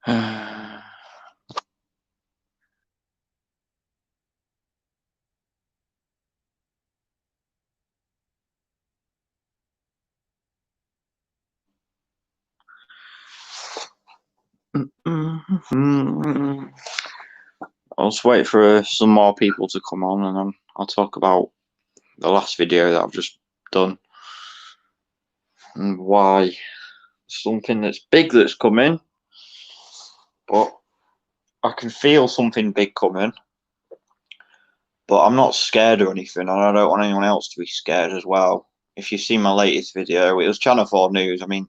I'll just wait for some more people to come on, and then I'll talk about the last video that I've just done and why something that's big that's coming, but I can feel something big coming, but I'm not scared or anything, and I don't want anyone else to be scared as well. If you've seen my latest video, it was Channel 4 News. I mean,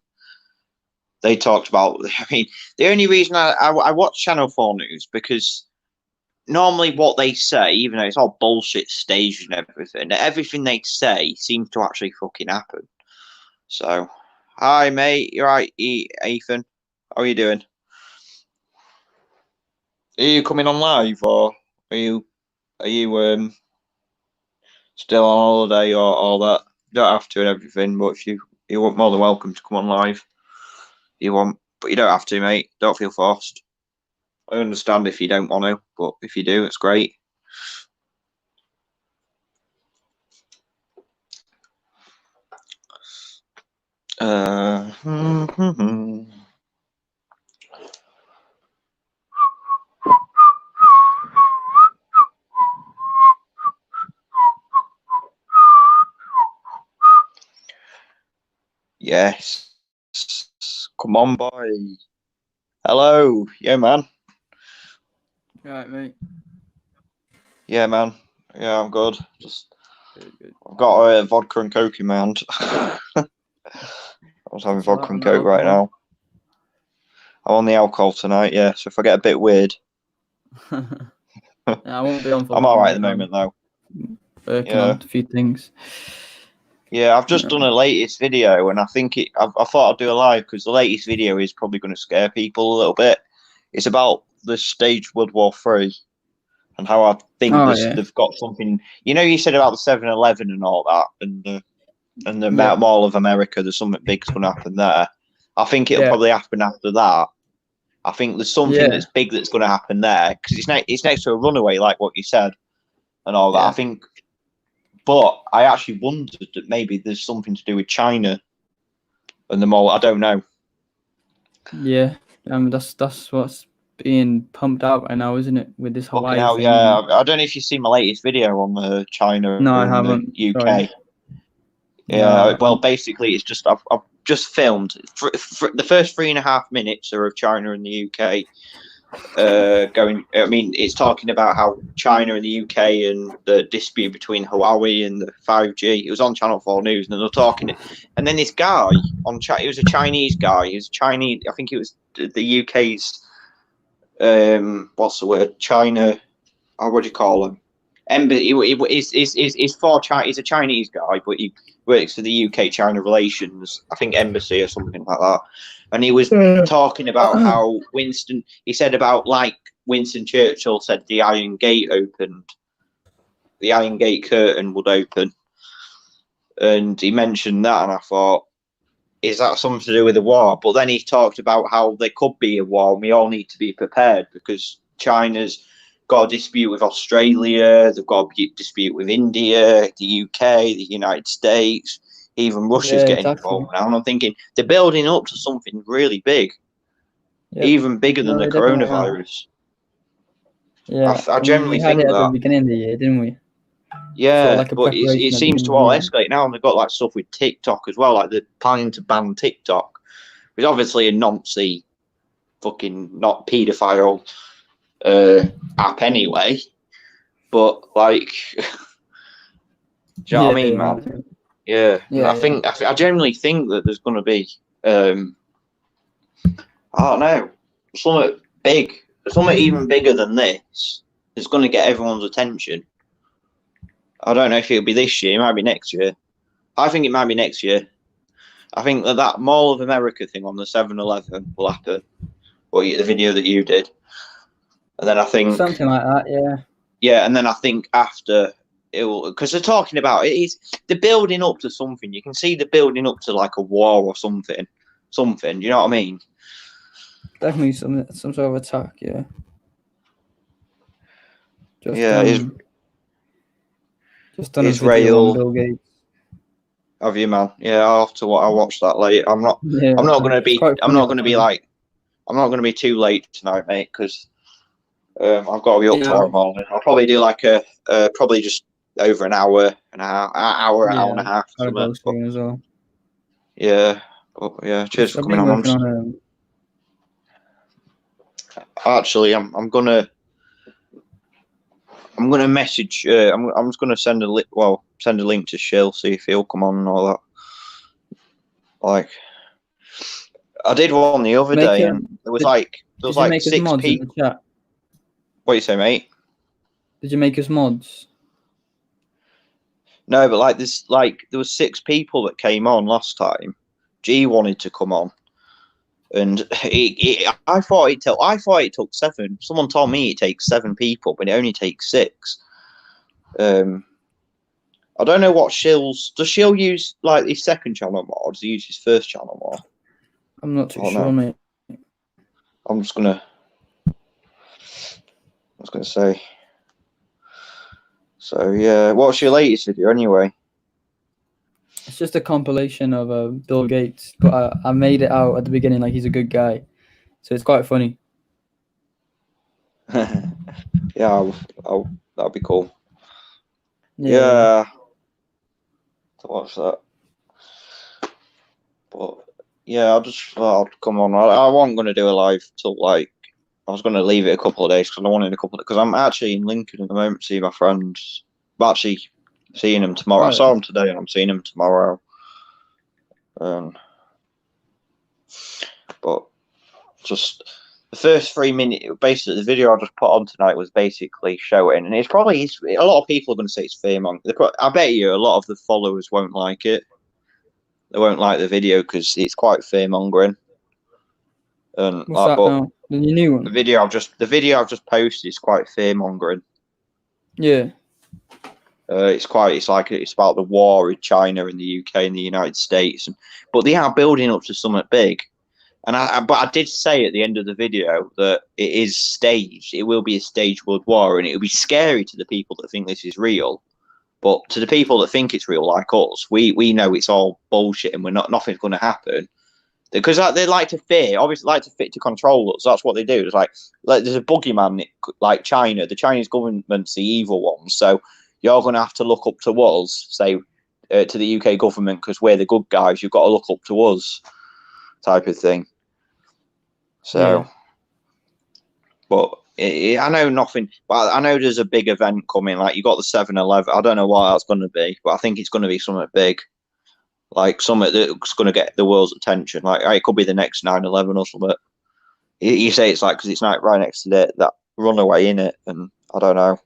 they talked about, the only reason I watch Channel 4 News, because normally what they say, even though it's all bullshit staged and everything they say seems to actually fucking happen. So, hi mate, you're right, Ethan. How are you doing? Are you coming on live, or are you still on holiday or all that? You don't have to and everything, but if you're more than welcome to come on live. You want, but you don't have to, mate. Don't feel forced. I understand if you don't want to, but if you do, it's great. Yes. Come on, boy. Hello. Yeah, man. You alright, mate? Yeah, man. Yeah, I'm good. Just Good. I've got a vodka and coke in my hand. I was having vodka and coke right now. I'm on the alcohol tonight, yeah. So if I get a bit weird, I won't be on for I'm long, alright at the mate. moment, though. Working on a few things. Yeah, I've just done a latest video, and I think I thought I'd do a live because the latest video is probably going to scare people a little bit. It's about the stage World War III and how I think they've got something. You know, you said about the 7-Eleven and all that, and the Mall of America. There's something big's going to happen there. I think it'll probably happen after that. I think there's something that's big that's going to happen there because it's next to a runaway, like what you said, and all that. I think. But I actually wondered that maybe there's something to do with China and the mall. I don't know. Yeah, that's what's being pumped out right now, isn't it? With this Hawaii Fucking hell, thing. yeah. I don't know if you've seen my latest video on the China No, I and haven't. the UK. Sorry. Yeah, well, basically, it's just I've just filmed for the first 3.5 minutes are of China and the UK. Going, I mean, it's talking about how China and the UK and the dispute between Huawei and the 5G. It was on Channel 4 News, and they're talking. And then this guy on chat, he was a Chinese guy. He was Chinese. I think it was the UK's. What's the word? China. What do you call him? He's for China. He's a Chinese guy, but he works for the UK China relations. I think embassy or something like that. And he was talking about how he said about like Winston Churchill said the Iron Gate opened, the Iron Gate curtain would open, and he mentioned that, and I thought, is that something to do with the war? But then he talked about how there could be a war, and we all need to be prepared because China's got a dispute with Australia, they've got a dispute with India, the UK, the United States. Even Russia's getting involved now, and I'm thinking they're building up to something really big, even bigger than the coronavirus. Yeah, I generally we had think it at that. the beginning of the year, didn't we? Yeah, like but it seems to all escalate now, and they've got like stuff with TikTok as well. Like they're planning to ban TikTok, which is obviously a Nazi, fucking not paedophile app anyway. But like, do you know what I mean, man? Yeah, I generally think that there's going to be, I don't know, something big, something even bigger than this. That's going to get everyone's attention. I don't know if it'll be this year. It might be next year. I think it might be next year. I think that Mall of America thing on the 7-Eleven will happen. Or the video that you did. And then I think something like that, yeah. Yeah, and then I think after it will, because they're talking about they're building up to something. You can see they're building up to like a war or something. You know what I mean? definitely some sort of attack. Yeah. Just Yeah, just done a video on Israel. Bill Gates. Have you, man? Yeah, I'll have to. I'll watch that later. I'm not. Yeah, I'm not going to it's be. quite I'm funny not going to be actually. like. I'm not going to be too late tonight, mate, because I've got to be up Yeah, tomorrow morning. I'll probably do like probably just over an hour and a half, hour and a yeah, half, gotta something. go soon as well. Yeah, but yeah. Cheers for I've coming been on. working on Actually, I'm gonna message. I'm just gonna send send a link to Shill, see if he'll come on and all that. Like, I did one the other day, and there was Did you like make us 6 mods in people. the chat? What you say, mate? Did you make us mods? No, but like there was 6 people that came on last time. G wanted to come on, and I thought it took 7. Someone told me it takes 7 people, but it only takes 6. I don't know what does Shill use like his second channel more, or does he use his first channel more? I'm not too Oh, sure, no. mate. I was gonna say. So yeah, what's your latest video anyway? It's just a compilation of Bill Gates, but I made it out at the beginning like he's a good guy, so it's quite funny. Yeah, that'll be cool. Yeah. To watch that. But yeah, I'll come on. I wasn't gonna do a live till like I was gonna leave it a couple of days because I wanted because I'm actually in Lincoln at the moment to see my friends. I'm actually seeing him tomorrow. I Right. saw him today and I'm seeing him tomorrow. But just the first 3 minutes, basically, the video I just put on tonight was basically showing, and it's probably a lot of people are going to say it's fearmongering. I bet you a lot of the followers won't like it. They won't like the video because it's quite fearmongering. And What's that but now? The new one? the video I've just posted is quite fearmongering. Yeah. It's about the war in China and the UK and the United States, but they are building up to something big. And I did say at the end of the video that it is staged. It will be a staged world war, and it will be scary to the people that think this is real. But to the people that think it's real, like us, we know it's all bullshit, and nothing's going to happen. Because they like to fear, obviously, like to fit to control us. That's what they do. It's like there's a boogeyman like China. The Chinese government's the evil one, so you're going to have to look up to us, say to the UK government, because we're the good guys. You've got to look up to us, type of thing. So, Yeah. but I know nothing. But I know there's a big event coming. Like you got the 7-Eleven. I don't know what that's going to be, but I think it's going to be something big, like something that's going to get the world's attention. Like it could be the next 9/11 or something. You say it's like because it's right next to that runaway in it, and I don't know.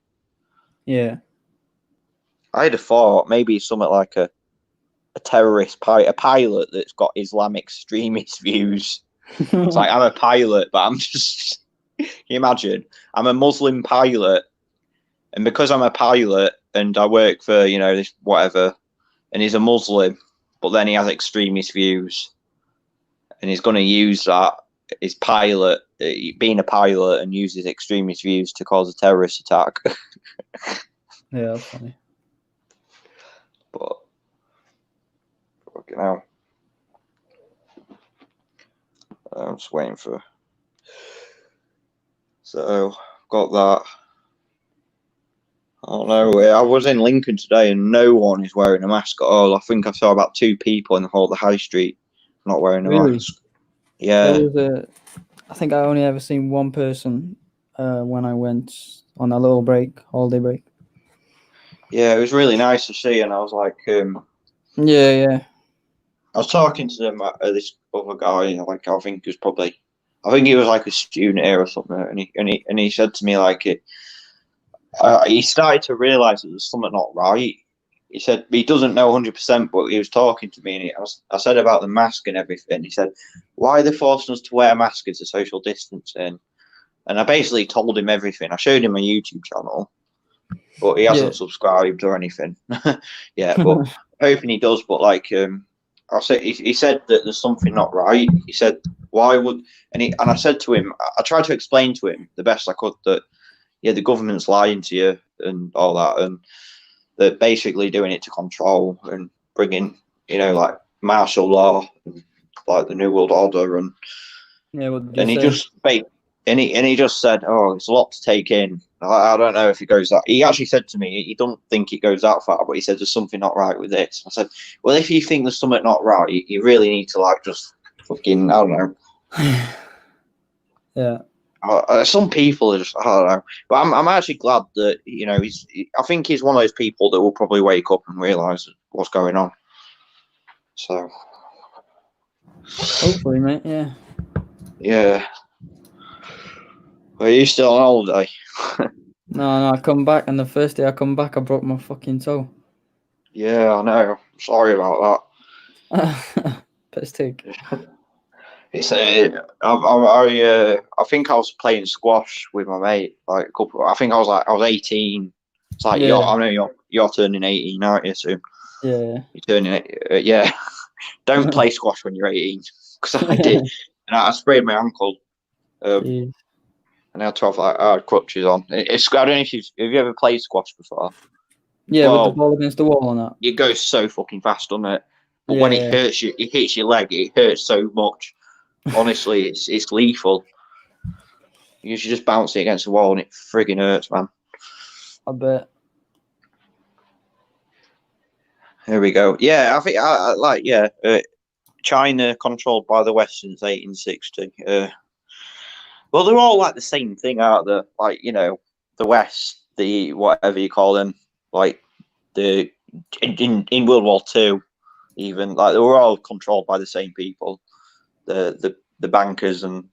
Yeah. I had a thought maybe something like a terrorist a pilot that's got Islamic extremist views. It's like I'm a pilot, but I'm just. Can you imagine? I'm a Muslim pilot, and because I'm a pilot and I work for this whatever, and he's a Muslim, but then he has extremist views, and he's going to use that his pilot, being a pilot, and use his extremist views to cause a terrorist attack. Yeah, that's funny. But fucking hell, I'm just waiting for. So got that. I don't know. I was in Lincoln today, and no one is wearing a mask at all. I think I saw about 2 people in the whole of the high street not wearing a mask. Yeah. I think I only ever seen one person when I went on a little holiday break. Yeah, it was really nice to see, and I was like, Yeah. I was talking to them, this other guy, like I think he was like a student here or something, and he said to me like he started to realise that there's something not right. He said he doesn't know 100%, but he was talking to me, and I said about the mask and everything. He said, "Why are they forcing us to wear a mask as a social distancing?" And I basically told him everything. I showed him my YouTube channel, but he hasn't subscribed or anything. Yeah, but hoping he does. But like, he said that there's something not right. He said Why would and I said to him, I tried to explain to him the best I could that the government's lying to you and all that, and they're basically doing it to control and bringing like martial law, and, like the New World Order, and he just he just said, "Oh, it's a lot to take in." I don't know if it goes that. He actually said to me, he don't think it goes that far, but he said there's something not right with this. I said, well, if you think there's something not right, you really need to like just fucking, I don't know. Yeah. Some people are just, I don't know. But I'm actually glad that I think he's one of those people that will probably wake up and realise what's going on. So hopefully, mate. Yeah. Yeah. Are you still on holiday? No, I come back, and the first day I come back, I broke my fucking toe. Yeah, I know. Sorry about that. Piss take. It's I think I was playing squash with my mate. Like I think I was 18. It's like I know you're turning 18, aren't you? Soon. Yeah. You're turning yeah. Don't play squash when you're 18, because I did, and I sprained my ankle. And I had to have like hard crutches on. I don't know if have you ever played squash before? Yeah, with the ball against the wall on that. It goes so fucking fast, doesn't it? But when it hurts you, it hits your leg. It hurts so much. Honestly, it's lethal. You should just bounce it against the wall, and it frigging hurts, man. I bet. Here we go. Yeah, I think China controlled by the West since 1860. Well, they're all like the same thing, aren't they? Like, the West, the whatever you call them, like in World War II, even like they were all controlled by the same people, the bankers and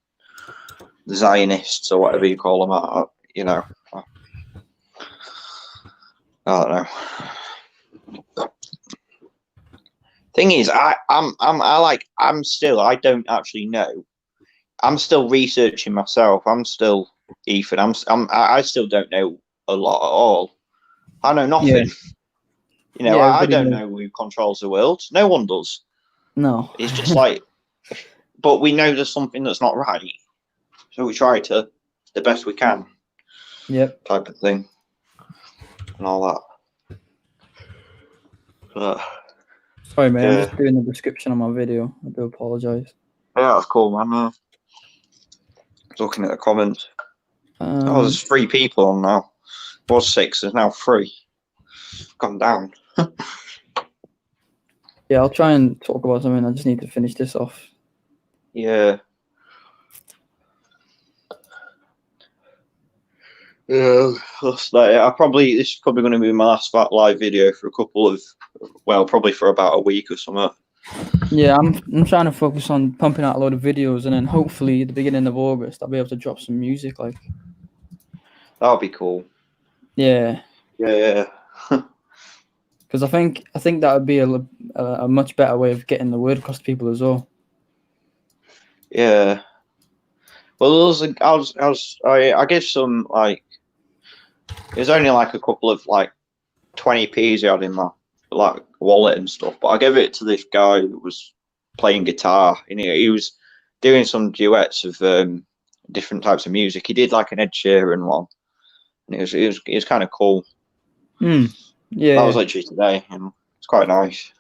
the Zionists or whatever you call them. I don't know. Thing is, I don't actually know. I'm still researching myself. I'm still Ethan. I still don't know a lot at all. I know nothing. Yeah. I don't know who controls the world. No one does. No. It's just like, but we know there's something that's not right, so we try to the best we can. Yep. Type of thing, and all that. But, sorry, mate. I'm just doing the description on my video. I do apologise. Yeah, that's cool, man. Looking at the comments. There's 3 people on now. It was 6. There's now 3. Gone down. Yeah, I'll try and talk about something. I just need to finish this off. Yeah. Yeah, this is probably going to be my last live video for a couple of, probably for about a week or something. Yeah, I'm trying to focus on pumping out a load of videos, and then hopefully at the beginning of August I'll be able to drop some music. Like, that would be cool. Yeah. Yeah. Because I think that would be a much better way of getting the word across to people as well. Yeah. Well, I give some like. There's only like a couple of like 20p's he had in my like wallet and stuff, but I gave it to this guy who was playing guitar, and he was doing some duets of different types of music. He did like an Ed Sheeran one, and it was kind of cool. Yeah, that was literally today, and it's quite nice.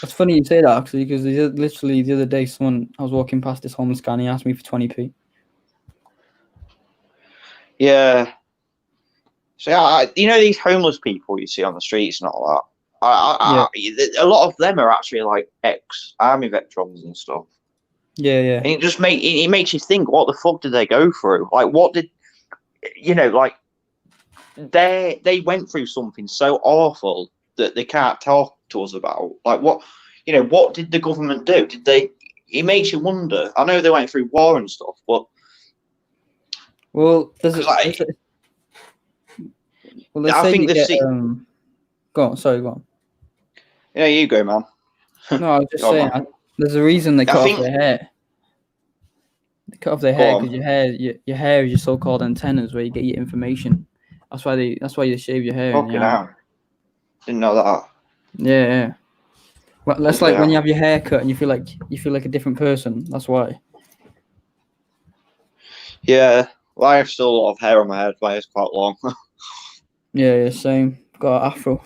It's funny you say that, actually, because literally the other day I was walking past this homeless guy and he asked me for 20p. Yeah. So these homeless people you see on the streets and all that. A lot of them are actually like ex-army veterans and stuff. Yeah. And it makes you think, what the fuck did they go through? Like, what did like they went through something so awful that they can't talk to us about. Like, what did the government do? It makes you wonder. I know they went through war and stuff, but go on. Sorry, go on. Yeah, you go, man. No, I was just saying. There's a reason they cut off their hair. They cut off their hair because your hair is your so-called antennas where you get your information. That's why you shave your hair. Fucking hell. Didn't know that. Yeah. Well, that's like when you have your hair cut and you feel like a different person. That's why. Yeah, well, I have still a lot of hair on my head. My hair's quite long. Yeah, same. Got an afro.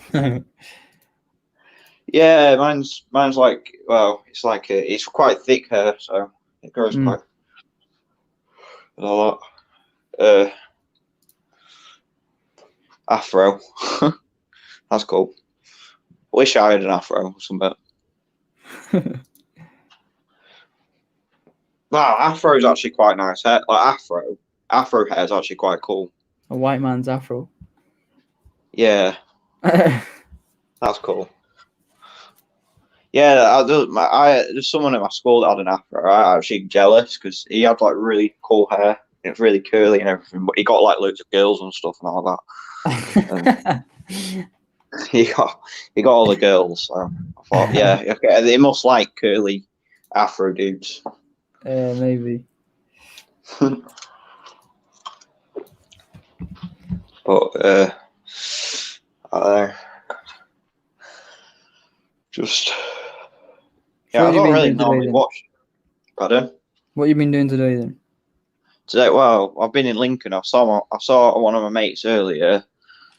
Yeah, mine's like, well, it's quite thick hair, so it grows quite a lot. Afro. That's cool. Wish I had an afro or something. Wow, afro is actually quite nice hair. Like afro hair is actually quite cool. A white man's afro. Yeah, that's cool. Yeah, there's someone at my school that had an afro. I'm actually jealous because he had like really cool hair. It's really curly and everything, but he got like loads of girls and stuff and all that. He got all the girls. So I thought, yeah, okay, they must like curly afro dudes. Yeah, maybe. But just yeah, I don't really normally watch. Pardon? What you been doing today then? Today, well, I've been in Lincoln. I saw one of my mates earlier.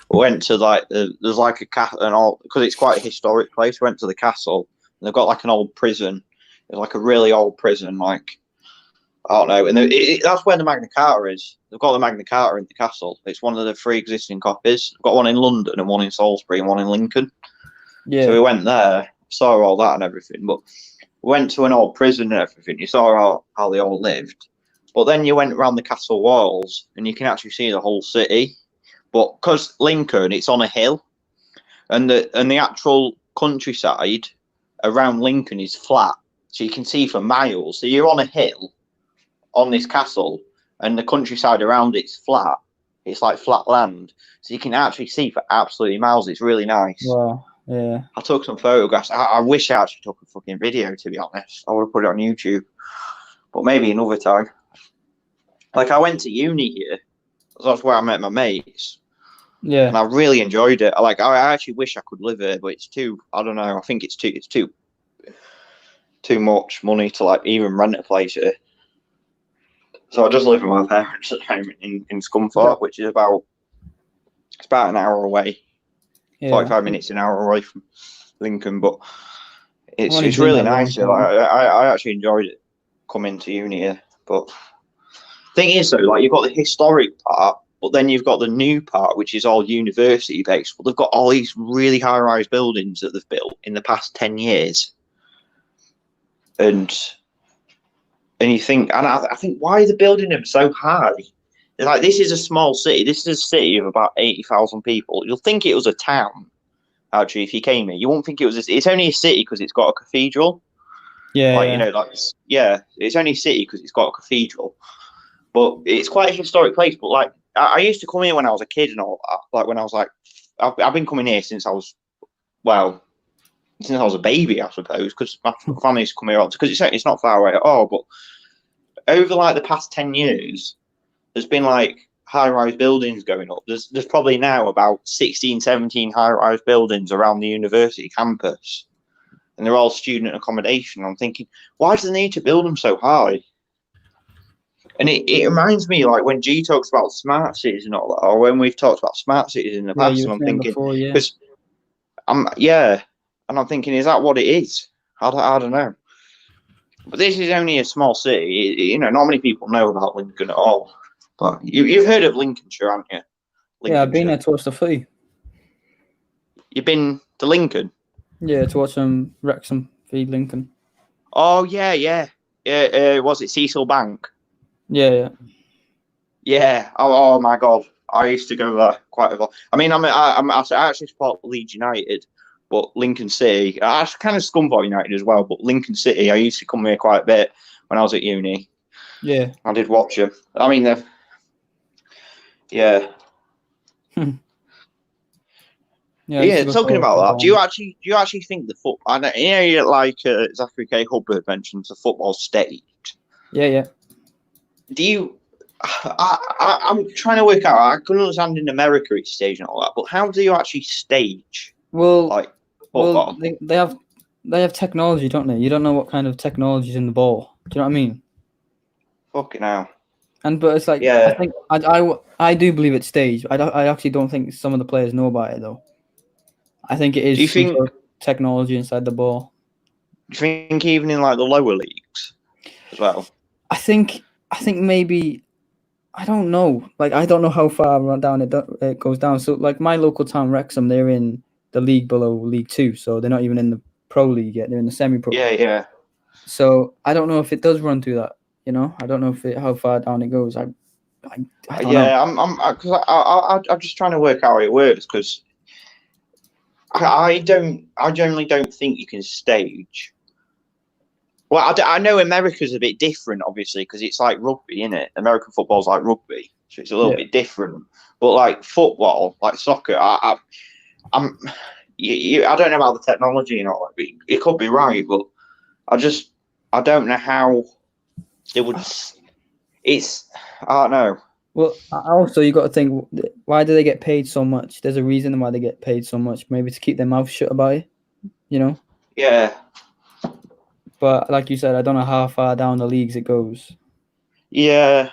We went to like there's like a castle and all because it's quite a historic place. We went to the castle and they've got like an old prison. It's like a really old prison, like I don't know. And that's where the Magna Carta is. They've got the Magna Carta in the castle. It's one of the 3 existing copies. They've got one in London and one in Salisbury and one in Lincoln. Yeah. So we went there, saw all that and everything. But we went to an old prison and everything. You saw how they all lived. But then you went around the castle walls and you can actually see the whole city. But because Lincoln, it's on a hill, and the actual countryside around Lincoln is flat, so you can see for miles. So you're on a hill on this castle, and the countryside around it's flat. It's like flat land, so you can actually see for absolutely miles. It's really nice. Wow. Yeah. I took some photographs. I wish I actually took a fucking video, to be honest. I would have put it on YouTube, but maybe another time. Like I went to uni here. That's where I met my mates. Yeah. And I really enjoyed it. I actually wish I could live here, but it's too. I don't know. I think it's too much money to like even rent a place here. So I just live with my parents at home in Scunthorpe, which is about an hour away, 45 minutes an hour away from Lincoln. But it's really nice. I actually enjoyed it coming to uni here. But thing is though, like you've got the historic part, but then you've got the new part, which is all university based. But they've got all these really high rise buildings that they've built in the past 10 years. And you think, and I think, why are they building them so high? Like, this is a small city. This is a city of about 80,000 people. You'll think it was a town, actually, if you came here. You won't think it was. It's only a city because it's got a cathedral. Yeah. Like, you know, like, yeah, it's only a city because it's got a cathedral. But it's quite a historic place. But, like, I used to come here when I was a kid and all that. Like, when I was, like, I've been coming here since I was, since I was a baby, I suppose, because my family used to come here all because it's not far away at all. But over like the past 10 years, there's been like high-rise buildings going up. There's probably now about 16, 17 high-rise buildings around the university campus, and they're all student accommodation. I'm thinking, why do they need to build them so high? And it reminds me, like when G talks about smart cities and all that, or when we've talked about smart cities in the past, and I'm thinking, because and I'm thinking, is that what it is? I don't know. But this is only a small city. You know, not many people know about Lincoln at all. But you've heard of Lincolnshire, haven't you? Yeah, I've been there to watch the footy. You've been to Lincoln? Yeah, to watch Wrexham feed Lincoln. Oh, yeah. Was it Cecil Bank? Yeah. Yeah. Oh my God. I used to go there quite a lot. I mean, I actually support Leeds United. But Lincoln City, I kind of Scunthorpe United as well. But Lincoln City, I used to come here quite a bit when I was at uni. Yeah, I did watch them. I mean, yeah. Yeah. Talking about that, do you actually think the football? I know, you know, like Zachary K. Hubbard mentions, the football staged. Yeah. Do you? I'm trying to work out. I couldn't understand in America it's staged and all that, but how do you actually stage? Well, like. Well, they have technology, don't they? You don't know what kind of technology is in the ball. Do you know what I mean? Fucking hell. but it's like I think I do believe it's staged. I actually don't think some of the players know about it though. I think it is. Do you think sort of technology inside the ball? Do you think even in like the lower leagues as well? I think maybe. I don't know. Like, I don't know how far down it goes down. So, like, my local town, Wrexham, they're in the league below League Two, so they're not even in the pro league yet. They're in the semi-pro. Yeah. So I don't know if it does run through that. I don't know how far down it goes. I don't know. I'm just trying to work out how it works because I generally don't think you can stage. Well, I know America's a bit different, obviously, because it's like rugby, isn't it? American football's like rugby, so it's a little bit different. But like football, like soccer, I don't know about the technology and all that. It could be right, but I don't know how they would. I don't know. Well, also you got to think, why do they get paid so much? There's a reason why they get paid so much. Maybe to keep their mouth shut about it, Yeah. But like you said, I don't know how far down the leagues it goes. Yeah,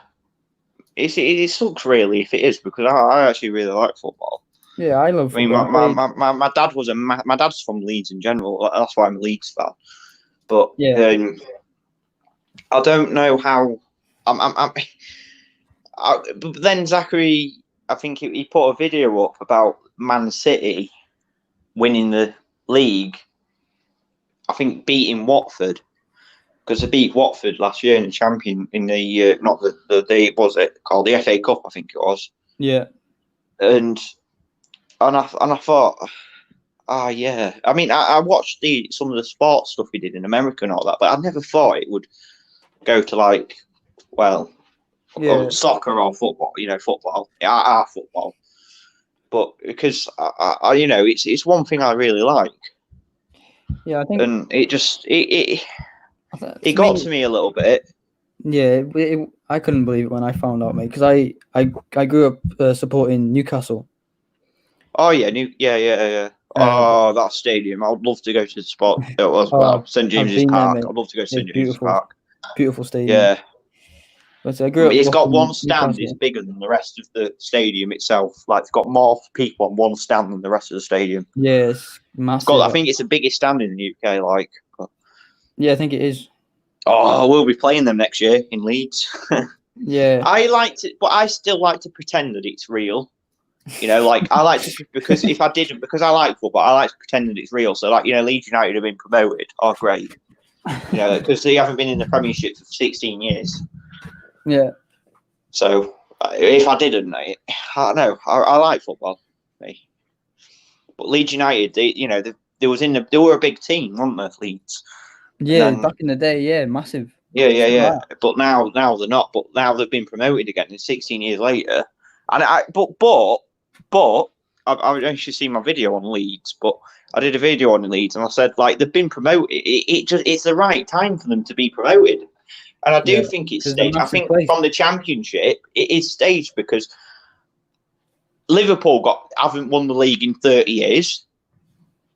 it sucks really if it is because I actually really like football. Yeah, I love football. My dad was my dad's from Leeds in general. That's why I'm a Leeds fan. But I don't know how. But then Zachary, I think he put a video up about Man City winning the league. I think beating Watford because they beat Watford last year in the champion in the not the was it called the FA Cup, I think it was. Yeah. And I thought, yeah. I mean, I watched some of the sports stuff he did in America and all that, but I never thought it would go to like, soccer or football. Football, our football. But because it's one thing I really like. Yeah, I think, and it just it got to me a little bit. Yeah, I couldn't believe it when I found out, mate, because I grew up supporting Newcastle. Oh yeah, yeah. That stadium! I would love to go to the spot. It was St James's Park. I'd love to go to St James's Park. Beautiful stadium. Yeah. But I grew up. It's got one stand. It's bigger than the rest of the stadium itself. Like, it's got more people on one stand than the rest of the stadium. Yeah, it's massive. I think it's the biggest stand in the UK. Yeah, I think it is. Oh, we'll be playing them next year in Leeds. Yeah. But I still like to pretend that it's real. I like to, because if I didn't, because I like football, I like to pretend that it's real. So, Leeds United have been promoted. Oh, great. Because they haven't been in the Premiership for 16 years. Yeah. So if I didn't, I don't know. I like football. But Leeds United, they were a big team, weren't they, Leeds? Yeah, back in the day, yeah, massive. Yeah. But now they're not. But now they've been promoted again. It's 16 years later, and I actually seen my video on Leeds, but I did a video on Leeds, and I said they've been promoted. It's the right time for them to be promoted. And I do think it's staged. I think from the Championship, it is staged because Liverpool haven't won the league in 30 years.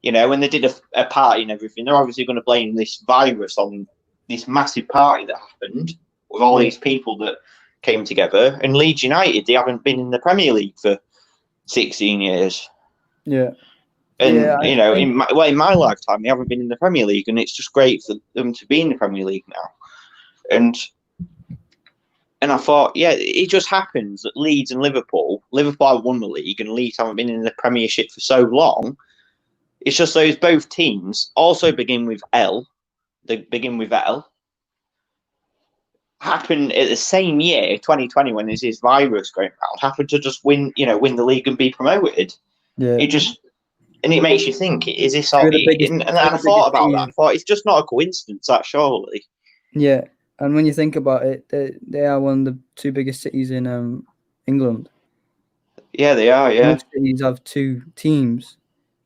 When they did a party and everything, they're obviously going to blame this virus on this massive party that happened with all these people that came together. And Leeds United, they haven't been in the Premier League for 16 years. Yeah. And, in my lifetime, they haven't been in the Premier League. And it's just great for them to be in the Premier League now. And I thought, it just happens that Leeds and Liverpool won the league and Leeds haven't been in the Premiership for so long. It's just those both teams also begin with L. They begin with L. Happened at the same year, 2020, when there's this virus going around, happened to just win the league and be promoted. Yeah. It makes you think, is this all? And I thought about that. I thought, it's just not a coincidence, that surely. Yeah. And when you think about it, they are one of the two biggest cities in England. Yeah, they are. Yeah. Most cities have two teams,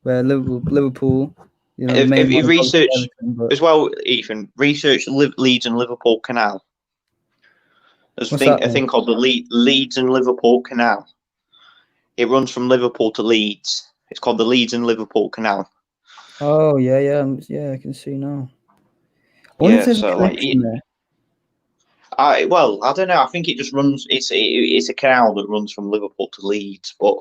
where Liverpool. If you research as well, Ethan, research Leeds and Liverpool Canal. There's a thing called the Leeds and Liverpool Canal. It runs from Liverpool to Leeds. It's called the Leeds and Liverpool Canal. Oh yeah, I can see now. I wonder if there's a connection there. I don't know. I think it just runs. It's a canal that runs from Liverpool to Leeds, but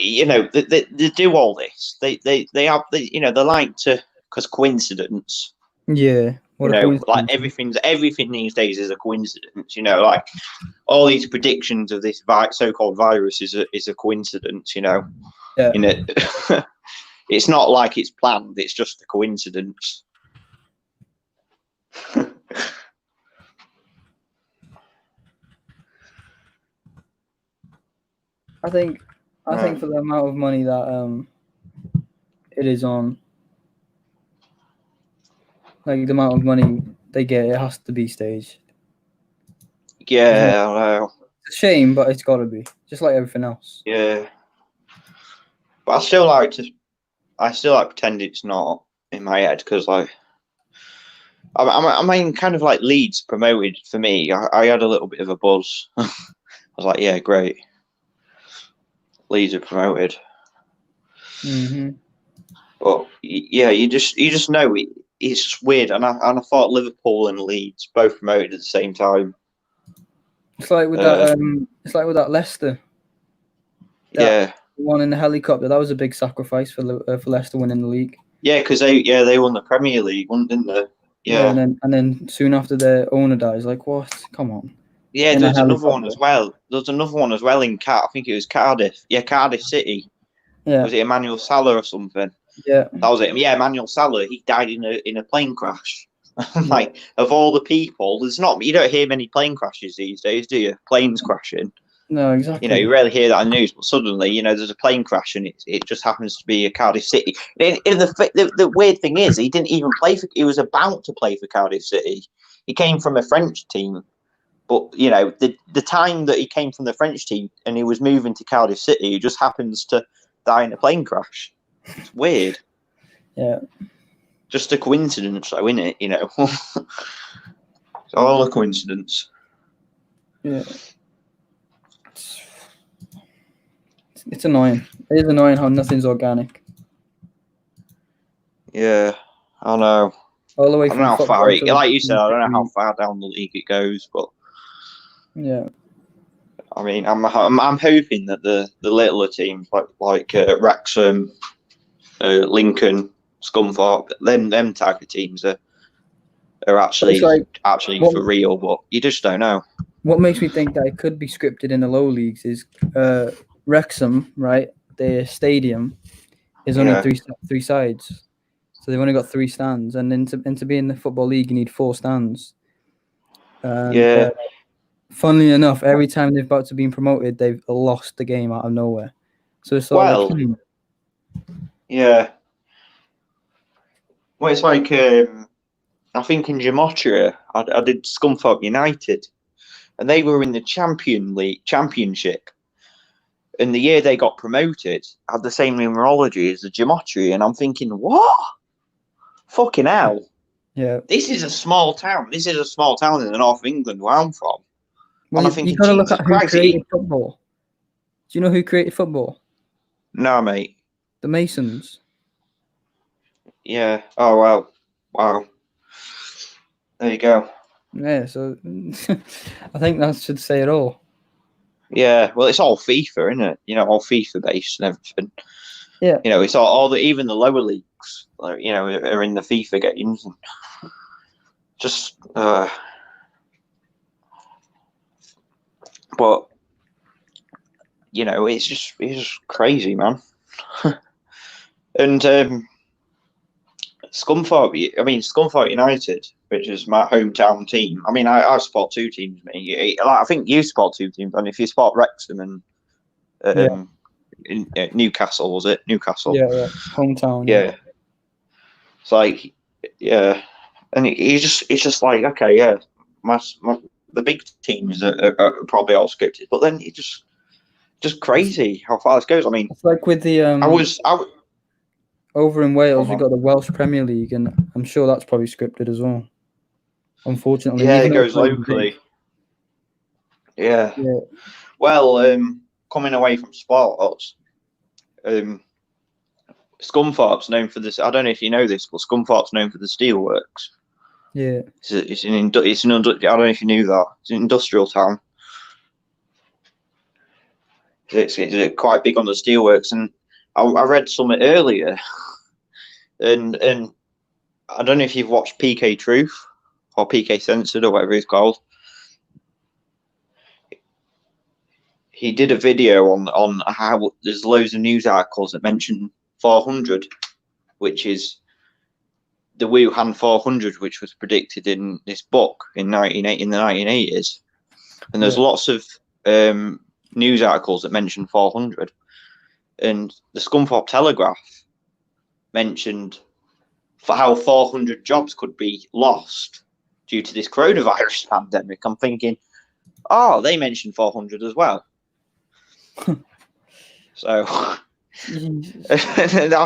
you know they do all this. They have you know they like to because coincidence. Yeah. You know, like everything these days is a coincidence. You know, like all these predictions of this so-called virus is a coincidence. You know, Yeah. in it, it's not like it's planned. It's just a coincidence. I think for the amount of money that it is on, like the amount of money they get, it has to be staged. Yeah, I know. It's a shame, but it's got to be, just like everything else. Yeah, but I still like pretend it's not in my head because like I mean kind of like Leeds promoted for me. I had a little bit of a buzz. I was like, yeah, great. Leeds are promoted. Mm-hmm. But yeah, you just know it's just weird. And I thought Liverpool and Leeds both promoted at the same time. It's like with that. It's like with that Leicester. Yeah. One in the helicopter. That was a big sacrifice for Leicester winning the league. Yeah, because they won the Premier League, didn't they? Yeah. And then soon after their owner dies, like what? Come on. Yeah, there's another one as well. There's another one as well in I think it was Cardiff. Yeah, Cardiff City. Yeah. Was it Emmanuel Salah or something? Yeah. That was it. Yeah, Emmanuel Salah. He died in a plane crash. Like of all the people, you don't hear many plane crashes these days, do you? Planes crashing. No, exactly. You know, you rarely hear that on the news, but suddenly, you know, there's a plane crash and it just happens to be a Cardiff City. The weird thing is, he didn't even play for. He was about to play for Cardiff City. He came from a French team, but you know, the time that he came from the French team and he was moving to Cardiff City, he just happens to die in a plane crash. It's weird. Yeah. Just a coincidence, though, isn't it? You know, it's all a coincidence. Yeah. It's annoying. It is annoying how nothing's organic. Yeah, I know. All the way from I don't know how far like you said, I don't know how far down the league it goes, but yeah. I mean, I'm hoping that the littler teams like Wrexham, Lincoln, Scunthorpe, them type of teams are actually for real, but you just don't know. What makes me think that it could be scripted in the low leagues is Wrexham, right? Their stadium is only three sides, so they've only got 3 stands, and then to be in the football league, you need 4 stands. Funnily enough, every time they've about to be promoted, they've lost the game out of nowhere. So it's yeah. Well, it's like I think in Gematria, I did Scunthorpe United, and they were in the Championship. And the year they got promoted, had the same numerology as the Gematria, and I'm thinking, what? Fucking hell! Yeah, this is a small town. This is a small town in the north of England where I'm from. Well, you got to look at who created football. Do you know who created football? No, mate. The Masons. Yeah. Oh wow. There you go. Yeah. So I think that should say it all. Yeah. Well, it's all FIFA, isn't it? You know, all FIFA based and everything. Yeah. You know, it's all even the lower leagues. You know, are in the FIFA games. And just. But you know, it's just crazy, man. And Scunthorpe United, which is my hometown team. I mean, I support 2 teams. I think you support 2 teams, and if you support Wrexham and in Newcastle, was it Newcastle? Yeah, hometown. Yeah. It's like, yeah, and it's just like, okay, yeah, the big teams are probably all scripted, but then it just crazy how far this goes. I mean, it's like with the over in Wales, we've got the Welsh Premier League, and I'm sure that's probably scripted as well. Unfortunately, yeah, it goes locally. Yeah. Well, coming away from sports, Scunthorpe's known for this. I don't know if you know this, but Scunthorpe's known for the steelworks. Yeah. It's an I don't know if you knew that. It's an industrial town. It's quite big on the steelworks, and I read something earlier, and I don't know if you've watched PK Truth or PK Censored or whatever it's called. He did a video on how there's loads of news articles that mention 400, which is the Wuhan 400, which was predicted in this book in the 1980s, and there's lots of news articles that mention 400, and the Scunthorpe Telegraph mentioned for how 400 jobs could be lost due to this coronavirus pandemic. I'm thinking, oh, they mentioned 400 as well. So I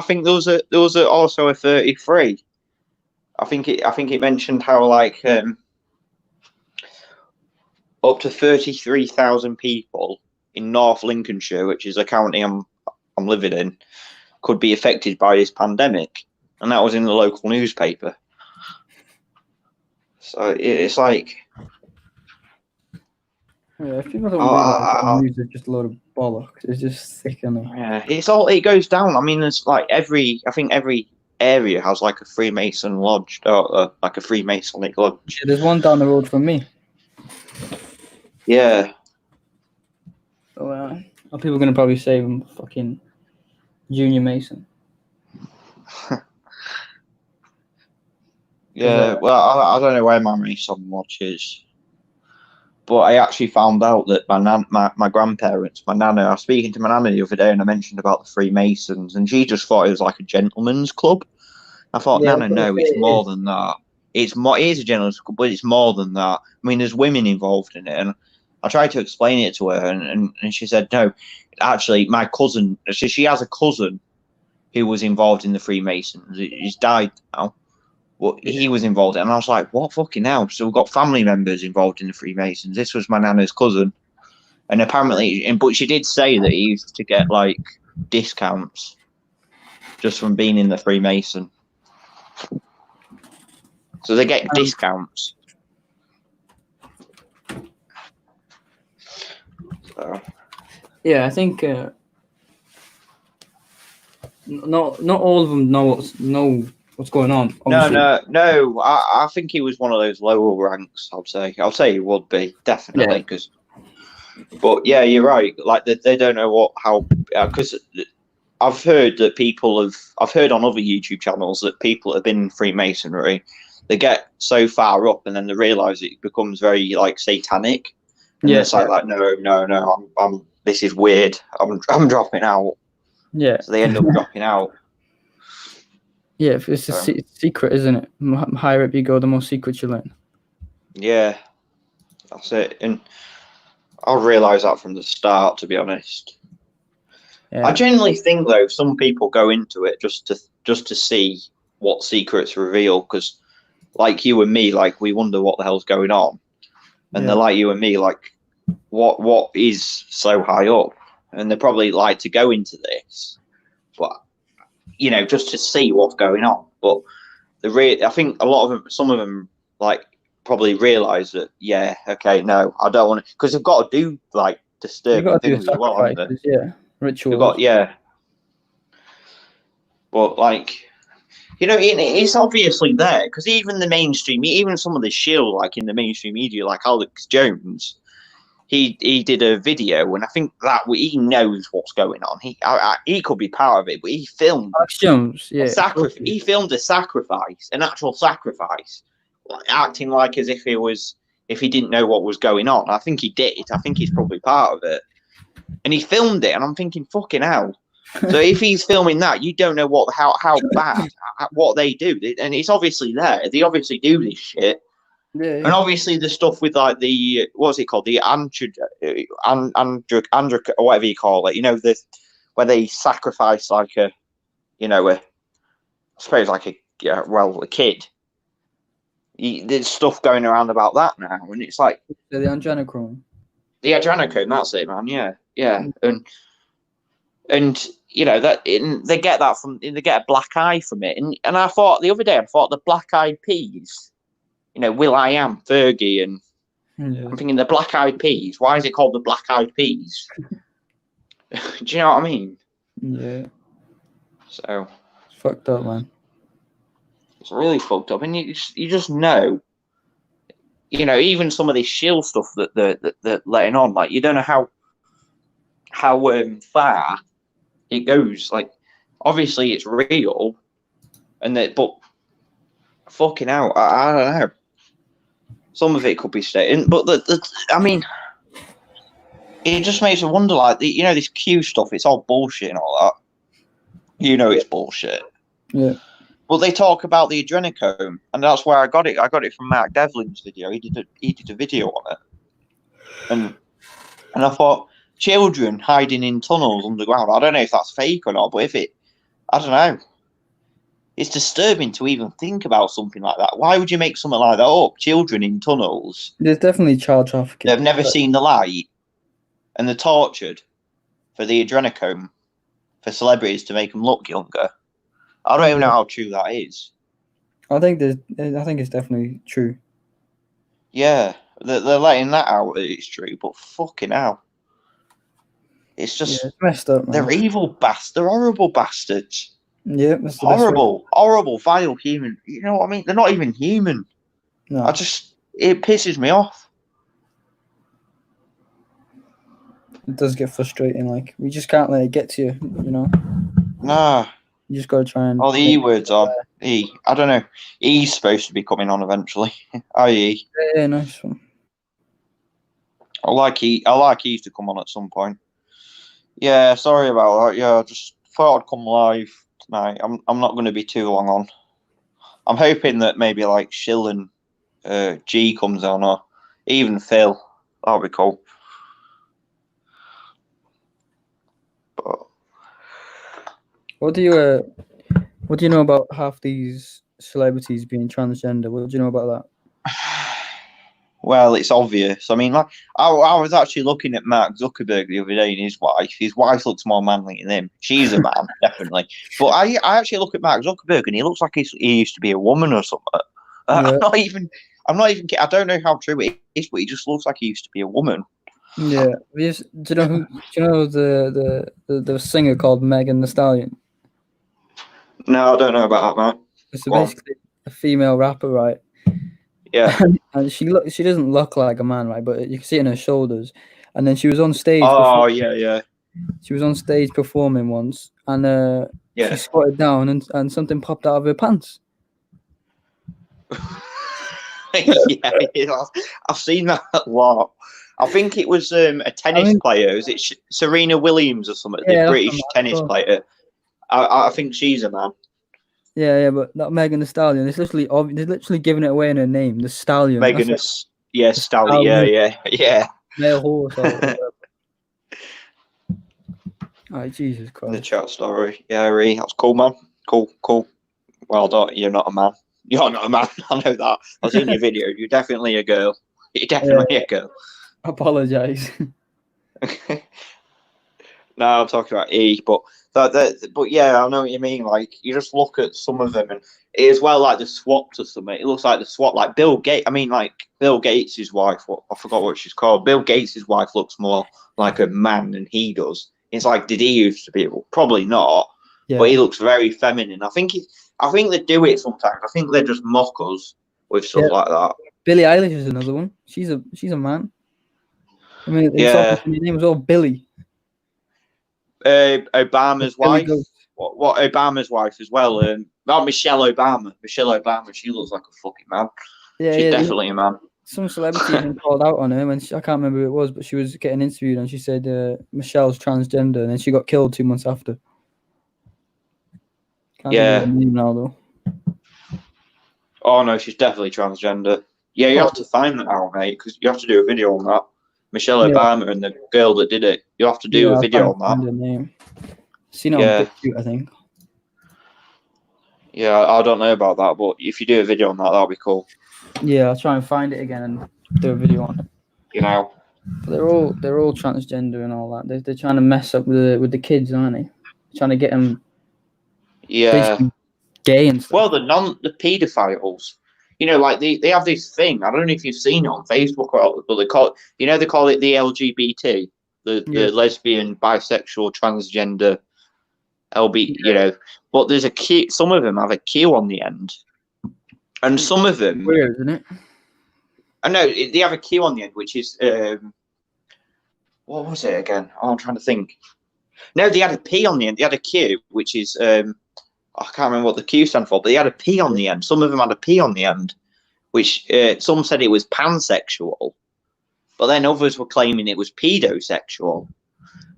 think there was also a 33. I think it mentioned how like up to 33,000 people in North Lincolnshire, which is a county I'm living in, could be affected by this pandemic, and that was in the local newspaper. So it's like, yeah, if people don't realize the news is just a load of bollocks, it's just sick, isn't it? Yeah, it goes down. I mean, there's like I think every area has like a Freemason lodge, or like a Freemasonic lodge. Yeah, there's one down the road from me. Yeah. So, people are gonna probably say I'm fucking Junior Mason. Yeah, well, I don't know where my Mason lodge is, but I actually found out that my grandparents, my nana, I was speaking to my nana the other day, and I mentioned about the Freemasons, and she just thought it was like a gentleman's club. I thought, Nana, no, it's more than that. It is a gentleman's club, but it's more than that. I mean, there's women involved in it, and I tried to explain it to her, and she said, no, actually, my cousin, she has a cousin who was involved in the Freemasons. He's died now. Well, he was involved in it, and I was like, what fucking hell? So we've got family members involved in the Freemasons. This was my nana's cousin. And apparently, but she did say that he used to get like discounts just from being in the Freemason. So they get discounts. So. Yeah, I think not all of them know what's going on. Obviously. No. I think he was one of those lower ranks. I'll say he would be definitely because. But yeah, you're right. Like they don't know because I've heard that I've heard on other YouTube channels that people have been in Freemasonry. They get so far up and then they realise it becomes very like satanic. And it's like no, I'm this is weird. I'm dropping out. Yeah. So they end up dropping out. Yeah, it's a secret, isn't it? The higher up you go, the more secrets you learn. Yeah, that's it. And I realised that from the start, to be honest. Yeah. I genuinely think, though, some people go into it just to see what secrets reveal, because, like you and me, like we wonder what the hell's going on, and they're like you and me, like what is so high up, and they probably like to go into this, but just to see what's going on. But I think some of them, like probably realise that no, I don't want to, because they've got to do like disturbing things as well, haven't they? Yeah. Rituals. But like, it's obviously there, because even the mainstream, even some of the shill, like in the mainstream media, like Alex Jones, he did a video, and I think that he knows what's going on. He could be part of it, but he filmed Alex Jones, yeah, he filmed a sacrifice, an actual sacrifice, acting like as if he didn't know what was going on. I think he did. I think he's probably part of it. And he filmed it, and I'm thinking, fucking hell. So if he's filming that, you don't know how bad what they do, and it's obviously there. They obviously do this shit, and obviously the stuff with like the what's it called, the andric or whatever you call it. Where they sacrifice like I suppose like a kid. There's stuff going around about that now, and it's like the adrenochrome. The adrenochrome, that's it, man. Yeah, and that they get that they get a black eye from it, and I thought the other day, the black eyed peas Will.i.am, Fergie, and Yeah. I'm thinking the Black Eyed Peas. Why is it called the Black Eyed Peas? Do you know what I mean? Yeah. So It's fucked up, man. it's really fucked up, and you just know, even some of this shield stuff that they're letting on, like you don't know how far it goes. Like, obviously it's real, but fucking hell, I don't know. Some of it could be staying, but I mean, it just makes me wonder. Like, this Q stuff, it's all bullshit and all that. It's bullshit. Yeah. But they talk about the adrenochrome, and that's where I got it. I got it from Mark Devlin's video. He did a video on it, and I thought, children hiding in tunnels underground. I don't know if that's fake or not, but I don't know. It's disturbing to even think about something like that. Why would you make something like that up? Children in tunnels. There's definitely child trafficking. They've never seen the light, and they're tortured for the adrenochrome for celebrities to make them look younger. I don't even know how true that is. I think it's definitely true. Yeah, they're letting that out that it's true, but fucking hell. It's just it's messed up, man. They're evil bastards. They're horrible bastards. Yeah, that's the horrible, vile human. You know what I mean? They're not even human. No. It pisses me off. It does get frustrating. Like, we just can't let it get to you, Nah. You just gotta try and. Oh, the E words on. E. I don't know. E's supposed to be coming on eventually. IE. Yeah, nice one. I like E's to come on at some point. Yeah, sorry about that. Yeah, I just thought I'd come live tonight. I'm not going to be too long on. I'm hoping that maybe like Shill and G comes on, or even Phil. That'll be cool. But what do you know about half these celebrities being transgender? What do you know about that? Well, it's obvious. I mean, like, I was actually looking at Mark Zuckerberg the other day and his wife. His wife looks more manly than him. She's a man, definitely. But I actually look at Mark Zuckerberg and he looks like he used to be a woman or something. Yeah. I'm not even. I don't know how true it is, but he just looks like he used to be a woman. Yeah. Do you know the singer called Megan Thee Stallion? No, I don't know about that, man. It's basically a female rapper, right? Yeah. And she doesn't look like a man, right? But you can see it in her shoulders. And then she was on stage. Oh, yeah. She was on stage performing once, and she squatted down, and something popped out of her pants. Yeah, I've seen that a lot. I think it was a tennis player. Is it Serena Williams or something? The British tennis player. I think she's a man. Yeah, but not Megan Thee Stallion. They're literally giving it away in her name, the Stallion. Megan, Stallion. Yeah. Male horse. Oh, Jesus Christ. The chat story. Yeah, that's cool, man. Cool. Well, you're not a man. You're not a man. I know that. I've seen your video. You're definitely a girl. You're definitely a girl. I apologise. No, I'm talking about E, but yeah, I know what you mean. Like, you just look at some of them, and it is like the swap to something. It looks like the swap, like Bill Gates. I mean, like Bill Gates' wife. I forgot what she's called. Bill Gates' wife looks more like a man than he does. It's like, did he used to be? Well, probably not. Yeah. But he looks very feminine. I think they do it sometimes. I think they just mock us with stuff like that. Billie Eilish is another one. She's a man. I mean, her name was all Billy. Obama's wife. What Obama's wife as well? Michelle Obama. Michelle Obama. She looks like a fucking man. Yeah, she's definitely a man. Some celebrity even called out on her when I can't remember who it was, but she was getting interviewed and she said Michelle's transgender, and then she got killed 2 months after. Can't remember her name now though. Oh no, she's definitely transgender. Yeah, you have to find that out, mate, because you have to do a video on that. Michelle Obama and the girl that did it. You have to do a video on that. Name. Seen it on BitChute, I think. Yeah, I don't know about that, but if you do a video on that, that'll be cool. Yeah, I'll try and find it again and do a video on it. But they're all transgender and all that. They're trying to mess up with the kids, aren't they? Trying to get them. Yeah. Gay and stuff. Well, the paedophiles. you know, like they have this thing. I don't know if you've seen it on Facebook, but they call it, you know, they call it the LGBT, the lesbian, bisexual, transgender, LB, you know. But there's a Q. Some of them have a Q on the end, and some of them weird, isn't it? I know they have a Q on the end, which is what was it again? Oh, I'm trying to think. No, they had a P on the end. They had a Q, which is I can't remember what the Q stand for, but they had a P on the end. Some of them had a P on the end, which some said it was pansexual, but then others were claiming it was pedosexual.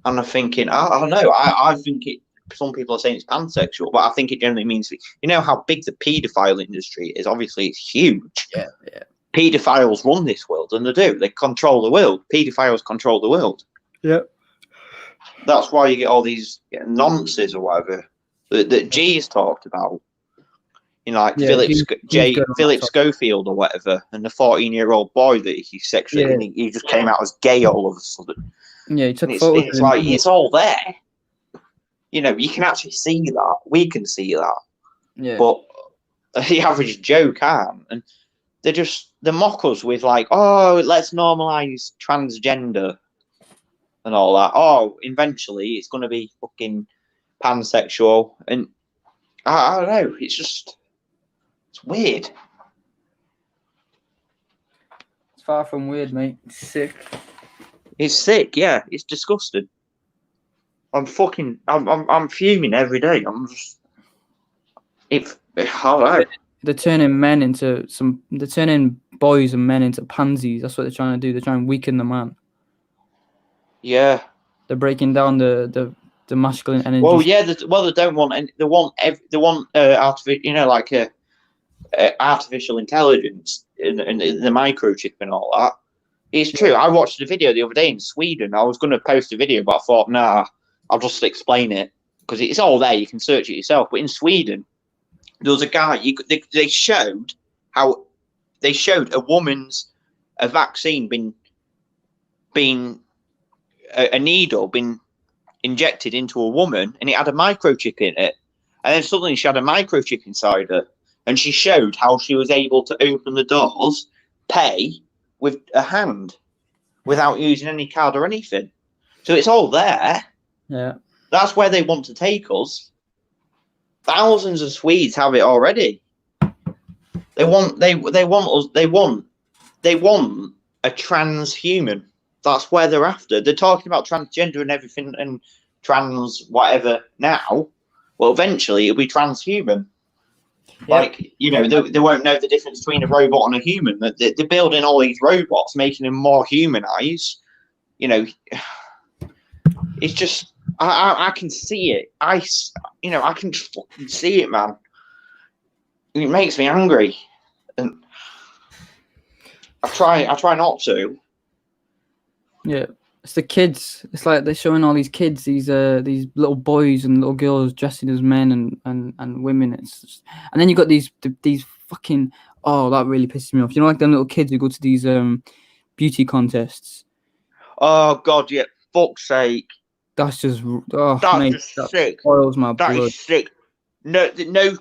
And I'm thinking, I don't know. I think it. Some people are saying it's pansexual, but I think it generally means, you know, how big the paedophile industry is. Obviously, it's huge. Yeah. Paedophiles run this world, and they do. They control the world. Paedophiles control the world. Yep. That's why you get all these nonsense or whatever that G's talked about. You know, like Philip Schofield or whatever, and the 14-year-old boy that he sexually, and he just came out as gay all of a sudden. Yeah, he took photos. It's like, it's all there. You know, you can actually see that. We can see that. Yeah. But the average Joe can't. And they mock us with like, oh, let's normalize transgender and all that. Oh, eventually it's going to be fucking pansexual. And I don't know. It's weird. It's far from weird, mate. It's sick. It's sick, yeah. It's disgusting. I'm fuming every day. I don't know. They're turning boys and men into pansies. That's what they're trying to do. They're trying to weaken the man. Yeah. They're breaking down the masculine energy. Well, yeah. They don't want, and they want artificial, you know, like artificial intelligence and the microchip and all that. It's true. I watched a video the other day in Sweden. I was going to post a video, but I thought, nah, I'll just explain it because it's all there. You can search it yourself. But in Sweden, there was a guy. They showed a vaccine being a needle been injected into a woman, and it had a microchip in it. And then suddenly she had a microchip inside her, and she showed how she was able to open the doors, pay with a hand, without using any card or anything. So it's all there. Yeah, that's where they want to take us. Thousands of Swedes have it already. They want a transhuman. That's where they're after. They're talking about transgender and everything and trans whatever now. Well, eventually it'll be transhuman. Yep. Like, you know, they won't know the difference between a robot and a human. They're building all these robots, making them more humanized. You know, it's just, I can see it. I can fucking see it, man. It makes me angry, and I try not to. Yeah, it's the kids. It's like they're showing all these kids, these little boys and little girls dressing as men and women. It's just, and then you got these fucking, oh, that really pisses me off. You know, like them little kids who go to these beauty contests. Oh God, yeah, fuck's sake. That's just just sick. Boils my blood. That is sick. No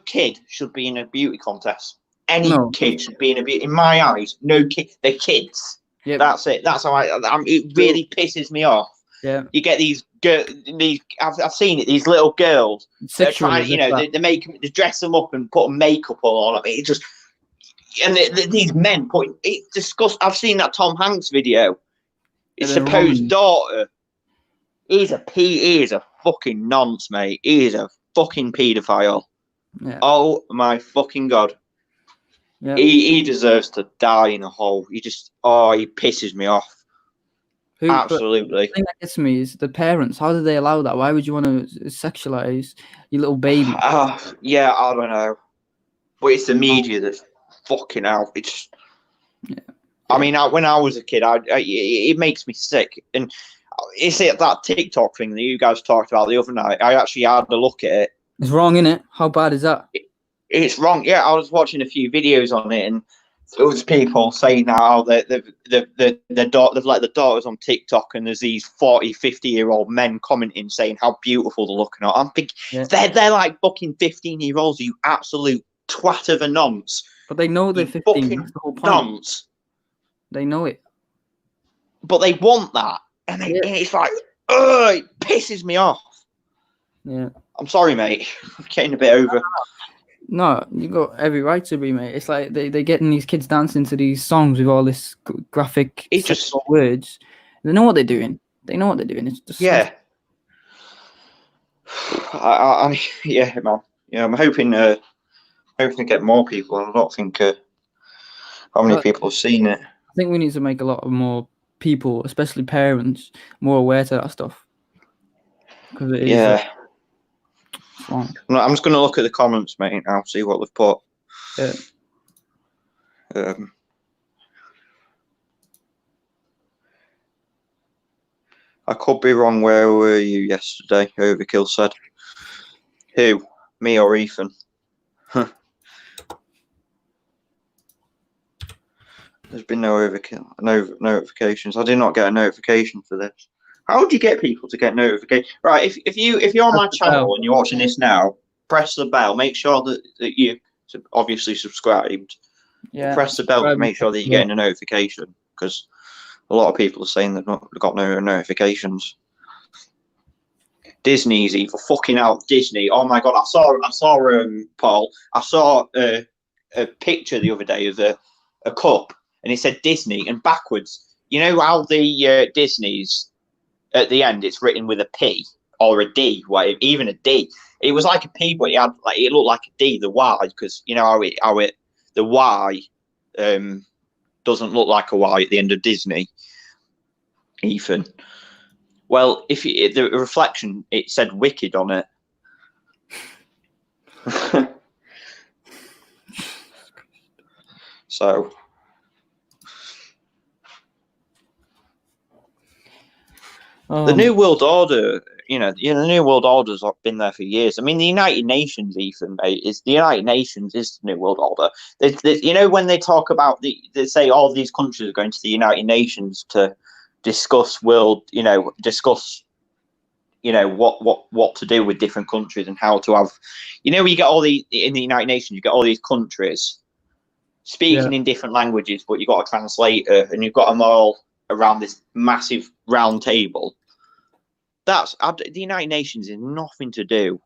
kid should be in a beauty contest. Any kid should be in a beauty. In my eyes, no kid. They're kids. Yep. That's it. That's how it really pisses me off. Yeah. You get these I've seen it. These little girls. They're trying, you know, they dress them up and put makeup on them. It just, and these men putting it disgust. I've seen that Tom Hanks video. His supposed daughter. He is a fucking nonce, mate. He is a fucking paedophile. Yeah. Oh my fucking God. Yeah. He deserves to die in a hole. He pisses me off. Absolutely. The thing that gets me is the parents. How do they allow that? Why would you want to sexualize your little baby? Yeah, I don't know. But it's the media that's fucking out. It's. Yeah. I mean, when I was a kid, it makes me sick. And it's that TikTok thing that you guys talked about the other night. I actually had a look at it. It's wrong, isn't it? How bad is that? It's wrong. Yeah, I was watching a few videos on it, and there was people saying how they've let the daughters on TikTok, and there's these 40, 50-year-old men commenting saying how beautiful they're looking at. I'm thinking, they're like fucking 15-year-olds, you absolute twat of a nonce. But they know they're 15. That's the whole point. Don't. They know it. But they want that. And it's like, ugh, it pisses me off. Yeah. I'm sorry, mate. I'm getting a bit over. No, you got every right to be, mate. It's like they're getting these kids dancing to these songs with all this graphic words. They know what they're doing. It's just yeah, man. Yeah, I'm hoping to get more people. I don't think how many people have seen it. I think we need to make a lot of more people, especially parents, more aware to that stuff. Because it is. I'm just going to look at the comments, mate, now, see what they've put. Yeah. I could be wrong. Where were you yesterday? Overkill said. Who? Me or Ethan? There's been no notifications. I did not get a notification for this. How would you get people to get notifications? Right, if you're on my channel and you're watching this now, press the bell. Make sure that you obviously subscribed. Yeah. Press the bell to make sure that you're getting a notification, because a lot of people are saying they've not got no notifications. Disney's evil. Fucking hell, Disney. Oh my god, I saw Paul. I saw a picture the other day of a cup, and it said Disney, and backwards. You know how the Disney's at the end it's written with a P or a D, even a D. It was like a P, but it looked like a D, the Y, because you know how the Y doesn't look like a Y at the end of Disney. Ethan. Well, if the reflection, it said Wicked on it. So. The New World Order, the New World Order's been there for years. I mean, the United Nations, Ethan, mate, the United Nations is the New World Order. When they talk about they say all these countries are going to the United Nations to discuss what to do with different countries and how to have, you get all in the United Nations, you get all these countries speaking in different languages, but you've got a translator and you've got them all around this massive round table. The United Nations is nothing to do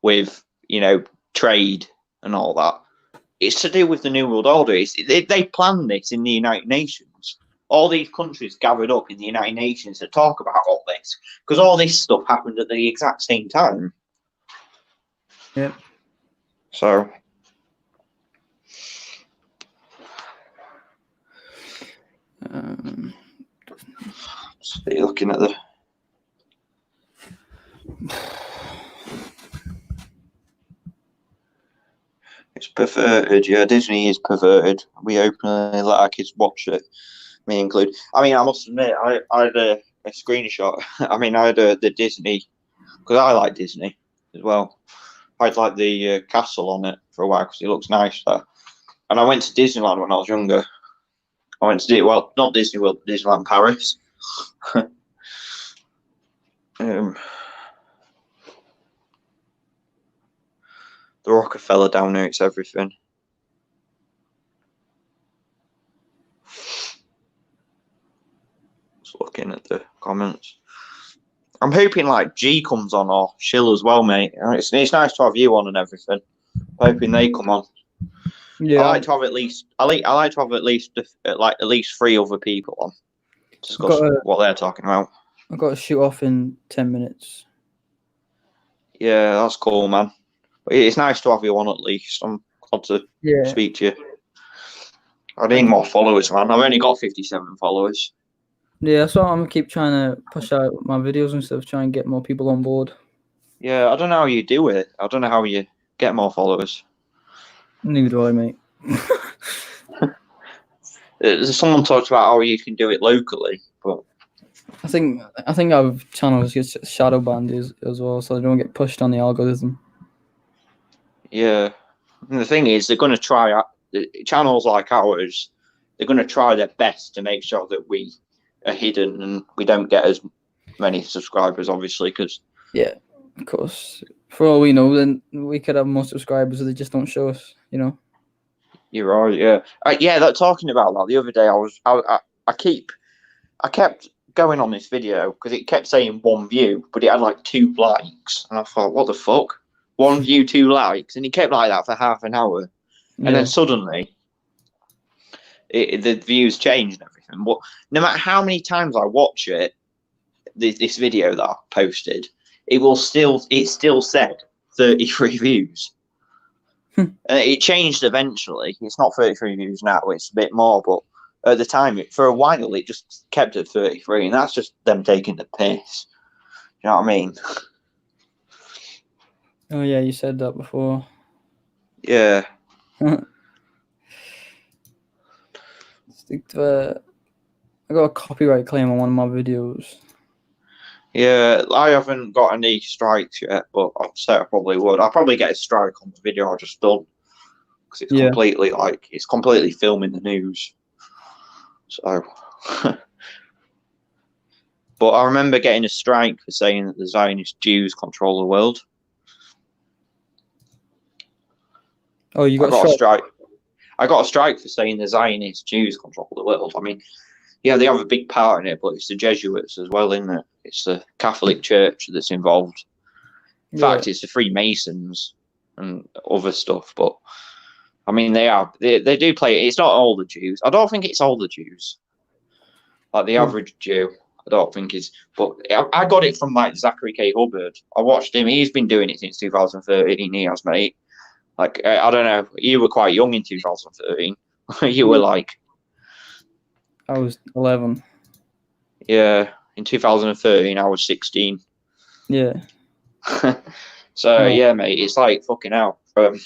with trade and all that. It's to do with the New World Order. They planned this in the United Nations. All these countries gathered up in the United Nations to talk about all this, because all this stuff happened at the exact same time. Yeah. So. So you're looking at the. It's perverted, yeah. Disney is perverted. We openly let our kids watch it, me included. I mean, I must admit, I had a screenshot. I mean, I had the Disney, because I like Disney as well. I had like the castle on it for a while because it looks nice there. And I went to Disneyland when I was younger. I went to not Disney World, but Disneyland Paris. The Rockefeller down there, it's everything. Just looking at the comments. I'm hoping like G comes on or Shill as well, mate. It's nice to have you on and everything. I'm hoping they come on. Yeah, I like to have at least. I like to have at least 3 other people on. Discuss what they're talking about. I've got to shoot off in 10 minutes. Yeah, that's cool, man. But it's nice to have you on at least. I'm glad to speak to you. I need more followers, man. I've only got 57 followers. Yeah, so I'm going to keep trying to push out my videos and stuff, try and get more people on board. Yeah, I don't know how you do it. I don't know how you get more followers. Neither do I, mate. Someone talked about how you can do it locally, but I think our channels get shadow banned as well, so they don't get pushed on the algorithm. Yeah, and the thing is, they're going to try channels like ours. They're going to try their best to make sure that we are hidden and we don't get as many subscribers, obviously, because of course, for all we know, then we could have more subscribers, so they just don't show us, You're right. Yeah. Yeah. That talking about that the other day, I kept going on this video because it kept saying 1 view, but it had like 2 likes, and I thought, what the fuck? 1 view, 2 likes, and it kept like that for half an hour, and then suddenly, the views changed and everything. But no matter how many times I watch it, this video that I posted, it still said 33 views. It changed eventually. It's not 33 views now. It's a bit more, but at the time, for a while, it just kept at 33, and that's just them taking the piss. You know what I mean? Oh yeah, you said that before. Yeah. Stick to I got a copyright claim on one of my videos. Yeah, I haven't got any strikes yet, but I'd say I probably would. I'll probably get a strike on the video I just done because it's completely filming the news. So, but I remember getting a strike for saying that the Zionist Jews control the world. Oh, you got a strike. I got a strike for saying the Zionist Jews control the world. I mean, yeah, they have a big part in it, but it's the Jesuits as well, isn't it? It's the Catholic Church that's involved. In fact, it's the Freemasons and other stuff. But I mean, they do play. It's not all the Jews. I don't think it's all the Jews. Like the average Jew, I don't think is. But I got it from like Zachary K. Hubbard. I watched him. He's been doing it since 2013. He has, mate. Like I don't know. You were quite young in 2013. You were like. I was 11. Yeah, in 2013, I was 16. Yeah. So yeah, mate, it's like fucking hell. But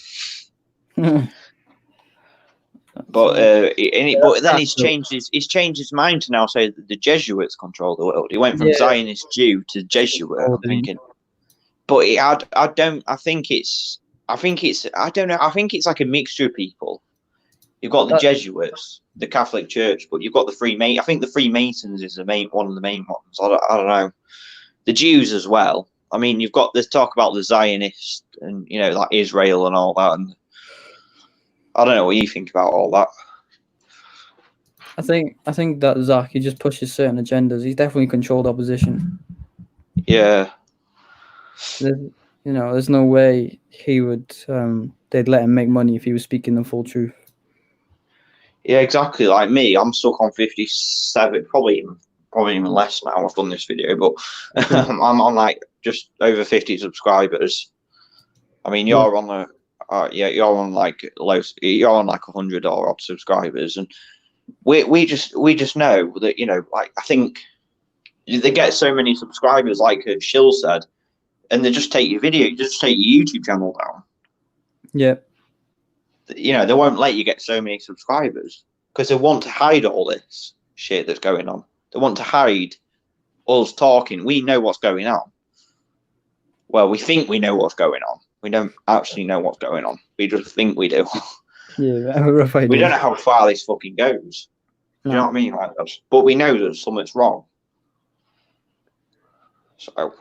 then he's changed his mind to now say that the Jesuits control the world. He went from Zionist Jew to Jesuit. I'm thinking, but I think it's like a mixture of people. You've got the Jesuits, the Catholic Church, but you've got the Freemasons. I think the Freemasons is one of the main ones. I don't know. The Jews as well. I mean, you've got this talk about the Zionists and like Israel and all that. And I don't know what you think about all that. I think that Zach, he just pushes certain agendas. He's definitely controlled opposition. Yeah. There's no way he would. They'd let him make money if he was speaking the full truth. Yeah, exactly. Like me, I'm stuck on 57, probably even less now. I've done this video, but I'm on like just over 50 subscribers. I mean, you're on you're on like 100 or odd subscribers, and we just know that like I think they get so many subscribers, like Shill said, and they just take your YouTube channel down. Yeah. They won't let you get so many subscribers because they want to hide all this shit that's going on. They want to hide us talking. We know what's going on. Well, we think we know what's going on. We don't actually know what's going on. We just think we do. Yeah, I have a rough idea. We don't know how far this fucking goes. No. You know what I mean? Like, but we know that something's wrong. So.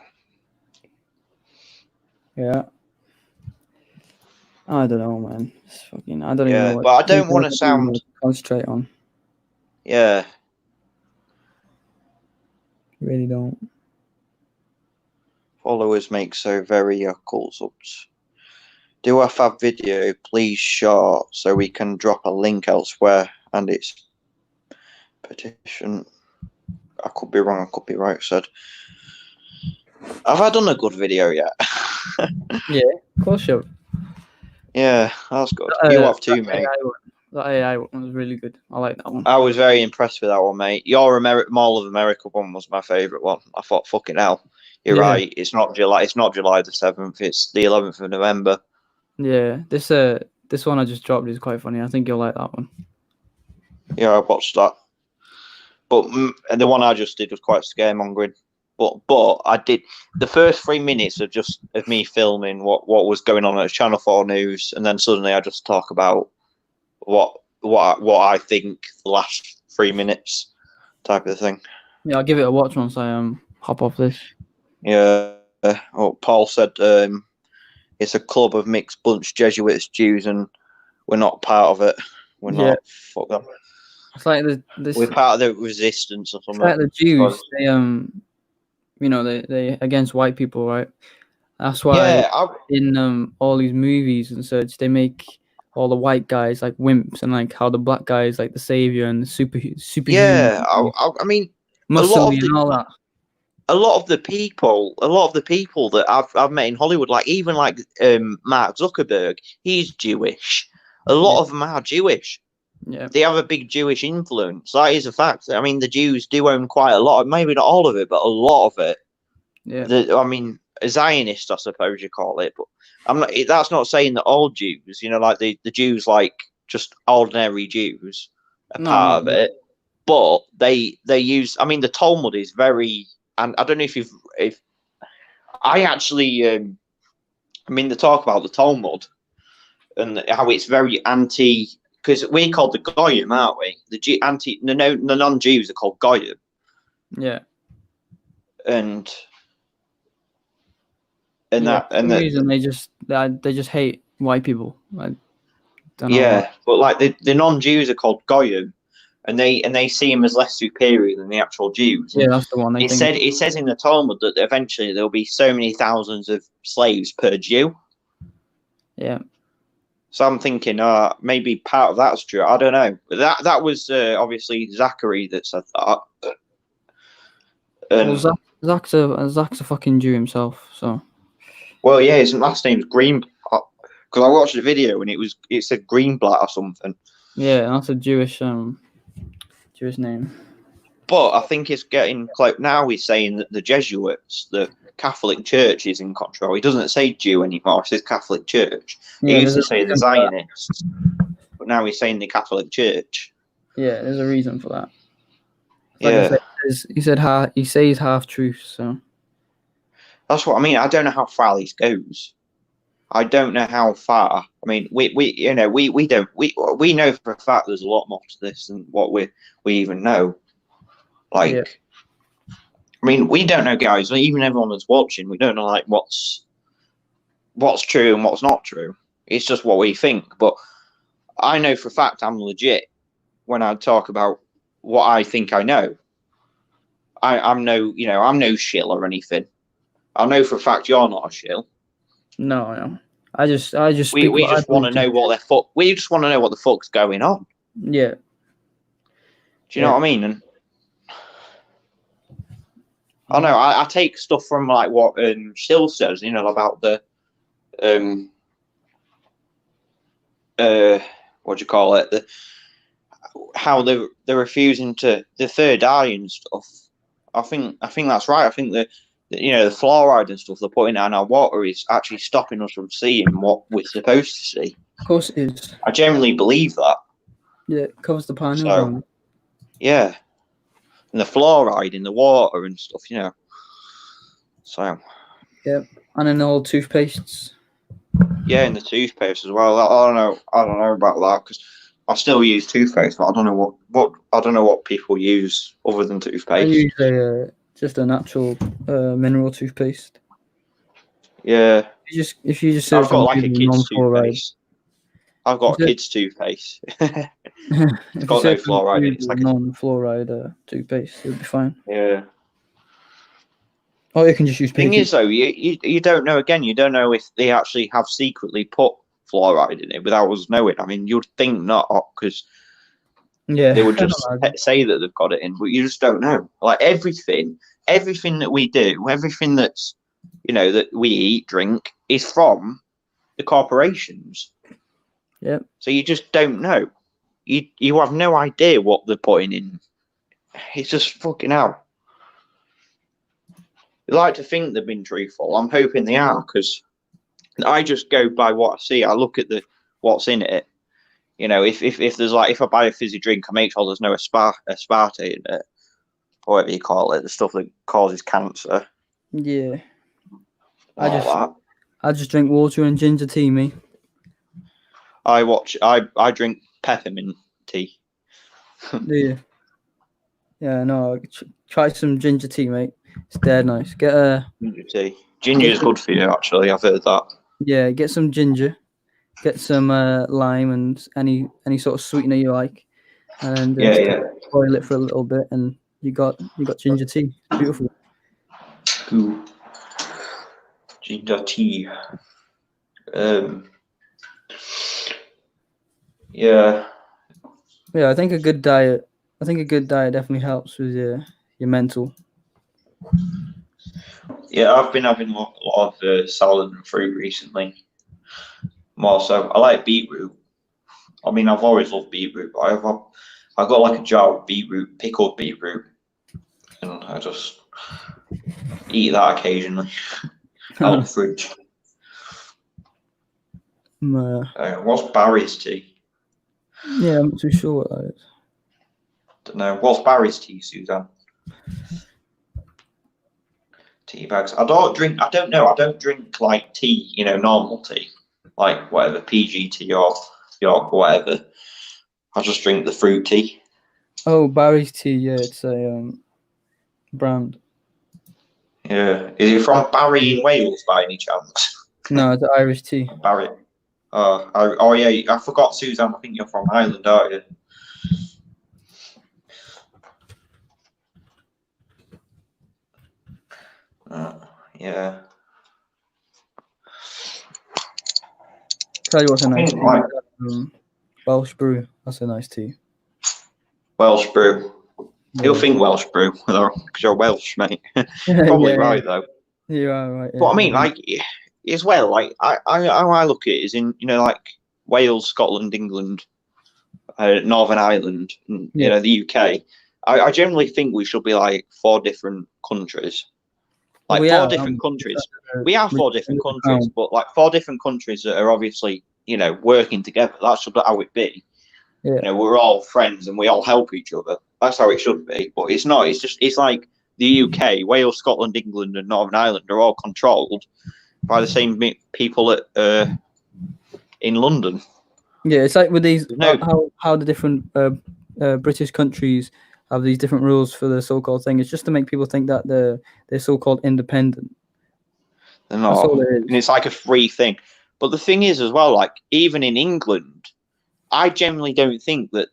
Yeah. I don't know, man. I don't even know. But I don't want to sound. Concentrate on. Yeah. Really don't. Followers make so very cool subs. Do a fab video, please, short, so we can drop a link elsewhere. And it's petition. I could be wrong. I could be right. Said. Have I done a good video yet? Yeah, of course you have. Yeah, that's good. You have too, mate. That AI one was really good. I like that one. I was very impressed with that one, mate. Your Mall of America one was my favourite one. I thought, fucking hell, you're right. It's not July the 7th. It's the 11th of November. Yeah, this one I just dropped is quite funny. I think you'll like that one. Yeah, I watched that. But the one I just did was quite scaremongering. But I did the first 3 minutes of me filming what was going on at Channel 4 News, and then suddenly I just talk about what I think the last 3 minutes type of thing. Yeah, I'll give it a watch once I hop off this. Yeah. Paul said it's a club of mixed bunch, Jesuits, Jews, and we're not part of it. We're not. Fuck them. It's like we're part of the resistance or something. It's like the Jews. They they against white people, right? That's why in all these movies and such, they make all the white guys like wimps, and like how the black guy is like the savior and the super. Yeah, I mean, muscly and all that. A lot of the people that I've met in Hollywood, like even like Mark Zuckerberg, he's Jewish. A lot of them are Jewish. Yeah, they have a big Jewish influence. That is a fact. I mean, the Jews do own quite a lot. Maybe not all of it, but a lot of it. Yeah. I mean, a Zionist, I suppose you call it. But I'm not. That's not saying that all Jews, like the Jews, like just ordinary Jews, are part of it. But they use. I mean, the Talmud is very. And I don't know if I actually. I mean, they talk about the Talmud and how it's very anti. Because we're called the Goyim, aren't we? The non-Jews are called Goyim. Yeah. And for some reason they just hate white people. I don't know. Yeah, but like the non-Jews are called Goyim, and they see them as less superior than the actual Jews. Yeah, that's the one. It says in the Talmud that eventually there'll be so many thousands of slaves per Jew. Yeah. So I'm thinking, maybe part of that's true. I don't know. But that was obviously Zachary that said that. Well, Zach's a fucking Jew himself. So. Well, yeah, his last name's Greenblatt. Because I watched the video and it said Greenblatt or something. Yeah, that's a Jewish name. But I think it's getting close. Now he's saying that the Jesuits, the Catholic Church, is in control. He doesn't say Jew anymore. He says Catholic Church. He used to say the Zionists, but now he's saying the Catholic Church. Yeah, there's a reason for that. Like he says half truths. So that's what I mean. I don't know how far this goes. I don't know how far. I mean, we know for a fact there's a lot more to this than what we even know. Like, I mean, we don't know, guys. Even everyone that's watching, we don't know like what's true and what's not true. It's just what we think. But I know for a fact I'm legit when I talk about what I think I know. I'm no shill or anything. I know for a fact you're not a shill. No. I just we just want to know we just want to know what the fuck's going on. Yeah. Do you know what I mean? And I know I take stuff from like what Shill says, about the what do you call it? How they're refusing to the third eye and stuff. I think that's right. I think the fluoride and stuff they're putting in our water is actually stopping us from seeing what we're supposed to see. Of course it is. I genuinely believe that. Yeah, it covers the pineal. Yeah. And the fluoride in the water and stuff, So. Yep. And in all toothpastes. Yeah, in the toothpaste as well. I don't know about that because I still use toothpaste, but I don't know what people use other than toothpaste. I use just a natural mineral toothpaste. Yeah. If you just I've got like a kid's toothpaste. I've got a kid's toothpaste. It's got no fluoride in it. It's like non-fluoride toothpaste. It'll be fine. Yeah. Or you can just use. Thing is, though, you don't know. Again, you don't know if they actually have secretly put fluoride in it without us knowing. I mean, you'd think not, because they would just say that they've got it in, but you just don't know. Like everything that we do, everything that's that we eat, drink, is from the corporations. Yep. So you just don't know. You have no idea what they're putting in. It's just fucking hell. You like to think they've been truthful. I'm hoping they are, because I just go by what I see. I look at what's in it. If there's if I buy a fizzy drink, I make sure there's no aspartame in it, or whatever you call it, the stuff that causes cancer. Yeah. I just drink water and ginger tea, me. I drink peppermint tea. Yeah. Yeah, no. Try some ginger tea, mate. It's dead nice. Get a ginger tea. Ginger is good for you, actually. I've heard that. Yeah, get some ginger. get some lime and any sort of sweetener you like, and boil it for a little bit, and you got ginger tea. Beautiful. Cool. Ginger tea. Yeah. Yeah, I think a good diet definitely helps with your mental. Yeah, I've been having a lot of salad and fruit recently. More so, I like beetroot. I mean, I've always loved beetroot, but I've got like a jar of beetroot, pickled beetroot, and I just eat that occasionally out of the fridge. What's Barry's tea? Yeah, I'm not too sure what that is. Don't know. What's Barry's tea, Suzanne? Tea bags. I don't know. I don't drink like tea, normal tea, like whatever, PG tea or York or whatever. I just drink the fruit tea. Oh, Barry's tea. Yeah, it's a brand. Yeah. Is it from Barry in Wales by any chance? No, it's Irish tea. Barry. Oh yeah, I forgot, Suzanne. I think you're from Ireland, aren't you? Yeah. Tell you what's a nice tea. Welsh brew. That's a nice tea. Welsh brew. Yeah. You'll think Welsh brew because you're Welsh, mate. Probably right though. You are right. Yeah. But I mean, like, as well, like I look at it is in like Wales, Scotland, England, Northern Ireland, the UK. I generally think we should be like 4 different countries. Like we 4 different countries. We have 4 different countries, but like 4 different countries that are obviously, working together. That should be how it be. Yeah. We're all friends and we all help each other. That's how it should be. But it's not. It's like the UK, Wales, Scotland, England, and Northern Ireland are all controlled by the same people in London. Yeah, it's like with these how the different British countries have these different rules for the so-called thing. It's just to make people think that they're so-called independent. They're not. That's all it is. And it's like a free thing. But the thing is as well, like even in England, I generally don't think that.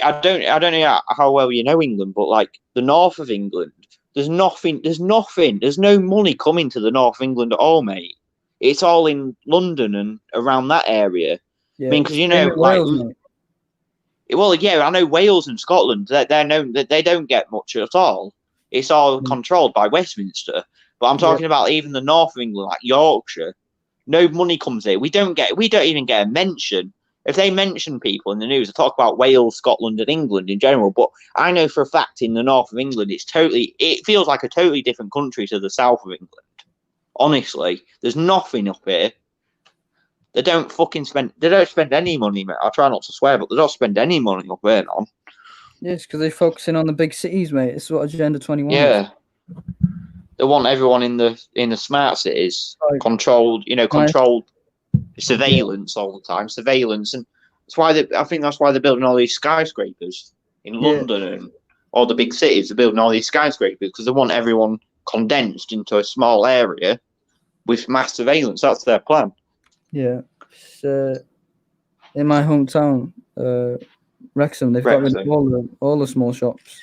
I don't know how well you know England, but like the north of England, there's nothing. There's no money coming to the north of England at all, mate. It's all in London and around that area. Yeah, I mean, because Wales, mate. Well, yeah, I know Wales and Scotland. They're known that they don't get much at all. It's all controlled by Westminster. But I'm talking about even the north of England, like Yorkshire. No money comes here. We don't even get a mention. If they mention people in the news, they talk about Wales, Scotland, and England in general. But I know for a fact in the north of England, it feels like a totally different country to the south of England. Honestly, there's nothing up here. They don't spend any money, mate. I try not to swear, but they don't spend any money up there on. Yes, because they're focusing on the big cities, mate. It's what Agenda 21 is. They want everyone in the smart cities controlled surveillance all the time, surveillance, and I think that's why they're building all these skyscrapers in London and all the big cities. They're building all these skyscrapers because they want everyone condensed into a small area with mass surveillance. That's their plan. Yeah, in my hometown, Wrexham, they've got rid of all the small shops.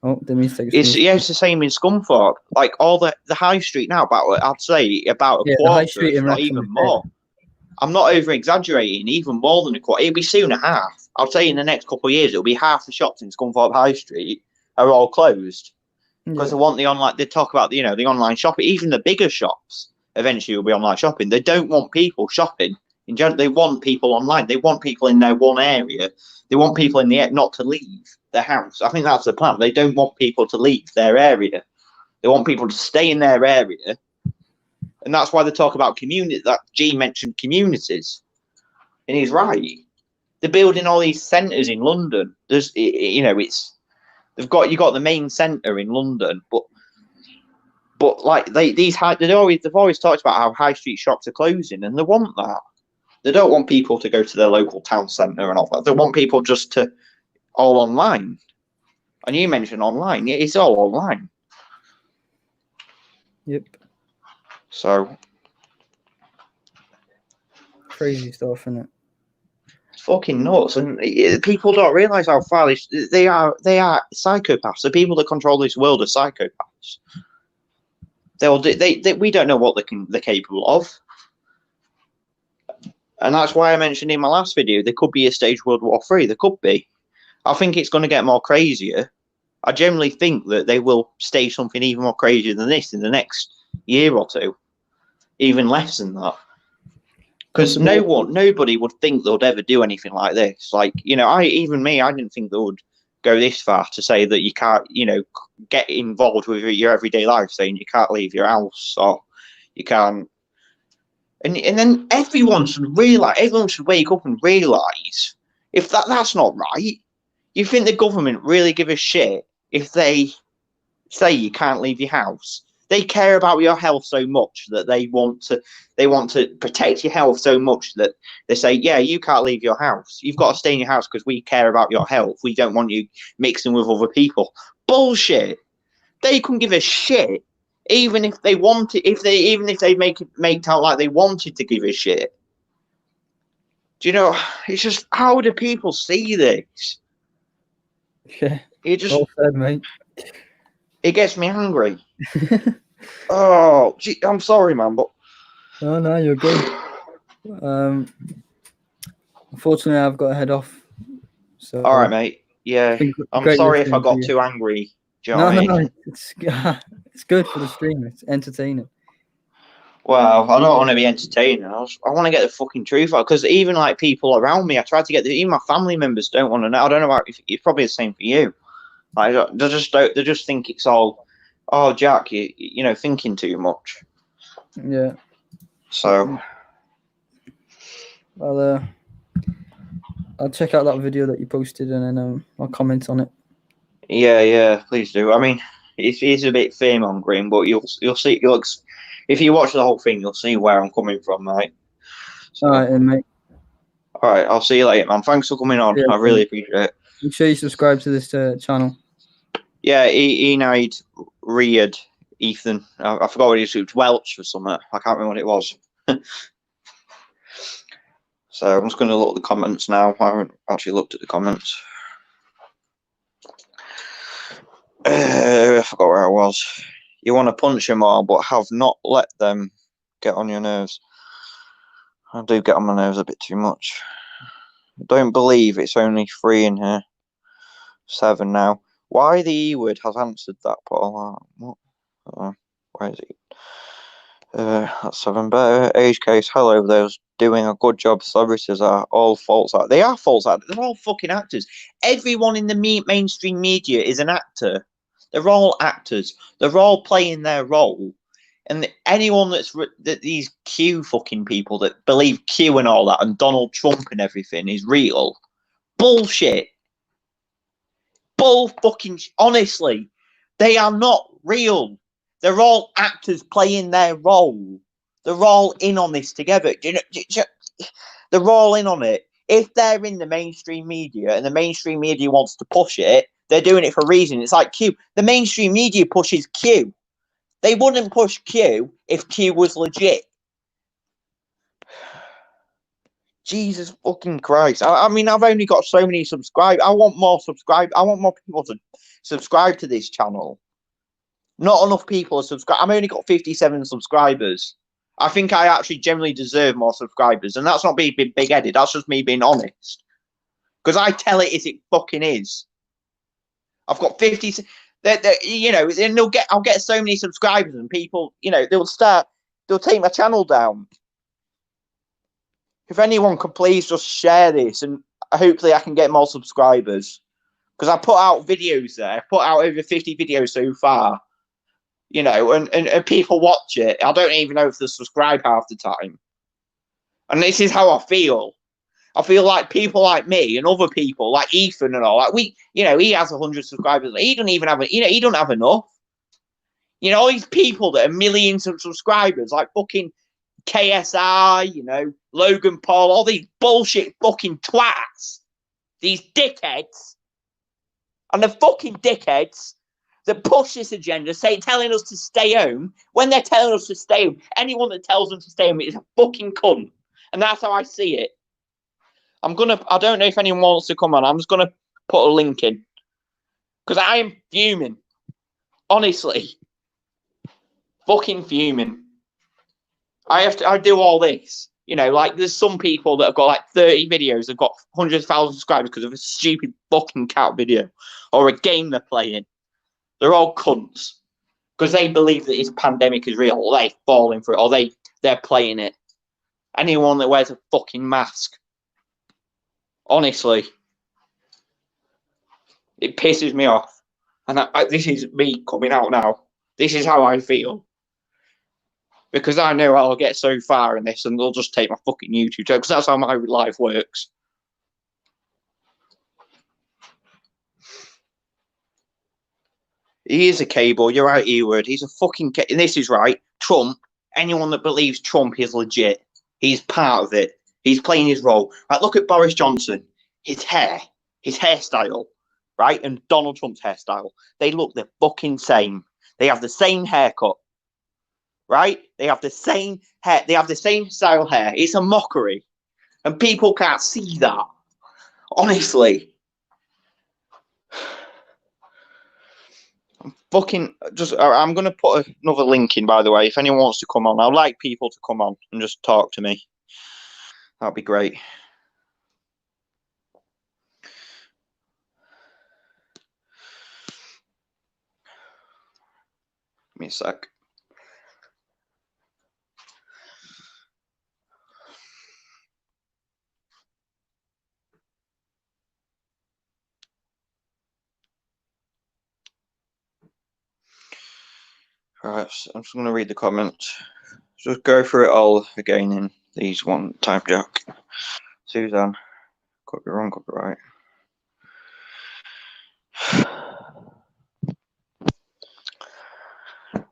Oh, it's the same in Scunthorpe. Like all the high street now, I'd say about a quarter, if not even more. I'm not over exaggerating. Even more than a quarter. It'll be soon a half. I'd say in the next couple of years, it'll be half the shops in Scunthorpe High Street are all closed because they want the online. They talk about the online shopping. Even the bigger shops eventually will be online shopping. They don't want people shopping in general. They want people online. They want people in their one area. They want people in the not to leave their house. I think that's the plan. They don't want people to leave their area. They want people to stay in their area. And that's why they talk about community. That G mentioned communities. And he's right. They're building all these centres in London. There's, you got the main centre in London, but like they've always talked about how high street shops are closing, and they want that. They don't want people to go to their local town centre and all that. They want people just to all online. And you mentioned online. Yeah, it's all online. Yep. So crazy stuff, isn't it? fucking nuts, and people don't realise how far they are. They are psychopaths. The people that control this world are psychopaths. We don't know what they're capable of, and that's why I mentioned in my last video there could be a stage World War III. There could be. I think it's going to get more crazier. I generally think that they will stage something even more crazier than this in the next year or two, even less than that. Because nobody would think they would ever do anything like this. Like, you know, I didn't think they would go this far to say that you can't, you know, get involved with your everyday life, saying you can't leave your house or you can't. And then everyone should wake up and realise if that's not right. You think the government really give a shit if they say you can't leave your house? They care about your health so much that they want to protect your health so much that they say, yeah, you can't leave your house. You've got to stay in your house because we care about your health. We don't want you mixing with other people. Bullshit. They couldn't give a shit, even if they wanted. Even if they make it out like they wanted to give a shit. Do you know? It's just, how do people see this? Yeah. It just, well said, mate. It gets me angry. Oh, gee, I'm sorry, man, but no, you're good. Unfortunately, I've got to head off. So all right, mate. Yeah, I'm sorry if I got too angry. Do you know what I mean? It's good for the stream. It's entertaining. Well, I don't want to be entertaining. I want to get the fucking truth out, because even like people around me, I try to get even my family members don't want to know. I don't know about if it's probably the same for you. Like they just think it's all, oh, Jack, you know, thinking too much. Yeah. So, I'll check out that video that you posted and then I'll comment on it. Yeah, please do. I mean, it's a bit fame on green, but you'll see. If you watch the whole thing, you'll see where I'm coming from, mate. So, all right, then, mate. All right, I'll see you later, man. Thanks for coming on. Yeah, I really appreciate it. Make sure you subscribe to this channel. Yeah, Enide Reed Ethan. I forgot what it was. Welch or something. I can't remember what it was. So I'm just going to look at the comments now. I haven't actually looked at the comments. I forgot where I was. You want to punch them all, but have not let them get on your nerves. I do get on my nerves a bit too much. I don't believe it's only 3 in here. 7 now. Why the E-word has answered that, Paul? What? Where is it? That's 7 better. Age case. Hello, those doing a good job. Celebrities are all false actors. They are false actors. They're all fucking actors. Everyone in the mainstream media is an actor. They're all actors. They're all playing their role. And anyone that these Q fucking people that believe Q and all that and Donald Trump and everything is real. Bullshit. Honestly, they are not real. They're all actors playing their role. They're all in on this together. They're all in on it. If they're in the mainstream media and the mainstream media wants to push it, they're doing it for a reason. It's like Q. The mainstream media pushes Q. They wouldn't push Q if Q was legit. Jesus fucking Christ. I mean, I've only got so many subscribers. I want more people to subscribe to this channel. Not enough people are subscribed. I've only got 57 subscribers. I think I actually generally deserve more subscribers. And that's not being big-headed. That's just me being honest. Because I tell it as it fucking is. I've got 50... you know, and I'll get so many subscribers and people, you know, they'll take my channel down. If anyone could please just share this, and hopefully I can get more subscribers. Because I put out videos there. I put out over 50 videos so far. You know, and people watch it. I don't even know if they subscribe half the time. And this is how I feel. I feel like people like me and other people like Ethan and all that. You know, he has 100 subscribers. He don't even have he don't have enough. You know, all these people that are millions of subscribers, like fucking KSI, you know, Logan Paul, all these bullshit fucking twats, these dickheads, and the fucking dickheads that push this agenda, telling us to stay home. When they're telling us to stay home, anyone that tells them to stay home is a fucking cunt. And that's how I see it. I don't know if anyone wants to come on. I'm just gonna put a link in because I am fuming. Honestly, fucking fuming. I do all this. You know, like there's some people that have got like 30 videos, have got hundreds of thousands of subscribers because of a stupid fucking cat video or a game they're playing. They're all cunts because they believe that this pandemic is real, or they're falling for it, or they're playing it. Anyone that wears a fucking mask, honestly, it pisses me off. And this is me coming out now. This is how I feel. Because I know I'll get so far in this and they'll just take my fucking YouTube channel, because that's how my life works. He is a cable. You're right, E-word. He's a fucking and this is right. Trump, anyone that believes Trump is legit, he's part of it. He's playing his role. Like, look at Boris Johnson. His hair, his hairstyle, right? And Donald Trump's hairstyle. They look the fucking same. They have the same haircut, right? They have the same hair. They have the same style hair. It's a mockery. And people can't see that. Honestly. I'm going to put another link in, by the way, if anyone wants to come on. I'd like people to come on and just talk to me. That'd be great. Give me a sec. Right, so I'm just going to read the comments. Just go through it all again in these one time, Jack. Suzanne, got it wrong, got it right.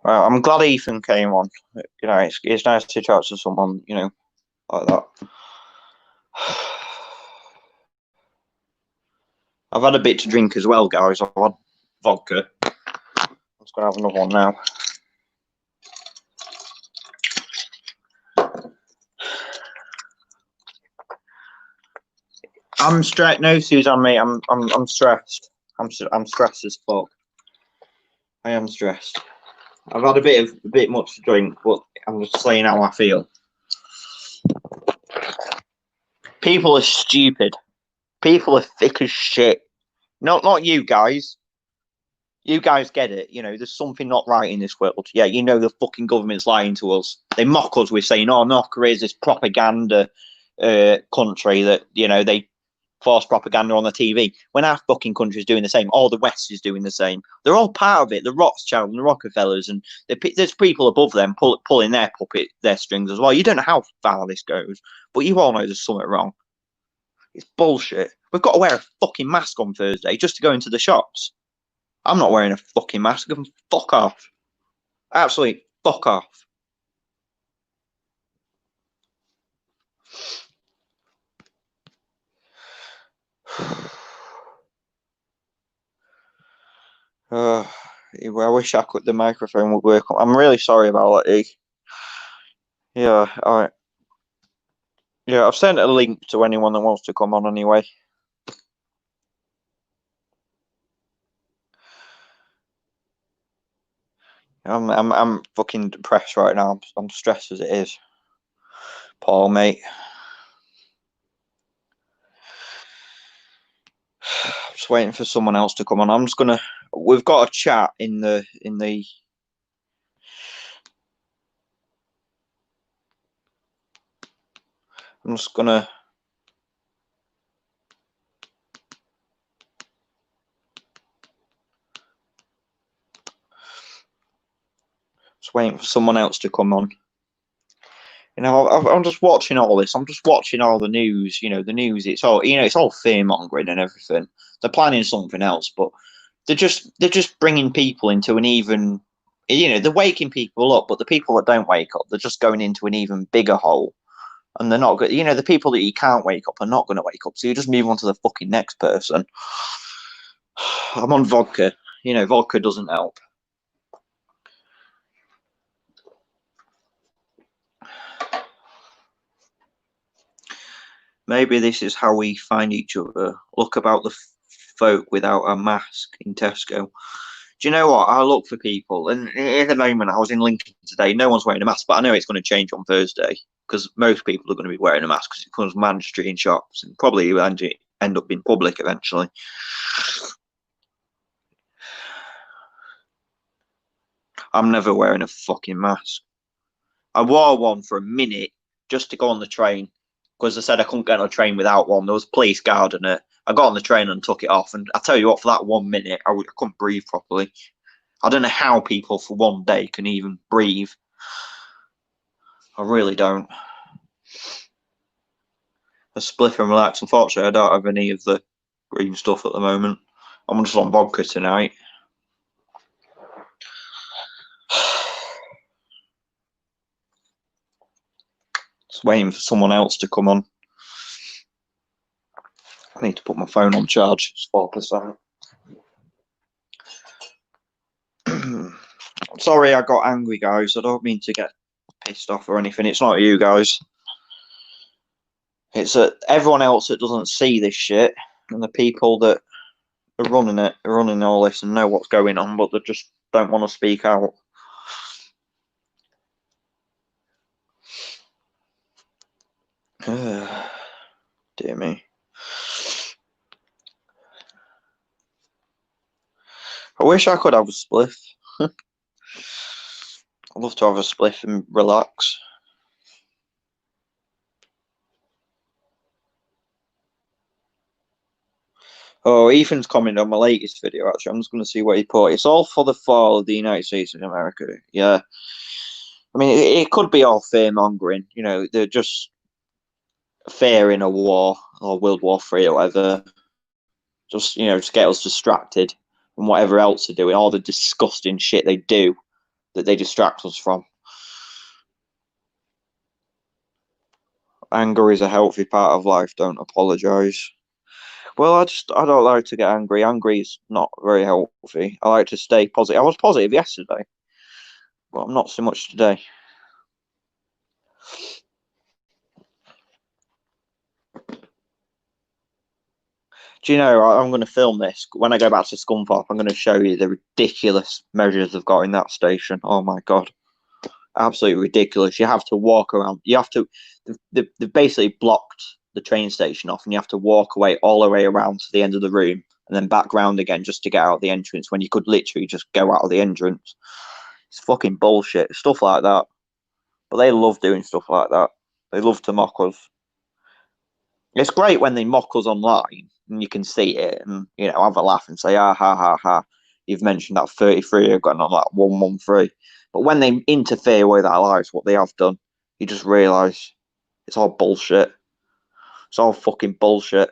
Well, I'm glad Ethan came on. You know, it's nice to chat to someone, you know, like that. I've had a bit to drink as well, guys. I've had vodka. I'm just going to have another one now. I'm stressed. No, Suzanne, mate. I'm stressed. I'm stressed as fuck. I am stressed. I've had a bit much to drink, but I'm just saying how I feel. People are stupid. People are thick as shit. Not you guys. You guys get it. You know, there's something not right in this world. Yeah, you know the fucking government's lying to us. They mock us with saying, "Oh, North Korea is this propaganda country that, you know, they force propaganda on the TV," when our fucking country is doing the same. All the West is doing the same. They're all part of it. The Rothschild and the Rockefellers, and there's people above them pulling their strings as well. You don't know how far this goes, but you all know there's something wrong. It's bullshit. We've got to wear a fucking mask on Thursday just to go into the shops. I'm not wearing a fucking mask. Fuck off. Absolutely fuck off. I wish the microphone would work. I'm really sorry about that, E. Yeah, alright. Yeah, I've sent a link to anyone that wants to come on anyway. I'm fucking depressed right now. I'm stressed as it is. Paul, mate. Just waiting for someone else to come on. We've got a chat in the I'm just gonna waiting for someone else to come on. You know, I'm just watching all this. I'm just watching all the news. You know, the news. It's all, you know, it's all fear mongering and everything. They're planning something else, but they're just bringing people into an even. You know, they're waking people up, but the people that don't wake up, they're just going into an even bigger hole. And they're not good. You know, the people that you can't wake up are not going to wake up. So you just move on to the fucking next person. I'm on vodka. You know, vodka doesn't help. Maybe this is how we find each other. Look about the folk without a mask in Tesco. Do you know what? I look for people, and at the moment, I was in Lincoln today. No one's wearing a mask, but I know it's going to change on Thursday because most people are going to be wearing a mask because it becomes mandatory in shops and probably end up being public eventually. I'm never wearing a fucking mask. I wore one for a minute just to go on the train because I said I couldn't get on a train without one. There was a police guarding it. I got on the train and took it off, and I tell you what, for that 1 minute, I couldn't breathe properly. I don't know how people for one day can even breathe. I really don't. A spliff and relax. Unfortunately, I don't have any of the green stuff at the moment. I'm just on vodka tonight. Just waiting for someone else to come on. I need to put my phone on charge. It's 4%. Sorry I got angry, guys. I don't mean to get pissed off or anything. It's not you guys. It's everyone else that doesn't see this shit and the people that are running all this and know what's going on, but they just don't want to speak out. Dear me. I wish I could have a spliff. I'd love to have a spliff and relax. Oh, Ethan's commented on my latest video, actually. I'm just going to see what he put. It's all for the fall of the United States of America. Yeah. I mean, it could be all fear-mongering. You know, they're just fearing a war or World War III or whatever. Just, you know, to get us distracted from whatever else they're doing, all the disgusting shit they do that they distract us from. Anger is a healthy part of life. Don't apologise. Well, I don't like to get angry. Angry is not very healthy. I like to stay positive. I was positive yesterday, but I'm not so much today. Do you know, I'm going to film this. When I go back to Scunthorpe, I'm going to show you the ridiculous measures they've got in that station. Oh my God. Absolutely ridiculous. You have to walk around. You have to, they've basically blocked the train station off and you have to walk away all the way around to the end of the room and then back round again just to get out the entrance when you could literally just go out of the entrance. It's fucking bullshit. Stuff like that. But they love doing stuff like that. They love to mock us. It's great when they mock us online and you can see it and, you know, have a laugh and say, ah, ha, ha, ha. You've mentioned that 33 have gotten on that 113. But when they interfere with our lives, what they have done, you just realise it's all bullshit. It's all fucking bullshit.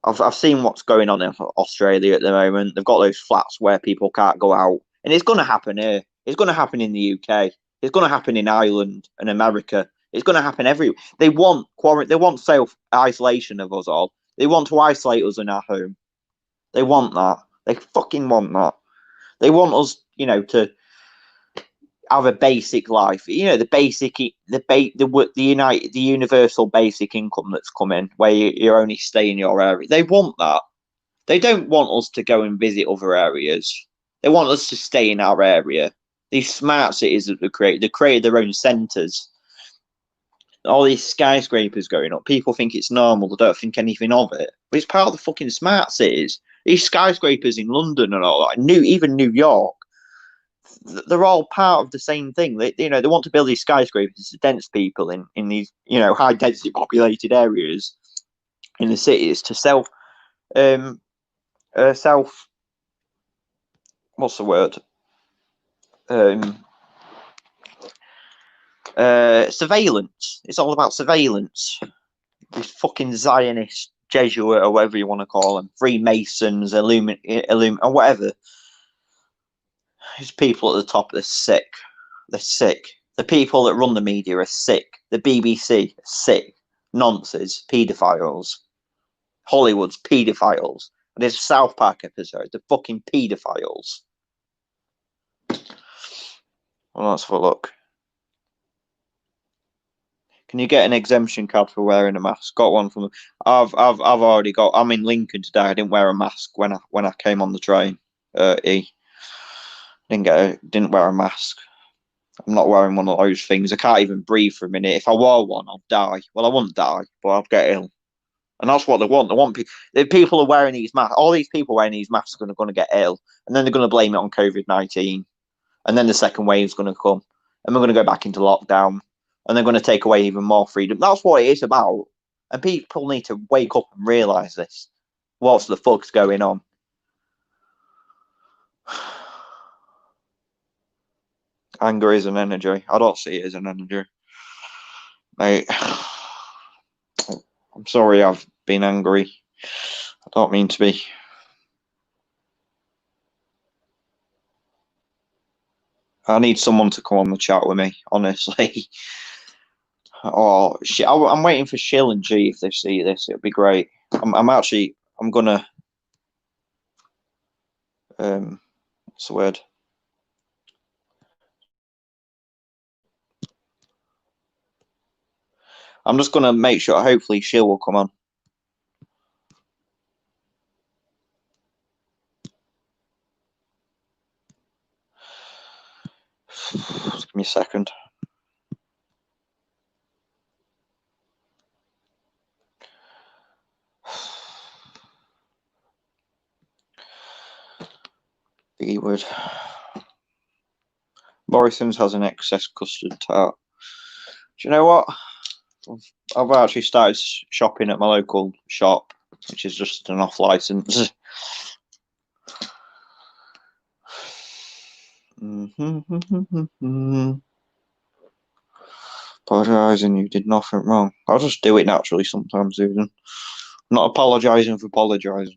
I've seen what's going on in Australia at the moment. They've got those flats where people can't go out. And it's going to happen here. It's going to happen in the UK. It's going to happen in Ireland and America. It's going to happen everywhere. They want quarantine. They want self-isolation of us all. They want to isolate us in our home. They want that. They fucking want that. They want us, you know, to have a basic life. You know, the universal basic income that's coming, where you only stay in your area. They want that. They don't want us to go and visit other areas. They want us to stay in our area. These smart cities that they created their own centres. All these skyscrapers going up. People think it's normal. They don't think anything of it. But it's part of the fucking smart cities. These skyscrapers in London and all that, even New York, they're all part of the same thing. They want to build these skyscrapers to dense people in these, you know, high density populated areas in the cities to what's the word? Surveillance. It's all about surveillance. These fucking Zionist Jesuit or whatever you want to call them, Freemasons, or whatever. These people at the top, they're sick. They're sick. The people that run the media are sick. The BBC are sick. Nonsense. Paedophiles. Hollywood's paedophiles. And there's a South Park episode. The fucking paedophiles. Well, let's have a look. Can you get an exemption card for wearing a mask? Got one from. I've already got. I'm in Lincoln today. I didn't wear a mask when I came on the train. Didn't wear a mask. I'm not wearing one of those things. I can't even breathe for a minute. If I wore one, I'll die. Well, I wouldn't die, but I'll get ill. And that's what they want. They want people are wearing these masks. All these people wearing these masks are going to get ill, and then they're going to blame it on COVID-19, and then the second wave is going to come, and we're going to go back into lockdown, and they're going to take away even more freedom. That's what it is about, and people need to wake up and realise this. What the fuck's going on? Anger is an energy. I don't see it as an energy. Mate, I'm sorry I've been angry. I don't mean to be. I need someone to come on the chat with me, honestly. Oh, shit. I'm waiting for Shill and G if they see this. It'd be great. I'm gonna. What's the word? I'm just gonna make sure. Hopefully, Shill will come on. Just give me a second. B word. Morrison's has an excess custard tart. Do you know what? I've actually started shopping at my local shop, which is just an off license. Apologising, you did nothing wrong. I'll just do it naturally sometimes, Susan. I'm not apologising for apologising.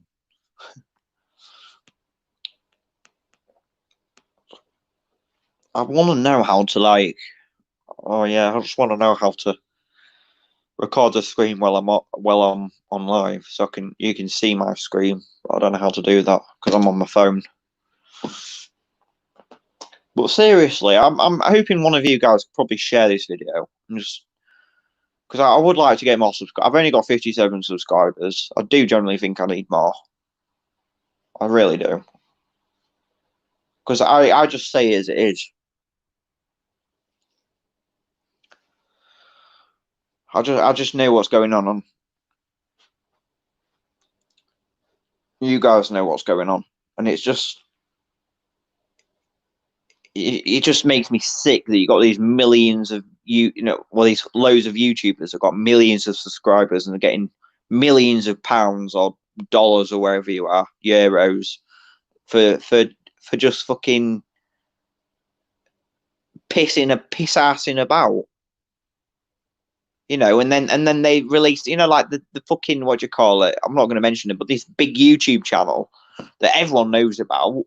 I want to know how to oh yeah, I just want to know how to record the screen while I'm on live, so you can see my screen. I don't know how to do that because I'm on my phone. But seriously, I'm hoping one of you guys could probably share this video, just because I would like to get more subscribers. I've only got 57 subscribers. I do generally think I need more. I really do, because I just say it as it is. I just know what's going on. You guys know what's going on, and it's just. It just makes me sick that you got these millions of these loads of YouTubers have got millions of subscribers and they're getting millions of pounds or dollars or wherever you are, euros, for just fucking piss assing about, and then they release, like the fucking, what do you call it? I'm not going to mention it, but this big YouTube channel that everyone knows about.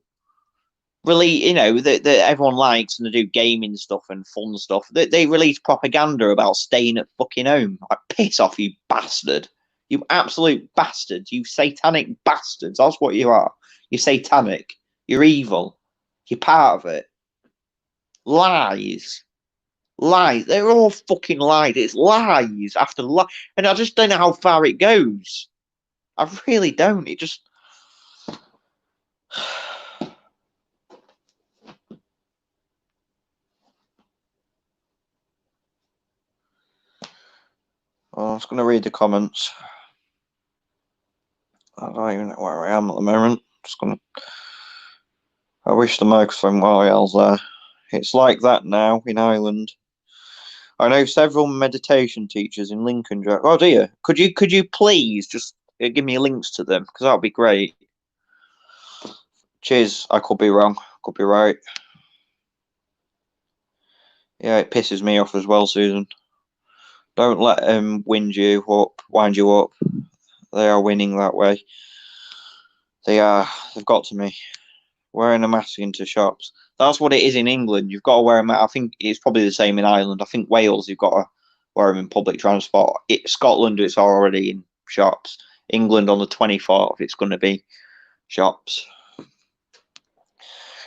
Really, that everyone likes, and they do gaming stuff and fun stuff. They release propaganda about staying at fucking home. Like, piss off, you bastard! You absolute bastards! You satanic bastards! That's what you are. You're satanic. You're evil. You're part of it. Lies. They're all fucking lies. It's lies after lies, and I just don't know how far it goes. I really don't. It just. Well, I was going to read the comments. I don't even know where I am at the moment. Just gonna. I wish the microphone was there. It's like that now in Ireland. I know several meditation teachers in Lincoln. Oh dear, could you please just give me links to them, because that would be great. Cheers. I could be wrong. Could be right. Yeah, it pisses me off as well, Susan. Don't let them wind you up. They are winning that way. They've got to me. Wearing a mask into shops. That's what it is in England. You've got to wear a mask. I think it's probably the same in Ireland. I think Wales, you've got to wear them in public transport. Scotland, it's already in shops. England on the 24th, it's going to be shops.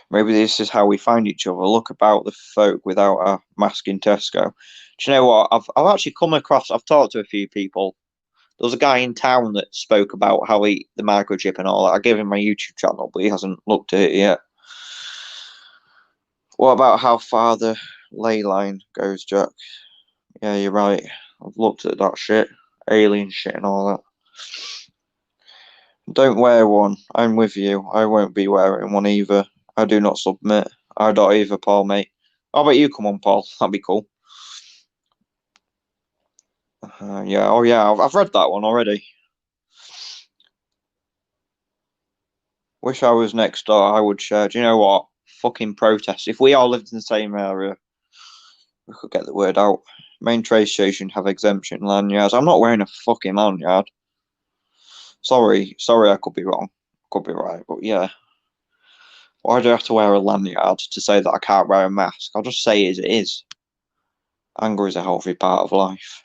Maybe this is how we find each other. Look about the folk without a mask in Tesco. Do you know what? I've actually come across. I've talked to a few people. There was a guy in town that spoke about how the microchip and all that. I gave him my YouTube channel, but he hasn't looked at it yet. What about how far the ley line goes, Jack? Yeah, you're right. I've looked at that shit. Alien shit and all that. Don't wear one. I'm with you. I won't be wearing one either. I do not submit. I don't either, Paul, mate. How about you come on, Paul? That'd be cool. Yeah, oh yeah, I've read that one already. Wish I was next door. I would share. Do you know what? Fucking protest. If we all lived in the same area, we could get the word out. Main train station have exemption lanyards. I'm not wearing a fucking lanyard. Sorry, I could be wrong. Could be right, but yeah. Why do I have to wear a lanyard to say that I can't wear a mask? I'll just say it as it is. Anger is a healthy part of life.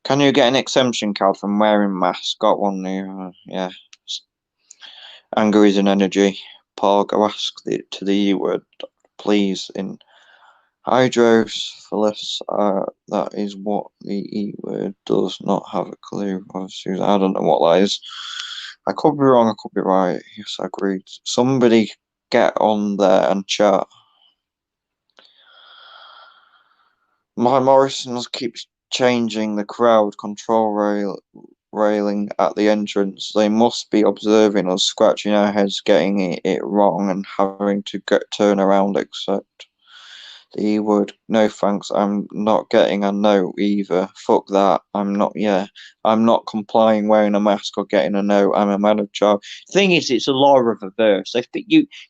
Can you get an exemption card from wearing masks? Got one new. Yeah. Anger is an energy. Paul, go ask to the E word, please. In Hydrophilus, that is what the E word does not have a clue. I don't know what that is. I could be wrong, I could be right. Yes, I agreed. Somebody get on there and chat. Morrison's keeps changing the crowd control railing at the entrance. They must be observing us, scratching our heads, getting it wrong, and having to turn around. Except the E word. No thanks. I'm not getting a no either. Fuck that. I'm not complying wearing a mask or getting a no. I'm a man of child. Thing is, it's a law of reverse. If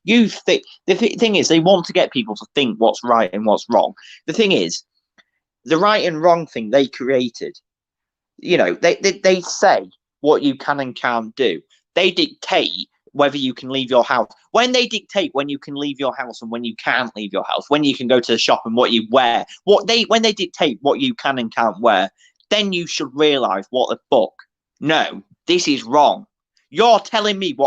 you think thing is, they want to get people to think what's right and what's wrong. The thing is, the right and wrong thing they created. You know, they say what you can and can't do. They dictate whether you can leave your house. When they dictate when you can leave your house and when you can't leave your house, when you can go to the shop and what you wear, when they dictate what you can and can't wear, then you should realise what the fuck. No, this is wrong. You're telling me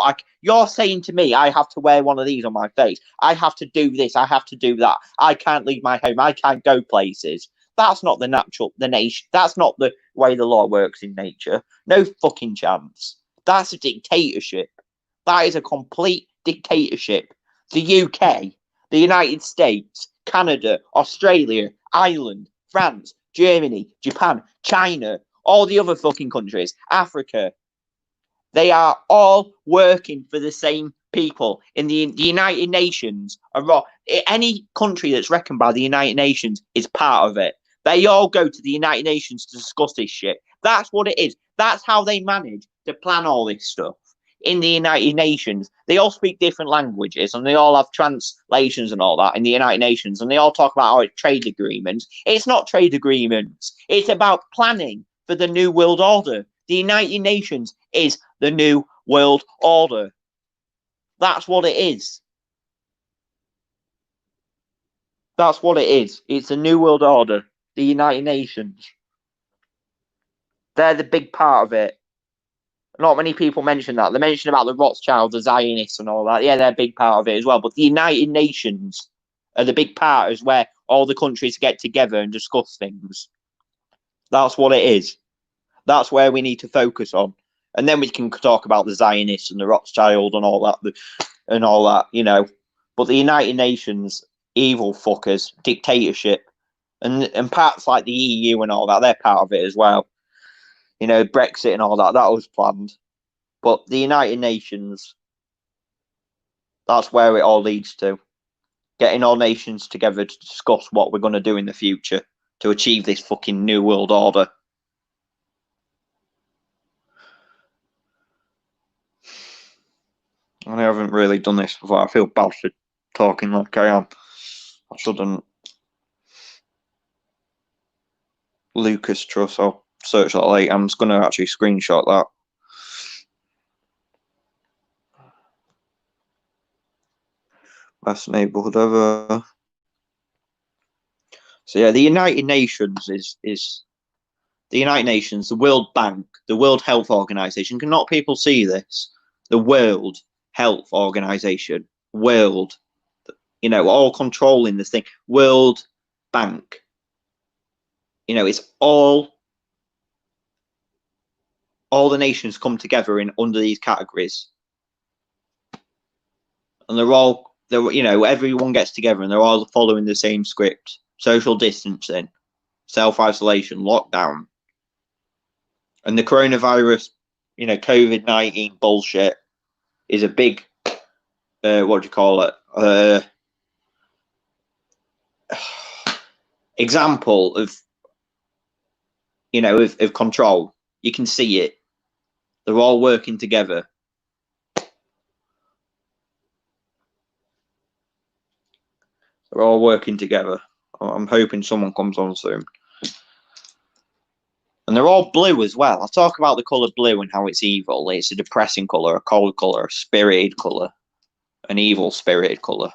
you're saying to me, I have to wear one of these on my face. I have to do this. I have to do that. I can't leave my home. I can't go places. That's not the nation. That's not the way the law works in nature. No fucking chance. That's a dictatorship. That is a complete dictatorship. The UK, the United States, Canada, Australia, Ireland, France, Germany, Japan, China, all the other fucking countries, Africa, they are all working for the same people in the United Nations. Any country that's reckoned by the United Nations is part of it. They all go to the United Nations to discuss this shit. That's what it is. That's how they manage to plan all this stuff. In the United Nations, they all speak different languages and they all have translations and all that in the United Nations, and they all talk about trade agreements. It's not trade agreements. It's about planning for the New World Order. The United Nations is the New World Order. That's what it is. That's what it is. It's the New World Order. The United Nations. They're the big part of it. Not many people mention that. They mention about the Rothschilds, the Zionists and all that. Yeah, they're a big part of it as well. But the United Nations are the big part, is where all the countries get together and discuss things. That's what it is. That's where we need to focus on. And then we can talk about the Zionists and the Rothschild and all that, you know. But the United Nations, evil fuckers, dictatorship, and parts like the EU and all that, they're part of it as well. You know, Brexit and all that was planned. But the United Nations, that's where it all leads to. Getting all nations together to discuss what we're going to do in the future to achieve this fucking New World Order. I haven't really done this before. I feel bad for talking like I am. I shouldn't. Lucas Truss, I'll search that later. I'm just going to actually screenshot that. Best neighborhood ever. So yeah, the United Nations is the United Nations, the World Bank, the World Health Organization. Cannot people see this? The World Health Organization. world, you know, all controlling this thing. World Bank. You know, it's all the nations come together in under these categories, and you know, everyone gets together and they're all following the same script: social distancing, self-isolation, lockdown, and the coronavirus, you know, COVID-19 bullshit is a big, what do you call it? Example of, you know, of control. You can see it. They're all working together. They're all working together. I'm hoping someone comes on soon. And they're all blue as well. I talk about the colour blue and how it's evil. It's a depressing colour, a cold colour, a spirited colour, an evil spirited colour.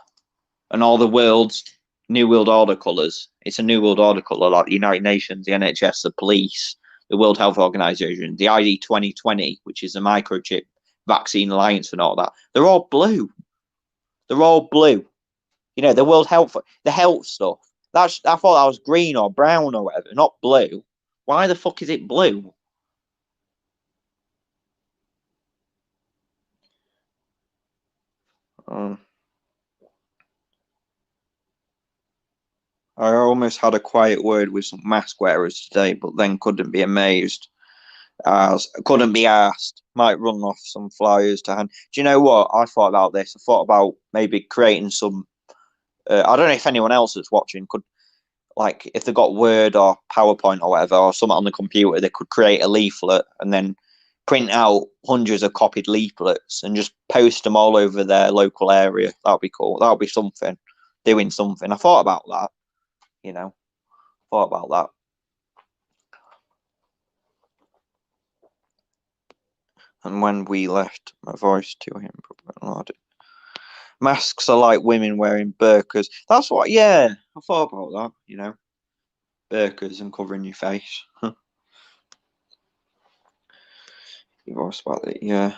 And all the world's New World Order colours. It's a New World Order colour, like the United Nations, the NHS, the police, the World Health Organization, the ID 2020, which is the microchip vaccine alliance and all that. They're all blue. They're all blue. You know, the World Health, the health stuff. I thought that was green or brown or whatever, not blue. Why the fuck is it blue? I almost had a quiet word with some mask wearers today, but then couldn't be amazed. Couldn't be asked. Might run off some flyers to hand. Do you know what? I thought about this. I thought about maybe creating some. I don't know if anyone else that's watching could, like, if they got Word or PowerPoint or whatever, or something on the computer, they could create a leaflet and then print out hundreds of copied leaflets and just post them all over their local area. That would be cool. That would be something. Doing something. I thought about that. You know, thought about that. And when we left, my voice to him. Masks are like women wearing burqas. That's what, yeah, I thought about that, you know. Burqas and covering your face. You've asked about it, yeah.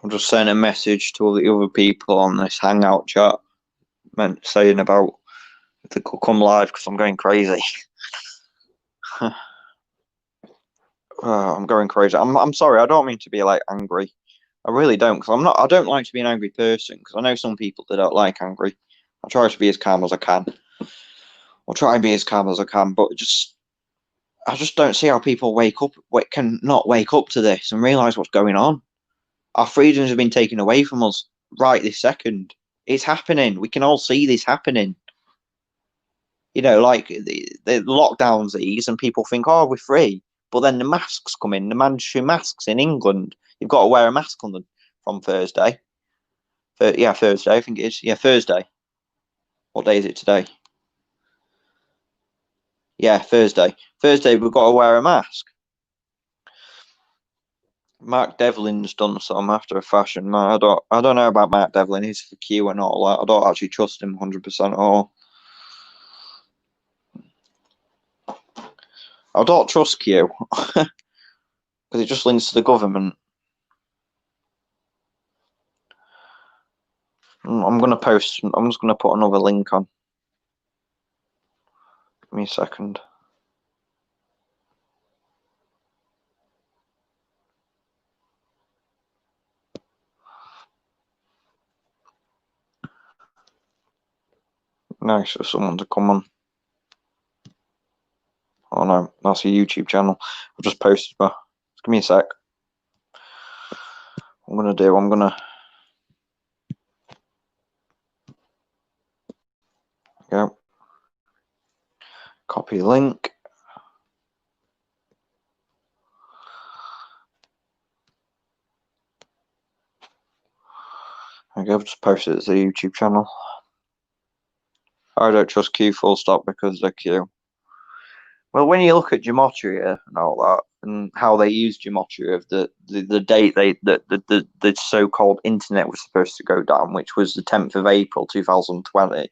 I'm just sending a message to all the other people on this Hangout chat, saying about if they could come live because I'm going crazy. I'm going crazy. I'm sorry. I don't mean to be like angry. I really don't, because I'm not. I don't like to be an angry person, because I know some people that don't like angry. I try to be as calm as I can. I'll try and be as calm as I can, but I just don't see how people can not wake up to this and realize what's going on. Our freedoms have been taken away from us right this second. It's happening. We can all see this happening. You know, like the lockdowns ease and people think, oh, we're free. But then the masks come in, the mandatory masks in England. You've got to wear a mask on them from Thursday. Yeah, Thursday, I think it is. Yeah, Thursday. What day is it today? Yeah, Thursday. Thursday, we've got to wear a mask. Mark Devlin's done some after a fashion. Man, I don't know about Mark Devlin. He's for Q and all that. I don't actually trust him 100% at all. I don't trust Q because it just links to the government. I'm gonna post. I'm just gonna put another link on. Give me a second. Nice for someone to come on. Oh no, that's a YouTube channel. I've just posted, but give me a sec. I'm gonna go copy link. Okay, I've just posted it as a YouTube channel. I don't trust Q full stop because they're Q. Well, when you look at gematria and all that, and how they used gematria of the date the so-called internet was supposed to go down, which was the 10th of April 2020.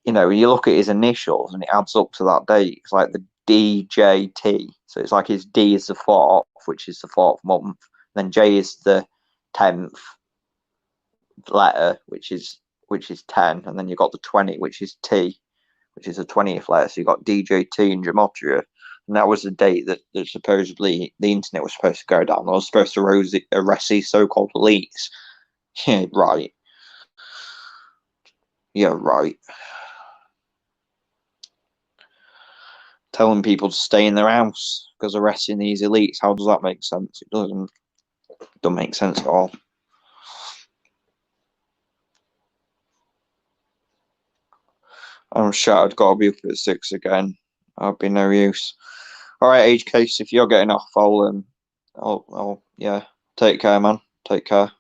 You know, you look at his initials and it adds up to that date. It's like the DJT. So it's like his D is the 4th, which is the 4th month. Then J is the 10th letter, which is 10, and then you've got the 20, which is T, which is the 20th letter. So you got DJT in gematria, and that was the date that supposedly the internet was supposed to go down. I was supposed to arrest these so-called elites. Yeah, right. Yeah, right. Telling people to stay in their house because arresting these elites. How does that make sense? It doesn't make sense at all. I'm shattered. Got to be up at 6 again. I'll be no use. All right, Age Case. If you're getting off, I'll yeah. Take care, man. Take care.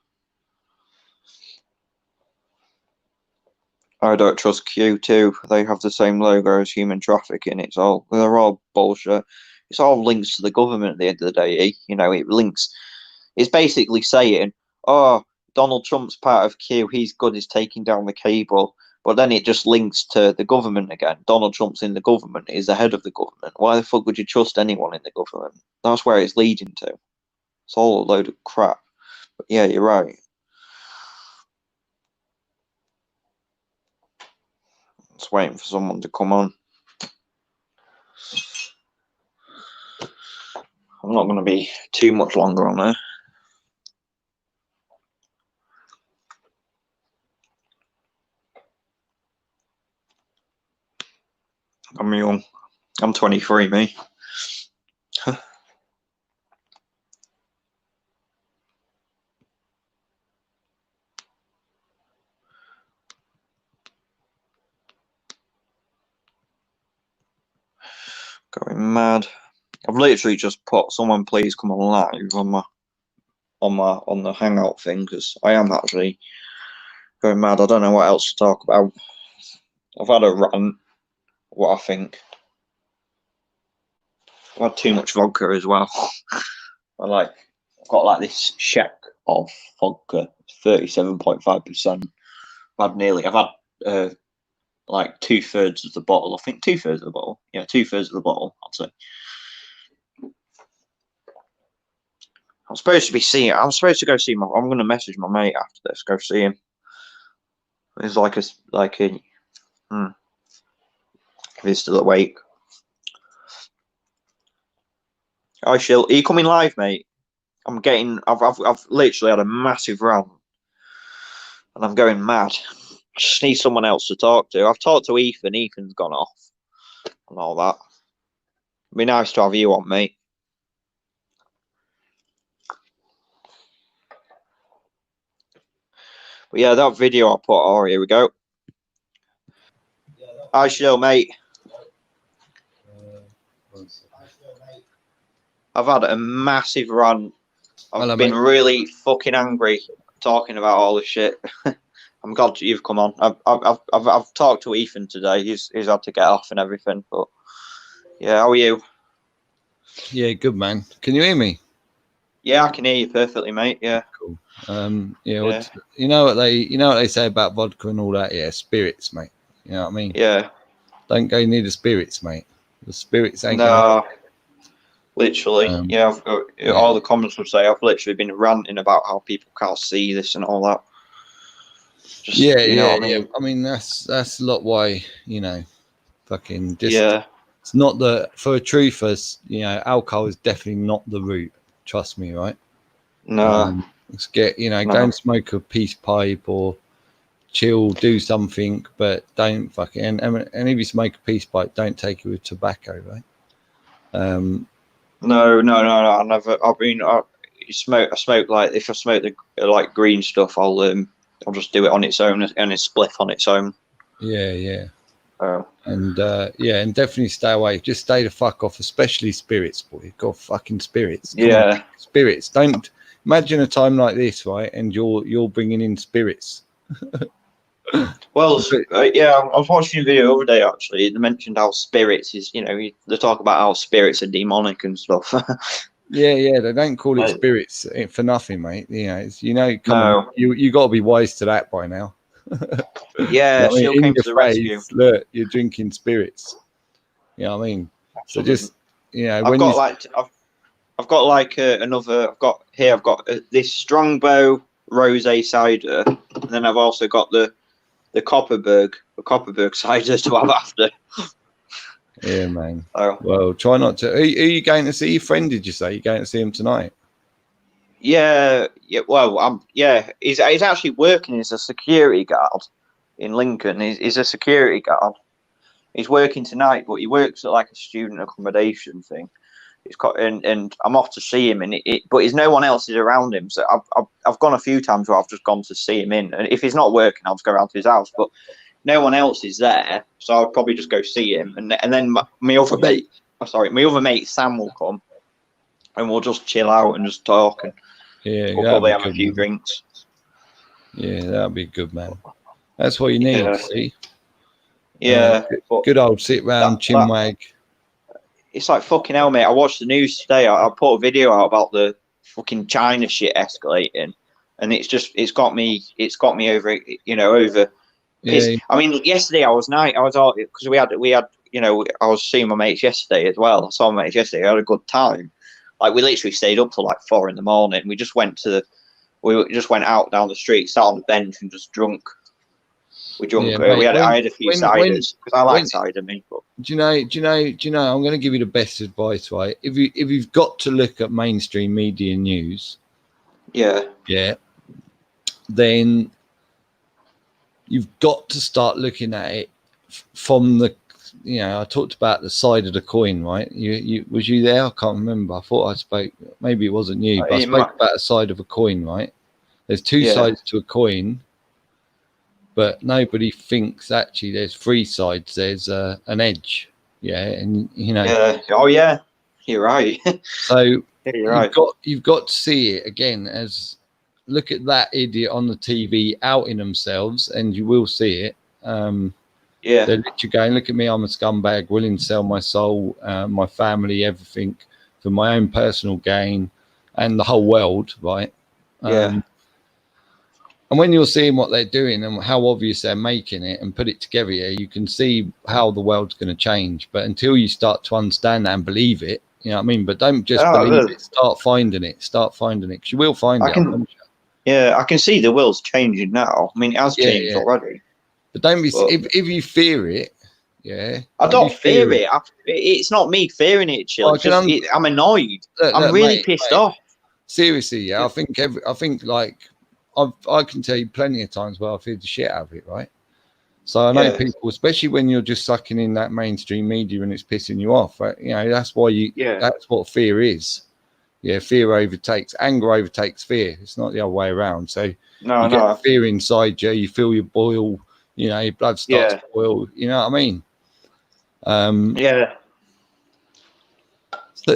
I don't trust Q2. They have the same logo as human trafficking. They're all bullshit. It's all links to the government at the end of the day. You know, it links. It's basically saying, oh, Donald Trump's part of Q. He's good. He's taking down the cable. But then it just links to the government again. Donald Trump's in the government. He's the head of the government. Why the fuck would you trust anyone in the government? That's where it's leading to. It's all a load of crap. But yeah, you're right. Just waiting for someone to come on. I'm not going to be too much longer on there. I'm young. I'm 23, me. Going mad. I've literally just put someone please come on live on the hangout thing because I am actually going mad. I don't know what else to talk about. I've had a rant. What I think. I've had too much vodka as well. I've got like this shack of vodka, 37.5%. I've had like 2/3 of the bottle. I think 2/3 of the bottle. Yeah, 2/3 of the bottle, I'd say. I'm supposed to go see I'm going to message my mate after this. Go see him. It's if he's still awake. Are you coming live, mate? I've literally had a massive rant, and I'm going mad. I just need someone else to talk to. I've talked to Ethan. Ethan's gone off, and all that. It'd be nice to have you on, mate. But yeah, that video I put. Oh, here we go. Hi, Shill, mate. I've had a massive rant. I've been really fucking angry talking about all this shit. I'm glad you've come on. I've talked to Ethan today. He's had to get off and everything. But yeah, how are you? Yeah, good man. Can you hear me? Yeah, I can hear you perfectly, mate. Yeah. Cool. Yeah. You know what they say about vodka and all that. Yeah, spirits, mate. You know what I mean? Yeah. Don't go near the spirits, mate. The spirits ain't. No. Literally, all the comments would say I've literally been ranting about how people can't see this and all that. I mean, that's a lot why, fucking just. Yeah. It's not for a truthers, alcohol is definitely not the route. Trust me, right? No. Let's go and smoke a peace pipe or chill, do something, but don't fucking. And if you smoke a peace pipe, don't take it with tobacco, right? No. I never. I smoke like if I smoke the like green stuff, I'll just do it on its own and it's spliff on its own. Yeah. And definitely stay away. Just stay the fuck off, especially spirits, boy. God, fucking spirits. Come on. Spirits. Don't imagine a time like this, right? And you're bringing in spirits. Well, yeah, I was watching a video the other day actually. They mentioned how spirits is, they talk about how spirits are demonic and stuff. Yeah, they don't call it spirits for nothing, mate. Come on, No. you got to be wise to that by now. Yeah, I mean? she'll In came your to the rescue. look, you're drinking spirits. You know what I mean? So just I've got like another. I've got this Strongbow rosé cider, and then I've also got the Copperberg cider to have after. Yeah, man. Oh. Well, try not to. Are you going to see your friend? Did you say you're going to see him tonight? Yeah. Well, he's actually working as a security guard in Lincoln. He's a security guard. He's working tonight, but he works at like a student accommodation thing. He's got, and I'm off to see him, but there's no one else is around him. So I've gone a few times where I've just gone to see him in, and if he's not working, I'll just go around to his house. But no one else is there, so I'll probably just go see him, and then my other mate Sam will come, and we'll just chill out and just talk, and we'll probably have a few drinks. Yeah, that'll be good, man. That's what you need. See. Yeah, good old sit round chinwag. It's like fucking hell, mate. I watched the news today. I put a video out about the fucking China shit escalating, and it's got me over, over. Yeah. I mean, yesterday I was out because we had, I was seeing my mates yesterday as well. I saw my mates yesterday. I had a good time. Like we literally stayed up till like 4 a.m. We just went out down the street, sat on the bench, and just drunk. We drunk. Yeah, I had a few ciders because I like cider, me. But. Do you know? I'm going to give you the best advice, right? If you've got to look at mainstream media news, yeah, then you've got to start looking at it from the. I talked about the side of the coin, right? Was you there? I can't remember. I thought I spoke. Maybe it wasn't you, but I spoke about the side of a coin, right? There's two sides to a coin. But nobody thinks actually there's 3 sides. There's an edge, and Yeah. Oh yeah, you're right. So you've got to see it again as look at that idiot on the TV outing themselves, and you will see it. They're literally going, look at me, I'm a scumbag, willing to sell my soul, my family, everything for my own personal gain, and the whole world, right? And when you're seeing what they're doing and how obvious they're making it and put it together, you can see how the world's going to change. But until you start to understand that and believe it, you know what I mean? But don't just believe it. Start finding it. Because you will find it. Yeah, I can see the world's changing now. I mean, it has changed already. But don't be if you fear it. I don't fear it. It's not me fearing it, Chill. I'm annoyed. I'm really pissed off. Seriously, I think like. I can tell you plenty of times where I feared the shit out of it, right? So I know people, especially when you're just sucking in that mainstream media and it's pissing you off, right? That's why that's what fear is. Yeah, fear overtakes, anger overtakes fear. It's not the other way around. So you get fear inside you, you feel your boil, your blood starts to boil. You know what I mean?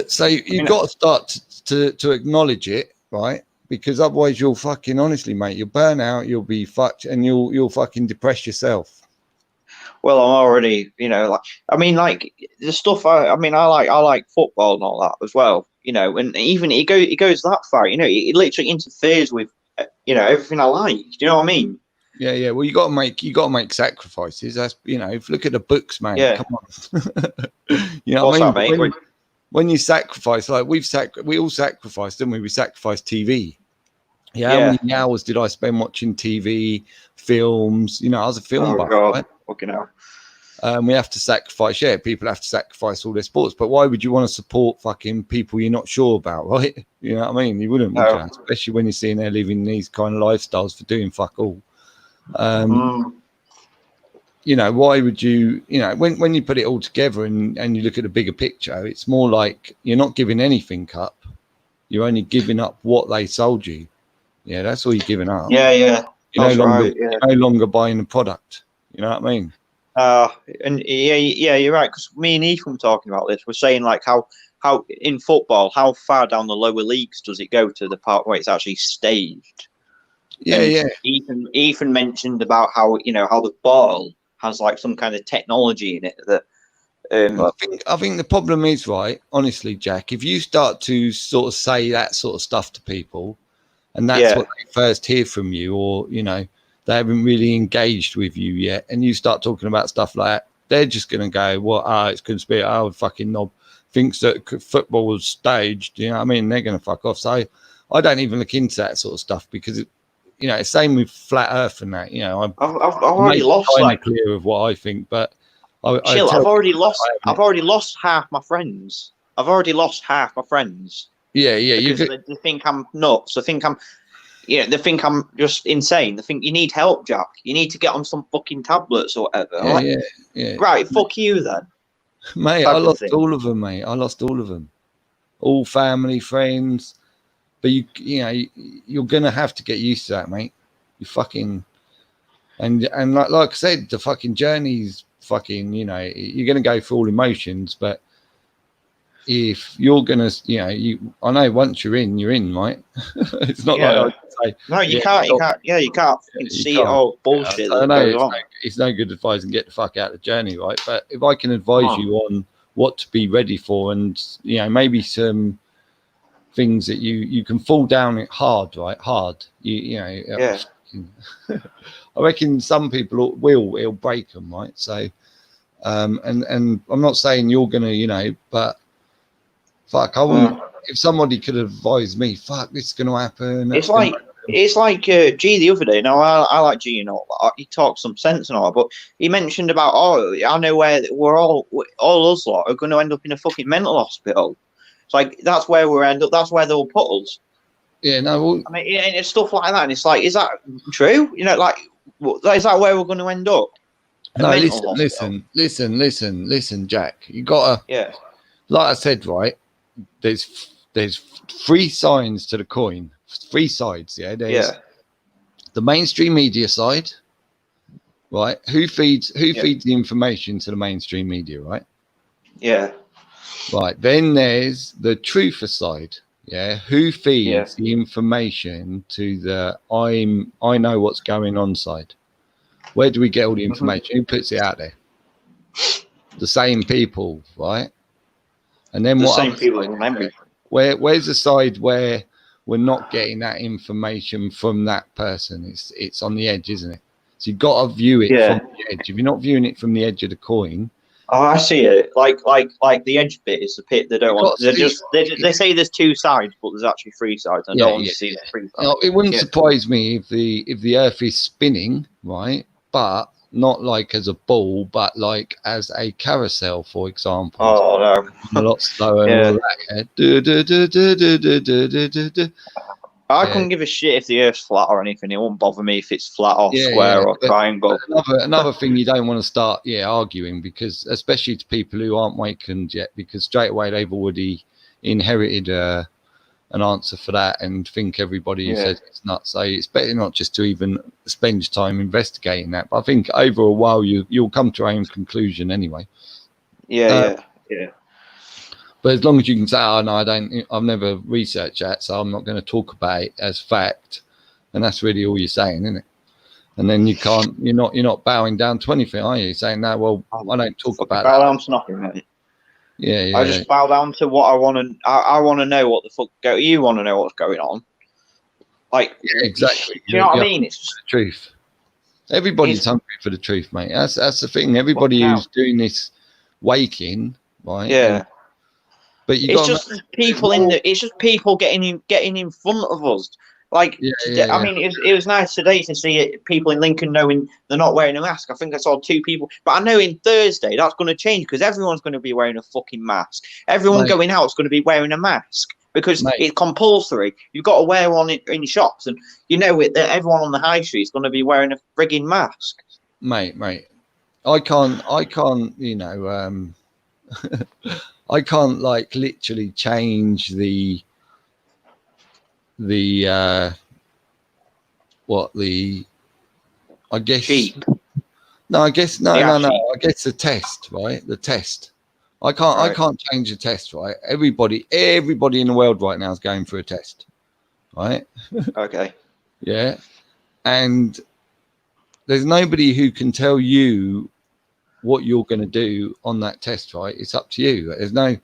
So you've got to start to acknowledge it, right? Because otherwise you'll fucking honestly, mate, you'll burn out, you'll be fucked, and you'll fucking depress yourself. Well, I'm already, like the stuff. I like football and all that as well, and even it goes that far, it literally interferes with, everything I like. Do you know what I mean? Yeah. Well, you got to make sacrifices. That's if you look at the books, man. Yeah. Come on. You know what I mean? When you sacrifice, like we all sacrificed, didn't we? We sacrificed TV. Yeah. How many hours did I spend watching TV, films? I was a film buff. Right? Fucking hell. We have to sacrifice. Yeah, people have to sacrifice all their sports. But why would you want to support fucking people you're not sure about, right? You know what I mean? You wouldn't, would you? Especially when you're seeing they're living these kind of lifestyles for doing fuck all. Why would you, when you put it all together and you look at the bigger picture, it's more like you're not giving anything up. You're only giving up what they sold you. Yeah, that's all you're giving up. Yeah. You're no longer buying the product. You know what I mean? And you're right. Because me and Ethan were talking about this. We're saying like how in football, how far down the lower leagues does it go to the part where it's actually staged? Yeah. Ethan mentioned about how how the ball has like some kind of technology in it that. Well, I think the problem is, right, honestly, Jack, if you start to sort of say that sort of stuff to people, and that's what they first hear from you, or they haven't really engaged with you yet, and you start talking about stuff like that, they're just going to go, well, it's conspiracy. Oh, fucking knob thinks that football was staged. You know what I mean? They're going to fuck off. So I don't even look into that sort of stuff because it's same with flat Earth and that. I've already lost kind of clear of what I think, but I've already lost half my friends. Yeah. Because they think I'm nuts. They think I'm just insane. They think you need help, Jack. You need to get on some fucking tablets or whatever. Yeah. Right, fuck you then. Mate, I lost all of them, mate. All family, friends. But you're gonna have to get used to that, mate. You fucking and like I said, the fucking journey's fucking, you're gonna go through all emotions, but if you're gonna, I know once you're in, right? It's not like I can say. No, you can't. You can't see all bullshit. I know it's no good advice and get the fuck out of the journey, right? But if I can advise you on what to be ready for, and maybe some things that you can fall down it hard, right? Hard. I reckon some people it'll break them, right? So, and I'm not saying you're gonna, but. Fuck, I wouldn't. If somebody could advise me, fuck, this is going to happen. It's like G the other day. Now I like G and all. He talks some sense and all, but he mentioned about I know where we're all us lot are going to end up in a fucking mental hospital. It's like that's where we'll end up. That's where they'll put us. Yeah, no. I mean, it's stuff like that, and it's like, is that true? Is that where we're going to end up? No, listen, Jack. You gotta. Yeah. Like I said, right. There's 3 sides to the coin. 3 sides, yeah. There's the mainstream media side, right? Who feeds the information to the mainstream media, right? Yeah. Right. Then there's the truther side, yeah. Who feeds the information to the I know what's going on side? Where do we get all the information? Who puts it out there? The same people, right? And then where's the side where we're not getting that information from that person? It's on the edge, isn't it? So you've got to view it from the edge. If you're not viewing it from the edge of the coin. Oh, I see it. Like the edge bit is the pit they don't want. They say there's 2 sides, but there's actually 3 sides. I don't want to see the 3 sides. No, it wouldn't surprise me if the Earth is spinning, right? But not like as a ball, but like as a carousel, for example. Oh no, a lot slower. And all that. I couldn't give a shit if the Earth's flat or anything. It won't bother me if it's flat or square or triangle. Another thing you don't want to start, arguing, because especially to people who aren't awakened yet, because straight away they've already inherited an answer for that and think everybody who says it's nuts. So it's better not just to even spend your time investigating that. But I think over a while you'll come to your own conclusion anyway. Yeah. But as long as you can say, "Oh no, I've never researched that, so I'm not going to talk about it as fact," and that's really all you're saying, isn't it? And then you're not bowing down to anything, are you? Saying, "No, well, I don't talk about that." Bow down to nothing, mate. Yeah. I just bow down to what I want to. I want to know what the fuck you want to know what's going on. Like, exactly. Do you know what I mean? It's just the truth. Everybody's hungry for the truth, mate. That's the thing. Everybody who's doing this waking, right? Yeah. But it's just people it's just people getting in front of us. Like, I mean, it was nice today to see people in Lincoln knowing they're not wearing a mask. I think I saw 2 people, but I know in Thursday that's going to change because everyone's going to be wearing a fucking mask. Everyone going out is going to be wearing a mask because it's compulsory. You've got to wear one in shops, and that everyone on the high street is going to be wearing a frigging mask. Mate, I can't, I can't like literally change the I guess sheep. No, I guess no. I guess the test, right? The test. I can't change the test, right? Everybody in the world right now is going through a test, right? Okay. Yeah. and there's nobody who can tell you what you're going to do on that test, right? It's up to you. There's no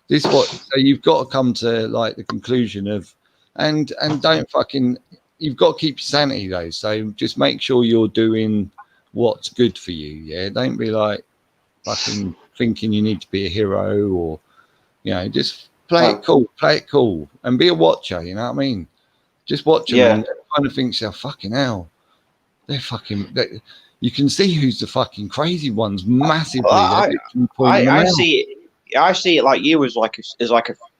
so you've got to come to like the conclusion of, and don't fucking, you've got to keep your sanity though. So just make sure you're doing what's good for you. Yeah, don't be like fucking thinking you need to be a hero, or just play it cool and be a watcher. You know what I mean? Just watch them and kind of think to yourself, fucking hell, you can see who's the fucking crazy ones massively. I see it like you as like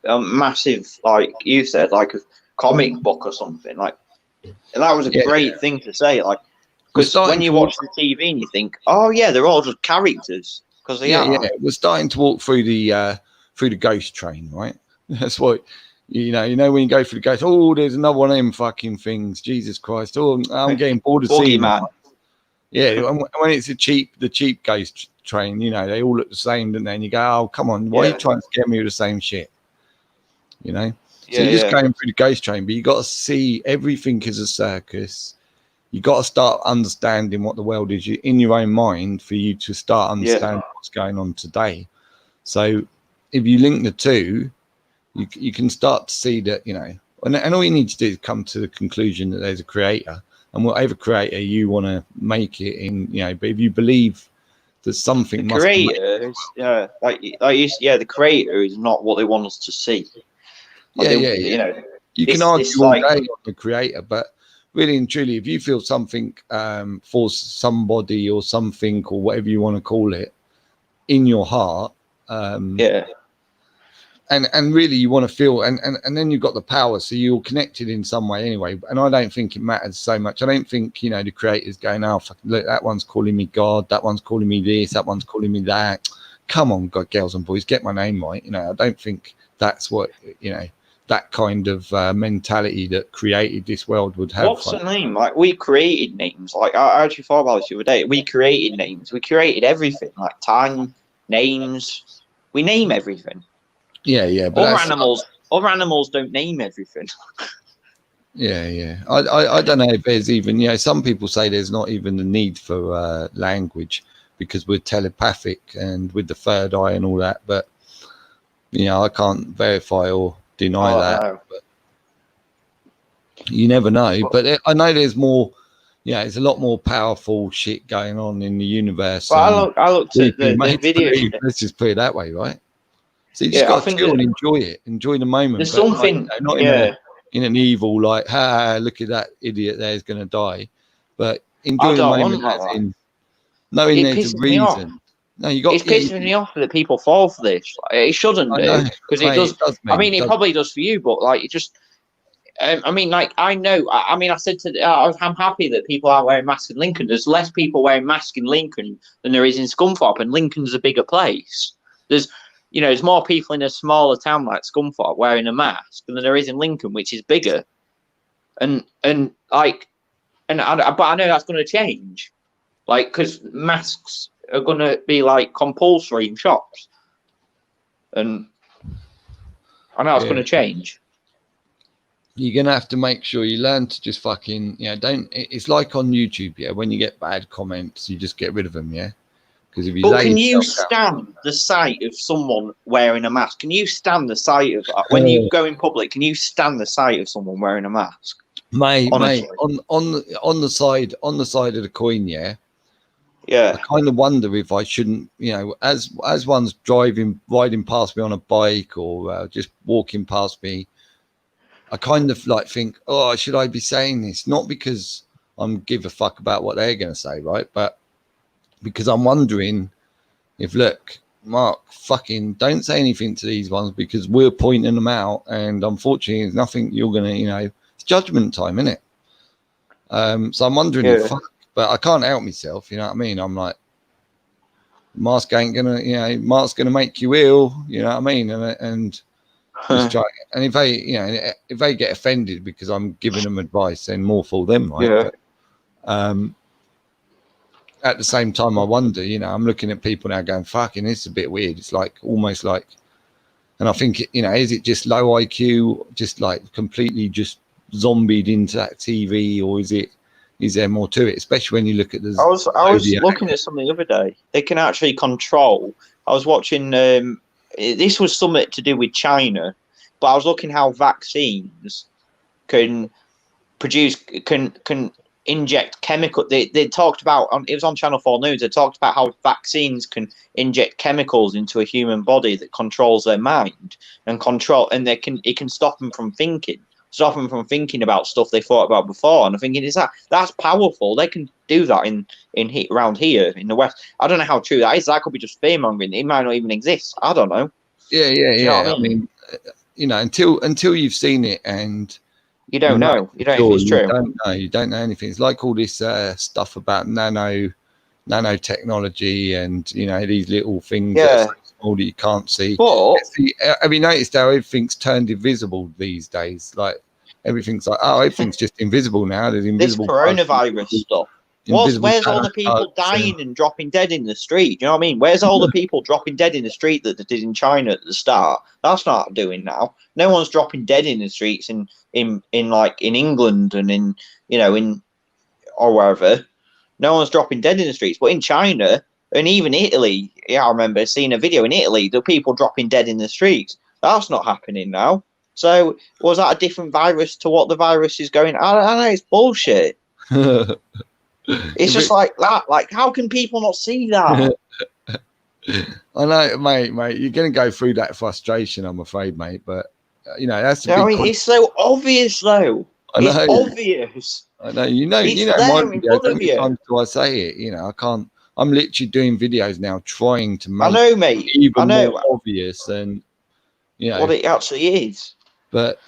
a massive, like you said, like a comic book or something. Like, and that was a great thing to say. Like, because when you watch the TV and you think, oh yeah, they're all just characters because they are. Yeah, we're starting to walk through the ghost train, right? That's what you know when you go through the ghost. Oh, there's another one of them fucking things. Jesus Christ! Oh, I'm getting bored of seeing man. Yeah, when it's the cheap ghost train, they all look the same, don't they? And you go, oh, come on, why are you trying to scare me with the same shit? So you're just going through the ghost train, but you got to see everything as a circus. You got to start understanding what the world is in your own mind for you to start understanding what's going on today. So if you link the two, you can start to see that, and all you need to do is come to the conclusion that there's a creator, and whatever creator you want to make it in, but if you believe that something the creator the creator is not what they want us to see. You can argue all day on the creator, but really and truly, if you feel something for somebody or something or whatever you want to call it in your heart, and really you want to feel, and then you've got the power, so you're connected in some way anyway. And I don't think it matters so much. I don't think the creator's going, oh fucking look, that one's calling me God, that one's calling me this, that one's calling me that. Come on, God, girls and boys, get my name right. I don't think that's what that kind of mentality that created this world would have. What's the name? Like, we created names. Like, I actually thought about this the other day. We created names. We created everything, like time, names. We name everything. Yeah. But other animals don't name everything. Yeah. I don't know if there's even, some people say there's not even the need for language because we're telepathic and with the third eye and all that. But, I can't verify or deny that. No. But you never know. But I know there's more, it's a lot more powerful shit going on in the universe. Well, I looked at the video. Let's just put it that way, right? So you just got to chill and enjoy it, enjoy the moment. There's something, not in an evil, like, look at that idiot there's going to die. But enjoy the moment knowing there's a reason. No, it's pissing me off that people fall for this. Like, it shouldn't do, because it does. It probably does for you, but like, it just. I know. I said I'm happy that people are wearing masks in Lincoln. There's less people wearing masks in Lincoln than there is in Scunthorpe, and Lincoln's a bigger place. There's more people in a smaller town like Scunthorpe wearing a mask than there is in Lincoln, which is bigger. But I know that's going to change, like, because masks are going to be like compulsory in shops, and I know it's going to change. You're going to have to make sure you learn to just fucking, it's like on YouTube, when you get bad comments, you just get rid of them, Because if you can you stand the sight of someone wearing a mask? Can you stand the sight of when you go in public? Can you stand the sight of someone wearing a mask? Mate, on the side of the coin, I kind of wonder if I shouldn't, as one's riding past me on a bike or just walking past me, I kind of like think, oh, should I be saying this? Not because I'm give a fuck about what they're going to say, right? But because I'm wondering if, look, Mark, fucking don't say anything to these ones because we're pointing them out. And unfortunately, there's nothing you're going to, it's judgment time, isn't it? So I'm wondering if, but I can't help myself. You know what I mean? I'm like, mask ain't going to, mask's going to make you ill. You know what I mean? And just try, and if they get offended because I'm giving them advice, then more for them, right? Yeah. But, at the same time, I wonder, I'm looking at people now going, fucking, this is a bit weird. It's like almost like, and I think, is it just low IQ, just like completely just zombied into that TV, or is it is there more to it? Especially when you look at the. I was looking at something the other day. They can actually control. I was watching. This was something to do with China, but I was looking how vaccines can produce can inject chemical. They talked about it was on Channel 4 News. They talked about how vaccines can inject chemicals into a human body that controls their mind and it can stop them from thinking. Stop them from thinking about stuff they thought about before. And I'm thinking, that's powerful? They can do that in around here in the West. I don't know how true that is. That could be just fear mongering. It might not even exist. I don't know. Yeah. You know I mean, until you've seen it, and you don't know. You don't know if it's true. You don't know anything. It's like all this stuff about nanotechnology and these little things that are small that you can't see. But have you noticed how everything's turned invisible these days? Like everything's like, everything's just invisible now. There's invisible. This coronavirus stuff. Where's all the people dying and dropping dead in the street? Do you know what I mean? Where's all the people dropping dead in the street that they did in China at the start? That's not doing now. No one's dropping dead in the streets in England and in or wherever. No one's dropping dead in the streets. But in China and even Italy, I remember seeing a video in Italy, the people dropping dead in the streets. That's not happening now. So was that a different virus to what the virus is going? I know it's bullshit. It's just like that. Like, how can people not see that? I know, mate. You're going to go through that frustration, I'm afraid, mate. But that's. It's so obvious, though. It's obvious. I know. You know. How many times do I say it? I can't. I'm literally doing videos now, trying to make. I know, mate. Even more obvious, and what it actually is. But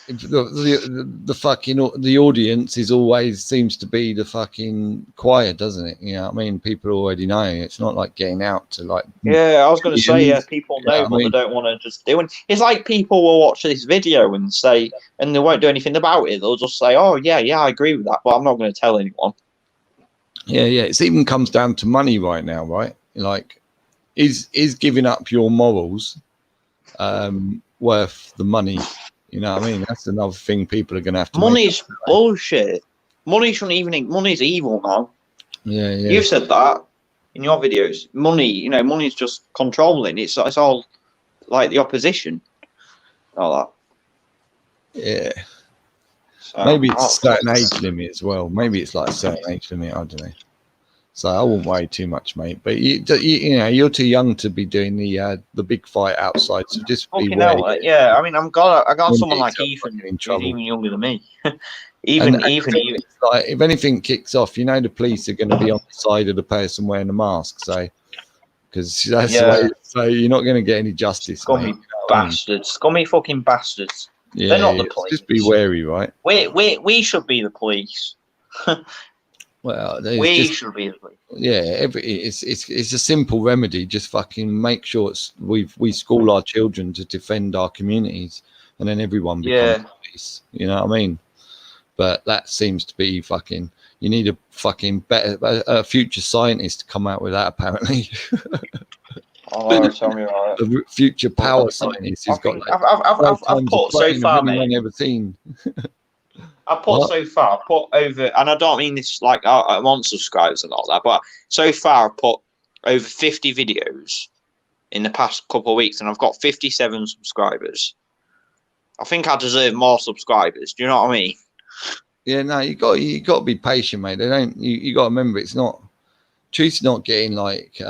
the fucking audience seems to be the fucking choir, doesn't it? I mean, people already know. It's not like getting out to like. Yeah, I was going to say, people know, but they don't want to just do it. It's like people will watch this video and say, and they won't do anything about it. They'll just say, "Oh yeah, I agree with that," but I'm not going to tell anyone. Yeah. It even comes down to money right now, right? Like, is giving up your morals worth the money? You know what I mean? That's another thing people are going to have to. Money's bullshit. Money's evil now. Yeah. You've said that in your videos. Money's just controlling. It's all like the opposition. All that. Yeah. So, maybe it's a certain age limit as well. Maybe it's like a certain age limit. I don't know. So I won't worry too much, mate. But you're too young to be doing the big fight outside. So just be wary. Yeah, I mean, I got someone like Ethan who's even younger than me. even like, if anything kicks off, the police are going to be on the side of the person wearing the mask. So because that's the way. So you're not going to get any justice. Scummy bastards, scummy fucking bastards. Yeah, they're not the police. Just be wary, right? We should be the police. Well, we should be the police. Yeah, it's a simple remedy. Just fucking make sure we school our children to defend our communities, and then everyone becomes police. You know what I mean? But that seems to be fucking. You need a fucking better future scientist to come out with that. Apparently. Oh, tell me about it. The future power scientist who's got. I've put so far, mate. Never seen. I've put over, and I don't mean this like I want subscribers and all that, but so far I've put over 50 videos in the past couple of weeks, and I've got 57 subscribers. I think I deserve more subscribers. Do you know what I mean? Yeah, no, you got to be patient, mate. They don't. You got to remember, it's not. Truth's not getting like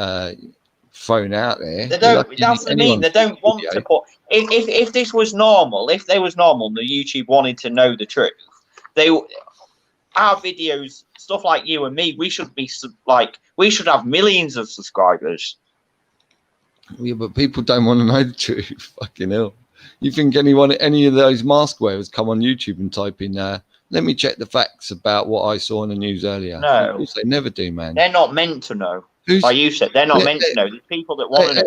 thrown out there. They don't. That's what I mean. They don't want to put. If this was normal, if they was normal, and the YouTube wanted to know the truth. Our videos, stuff like you and me, we should have millions of subscribers. Yeah, but people don't want to know the truth. Fucking hell. You think any of those mask wearers come on YouTube and type in, let me check the facts about what I saw in the news earlier? No. They never do, man. They're not meant to know. Like you said, they're not meant to know. The people that want to know,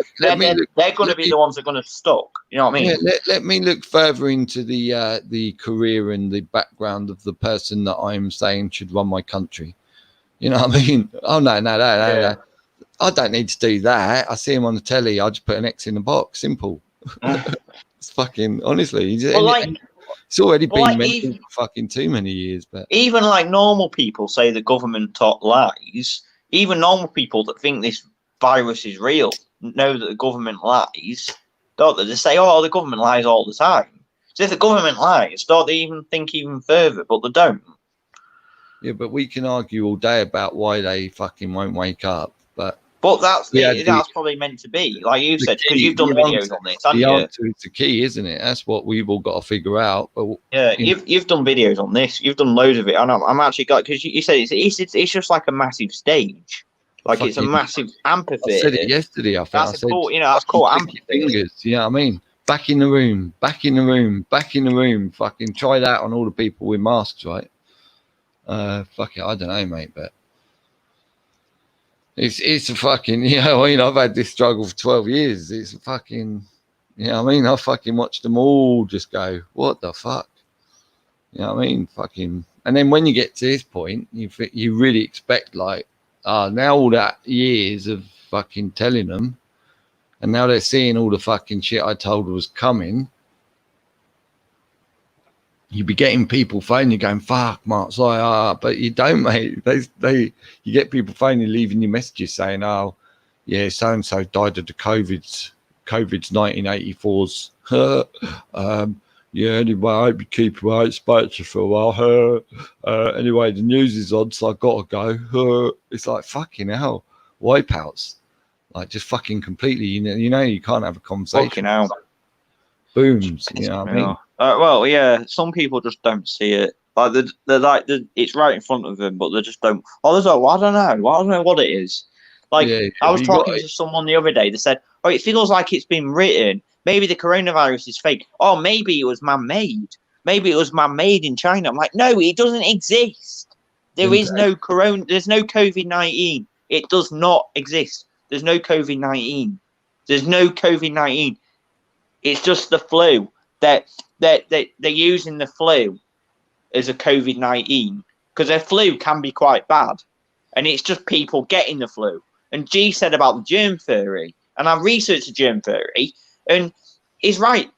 they're going to be the ones that are going to stuck. You know what I mean? Yeah, let me look further into the career and the background of the person that I'm saying should run my country. You know what I mean? Oh, no. I don't need to do that. I see him on the telly. I just put an X in the box. Simple. It's fucking, honestly. It's already been mentioned for fucking too many years. But even like normal people say the government taught lies. Even normal people that think this virus is real know that the government lies. Don't they? They say, "Oh, the government lies all the time." So if the government lies, don't they even think even further? But they don't. Yeah, but we can argue all day about why they fucking won't wake up. But that's probably meant to be, like you said, because you've done videos on this, haven't you? The answer is the key, isn't it? That's what we've all got to figure out. But yeah, you've done videos on this. You've done loads of it. And I'm actually got, because you said it's just like a massive stage, like it's a massive amphitheater. I said it yesterday. I think that's cool. That's cool. Fingers. You know what I mean? Back in the room. Back in the room. Back in the room. Fucking try that on all the people with masks, right? Fuck it. I don't know, mate, but. It's a fucking, you know, I mean, I've had this struggle for 12 years. It's a fucking, you know what I mean? I fucking watched them all just go, what the fuck? You know what I mean? Fucking, and then when you get to this point, you really expect like, now all that years of fucking telling them, and now they're seeing all the fucking shit I told was coming. You'd be getting people phoning you going, fuck, Mark, sorry, but you don't, mate. You get people phoning, leaving you messages saying, oh, yeah, so-and-so died of the COVID's 1984's. Yeah, anyway, I hope you keep your out spoken for a while. Anyway, the news is on, so I got to go. It's like, fucking hell, wipeouts. Like, just fucking completely, you know, you can't have a conversation. Fucking hell. Booms, you know what I mean? Well, yeah, some people just don't see it. Like they're like it's right in front of them, but they just don't. Oh, there's I don't know what it is. Like I was talking to someone the other day. They said, "Oh, it feels like it's been written. Maybe the coronavirus is fake. Oh, maybe it was man-made. Maybe it was man-made in China." I'm like, no, it doesn't exist. There is no corona. There's no COVID-19. It does not exist. There's no COVID-19. There's no COVID-19. It's just the flu. They're using the flu as a COVID-19 because their flu can be quite bad, and it's just people getting the flu. And G said about the germ theory, and I researched the germ theory, and he's right.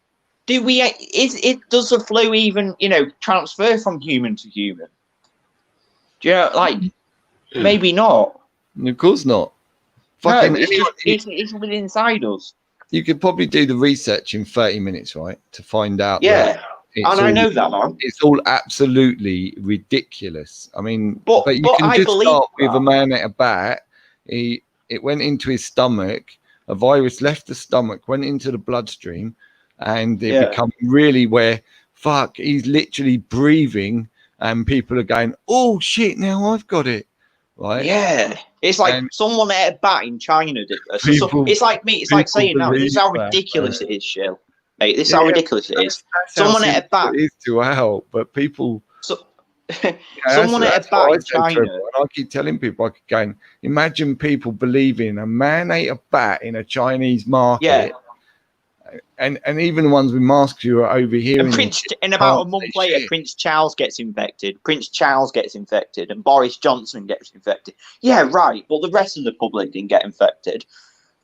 Does the flu even transfer from human to human? Do you know, like maybe not? Of course not. Fucking, it's within inside us. You could probably do the research in 30 minutes, right, to find out. Yeah, and I know that, man. It's all absolutely ridiculous. I mean, but you can I just start that. with a man at a bat. It went into his stomach. A virus left the stomach, went into the bloodstream, and it become really where, fuck, he's literally breathing, and people are going, oh, shit, now I've got it. Right? Yeah. It's like someone ate a bat in China did this. It's like me. It's like saying now, this is how ridiculous it is, Shill. Mate, this is how ridiculous it is. Someone ate a bat. It is to help, but people. Someone ate a bat in China. And I keep telling people, I keep going, imagine people believing a man ate a bat in a Chinese market. Yeah. And even the ones with masks who are overhearing. And about a month later, Prince Charles gets infected. And Boris Johnson gets infected. Yeah, right. But the rest of the public didn't get infected.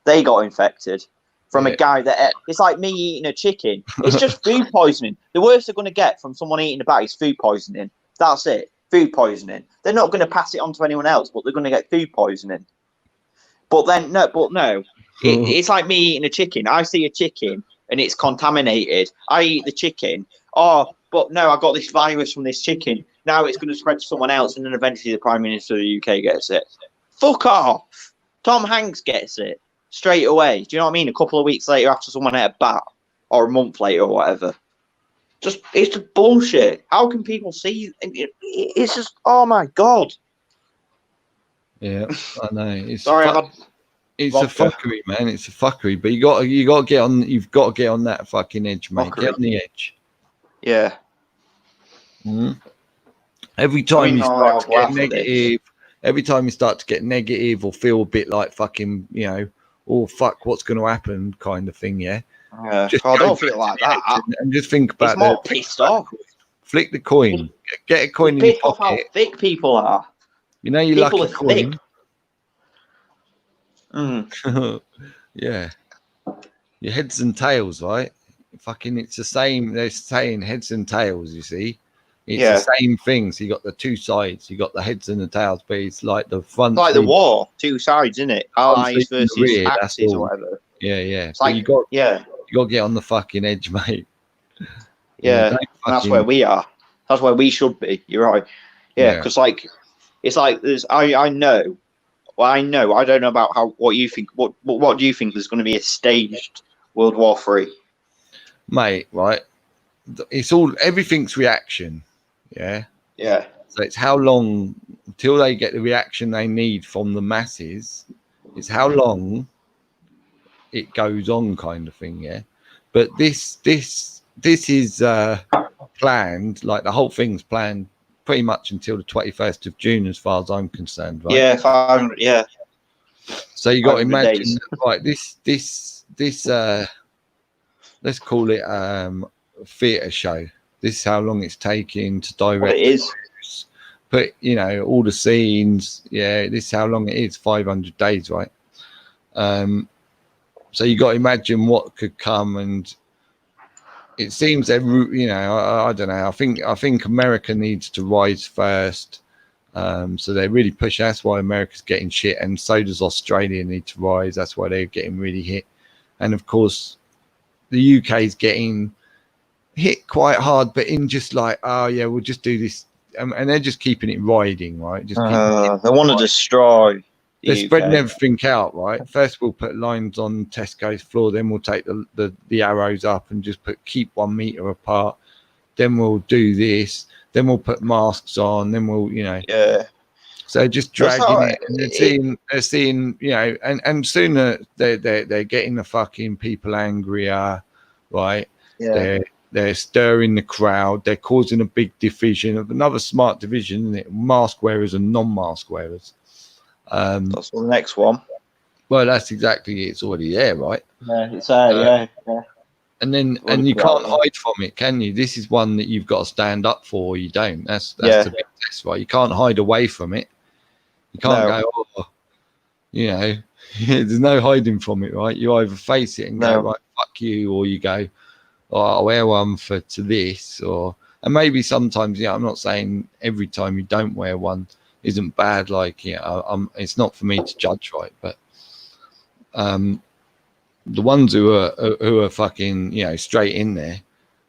They got infected from a guy that it's like me eating a chicken. It's just food poisoning. The worst they're going to get from someone eating a bat is food poisoning. That's it. Food poisoning. They're not going to pass it on to anyone else, but they're going to get food poisoning. But no. It's like me eating a chicken. I see a chicken and it's contaminated. I eat the chicken. Oh, but no, I got this virus from this chicken. Now it's going to spread to someone else, and then eventually the Prime Minister of the UK gets it. Fuck off. Tom Hanks gets it straight away. Do you know what I mean? A couple of weeks later after someone ate a bat, or a month later or whatever. It's just bullshit. How can people see? It's just, oh my God. Yeah, I know. Sorry, it's a fuckery, man. It's a fuckery. But you got to get on. You've got to get on that fucking edge, mate. Get on the edge. Yeah. Mm-hmm. Every time you start to get negative, every time you start to get negative or feel a bit like fucking, oh fuck, what's going to happen, kind of thing. Yeah. Just I don't feel like that. And just think about it's more pissed off. Flick the coin. Get a coin in your pocket. How thick people are. You know, you lucky coin. Mm. Yeah. Your heads and tails, right? fucking, it's the same. They're saying heads and tails. You see, it's the same thing. So you got the two sides. You got the heads and the tails, but it's like the front. It's like the war, two sides, isn't it? Allies versus rear, Axis or whatever. Yeah. It's like, you got to get on the fucking edge, mate. Yeah, that's where we are. That's where we should be. You're right. Yeah, because like, it's like there's. I know. Well, I know. I don't know about what you think. What do you think? There's going to be a staged World War III, mate? Right. It's all, everything's reaction. Yeah. Yeah. So it's how long until they get the reaction they need from the masses. It's how long it goes on, kind of thing. Yeah. But this is planned. Like the whole thing's planned pretty much until the 21st of June, as far as I'm concerned. Right? Yeah. 500. Yeah. So you got to imagine, right? This let's call it a theatre show. This is how long it's taking to direct. What it is. But you know, all the scenes. Yeah, this is how long it is. 500 days, right? So you got to imagine what could come, and it seems that, you know, I don't know. I think America needs to rise first. So they really push. That's why America's getting shit, and so does Australia need to rise. That's why they're getting really hit, and of course, the UK is getting hit quite hard, but in just like, oh yeah, we'll just do this, and they're just keeping it riding, right? Just they want to destroy. They're spreading everything out, right? First, we'll put lines on Tesco's floor, then we'll take the arrows up and just keep 1 meter apart. Then we'll do this. Then we'll put masks on. Then we'll, you know, So just dragging it, and they're seeing, you know, and sooner they're getting the fucking people angrier, right? Yeah. They're stirring the crowd. They're causing a big division, of another smart division, isn't it? Mask wearers and non-mask wearers. That's the next one. Well, that's exactly it. It's already there, right? Yeah, it's there. Yeah. And then, and you can't hide from it, can you? This is one that you've got to stand up for. Or you don't. That's the big test, right? You can't hide away from it. You can't go, oh, you know, there's no hiding from it, right? You either face it and go, right, fuck you, or you go, oh, I'll wear one to this, or, and maybe sometimes, I'm not saying every time you don't wear one isn't bad. Like, it's not for me to judge, right? But the ones who are fucking, straight in there,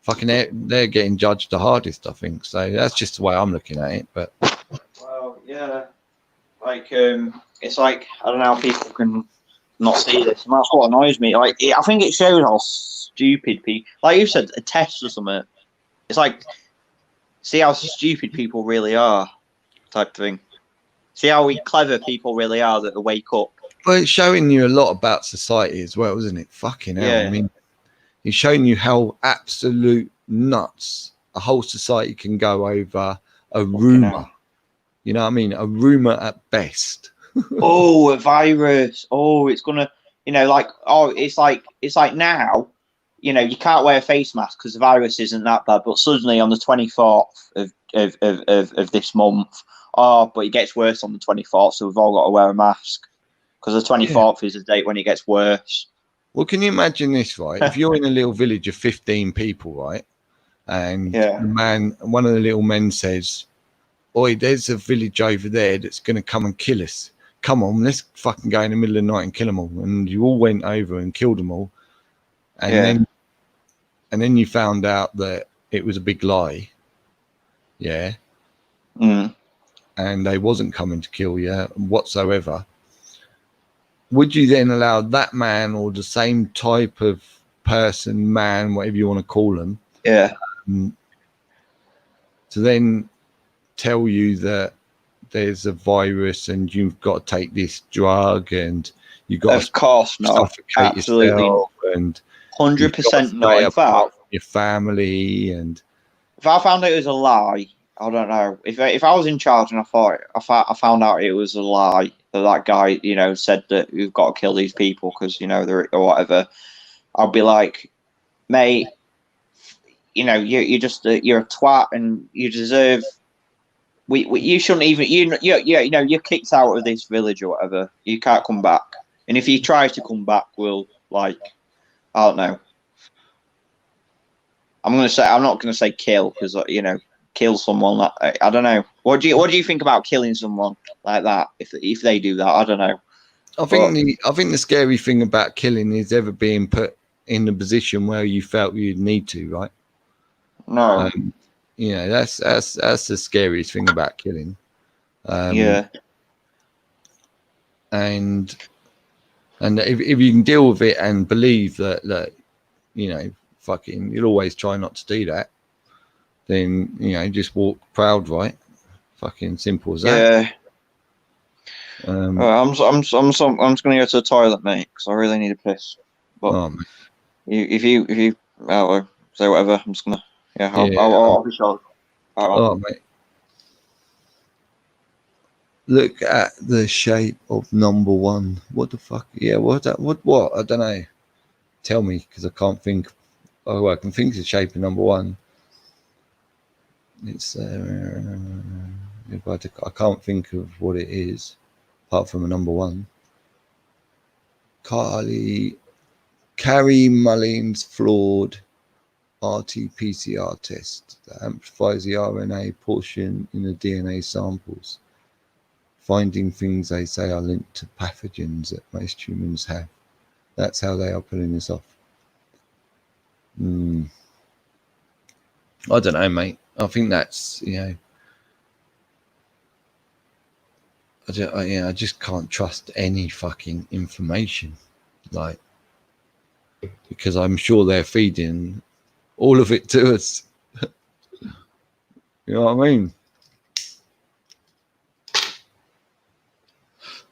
fucking, they're getting judged the hardest, I think. So that's just the way I'm looking at it. But well, yeah, like it's like, I don't know how people can not see this, and that's what annoys me. Like, I think it shows how stupid people, like you said, a test or something. It's like, see how stupid people really are, type thing. See how clever people really are that wake up. Well, it's showing you a lot about society as well, isn't it? Fucking hell. Yeah. I mean, it's showing you how absolute nuts a whole society can go over a rumor. You know what I mean? A rumor at best. Oh, a virus. Oh, it's gonna, it's like now, you can't wear a face mask because the virus isn't that bad. But suddenly on the 24th of this month, but it gets worse on the 24th, so we've all got to wear a mask. Because the 24th is the date when it gets worse. Well, can you imagine this, right? If you're in a little village of 15 people, right? And one of the little men says, oi, there's a village over there that's going to come and kill us. Come on, let's fucking go in the middle of the night and kill them all. And you all went over and killed them all. And then you found out that it was a big lie. Yeah. Mm. And they wasn't coming to kill you whatsoever. Would you then allow that man, or the same type of person, man, whatever you want to call them, to then tell you that there's a virus and you've got to take this drug and you've got to suffocate yourself and 100% not. In fact, your family, and if I found out it was a lie, I don't know. If I was in charge and I found out it was a lie, that guy, said that we've got to kill these people because, they're or whatever, I'll be like, mate, you're just you're a twat and you deserve. You shouldn't even. You're kicked out of this village or whatever. You can't come back. And if you try to come back, we'll I don't know. I'm not gonna say kill because kill someone. I don't know. What do you think about killing someone like that? If they do that, I don't know. I think the scary thing about killing is ever being put in the position where you felt you'd need to, right? No. That's the scariest thing about killing. Yeah. And if you can deal with it and believe that fucking you'll always try not to do that, then just walk proud, right? Fucking simple as that. Yeah. I'm just gonna go to the toilet, mate, because I really need a piss. But if you say whatever, I'm just gonna I'll be short. Mate. Look at the shape of number one. What the fuck? Yeah, what's that? What? I don't know. Tell me, because I can't think. Oh, I can think of the shape of number one. It's I can't think of what it is, apart from a number one. Carrie Mullin's flawed RT-PCR test that amplifies the RNA portion in the DNA samples, finding things they say are linked to pathogens that most humans have. That's how they are pulling this off. I don't know, mate. I think that's, I just can't trust any fucking information, because I'm sure they're feeding all of it to us. You know what I mean?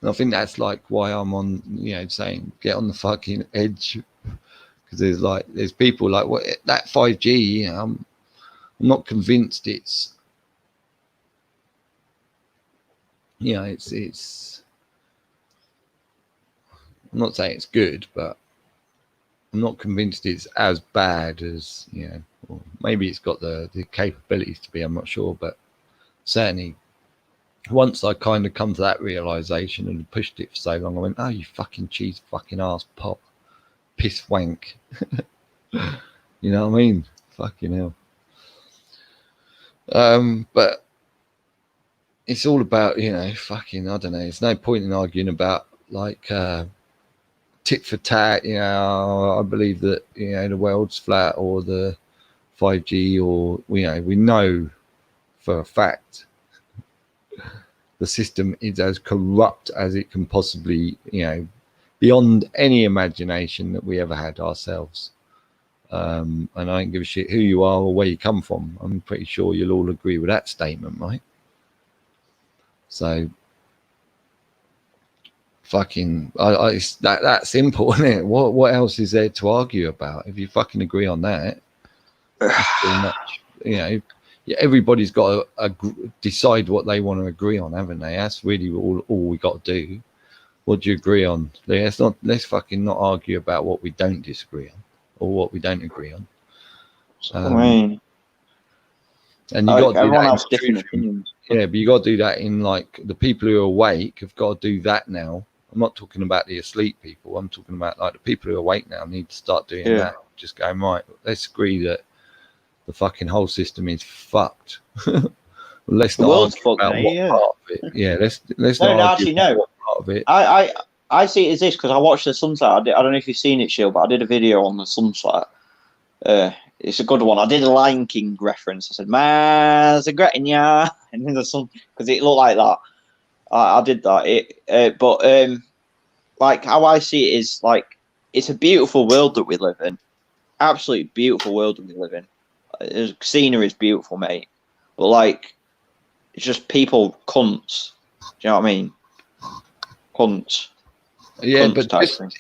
And I think that's why I'm on, saying get on the fucking edge, because there's people what that 5G. I'm not convinced it's. It's. I'm not saying it's good, but I'm not convinced it's as bad as or maybe it's got the capabilities to be. I'm not sure, but certainly. Once I kind of come to that realization and pushed it for so long, I went, "Oh, you fucking cheese, fucking ass pop, piss wank." You know what I mean? Fucking hell. But it's all about, fucking, I don't know. There's no point in arguing about tit for tat. I believe that the world's flat or the 5G or we know for a fact. The system is as corrupt as it can possibly, beyond any imagination that we ever had ourselves. And I don't give a shit who you are or where you come from. I'm pretty sure you'll all agree with that statement, right? So, fucking, it's that simple, isn't it? What else is there to argue about? If you fucking agree on that, pretty much, everybody's got to decide what they want to agree on, haven't they? That's really all we got to do. What do you agree on? Let's fucking not argue about what we don't disagree on or what we don't agree on. And you got to do everyone that. Has different opinions. Yeah, but you got to do that in the people who are awake have got to do that now. I'm not talking about the asleep people. I'm talking about the people who are awake now need to start doing that. Just going, right, let's agree that the fucking whole system is fucked. Let's not argue about what part of it. Yeah, let's not argue about what part of it. I see it as this because I watched the sunset. I don't know if you've seen it, Shield, but I did a video on the sunset. It's a good one. I did a Lion King reference. I said, "There's a Gretchen, yeah," and then the sun because it looked like that. I did that. But how I see it is it's a beautiful world that we live in. Absolutely beautiful world that we live in. The scenery is beautiful, mate. But it's just people cunts. Do you know what I mean? Cunts. Yeah, but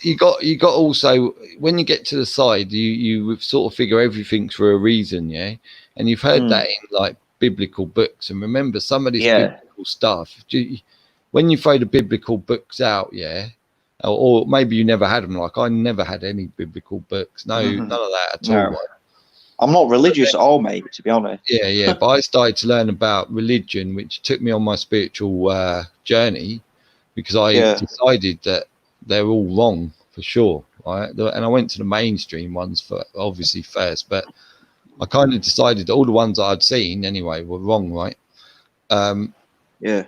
you got also when you get to the side, you sort of figure everything's for a reason, yeah. And you've heard that in biblical books. And remember, some of this biblical stuff. When you throw the biblical books out, yeah, or maybe you never had them. I never had any biblical books. No, none of that at all. Right? I'm not religious at all, mate, to be honest. Yeah. But I started to learn about religion, which took me on my spiritual journey because I decided that they're all wrong for sure. Right? And I went to the mainstream ones for obviously first, but I kind of decided that all the ones that I'd seen anyway were wrong, right? Yeah.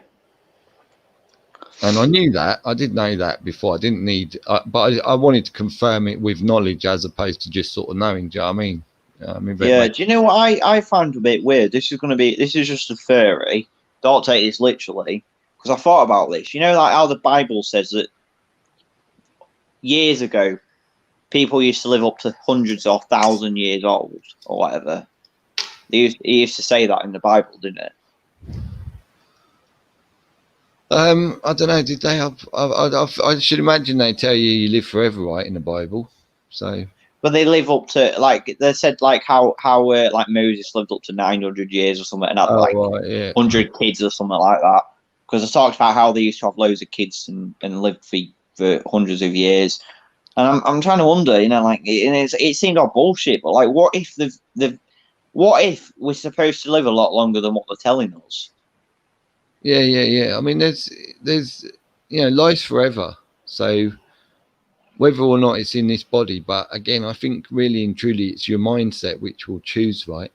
And I knew that. I did know that before. I didn't need, but I wanted to confirm it with knowledge as opposed to just sort of knowing. Do you know what I mean? Yeah. Do you know what I found a bit weird? This is just a theory. Don't take this literally, because I thought about this. You know, like how the Bible says that years ago, people used to live up to hundreds or 1,000 years old or whatever. He used to say that in the Bible, didn't it? I don't know. Did they have? I should imagine they tell you live forever, right, in the Bible. So, but they live up to, like they said, like how like Moses lived up to 900 years or something, and had 100 kids or something like that. Because it talks about how they used to have loads of kids and lived for hundreds of years. And I'm trying to wonder, you know, like it seemed all bullshit, but like, what if we're supposed to live a lot longer than what they're telling us? Yeah. I mean, there's life's forever. So whether or not it's in this body, but again, I think really and truly it's your mindset which will choose, right?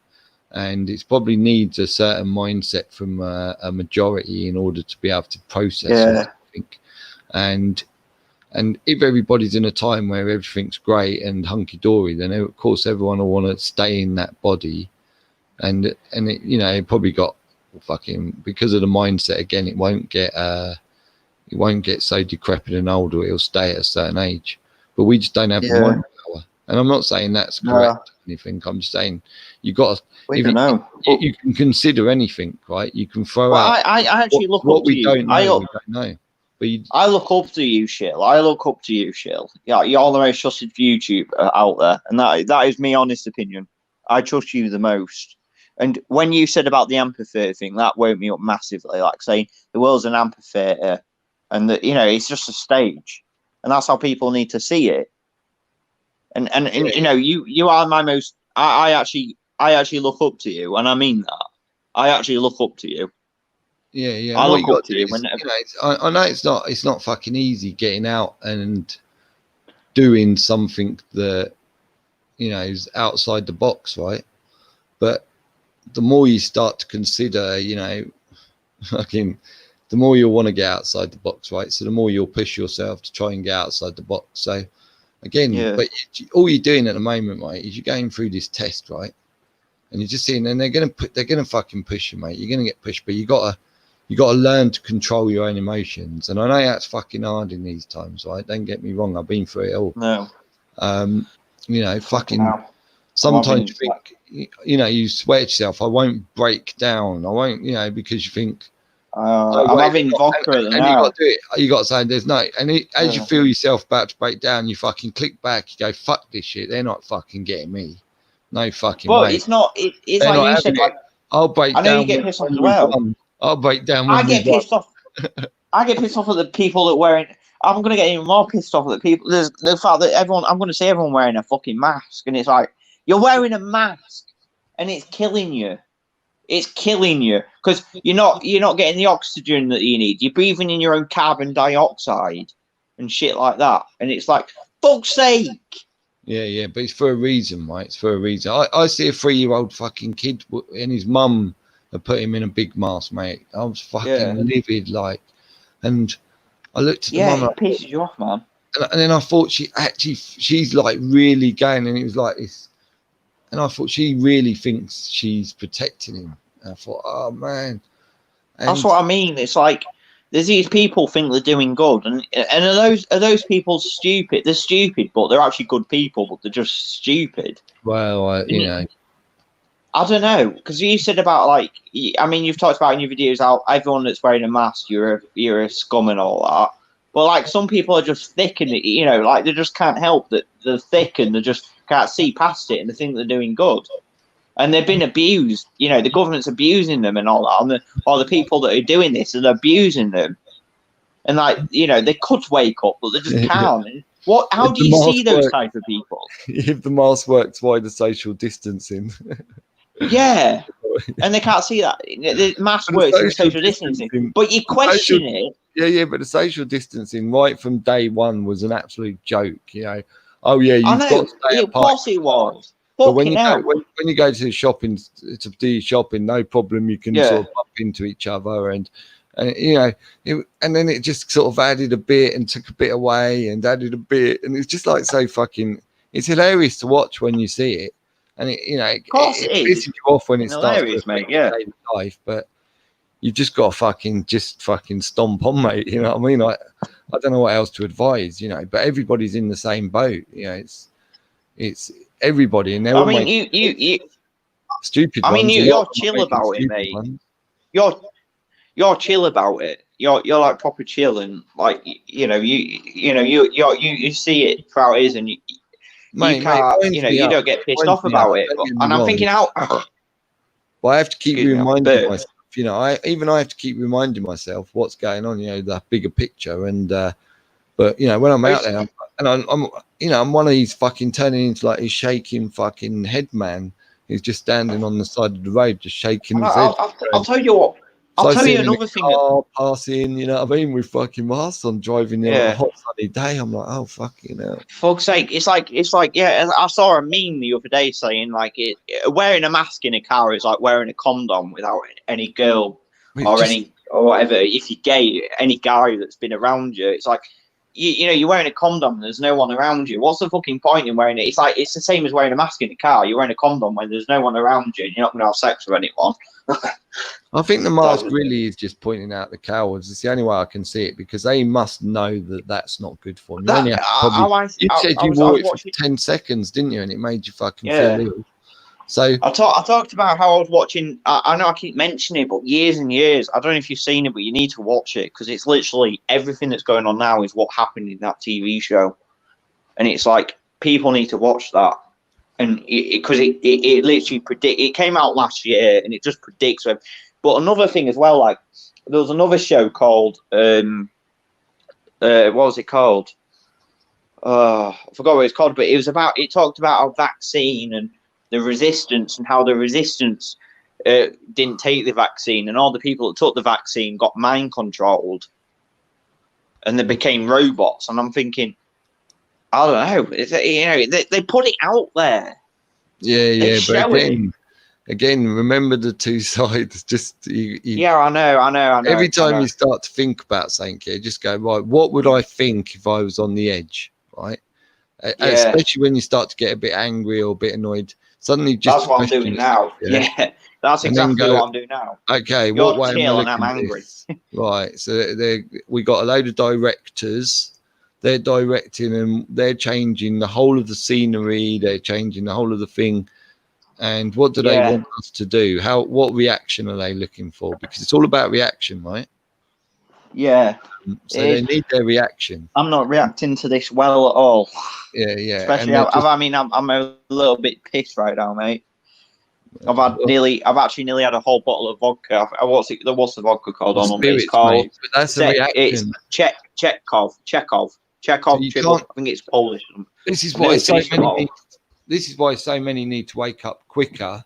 And it probably needs a certain mindset from a majority in order to be able to process it, I think. And if everybody's in a time where everything's great and hunky-dory, then of course everyone will want to stay in that body. And it, you know, it probably got fucking, because of the mindset again, it won't get so decrepit and old, or it'll stay at a certain age. But we just don't have the mind power. And I'm not saying that's correct or anything. I'm just saying you got to, you can consider anything, right? You can throw out. I actually look what up we to you. don't know. We don't know. But I look up to you, Shill. Yeah, you're the most trusted YouTuber out there, and that is my honest opinion. I trust you the most. And when you said about the amphitheater thing, that woke me up massively. Like saying the world's an amphitheater, and that, you know, it's just a stage, and that's how people need to see it. And you know, you are my most. I actually look up to you, and I mean that. I actually look up to you. Yeah. I look up to you. I know it's not fucking easy getting out and doing something that, you know, is outside the box, right? But the more you start to consider, you know, fucking, the more you'll want to get outside the box, right? So the more you'll push yourself to try and get outside the box. So again, but all you're doing at the moment, right, is you're going through this test, right? And you're just seeing, and they're gonna fucking push you, mate. You're gonna get pushed, but you gotta learn to control your own emotions. And I know that's fucking hard in these times, right? Don't get me wrong, I've been through it all. No. You know, fucking sometimes you think, you know, you swear to yourself, I won't break down. I won't, you know, because you think I'm having vodka now. You got to say there's no, and as you feel yourself about to break down, you fucking click back, you go, fuck this shit, they're not fucking getting me. No fucking way. But it's not, it's like you said, like, I'll break down. I know you get pissed off as well. I'll break down. I get pissed off. I get pissed off at the people that wearing. I'm gonna get even more pissed off at the people. There's the fact that everyone. I'm gonna see everyone wearing a fucking mask, and it's like you're wearing a mask, and it's killing you. It's killing you because you're not getting the oxygen that you need. You're breathing in your own carbon dioxide and shit like that, and it's like, fuck's sake. Yeah, but it's for a reason, right? It's for a reason. I see a 3-year-old fucking kid and his mum had put him in a big mask, mate. I was fucking livid, like, and I looked at the mum. It pisses you off, man. And then I thought she's like really going, and it was like this, and I thought she really thinks she's protecting him. And I thought, oh man, and that's what I mean. It's like there's these people think they're doing good, and are those people stupid? They're stupid, but they're actually good people, but they're just stupid. Well, you know, I don't know, because you said about, like, I mean, you've talked about in your videos how everyone that's wearing a mask, you're a scum and all that. But like some people are just thick, and you know, like they just can't help that they're thick, and they just can't see past it, and they think they're doing good. And they've been abused. You know, the government's abusing them and all that. Or the people that are doing this are abusing them. And, like, you know, they could wake up, but they just can't. How do you see those type of people? If the mask works, why the social distancing? Yeah. And they can't see that. The mask works in social distancing. But you question it. Yeah, but the social distancing right from day one was an absolute joke, you know. Oh, yeah, you've got to stay apart. Of course it was. But when you go to the shopping to do shopping, no problem. You can sort of bump into each other, and you know, and then it just sort of added a bit and took a bit away and added a bit, and it's just like so fucking. It's hilarious to watch when you see it, and it, you know, it pisses you off when it starts mate. Yeah, life, but you just got to fucking stomp on, mate. You know what I mean? I don't know what else to advise, you know, but everybody's in the same boat. You know, it's everybody, and they're all you stupid. I mean, you're chill about it, mate. Ones. You're chill about it. You're like proper chill, and like you see it for how it is, and you can't, you don't get pissed off about it. And I'm thinking how. Well, I have to keep reminding myself. You know, I have to keep reminding myself what's going on. You know, the bigger picture, and but you know, when I'm out there, I'm one of these fucking turning into like a shaking fucking head man who's just standing on the side of the road, just shaking his head. I'll tell you what. I'll tell you another thing. Passing, you know what I mean, with fucking masks on, driving there on a hot sunny day. I'm like, oh fucking hell. Fuck's sake! It's like I saw a meme the other day saying like wearing a mask in a car is like wearing a condom without any girl or whatever. If you're gay, any guy that's been around you, it's like you know you're wearing a condom and there's no one around you. What's the fucking point in wearing it? It's like it's the same as wearing a mask in a car. You're wearing a condom when there's no one around you and you're not going to have sex with anyone. I think the mask really is just pointing out the cowards. It's the only way I can see it, because they must know that that's not good for them. You said you wore it for 10 seconds, didn't you? And it made you fucking feel ill. So I talked about how I was watching. I know I keep mentioning it, but years and years. I don't know if you've seen it, but you need to watch it, because it's literally everything that's going on now is what happened in that TV show, and it's like people need to watch that. And because it literally it came out last year, and it just predicts. But another thing as well, like there was another show called what was it called? I forgot what it's called, but it talked about a vaccine and the resistance, and how the resistance didn't take the vaccine, and all the people that took the vaccine got mind controlled, and they became robots. And I'm thinking, I don't know. They put it out there. Yeah, but again, remember the two sides. Just I know. Every time you start to think about something, just go, right, what would I think if I was on the edge, right? Especially when you start to get a bit angry or a bit annoyed. Suddenly, that's what I'm doing now. Yeah, that's exactly what I'm doing now. Okay, you're chill and I'm angry. Right, so we got a load of directors. They're directing and they're changing the whole of the scenery. They're changing the whole of the thing. And what do they want us to do? What reaction are they looking for? Because it's all about reaction, right? Yeah. So they need their reaction. I'm not reacting to this well at all. Yeah. Especially, I'm a little bit pissed right now, mate. I've actually nearly had a whole bottle of vodka. What's the vodka called? It's called. But that's a reaction. It's Chekhov. I think it's Polish. This is why so many need to wake up quicker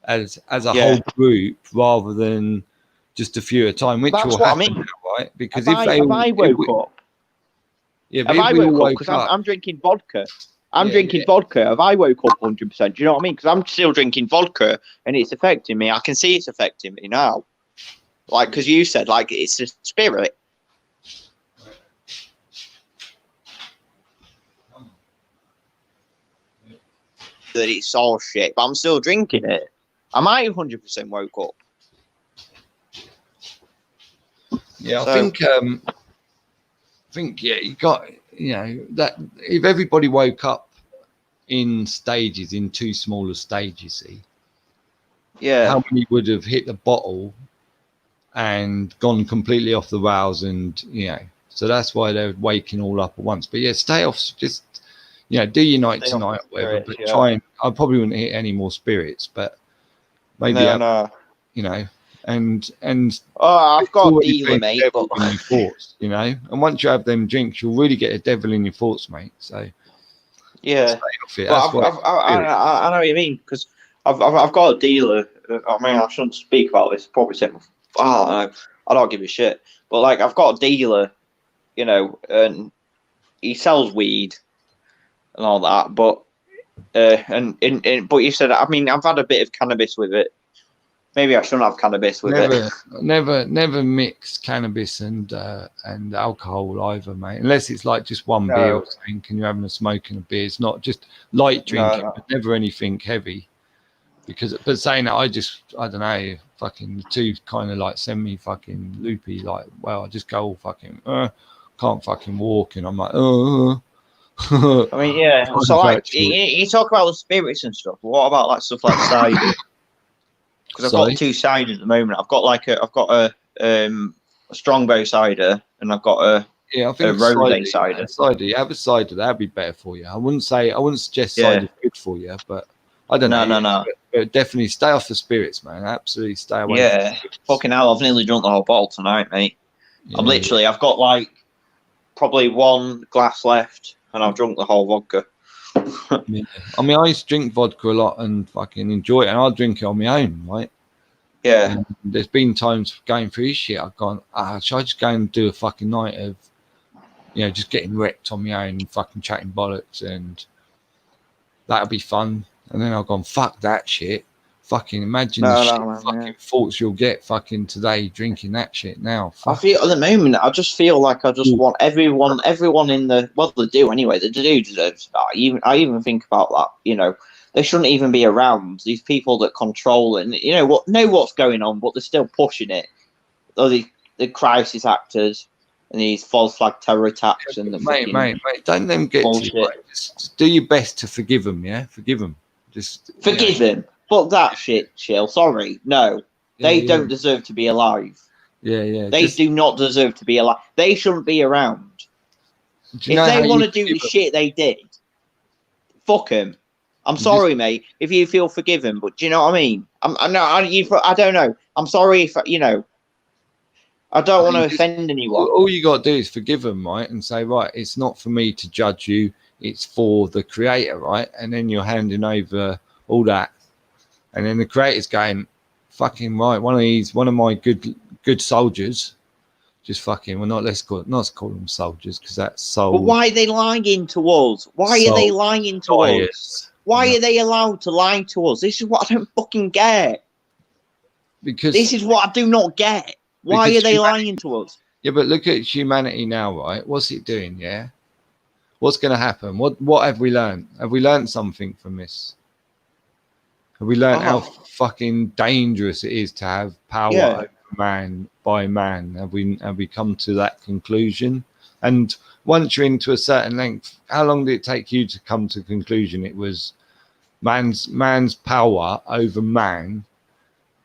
as a whole group, rather than just a few at a time, which will happen now, right? Because if I woke up, because I'm drinking vodka. I'm drinking vodka. If I woke up 100%, do you know what I mean? Because I'm still drinking vodka and it's affecting me. I can see it's affecting me now. Like, because you said, like, it's a spirit. That it's all shit, but I'm still drinking it. I might 100% woke up. Yeah, so, I think you got, that if everybody woke up in stages, in two smaller stages, see, how many would have hit the bottle and gone completely off the rails, and so that's why they're waking all up at once. But stay off, just do your night tonight, whatever. But try and I probably wouldn't hit any more spirits, but maybe and I've got a dealer, mate. In your thoughts, and once you have them drinks, you'll really get a devil in your thoughts, mate. So stay off it. I know what you mean, because I've got a dealer. I mean, I shouldn't speak about this. Probably say, I don't give a shit. But like, I've got a dealer, and he sells weed and all that, but But you said, I mean, I've had a bit of cannabis with it. Maybe I shouldn't have cannabis with it. Never mix cannabis and alcohol either, mate. Unless it's like just one beer or something, and you're having a smoke and a beer. It's not just light drinking, but never anything heavy. But saying that, I don't know, fucking the two kind of like send me fucking loopy. Like, well, I just go all fucking can't fucking walk, and I'm like, I mean, yeah. So like, you talk about the spirits and stuff. But what about like stuff like cider? Because I've got two ciders at the moment. I've got a Strongbow cider, and I've got a rosé cider. Cider, you have a cider, that'd be better for you. I wouldn't suggest cider's good for you, but I don't know. No. But definitely stay off the spirits, man. Absolutely stay away. Yeah, fucking hell! I've nearly drunk the whole bottle tonight, mate. Yeah. I've got like probably one glass left, and I've drunk the whole vodka. Yeah. I mean, I used to drink vodka a lot and fucking enjoy it, and I'll drink it on my own, right? Yeah. And there's been times going through this shit, I've gone, should I just go and do a fucking night of, just getting wrecked on my own, fucking chatting bollocks, and that'll be fun. And then I've gone, fuck that shit. Fucking imagine thoughts you'll get fucking today drinking that shit now. I feel at the moment, I just feel like I just want everyone in the, well, they do anyway, they do deserve to die. I even think about that, they shouldn't even be around. These people that control and, know what's going on, but they're still pushing it. The crisis actors and these false flag terror attacks and the mate, don't them get to you, right? Just do your best to forgive them, yeah? Forgive them. Just forgive them. Fuck that shit, Chill. Sorry. No. They don't deserve to be alive. Yeah. They do not deserve to be alive. They shouldn't be around. If they want to do the shit they did, fuck them. I'm sorry, mate, if you feel forgiven, but do you know what I mean? I don't know. I'm sorry if, I don't want to offend anyone. All you got to do is forgive them, right? And say, right, it's not for me to judge you. It's for the creator, right? And then you're handing over all that. And then the creator's going, fucking right, one of my good soldiers, just fucking, let's call them soldiers, because that's soul. But why are they lying to us? Why are they lying to us? Why are they allowed to lie to us? This is what I don't fucking get. Because this is what I do not get. Why are they lying to us? Yeah, but look at humanity now, right? What's it doing? Yeah. What's going to happen? What have we learned? Have we learned something from this? Have we learned how fucking dangerous it is to have power over man by man? Have we come to that conclusion? And once you're into a certain length, how long did it take you to come to the conclusion? It was man's power over man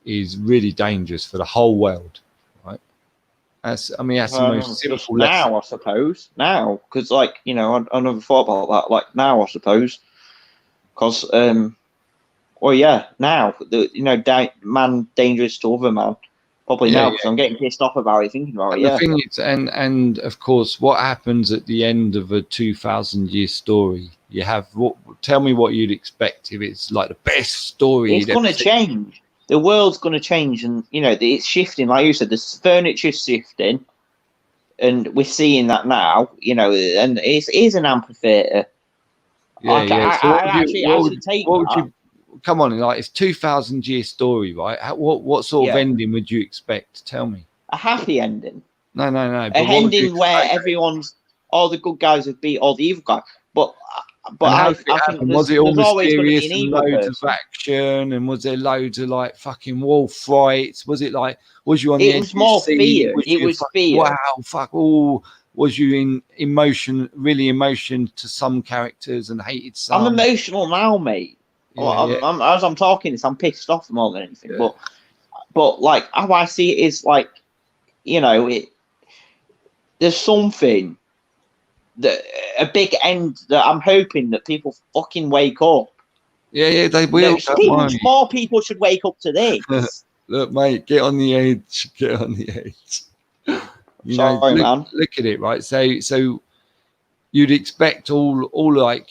is really dangerous for the whole world, right? That's the most simple now, I suppose. Now, because I never thought about that. Like now, I suppose, because now man dangerous to other man. Probably now, because I'm getting pissed off about it, thinking about it. The thing is, and of course, what happens at the end of a 2,000-year story? You have tell me what you'd expect if it's like the best story. It's going to change. The world's going to change, and it's shifting. Like you said, the furniture's shifting, and we're seeing that now. And it is an amphitheater. Come on, like it's 2,000-year story, right? What sort of ending would you expect? Tell me. A happy ending. No. An ending where all the good guys have beat all the evil guys. But I think was it all mysterious and loads of action, and was there loads of like fucking wolf fights? Was it like was you on the edge? It was more fear. It was fear. Wow, fuck! Oh, was you in emotion to some characters and hated some? I'm emotional now, mate. As I'm talking this, I'm pissed off more than anything. Yeah. But like how I see it is like, there's something that a big end that I'm hoping that people fucking wake up. Yeah, they will. More people should wake up to this. Look, mate, get on the edge. Get on the edge. Man. Look at it, right? So you'd expect all like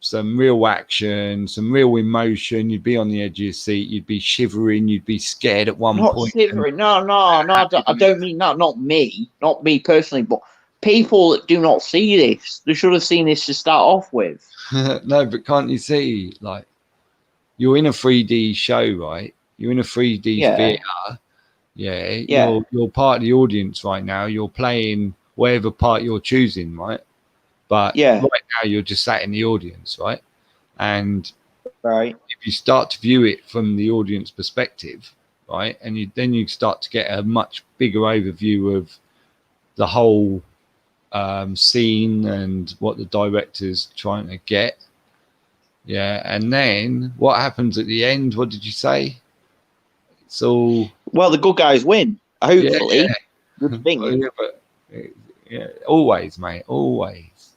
some real action, some real emotion. You'd be on the edge of your seat. You'd be shivering. You'd be scared at one point. Not shivering. No. I don't mean that. Not me personally, but people that do not see this, they should have seen this to start off with. No, but can't you see, like, you're in a 3D show, right? You're in a 3D theater. Yeah. You're part of the audience right now. You're playing whatever part you're choosing, right? But right now you're just sat in the audience, right? And if you start to view it from the audience perspective, right, and then you start to get a much bigger overview of the whole scene and what the director's trying to get. Yeah, and then what happens at the end? What did you say? It's all the good guys win. Hopefully, good thing. Always, mate, always.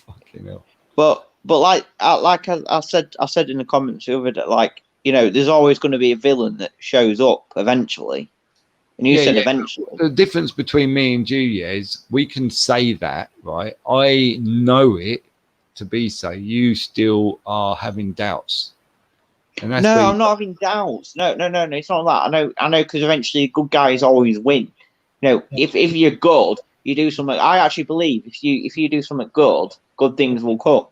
Fucking hell. But like I said in the comments the other day, like, you know, there's always going to be a villain that shows up eventually. And you said eventually. The difference between me and you is we can say that, right? I know it to be so. You still are having doubts. And that's I'm not having doubts. No. It's not that. I know, because eventually good guys always win. You know, if you're good, you do something. I actually believe if you do something good things will come.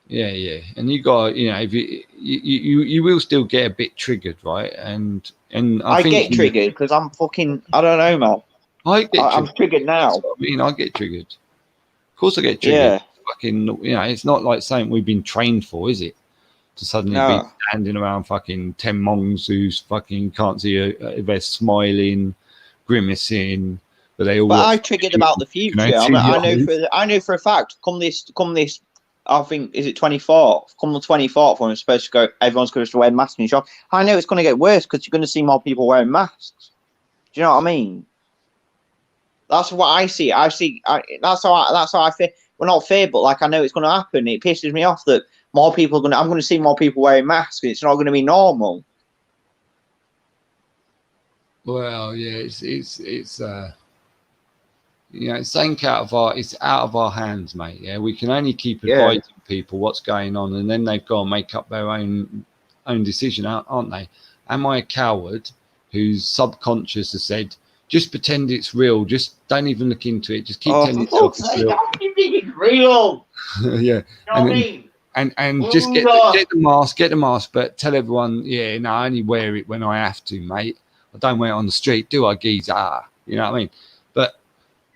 Yeah, and you got, you know, if you will still get a bit triggered, right? And I think get triggered because I'm fucking. I don't know, man. I'm triggered now. I get triggered. Of course, I get triggered. Yeah. Fucking, you know, it's not like something we've been trained for, is it? To suddenly be standing around fucking 10 mongs who fucking can't see if they're smiling, grimacing, but they all. But I triggered about the future. I know for a fact. Come this. I think, is it 24th? Come the 24th when it's supposed to go, everyone's going to wear masks in the shop. I know it's going to get worse because you're going to see more people wearing masks. Do you know what I mean? That's what I see. That's how I feel. Well, not fear, but like I know it's going to happen. It pisses me off that more people I'm going to see more people wearing masks. It's not going to be normal. Well, yeah, it's you know, it's out of our hands, mate. Yeah, we can only keep advising people what's going on, and then they've got to make up their own decision, aren't they? Am I a coward whose subconscious has said, just pretend it's real, just don't even look into it, just keep telling yourself it's real. Don't you think it's real? Yeah. You know what I mean? And just get the mask, but tell everyone, I only wear it when I have to, mate. I don't wear it on the street, do I, geezer? You know what I mean? But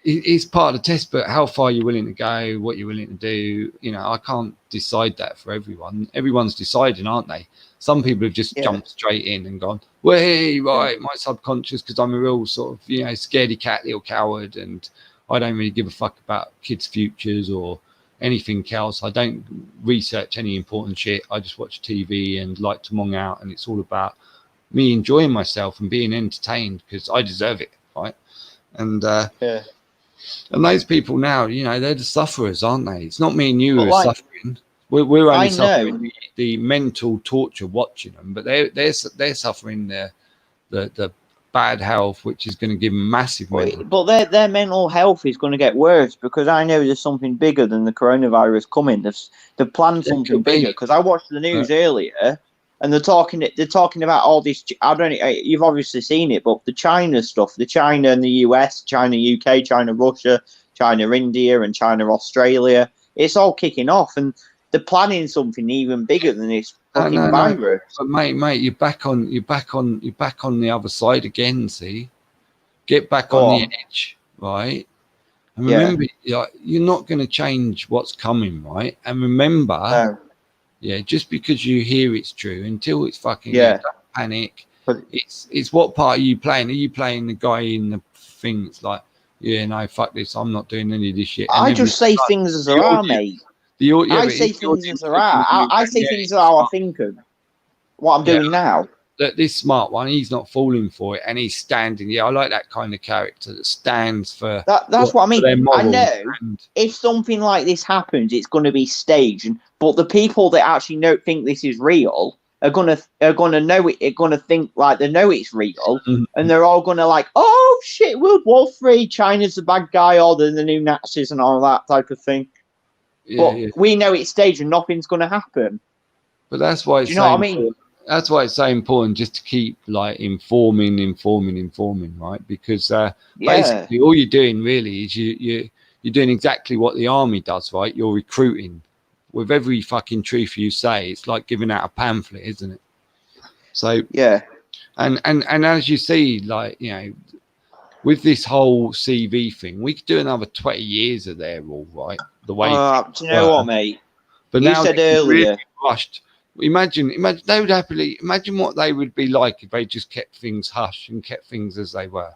it's part of the test, but how far you're willing to go, what you're willing to do, you know, I can't decide that for everyone. Everyone's deciding, aren't they? Some people have just jumped straight in and gone, well, hey, right, my subconscious, because I'm a real sort of, you know, scaredy cat little coward, and I don't really give a fuck about kids' futures or anything else. I don't research any important shit. I just watch TV and like to mong out, and it's all about me enjoying myself and being entertained because I deserve it, right? And and those people now, you know, they're the sufferers, aren't they? It's not me and you who are suffering. We're only suffering the mental torture watching them, but they're suffering the bad health, which is going to give them massive money. But their mental health is going to get worse because I know there's something bigger than the coronavirus coming. They've planned something bigger because I watched the news earlier. And they're talking about all this. I don't know. You've obviously seen it, but the China stuff, the China and the US, China UK, China Russia, China India, and China Australia. It's all kicking off, and they're planning something even bigger than this fucking virus. But mate, you're back on the other side again. See, get back on the edge, right? And remember, you're not going to change what's coming, right? And remember. Yeah, just because you hear it's true, until it's fucking don't panic. But it's what part are you playing? Are you playing the guy in the thing that's like, no, fuck this, I'm not doing any of this shit? I just say things as they are, mate. I say things as they are. I say things as how I think of what I'm doing now. That this smart one, he's not falling for it, and he's standing. Yeah, I like that kind of character that stands for. That's what I mean. I know if something like this happens, it's going to be staged. But the people that actually think this is real are gonna know it. Are gonna think like they know it's real, and they're all gonna like, oh shit, World War III, China's the bad guy, or the new Nazis and all that type of thing. But we know it's staged, and nothing's gonna happen. But that's why. Do you know what I mean? That's why it's so important just to keep like informing, right? Because basically all you're doing really is you're doing exactly what the army does, right? You're recruiting, with every fucking truth you say, it's like giving out a pamphlet, isn't it? So yeah, and as you see, like, you know, with this whole CV thing, we could do another 20 years of there, all right. The way do you know what, mate? But you now said earlier, really rushed. Imagine they would happily imagine what they would be like if they just kept things hush and kept things as they were,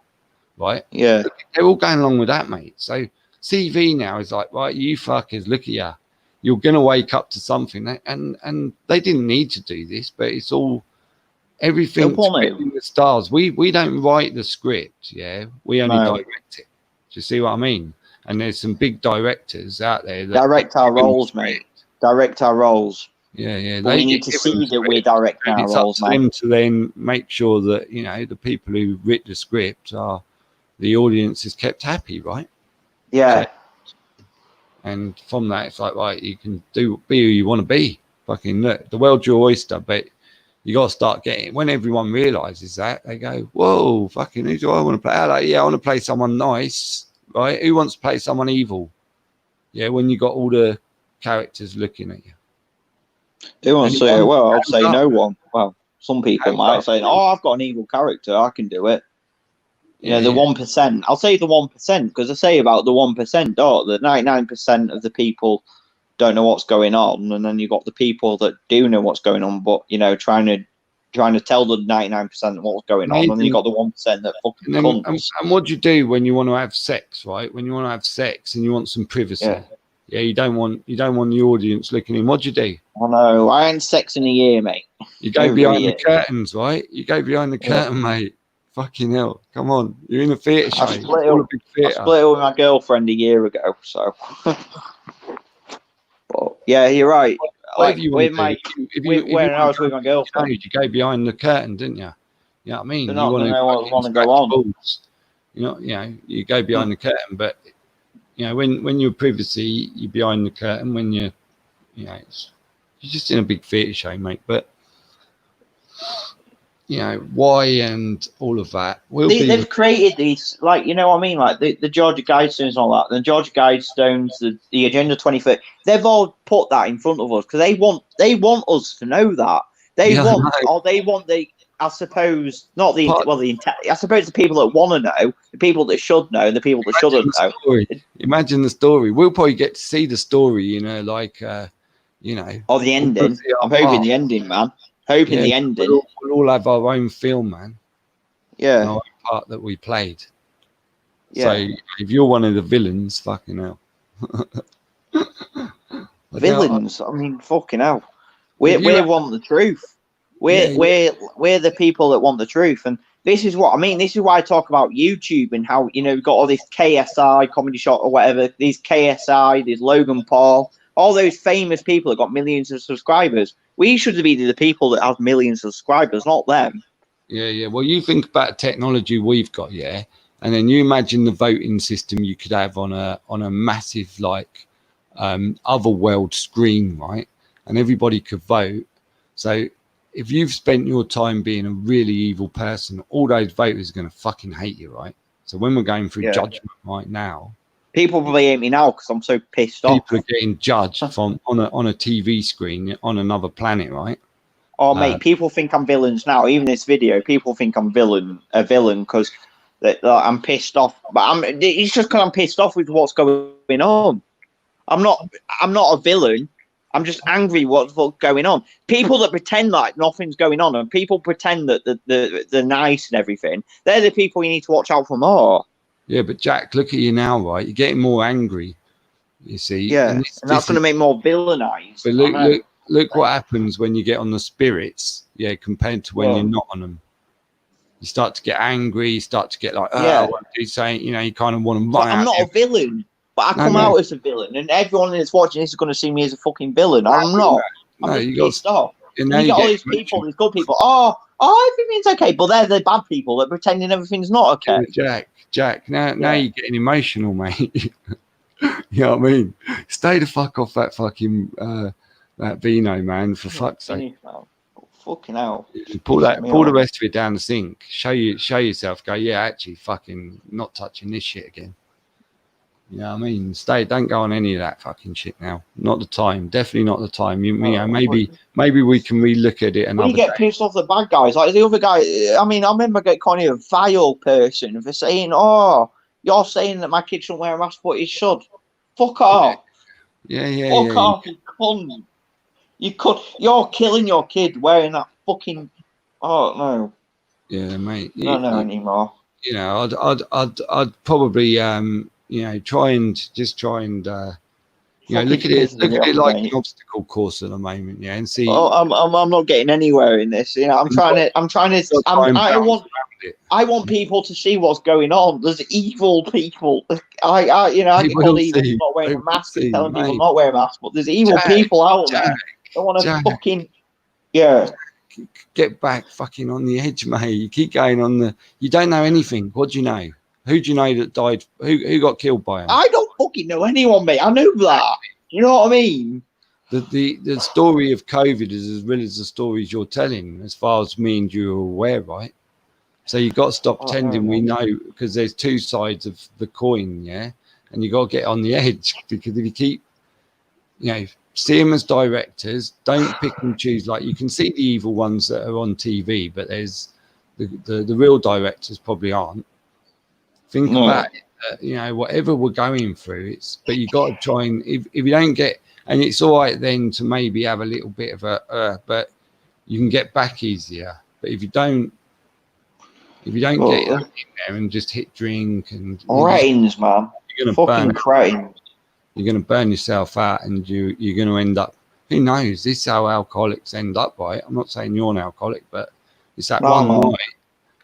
right? Yeah, they're all going along with that, mate. So CV now is like, right, you fuckers, look at you. You're gonna wake up to something, and they didn't need to do this, but it's all everything's in the stars. We don't write the script, yeah. We only direct it. Do you see what I mean? And there's some big directors out there that direct our roles, mate. Direct our roles. Yeah. We need to see that we're directing our roles, mate. It's up to them to then make sure that, you know, the people who writ the script are the audience is kept happy, right? Yeah. And from that, it's like, right, you can be who you want to be. Fucking look, the world's your oyster, but you got to start getting. When everyone realizes that, they go, "Whoa, fucking, who do I want to play?" Like, yeah, I want to play someone nice, right? Who wants to play someone evil? Yeah, when you got all the characters looking at you. Who wants to say? Well, I'd say no one. Well, some people might say, "Oh, I've got an evil character. I can do it." You know, the 1%. I'll say the 1% because I say about the 1%. Oh, the 99% of the people don't know what's going on, and then you got the people that do know what's going on, but you know, trying to tell the 99% what's going on, and then you got the 1% that fucking cunts. And what do you do when you want to have sex, right? When you want to have sex and you want some privacy, yeah, you don't want the audience looking in. What do you do? I know. I ain't sex in a year, mate. You go behind the curtains, right? You go behind the curtain, mate. Fucking hell. Come on. You're in a theatre show. I split it with my girlfriend a year ago, so. But, yeah, you're right. Like, when I was with my girlfriend. You go behind the curtain, didn't you? You know what I mean? You want to go on. Balls. You know, you go behind the curtain, but you know, when you're privacy, you're behind the curtain. When you're you're just in a big theatre show, mate. But you know, why and all of that. They've created these, like, you know what I mean? Like the Georgia Guidestones and all that. The Georgia Guidestones, the Agenda 2030, they've all put that in front of us because they want us to know that. They want I suppose, not the, I suppose the people that want to know, the people that should know, and the people that shouldn't know. Imagine the story. We'll probably get to see the story, you know, like, you know. Or the ending. I'm hoping the ending, man. Hoping the ending. We'll all have our own film, man. Yeah. Our own part that we played. Yeah. So if you're one of the villains, fucking hell. Villains? I mean, fucking hell. We want the truth. We're the people that want the truth. And this is what I mean. This is why I talk about YouTube and how, you know, we've got all this KSI, Comedy Shot or whatever, these KSI, there's Logan Paul, all those famous people that got millions of subscribers. We should be the people that have millions of subscribers, not them. Yeah. Well, you think about technology we've got, yeah, and then you imagine the voting system you could have on a massive, like, other world screen, right? And everybody could vote. So if you've spent your time being a really evil person, all those voters are going to fucking hate you, right? So when we're going through judgment right now, people probably hate me now because I'm so pissed off. People are getting judged from on a TV screen on another planet, right? Oh, mate, people think I'm villains now. Even this video, people think I'm a villain because I'm pissed off. But it's just because I'm pissed off with what's going on. I'm not a villain. I'm just angry what's going on. People that pretend like nothing's going on and people pretend that they're nice and everything, they're the people you need to watch out for more. Yeah, but Jack, look at you now, right? You're getting more angry, you see. Yeah, and that's going to make more villainized. But look what happens when you get on the spirits, compared to when you're not on them. You start to get angry, you start to get like, what are you saying? You know, you kind of want to run out. I'm not a villain. But I come out as a villain, and everyone that's watching this is going to see me as a fucking villain. I'm not. I'm just pissed off. You got all these people, these good people. Oh, everything's okay, but they're the bad people that are pretending everything's not okay. Jack. Now you're getting emotional, mate. You know what I mean? Stay the fuck off that fucking that vino, man. For fuck's sake. Fucking hell. Pull the rest of it down the sink. Show yourself. Go, actually, fucking not touching this shit again. You know what I mean? Don't go on any of that fucking shit now. Not the time. Definitely not the time. You know, maybe we can relook at it another day. You get pissed off the bad guys. Like the other guy, I mean, I remember getting calling a vile person for saying, oh, you're saying that my kid shouldn't wear a mask, but he should. Fuck off. Yeah. Fuck off, you cunt. You're killing your kid wearing that fucking... Oh, no. Yeah, mate. I don't know anymore. You know, I'd probably, you know, try and you know, look at it like an obstacle course at the moment, yeah, and see. Oh, I'm not getting anywhere in this. You know, I want people to see what's going on. There's evil people. I get called evil for not wearing a mask and telling people not wear a mask, but there's evil people out there. They want to fucking get back fucking on the edge, mate. You keep going on the. You don't know anything. What do you know? Who do you know that died? Who got killed by him? I don't fucking know anyone, mate. I know that. You know what I mean? The story of COVID is as real as the stories you're telling, as far as me and you are aware, right? So you've got to stop pretending we know, because there's two sides of the coin, yeah? And you've got to get on the edge, because if you keep, you know, see them as directors, don't pick and choose. Like, you can see the evil ones that are on TV, but there's the real directors probably aren't. Think about it. You know, whatever we're going through, but you got to try and if you don't get, and it's all right then to maybe have a little bit of but you can get back easier. But if you don't get in there and just hit drink and cretins, man, you're gonna cretins. You're gonna burn yourself out, and you're gonna end up. Who knows? This is how alcoholics end up, right? I'm not saying you're an alcoholic, but it's that one night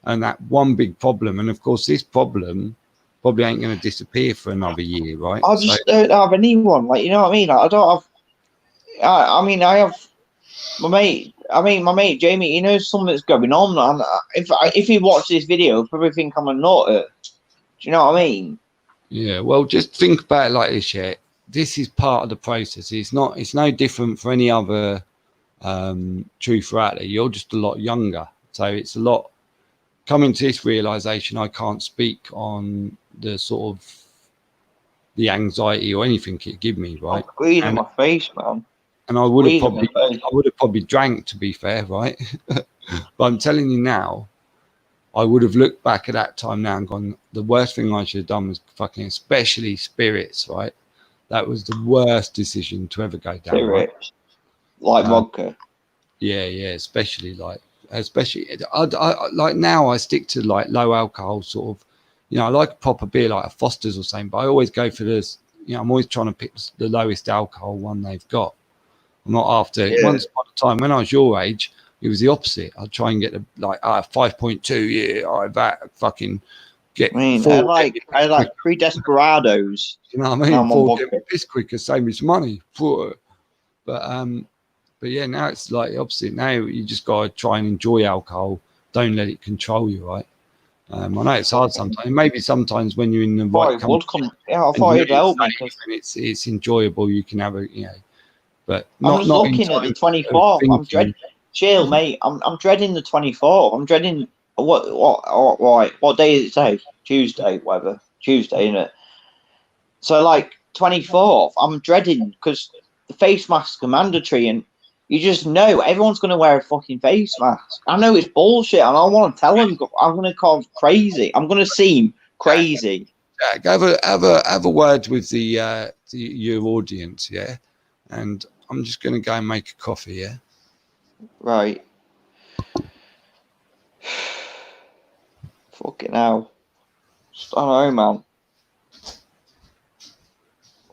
and that one big problem, and of course this problem probably ain't going to disappear for another year, right? I just don't have anyone. Like, you know what I mean? Like, I don't have. I mean, I have my mate. I mean, my mate Jamie. He knows something that's going on. And if he watched this video, he'll probably think I'm a nutter. Do you know what I mean? Yeah. Well, just think about it like this. Yeah, this is part of the process. It's not. It's no different for any other truth out there. You're just a lot younger, so it's a lot. Coming to this realization, I can't speak on the sort of the anxiety or anything it give me, right? I'm bleeding in my face, man. And I would have probably drank, to be fair, right? But I'm telling you now, I would have looked back at that time now and gone, the worst thing I should have done was fucking, especially spirits, right? That was the worst decision to ever go down. Spirits, right? Like vodka. Yeah, especially I like now I stick to like low alcohol sort of, you know, I like a proper beer like a Foster's or something, but I always go for this, you know, I'm always trying to pick the lowest alcohol one they've got. I'm not after once upon a time when I was your age, it was the opposite. I'd try and get the 5.2, that fucking get. I mean, I like 3 Desperados. You know what I mean? 4 piss quicker, save me some money. But yeah, now it's like the opposite. Now you just got to try and enjoy alcohol. Don't let it control you, right? I know it's hard sometimes. Maybe sometimes when you're in the right company, I thought it'd help me. It's enjoyable. You can have but I'm looking at the 24th. I'm dreading. Chill, mate. I'm dreading the 24th. I'm dreading what day is it today? Tuesday, whatever. Tuesday, isn't it? So like 24th, I'm dreading because the face masks are mandatory and. You just know everyone's going to wear a fucking face mask. I know it's bullshit, and I want to tell them I'm going to call crazy. I'm going to seem crazy. Jack, have a word with your audience, yeah. And I'm just going to go and make a coffee, yeah. Right. Fucking hell. I don't know, man.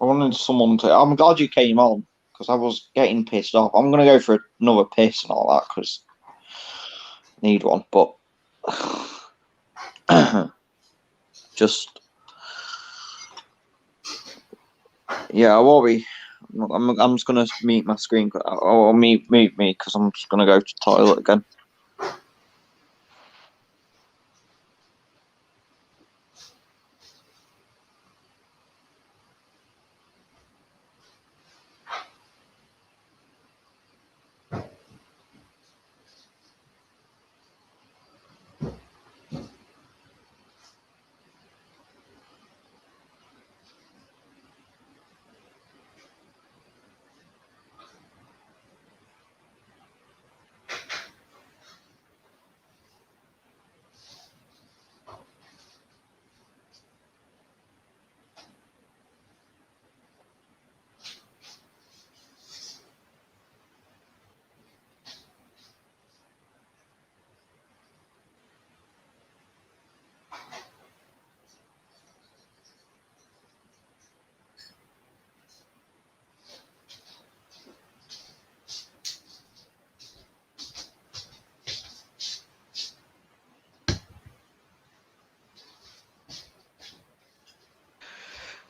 I wanted someone to. I'm glad you came on. Because I was getting pissed off. I'm going to go for another piss and all that because I need one. But just, yeah, I won't be. I'm just going to mute my screen. Or mute me because I'm just going to go to the toilet again.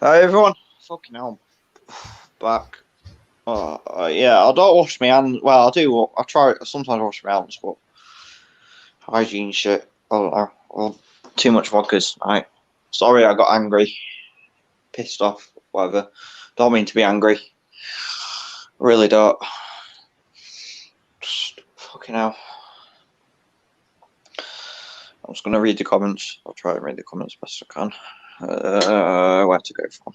Hi everyone, fucking hell, back. Yeah, I don't wash my hands. Well, I do. I try. I sometimes wash my hands, but hygiene shit. I don't know. Well, too much vodkas. Right. Sorry, I got angry, pissed off, whatever. Don't mean to be angry. Really don't. Just fucking hell. I'm just gonna read the comments. I'll try and read the comments best I can. Where to go from?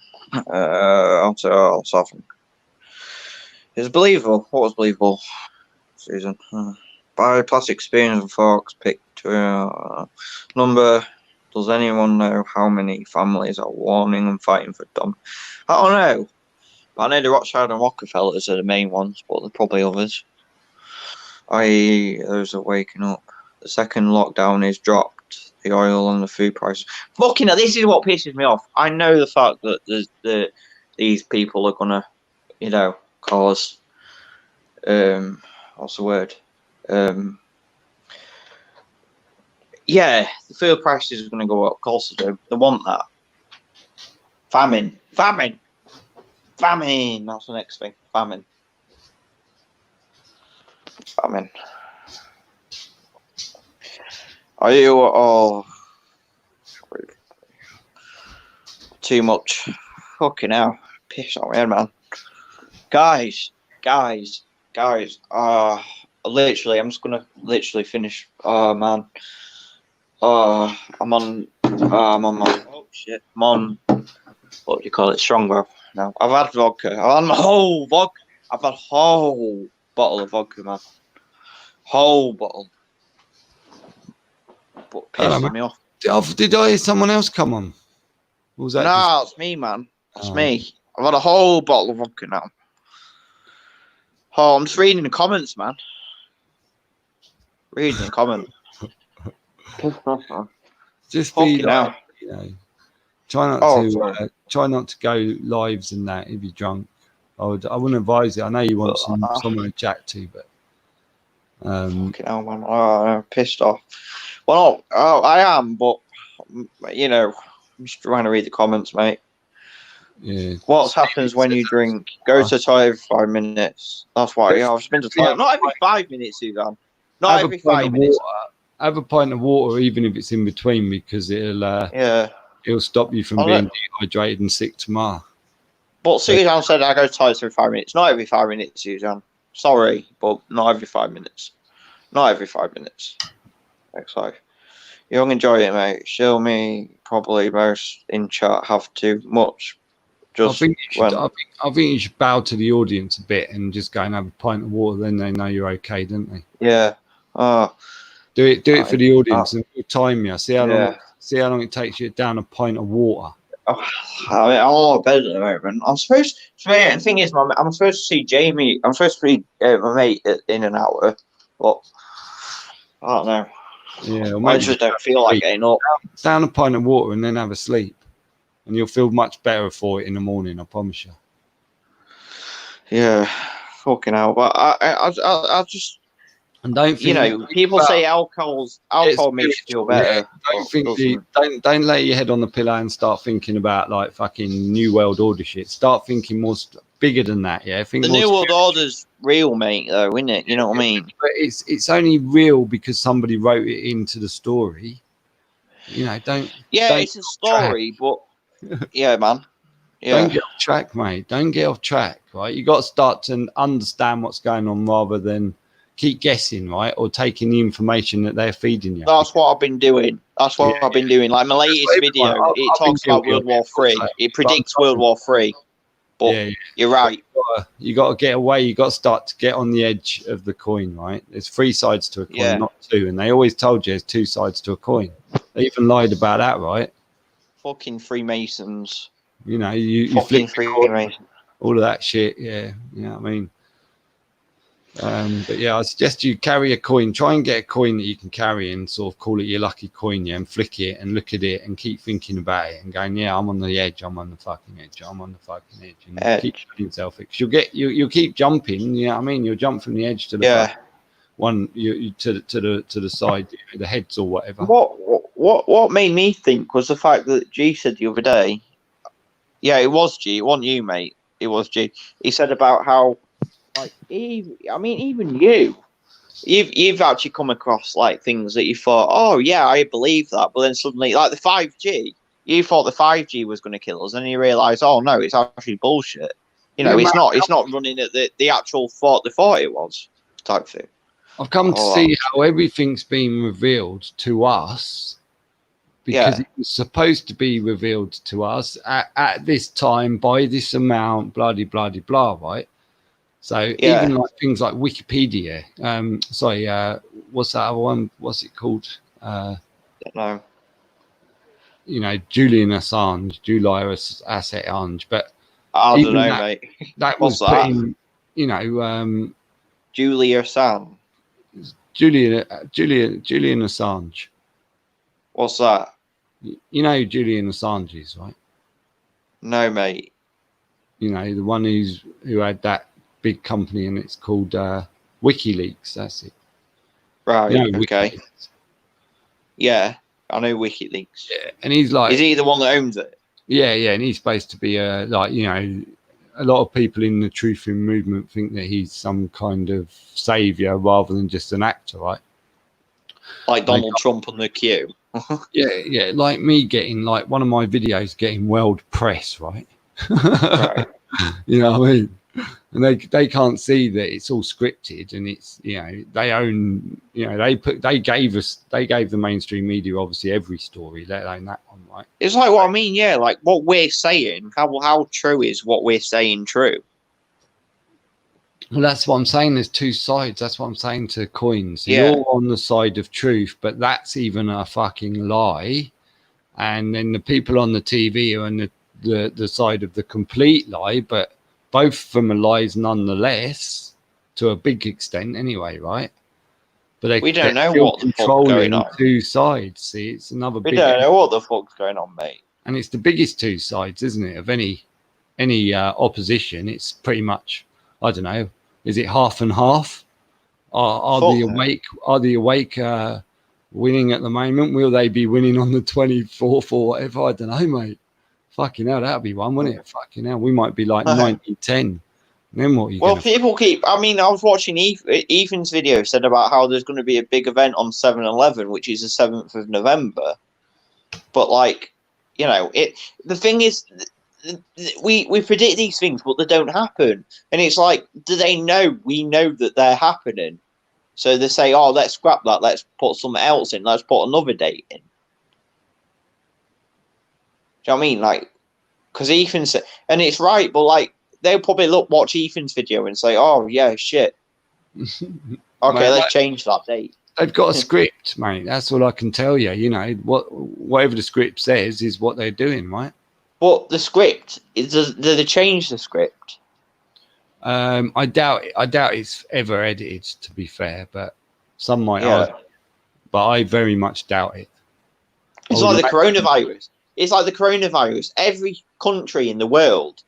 I'll soften. It's believable. What was believable? Susan. Buy plastic spoons and forks. Picked number. Does anyone know how many families are warning and fighting for Dom? I don't know. I know the Rothschild and Rockefellers are the main ones, but there's probably others. Those are waking up. The second lockdown is dropped. The oil and the food prices. Fucking hell, this is what pisses me off. I know the fact that these people are gonna, cause what's the word? Yeah, the food prices are gonna go up. Of course they do. They want that. Famine. That's the next thing. Famine. Are you all too much? Fucking hell. Piss on me, man. Guys. Literally, I'm just gonna finish. Oh man. I'm on my. Oh shit. I'm on. What do you call it? Strongbow. No, I've had vodka. I've had my whole vodka. I've had a whole bottle of vodka, man. Whole bottle. But pissing me off. Did I hear someone else come on? Or was that no, it's me, man. It's me. I've had a whole bottle of vodka now. Oh, I'm just reading the comments, man. Reading the comments. Just be like, try not to go lives and that if you're drunk. I wouldn't advise it. I know you want someone to chat to, but fucking hell, man. I'm pissed off. Well, I am, but I'm just trying to read the comments, mate. Yeah. What happens when you drink? Go to the toilet every 5 minutes. That's why I've been to the toilet. Not every 5 minutes, Suzanne. Not every 5 minutes. Have a pint of water, even if it's in between, because it'll stop you from being dehydrated and sick tomorrow. But Suzanne said I go to the toilet every 5 minutes. Not every 5 minutes, Suzanne. Sorry, but not every 5 minutes. Not every 5 minutes. Excited. You'll enjoy it, mate. Show me probably most in chat have too much. I think you should bow to the audience a bit and just go and have a pint of water. Then they know you're okay, don't they? Yeah. Do it for the audience and we'll time you. See how long it takes you down a pint of water. I'm a lot better at the moment. The thing is, I'm supposed to see Jamie. I'm supposed to see my mate in an hour, but I don't know. Yeah, I just don't feel like getting up. Down a pint of water and then have a sleep, and you'll feel much better for it in the morning. I promise you. Yeah, fucking hell. But I just. And don't think, people say alcohol makes you feel better. Don't lay your head on the pillow and start thinking about like fucking New World Order shit. Start thinking more bigger than that. Yeah, the New World Order's real, mate. Though, isn't it? You know what I mean? But it's only real because somebody wrote it into the story. Don't. Yeah, it's a story, but yeah, man. Yeah. Don't get off track, mate. Don't get off track. Right, you got to start to understand what's going on rather than keep guessing, right, or taking the information that they're feeding you. That's what I've been doing. I've been doing. Like my latest video, it talks about World War III. It predicts World War III. But you're right. You got to get away. You got to start to get on the edge of the coin, right? There's 3 sides to a coin, not 2. And they always told you there's 2 sides to a coin. They even lied about that, right? Fucking Freemasons. You fucking Freemasons. All of that shit. Yeah, you know what I mean. But yeah, I suggest you carry a coin. Try and get a coin that you can carry and sort of call it your lucky coin, and flick it and look at it and keep thinking about it and going, I'm on the edge. I'm on the fucking edge. I'm on the fucking edge. And keep telling yourself it. Because you'll keep jumping. You know what I mean? You'll jump from the edge to the one to the side, the heads or whatever. What made me think was the fact that G said the other day, Yeah, it was G. It wasn't you, mate. It was G. He said about how, like, even you've actually come across like things that you thought, oh yeah, I believe that, but then suddenly, like the 5G, you thought the 5G was going to kill us, and you realise, oh no, it's actually bullshit. You know, it's not running at the actual thought they thought it was type thing. I've come to see how everything's been revealed to us because it was supposed to be revealed to us at this time by this amount, blah, blah, blah, blah, right? So even like things like Wikipedia, what's that other one? What's it called? Don't know. You know, Julian Assange, but I don't know, mate. That was putting, you know, Julian Assange. Julian Assange. What's that? You know who Julian Assange is, right? No, mate. You know, the one who had that big company, and it's called WikiLeaks. That's it. Right. You know, okay. WikiLeaks. Yeah, I know WikiLeaks. Yeah, and he's like, is he the one that owns it? Yeah, and he's supposed to be like, you know, a lot of people in the truthing movement think that he's some kind of savior rather than just an actor, right? Like Donald Trump on the Q. yeah, like me getting like one of my videos getting world press, right? Right. You know what I mean? And they can't see that it's all scripted, and it's, you know, they own, you know, they gave the mainstream media obviously every story, let alone that one, right? It's like what I mean, yeah, like what we're saying, how true is what we're saying true? Well, that's what I'm saying. There's two sides. That's what I'm saying to coins. You're on the side of truth, but that's even a fucking lie. And then the people on the TV are on the side of the complete lie, but both of them are lies nonetheless, to a big extent anyway, right? But we don't know what the fuck's going on. Two sides. See, it's another. We don't know what the fuck's going on, mate. And it's the biggest two sides, isn't it? Of any opposition, it's pretty much, I don't know. Is it half and half? Are the awake winning at the moment? Will they be winning on the 24th or whatever? I don't know, mate. Fucking hell, that'd be one, wouldn't it? Fucking hell, we might be like 90-10. Then what are you? Well, people keep. I mean, I was watching Ethan's video said about how there's going to be a big event on 7/11, which is the 7th of November. But like, you know, the thing is, we predict these things, but they don't happen. And it's like, do they know? We know that they're happening, so they say, "Oh, let's scrap that. Let's put something else in. Let's put another date in." Do you know what I mean? Like, because Ethan said, and it's right, but like, they'll probably watch Ethan's video and say, "Oh yeah, shit. Okay, mate, let's change that date." They've got a script, mate. That's all I can tell you. You know, whatever the script says is what they're doing, right? But the script do they change the script? I doubt it's ever edited. To be fair, but some might argue. But I very much doubt it. It's like the coronavirus. It's like the coronavirus. Every country in the world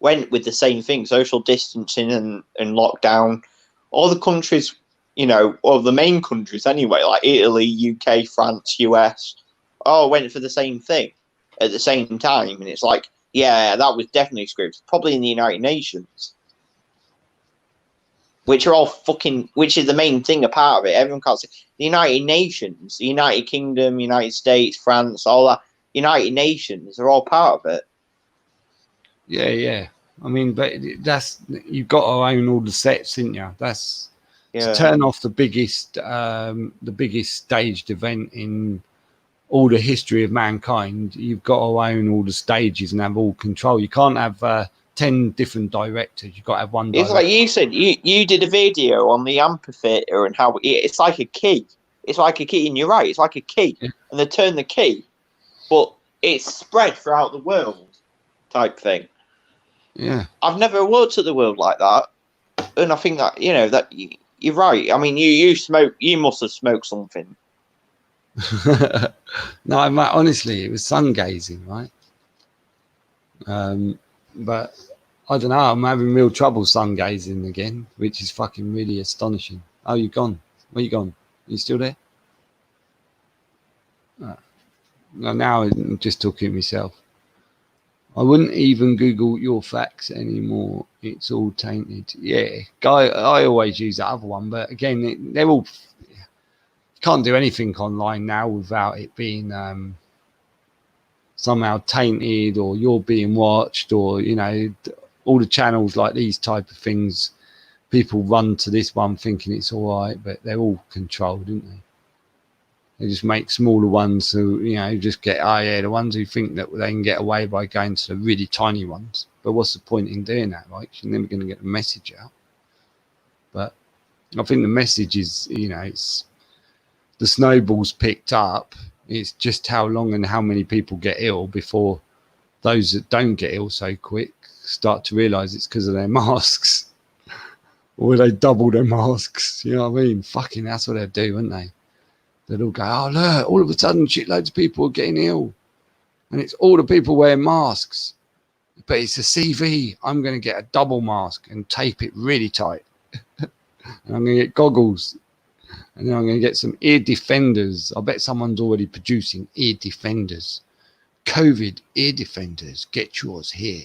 went with the same thing: social distancing and lockdown. All the countries, you know, or the main countries anyway, like Italy, UK, France, US, all went for the same thing at the same time. And it's like, yeah, that was definitely scripted. Probably in the United Nations, which are all fucking, which is the main thing, a part of it. Everyone can't say the United Nations, the United Kingdom, United States, France, all that. United Nations are all part of it. Yeah. I mean, but that's, you've got to own all the sets, didn't you? That's to turn off the biggest staged event in all the history of mankind. You've got to own all the stages and have all control. You can't have 10 different directors. You've got to have one director. It's like you said, you did a video on the amphitheater and how it's like a key. It's like a key, and you're right. It's like a key, and they turn the key, but it's spread throughout the world, type thing. Yeah, I've never looked at the world like that, and I think that, you know, that you're right. I mean, you must have smoked something. No, mate, honestly, it was sun gazing, right? But I don't know. I'm having real trouble sun gazing again, which is fucking really astonishing. Oh, you're gone. Where you gone? Are you still there? No, now I'm just talking to myself. I wouldn't even Google your facts anymore. It's all tainted. Yeah, guy. I always use that other one, but again, they're all. Can't do anything online now without it being somehow tainted, or you're being watched, or all the channels like these type of things. People run to this one thinking it's all right, but they're all controlled, aren't they? They just make smaller ones who, just get, the ones who think that they can get away by going to the really tiny ones. But what's the point in doing that, right? You're never going to get the message out. But I think the message is, it's the snowball's picked up. It's just how long and how many people get ill before those that don't get ill so quick start to realise it's because of their masks. Or they double their masks, you know what I mean? Fucking, that's what they'll do, won't they? They'll all go, oh, look, all of a sudden shitloads of people are getting ill. And it's all the people wearing masks. But it's a CV. I'm going to get a double mask and tape it really tight. And I'm going to get goggles. And then I'm going to get some ear defenders. I bet someone's already producing ear defenders. COVID ear defenders. Get yours here.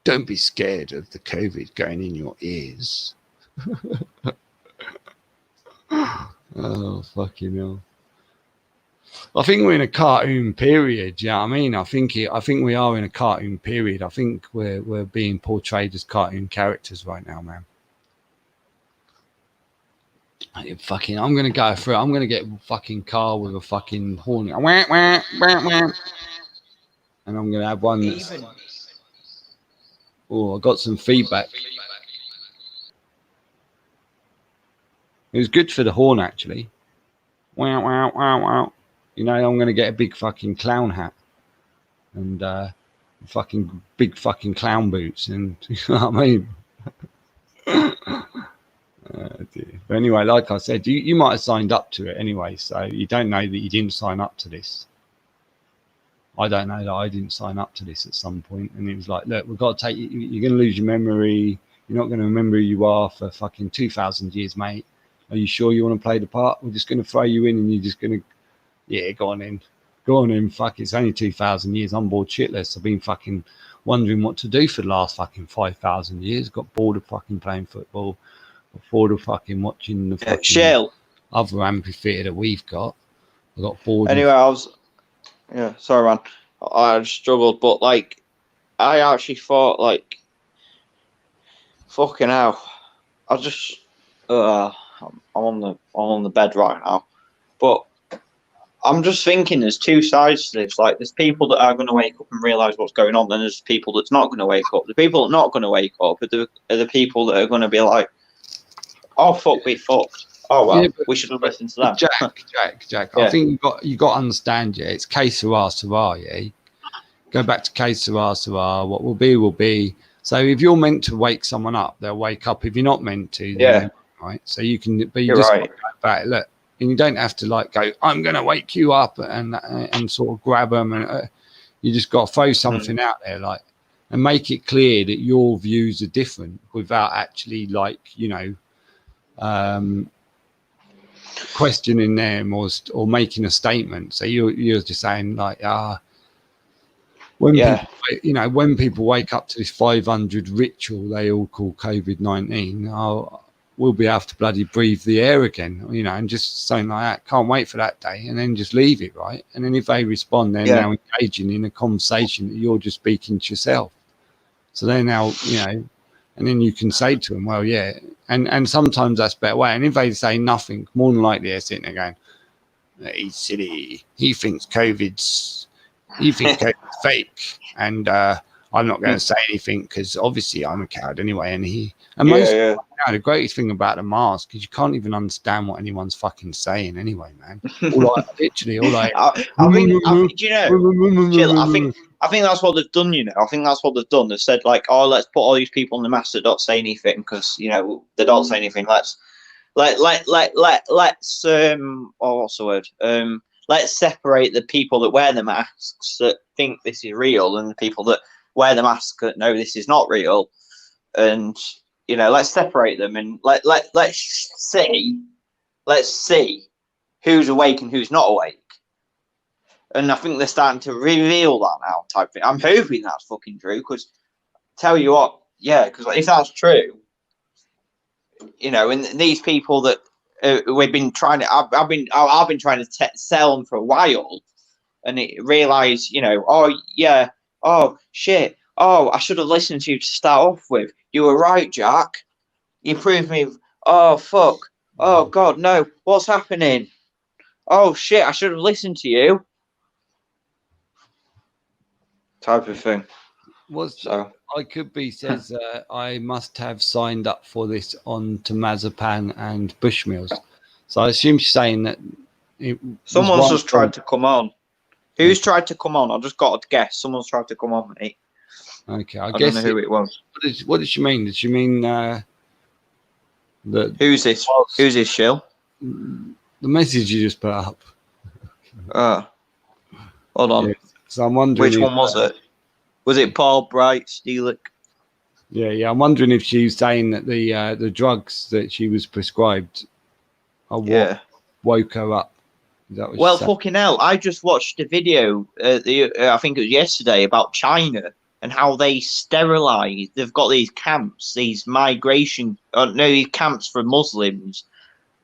Don't be scared of the COVID going in your ears. Oh, fucking hell. I think we're in a cartoon period, you know what I mean? I think we are in a cartoon period. I think we're being portrayed as cartoon characters right now, man. I'm going to go through it. I'm going to get a fucking car with a fucking horn. And I'm going to have one that's... Oh, I got some feedback. It was good for the horn, actually. Wow, wow, wow, wow. I'm going to get a big fucking clown hat and fucking big fucking clown boots, and you know what I mean? But anyway, like I said, you might have signed up to it anyway, so you don't know that you didn't sign up to this. I don't know that I didn't sign up to this at some point, and it was like, look, we've got to take you. You're going to lose your memory. You're not going to remember who you are for fucking 2,000 years, mate. Are you sure you want to play the part? We're just going to throw you in, and you're just going to, yeah, go on in. Fuck, it's only 2,000 years. I'm bored shitless. I've been fucking wondering what to do for the last fucking 5,000 years. Got bored of fucking playing football. Got bored of fucking watching the fucking other amphitheatre that we've got. I got bored. Anyway, sorry, man. I just struggled, but like, I actually thought, like, fucking hell. I just, I'm on the bed right now, but I'm just thinking there's two sides to this. Like, there's people that are going to wake up and realise what's going on, then there's people that's not going to wake up. The people that are not going to wake up are the people that are going to be like, oh, fuck, we fucked. Oh, well, yeah, we should have listened to that. Jack. Yeah. I think you got to understand, yeah, it's que sera, sera, yeah. Go back to que sera, sera. What will be, will be. So if you're meant to wake someone up, they'll wake up. If you're not meant to, then right? So you can, but you're just right. Back, look, and you don't have to like go, I'm going to wake you up and sort of grab them. And you just got to throw something out there, like, and make it clear that your views are different without actually, like, questioning them or making a statement. So you're just saying like, when people wake up to this 500 ritual they all call COVID-19, we'll be able to bloody breathe the air again, and just saying like that, can't wait for that day, and then just leave it, right? And then if they respond, they're now engaging in a conversation that you're just speaking to yourself. So they're now, and then you can say to them, well, yeah, and sometimes that's a better way. And if they say nothing, more than likely they're sitting there going, he's silly, he thinks COVID's fake, and I'm not going to say anything because obviously I'm a coward anyway. And the greatest thing about the mask is you can't even understand what anyone's fucking saying anyway, man. I think that's what they've done, I think that's what they've done. They've said like, oh, let's put all these people on the mask that don't say anything because, they don't say anything. Let's what's the word? Let's separate the people that wear the masks that think this is real and the people that wear the mask that know this is not real. And, let's separate them and let's see who's awake and who's not awake. And I think they're starting to reveal that now, type thing. I'm hoping that's fucking true, because tell you what, yeah, because if that's true, you know, and these people that we've been trying to, I've been trying to sell them for a while, and realize, you know, oh yeah, oh shit, oh I should have listened to you to start off with. You were right, Jack. You proved me. Oh fuck. Oh god, no. What's happening? Oh shit, I should have listened to you. Type of thing. So I could be says I must have signed up for this on to Mazapan and Bushmills. So I assume she's saying that someone's just tried to come on. Who's tried to come on? I just got to guess. Someone's tried to come on, mate. Okay, I guess don't know who it was. What did she mean? Did she mean that? Who's this? Who's this, Shill? The message you just put up. Hold on. Yeah, so I'm wondering which one was it? Was it Paul Bright, Steelick? Yeah. I'm wondering if she's saying that the drugs that she was prescribed are what woke her up. Is that what well, fucking hell! I just watched a video. I think it was yesterday, about China and how they sterilize. They've got these camps, these these camps for Muslims,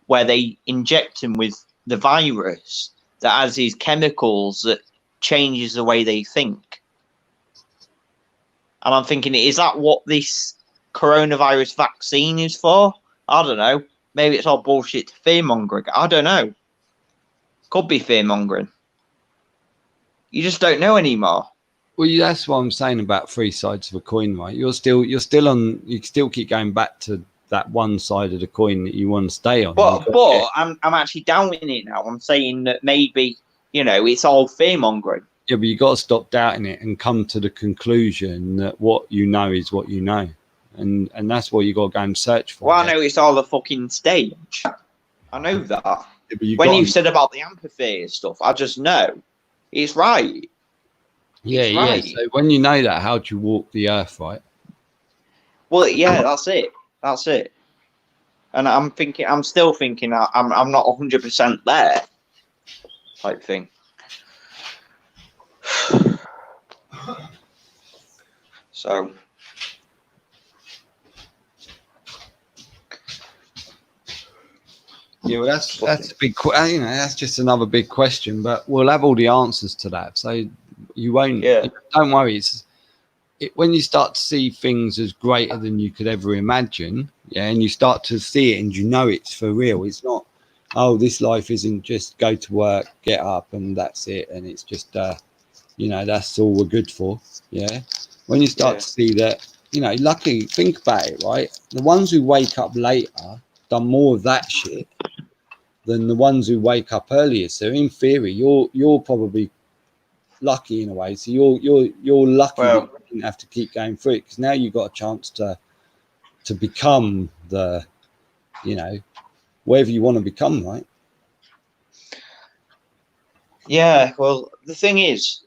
where they inject them with the virus that has these chemicals that changes the way they think. And I'm thinking, is that what this coronavirus vaccine is for? I don't know. Maybe it's all bullshit to fear-mongering. I don't know. Could be fear-mongering. You just don't know anymore. Well, that's what I'm saying about three sides of a coin, right? You still keep going back to that one side of the coin that you want to stay on. But I'm actually doubting it now. I'm saying that maybe, you know, it's all fear-mongering. Yeah, but you got to stop doubting it and come to the conclusion that what you know is what you know, and that's what you got to go and search for. Well, I know it's all a fucking stage. I know that. Yeah, when you said about the amphitheatre stuff, I just know it's right. Yeah, right. So when you know that, how do you walk the earth, right? Well, yeah, that's it. And I'm still thinking, I'm not 100% there, type thing. So, yeah, well, that's a big, you know, that's just another big question. But we'll have all the answers to that, so you won't. Yeah. Don't worry. When you start to see things as greater than you could ever imagine, yeah, and you start to see it, and you know it's for real. It's not, oh, this life isn't just go to work, get up, and that's it, and it's just, you know, that's all we're good for. Yeah. When you start to see that, you know, luckily, think about it, right? The ones who wake up later done more of that shit than the ones who wake up earlier. So in theory, you're probably lucky in a way. So you're lucky that you didn't have to keep going through it, because now you've got a chance to become the, you know, whatever you want to become, right? Yeah, well, the thing is,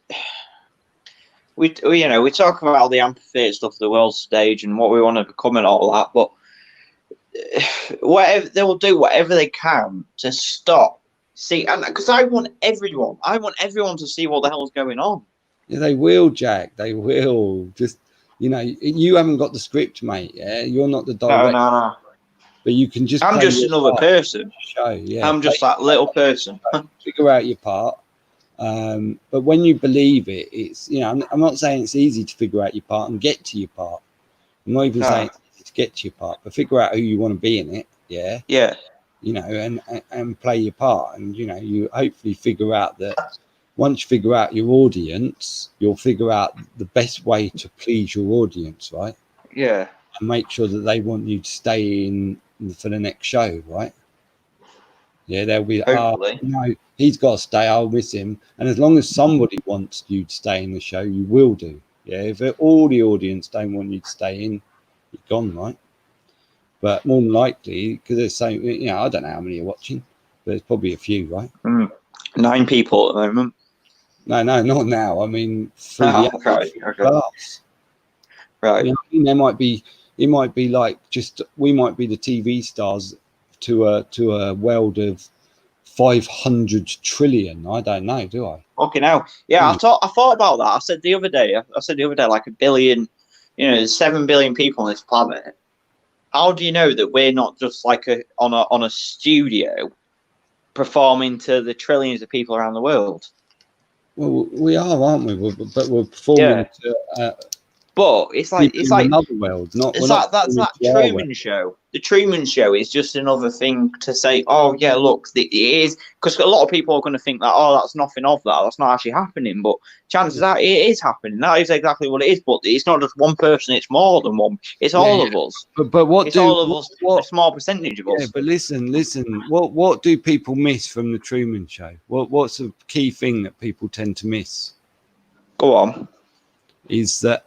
we talk about the amphitheatre stuff, the world stage, and what we want to become and all that, but whatever they will do, whatever they can to stop. See, and because I want everyone to see what the hell is going on. Yeah, they will, Jack. They will. Just, you know, you haven't got the script, mate. Yeah, you're not the director. No. But you can just. I'm just another person. Show, yeah. I'm just that little person. Figure out your part. But when you believe it, it's, you know, I'm not saying it's easy to figure out your part and get to your part. I'm not even saying it's easy to get to your part, but figure out who you want to be in it. Yeah. Yeah. You know, and play your part, and you know, you hopefully figure out that once you figure out your audience, you'll figure out the best way to please your audience, right? Yeah. And make sure that they want you to stay in for the next show, right? Yeah, they'll be, no, he's got to stay, I'll miss him. And as long as somebody wants you to stay in the show, you will do. Yeah, if all the audience don't want you to stay in, you're gone, right? But more than likely, because there's so, you know, I don't know how many are watching, but there's probably a few, right? 9 people at the moment. No, not now. I mean, right. Class. Right. You know, I mean, it might be like just, we might be the TV stars to a world of 500 trillion. I don't know, do I? Okay, now, yeah, I thought about that. I said the other day, like 1 billion, there's 7 billion people on this planet. How do you know that we're not just like on a studio performing to the trillions of people around the world? Well, we are, aren't we? But we're performing to. But it's like another world. That's that Truman Show. The Truman Show is just another thing to say. Oh yeah, look, it is, because a lot of people are going to think that that's nothing of that. That's not actually happening. But chances are it is happening. That is exactly what it is. But it's not just one person. It's more than one. It's all of us. But what it's all of us? A small percentage of us. Yeah, but listen. What do people miss from the Truman Show? What's the key thing that people tend to miss? Go on. Is that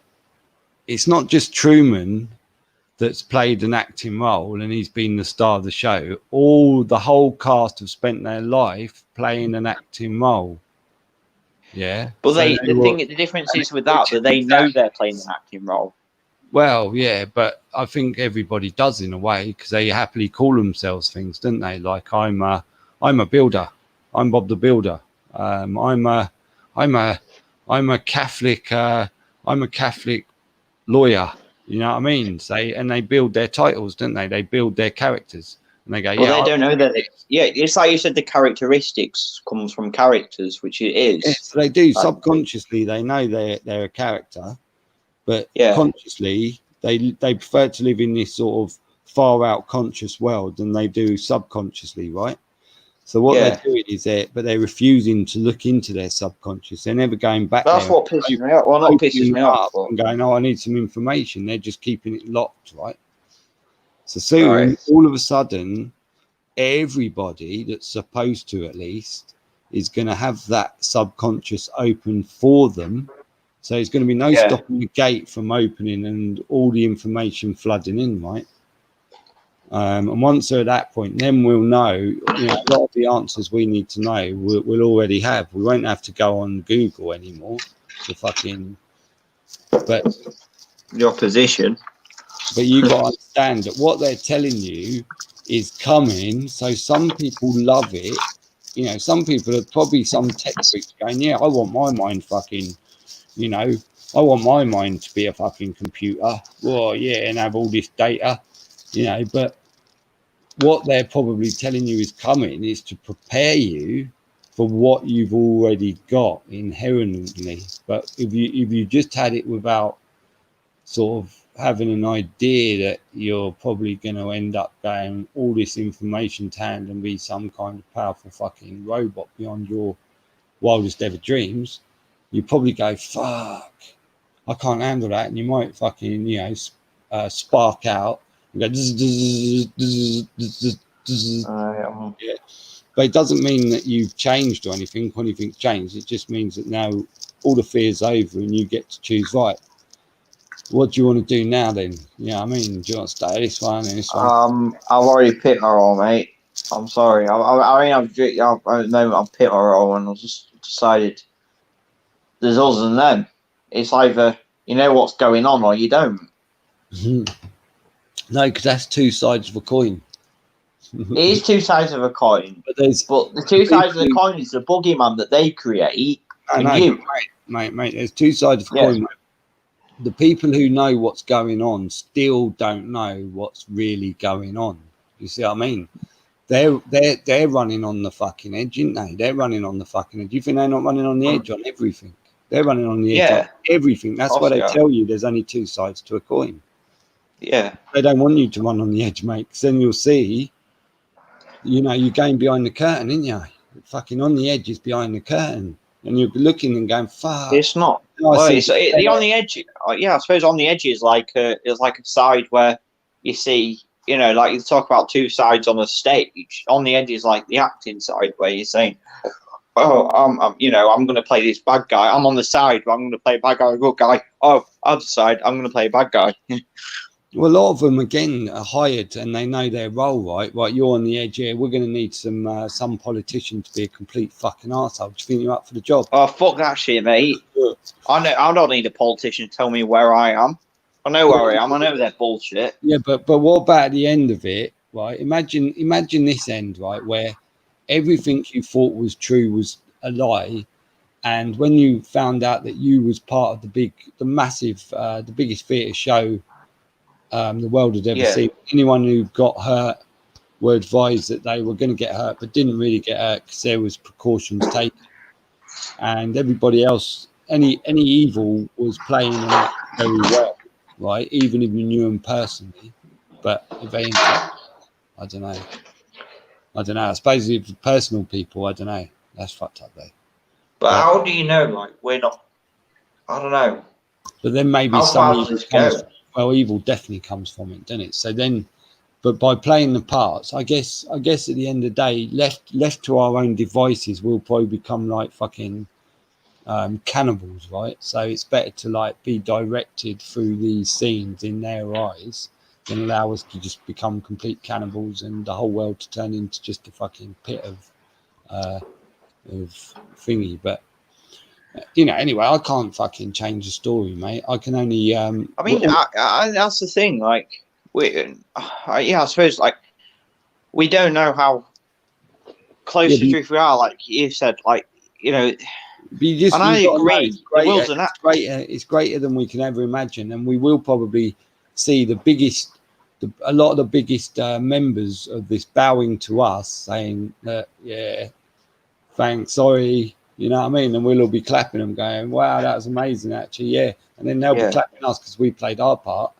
it's not just Truman that's played an acting role and he's been the star of the show. The whole cast have spent their life playing an acting role. Yeah. But the difference is with that they know they're playing an acting role. Well, yeah, but I think everybody does in a way, because they happily call themselves things, don't they? Like I'm a builder. I'm Bob the Builder. I'm a Catholic. I'm a Catholic lawyer, you know what I mean? They build their titles, don't they? They build their characters, and they go, they don't know that. It's like you said, the characteristics comes from characters, which it is. Yeah, so they do subconsciously. They know they're a character, but consciously they prefer to live in this sort of far out conscious world than they do subconsciously, right? So what they're doing is they're refusing to look into their subconscious. They're never going back. That's what pisses me off. Well, not pisses me off. And going, I need some information. They're just keeping it locked, right? So soon, all of a sudden, everybody that's supposed to, at least, is going to have that subconscious open for them. So there's going to be no stopping the gate from opening and all the information flooding in, right? And once they're at that point, then we'll know, a lot of the answers we need to know we'll already have. We won't have to go on Google anymore to but your position. But you got to understand that what they're telling you is coming. So some people love it. Some people are probably some tech freaks going, yeah, I want my mind fucking, I want my mind to be a fucking computer. Well, yeah, and have all this data. But what they're probably telling you is coming is to prepare you for what you've already got inherently. But if you just had it without sort of having an idea that you're probably going to end up going all this information to hand and be some kind of powerful fucking robot beyond your wildest ever dreams, you probably go, fuck, I can't handle that. And you might fucking, spark out. Go, But it doesn't mean that you've changed or anything's changed. It just means that now all the fear's over and you get to choose, right, what do you want to do now then? Do you want to stay this one and this one? I've already picked my role, mate. I'm sorry. I've picked my role and I've just decided there's us and them. It's either you know what's going on or you don't. No, because that's two sides of a coin. It is two sides of a coin. But the two sides of the coin is the boogeyman that they create. Mate, there's two sides of a coin. Mate. The people who know what's going on still don't know what's really going on. You see what I mean? They're running on the fucking edge, aren't they? They're running on the fucking edge. You think they're not running on the edge on everything? They're running on the edge on everything. That's why they tell you there's only two sides to a coin. Yeah. They don't want you to run on the edge, mate, because then you'll see, you're going behind the curtain, aren't you? Fucking on the edge is behind the curtain. And you're looking and going, fuck. It's not. On the edge, I suppose on the edge is like a side where you see, like you talk about two sides on a stage. On the edge is like the acting side where you're saying, oh, I'm going to play this bad guy. I'm on the side, but I'm going to play a bad guy, a good guy. Oh, other side, I'm going to play a bad guy. Well, a lot of them, again, are hired and they know their role, right? Right, you're on the edge here. We're going to need some politician to be a complete fucking arsehole. Do you think you're up for the job? Oh, fuck that shit, mate. I don't need a politician to tell me where I am. I know where I am. I know they're bullshit. Yeah, but what about at the end of it, right? Imagine this end, right, where everything you thought was true was a lie. And when you found out that you was part of the biggest theatre show the world had ever seen, anyone who got hurt were advised that they were going to get hurt, but didn't really get hurt because there was precautions taken. And everybody else, any evil was playing them out very well, right? Even if you knew them personally, but if they, I don't know. I suppose if personal people, I don't know. That's fucked up though. But how do you know? Like, we're not. I don't know. But then maybe some evil comes. Well, evil definitely comes from it, doesn't it? So then, but by playing the parts, I guess at the end of the day, left to our own devices, we'll probably become like fucking cannibals, right? So it's better to like be directed through these scenes in their eyes than allow us to just become complete cannibals and the whole world to turn into just a fucking pit of thingy. But anyway, I can't fucking change the story, mate. I can only I mean, that's the thing, like I suppose, like, we don't know how close to truth we are, like you said, like, and I agree, it's greater than we can ever imagine, and we will probably see a lot of the biggest members of this bowing to us, saying that, thanks, sorry, you know what I mean? And we'll all be clapping them, going, wow, that was amazing, actually, yeah. And then they'll be clapping us because we played our part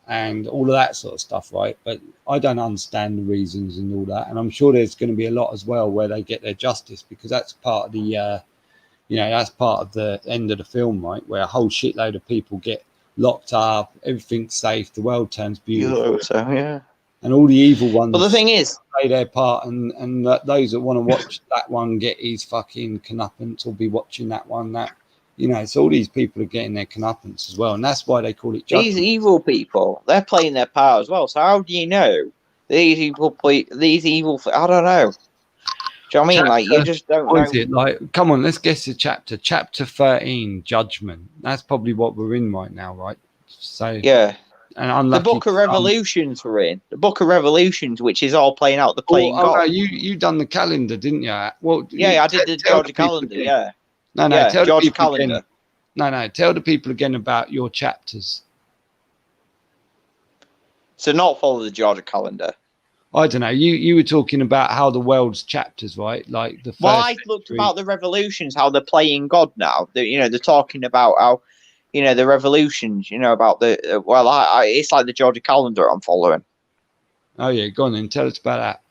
and all of that sort of stuff, right? But I don't understand the reasons and all that. And I'm sure there's going to be a lot as well where they get their justice, because that's part of the, that's part of the end of the film, right? Where a whole shitload of people get locked up, everything's safe, the world turns beautiful. So, yeah. And all the evil ones, but the thing is, play their part, and those that want to watch that one get his fucking comeuppance, or be watching that one. That, so all these people are getting their comeuppance as well, and that's why they call it judgment. These evil people, they're playing their part as well. So how do you know these evil play these evil? I don't know. Do you know what I mean? Like, you just don't know. Is it like? Come on, let's guess the chapter. Chapter 13, Judgment. That's probably what we're in right now, right? So yeah. And the Book of Revolutions we're in. The Book of Revolutions, which is all playing out the playing God. No, you done the calendar, didn't you? Well, I did the Georgia calendar. Yeah. No, tell Georgia the people calendar. Again. No, tell the people again about your chapters. So not follow the Georgia calendar. I don't know. You were talking about how the world's chapters, right? Like the first. Well, I looked about the revolutions, how they're playing God now. They're talking about how. The revolutions, about the, it's like the Georgia calendar I'm following. Oh, yeah, go on then. Tell us about that.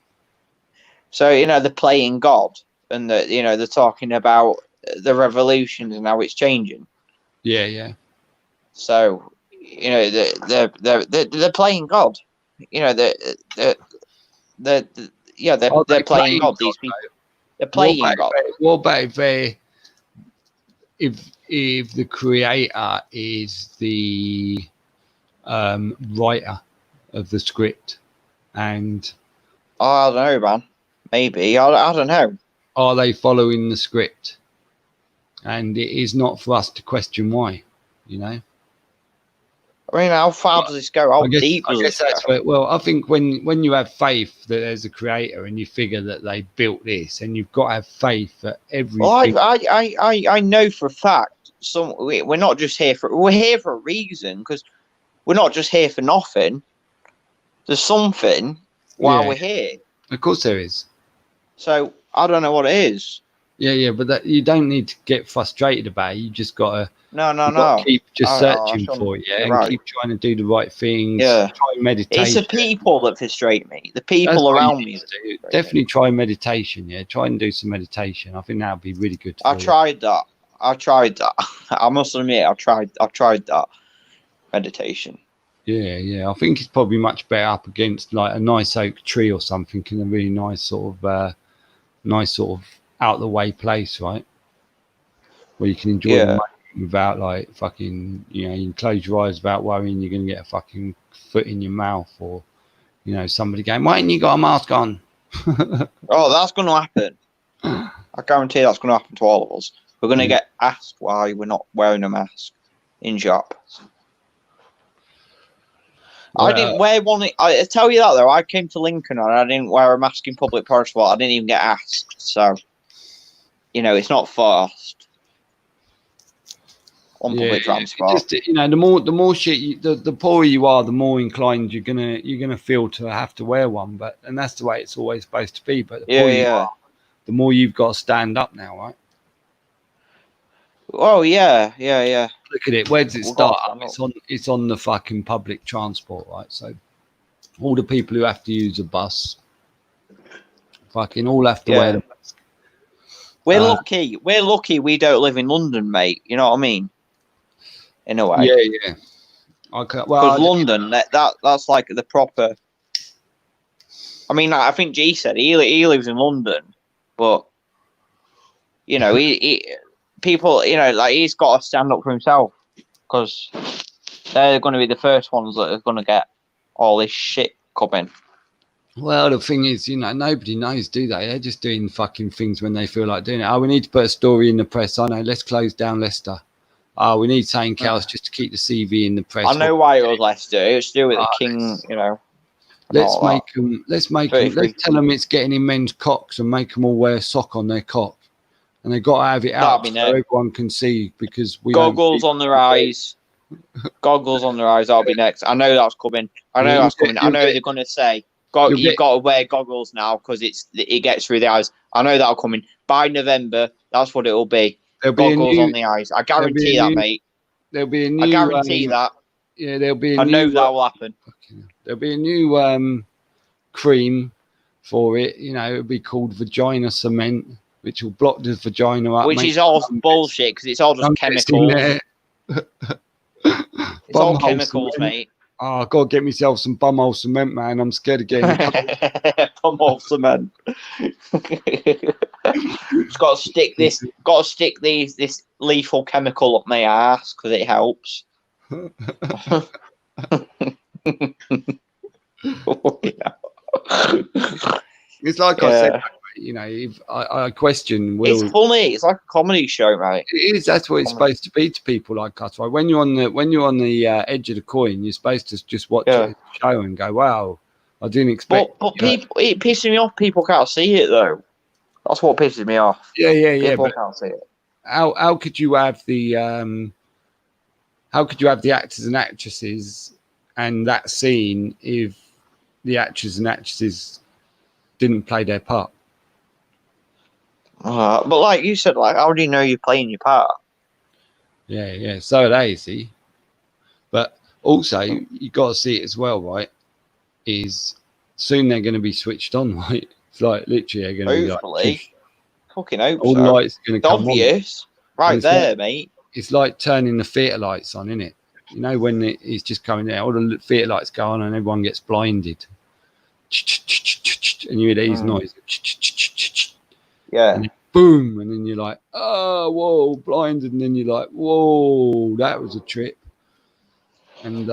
So, they're playing God, and, they're talking about the revolutions and how it's changing. Yeah. So, they're playing God. They're playing God, these people. They're playing God. What about if the creator is the writer of the script, and I don't know, man. Maybe I don't know. Are they following the script? And it is not for us to question why, I mean, how far does this go? How deep does this go? Well, I think when you have faith that there's a creator and you figure that they built this, and you've got to have faith that every. Well, I know for a fact. We're not just here we're here for a reason, because we're not just here for nothing. There's something while we're here. Of course there is. So I don't know what it is. Yeah, but you don't need to get frustrated about it. You just gotta keep just searching for it, and keep trying to do the right things. Yeah, try meditation. It's the people that frustrate me. The people around me. Definitely try meditation. Yeah, try and do some meditation. I think that would be really good. I tried that. I must admit, I tried that meditation. Yeah. I think it's probably much better up against like a nice oak tree or something in a really nice sort of out of the way place, right? Where you can enjoy the moment without like fucking, you can close your eyes without worrying you're going to get a fucking foot in your mouth, or, somebody going, why ain't you got a mask on? Oh, that's going to happen. I guarantee that's going to happen to all of us. We're going to get asked why we're not wearing a mask in shop. Well, I didn't wear one. I tell you that though, I came to Lincoln and I didn't wear a mask in public transport. I didn't even get asked. So, it's not forced on public transport. Just, the more shit, the poorer you are, the more inclined you're gonna feel to have to wear one. And that's the way it's always supposed to be. But the poorer you are, the more you've got to stand up now, right? Oh yeah. Look at it. Where does it start? It's on the fucking public transport, right? So all the people who have to use a bus, fucking all have to wear the mask. We're lucky. We're lucky we don't live in London, mate. You know what I mean? In a way. Yeah. Okay. Well, because London, that's like the proper. I mean, I think G said he lives in London, but he people, like he's got to stand up for himself because they're going to be the first ones that are going to get all this shit coming. Well, the thing is, nobody knows, do they? They're just doing fucking things when they feel like doing it. Oh, we need to put a story in the press. I know, let's close down Leicester. Oh, we need something else just to keep the CV in the press. I know why it was Leicester. It was to do with the king, Let's tell them it's getting in men's cocks and make them all wear a sock on their cock. And they got to have it out so everyone can see because we goggles on their eyes. Goggles on their eyes. That'll be next. I know that's coming. I know they're going to say, you've got to wear goggles now because it gets through the eyes. I know that'll come in. By November, that's what it'll be. Goggles on the eyes. I guarantee that, mate. There'll be a new. I guarantee that. Yeah, there'll be. I know that will happen. There'll be a new cream for it. It'll be called vagina cement, which will block the vagina up. Which is all bullshit because it's all just chemicals. It's all chemicals, mate. Oh, I've got to get myself some bumhole cement, man. I'm scared of getting bumhole cement. It's got to stick this. Got to stick this lethal chemical up my ass because it helps. It's like I said, if I question Will. It's funny. It's like a comedy show, mate. It is. That's what it's supposed to be to people like us, right? When you're on the edge of the coin, you're supposed to just watch the show and go, "Wow, I didn't expect." But people, it pisses me off. People can't see it though. That's what pisses me off. Yeah. People can't see it. How could you have the actors and actresses and that scene if the actors and actresses didn't play their part? But like you said, how do you know you're playing your part? Yeah. So they see, but also you got to see it as well, right? Is soon they're going to be switched on, right? It's like literally they're going to be like, fucking hope all the lights are going to come obvious, on. Right there, mate. It's like turning the theatre lights on, isn't it? When it's just coming there, all the theatre lights go on and everyone gets blinded, and you hear these noises. Yeah. And boom, and then you're like, oh, whoa, blinded, and then you're like, whoa, that was a trip. And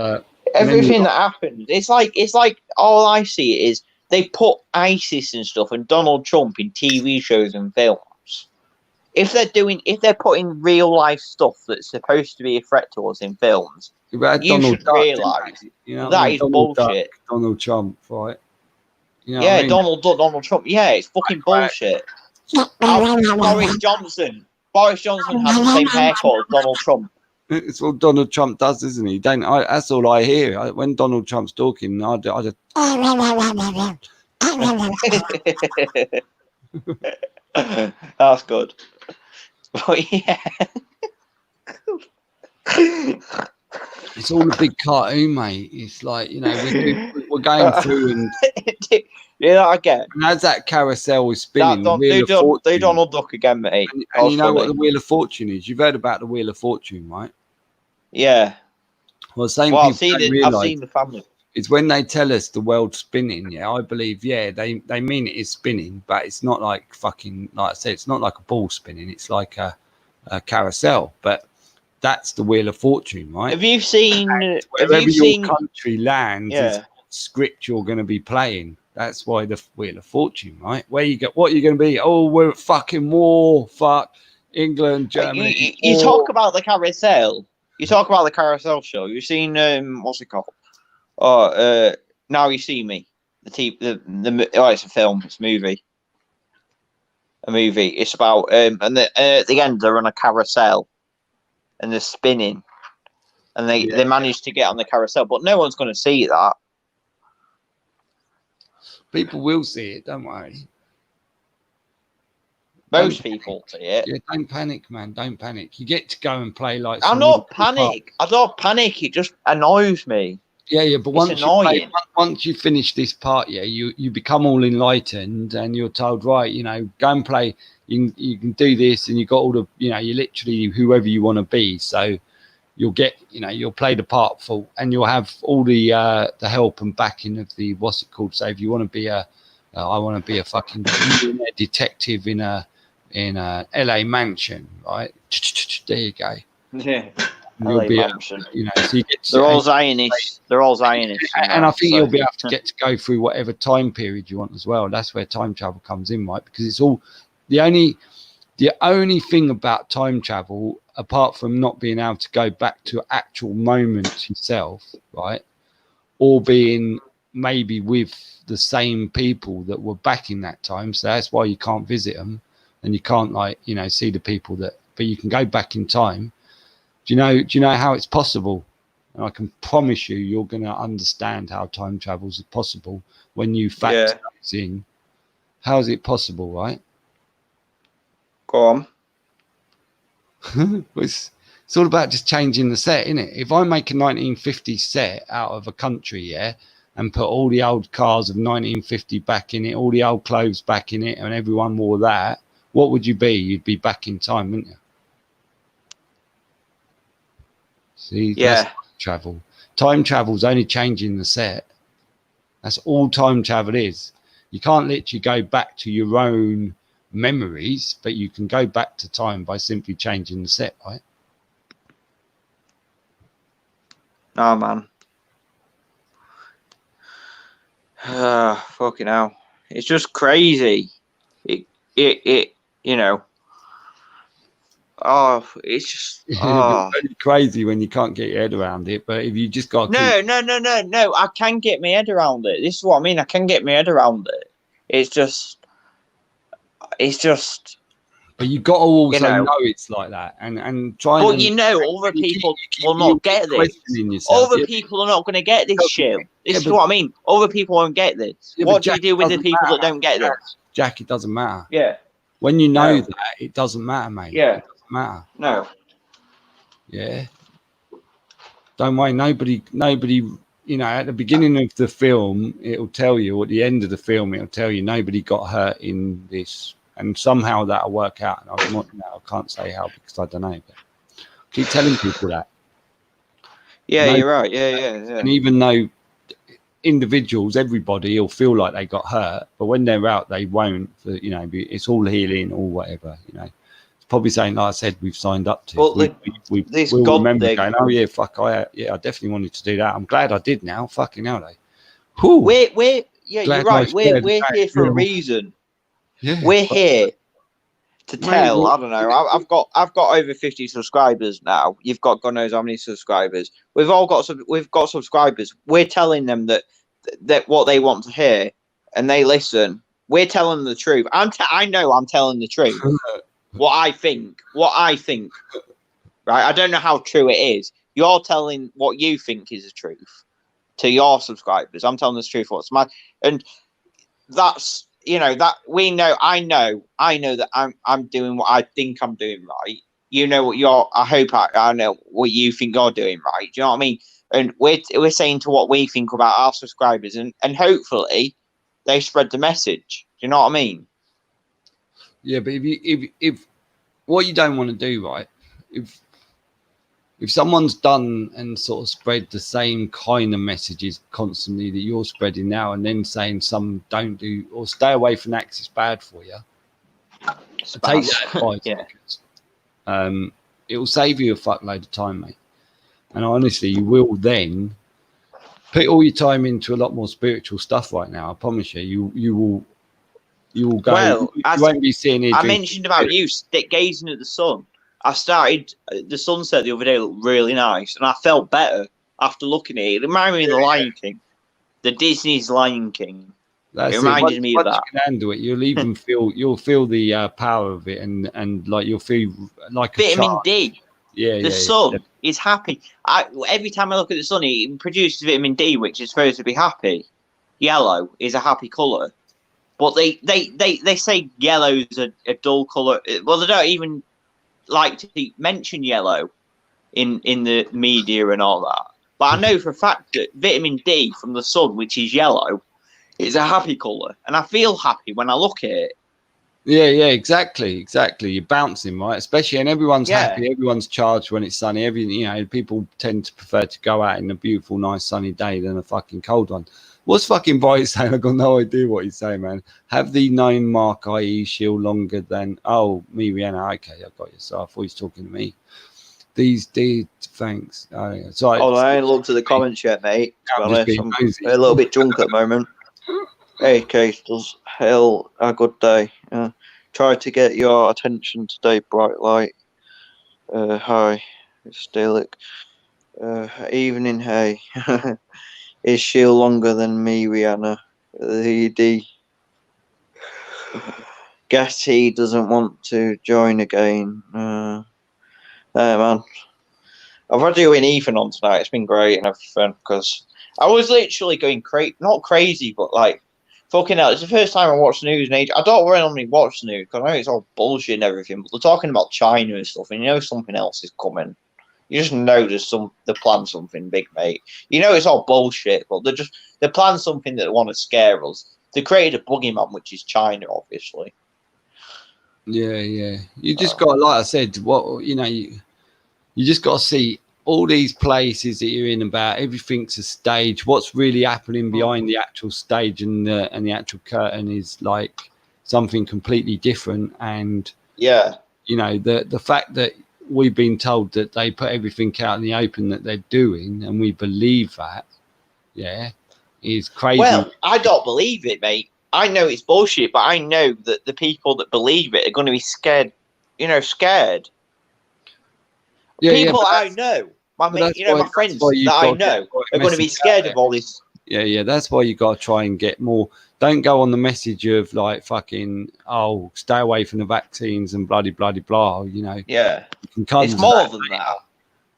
everything that happens, it's like all I see is they put ISIS and stuff and Donald Trump in TV shows and films. If they're putting real life stuff that's supposed to be a threat to us in films, you should realise that is bullshit. Donald Trump, right? Donald Trump. Yeah, it's fucking bullshit. Boris Johnson has the same haircut as Donald Trump. It's what Donald Trump does, isn't he? That's all I hear. When Donald Trump's talking, I just... That's good. But yeah. It's all a big cartoon, mate. It's like, we're going through and... Yeah, I get. And as that carousel is spinning, do Donald Duck again, mate. And you know what the Wheel of Fortune is? You've heard about the Wheel of Fortune, right? Yeah. Well, I've seen the family. It's when they tell us the world's spinning. Yeah, I believe. Yeah, they mean it is spinning, but it's not like fucking. Like I said, it's not like a ball spinning. It's like a carousel. But that's the Wheel of Fortune, right? Have you seen? Wherever your country lands, is script you're going to be playing. That's why the Wheel of Fortune, right? Where you get what you're going to be. Oh, we're at fucking war. Fuck England, Germany. You talk about the carousel. You talk about the carousel show. You've seen what's it called? Now You See Me. It's a film. It's a movie. It's about and at the end they're on a carousel, and they're spinning, and they manage to get on the carousel, but no one's going to see that. People will see it, don't worry. Most people see it. Yeah, don't panic, man. Don't panic. You get to go and play like. I'm not panic. I don't panic. It just annoys me. Yeah, but once you finish this part, you become all enlightened, and you're told, right, go and play. You can do this, and you got all the, you're literally whoever you want to be. So you'll get, you'll play the part full, and you'll have all the help and backing of the what's it called. So if you want to be I want to be a fucking detective in a LA mansion, right? There you go. Yeah. You'll be so you get they're all Zionists. They're all Zionists. And I think you'll be able to get to go through whatever time period you want as well. That's where time travel comes in, right? Because it's all the only thing about time travel, apart from not being able to go back to actual moments yourself, right? Or being maybe with the same people that were back in that time. So that's why you can't visit them, and you can't see the people but you can go back in time. Do you know how it's possible? And I can promise you're going to understand how time travel is possible when you factor those in. How is it possible, right? Go on. It's all about just changing the set, isn't it? If I make a 1950s set out of a country, and put all the old cars of 1950 back in it, all the old clothes back in it, and everyone wore that, what would you be? You'd be back in time, wouldn't you? See, that's travel. Time travel's only changing the set. That's all time travel is. You can't literally go back to your own memories, but you can go back to time by simply changing the set, right? Oh man. Fucking hell. It's just crazy. It it's just it's crazy when you can't get your head around it. But if you just got no, I can get my head around it. This is what I mean. I can get my head around it. It's just. But you got to also know it's like that, and try. But other people will not get this. Other people are not going to get this shit. This is what I mean. Other people won't get this. What do you do with the people that don't get this? Jack, it doesn't matter. Yeah. When you know that, it doesn't matter, mate. Yeah. It doesn't matter. No. Yeah. Don't worry. Nobody. At the beginning of the film, it'll tell you. At the end of the film, it'll tell you nobody got hurt in this. And somehow that'll work out. And I can't say how because I don't know. But keep telling people that. Yeah, you're right. Yeah. And even though individuals, everybody will feel like they got hurt, but when they're out, they won't. It's all healing or whatever. It's probably saying, like I said, we've signed up to. Well, we'll remember going, oh yeah, fuck, I definitely wanted to do that. I'm glad I did now. Fucking hell, you're right. We're here for a reason. Yeah, we're here to tell. I don't know. I've got over 50 subscribers now. You've got God knows how many subscribers. We've got subscribers. We're telling them that what they want to hear, and they listen. We're telling them the truth. I know I'm telling the truth. What I think. Right. I don't know how true it is. You're telling what you think is the truth to your subscribers. I'm telling the truth. What's mine, and that's. That we know. I know that I'm doing what I think I'm doing right. You know what I hope I know what you think you're doing right. Do you know what I mean? And we're saying to what we think about our subscribers, and hopefully they spread the message. Do you know what I mean? Yeah, but if what you don't want to do, right? If someone's done and sort of spread the same kind of messages constantly that you're spreading now, and then saying some don't do or stay away from that 'cause it's bad for you, take that advice. It will save you a fuckload of time, mate. And honestly, you will then put all your time into a lot more spiritual stuff right now. I promise you. You will go. Well, you won't be seeing it. I mentioned about you gazing at the sun. I started the sunset the other day looked really nice, and I felt better. after looking at it. It reminded me of the Lion King, the Disney's Lion King. That's it reminded me of that. You can handle it. You'll even you'll feel the power of it, and like you'll feel like vitamin D. Yeah, the sun is happy. Every time I look at the sun, it produces vitamin D, which is supposed to be happy. Yellow is a happy colour, but they say yellow's a dull colour. Well, they don't even like to mention yellow in the media and all that. But I know for a fact that vitamin D from the sun, which is yellow, is a happy colour, and I feel happy when I look at it. Yeah, exactly. You're bouncing, right? Especially, and everyone's happy. Everyone's charged when it's sunny. People tend to prefer to go out in a beautiful, nice, sunny day than a fucking cold one. What's fucking Boy saying? I've got no idea what he's saying, man. Have the known mark, i.e. shield longer than... Oh, me, Rihanna. Okay, I got you. So I thought he was talking to me. These thanks. Sorry. I ain't looked at the comments yet, mate. I'm a little bit drunk at the moment. Hey, Case, does hell a good day? Try to get your attention today, bright light. Hi, it's Dalek. Evening, hey. Is she longer than me, Rihanna? The guess he doesn't want to join again. Hey, man. I've had you and Ethan on tonight. It's been great and everything because I was literally going not crazy, but like fucking hell. It's the first time I watched the news in age. I don't normally watch the news because I know it's all bullshit and everything, but they're talking about China and stuff, and you know something else is coming. You just know they plan something big, mate. You know it's all bullshit, but they plan something that they want to scare us. They created a boogeyman, which is China, obviously. Yeah. You just got, like I said, you just got to see all these places that you're in about. Everything's a stage. What's really happening behind the actual stage and the actual curtain is like something completely different. And the fact that we've been told that they put everything out in the open that they're doing, and we believe that, is crazy. Well, I don't believe it, mate. I know it's bullshit, but I know that the people that believe it are going to be scared. Scared. People I know, my friends that I know are going to be scared of all this. Yeah. That's why you got to try and get more. Don't go on the message of like fucking stay away from the vaccines and bloody blah. Yeah, it's more than that.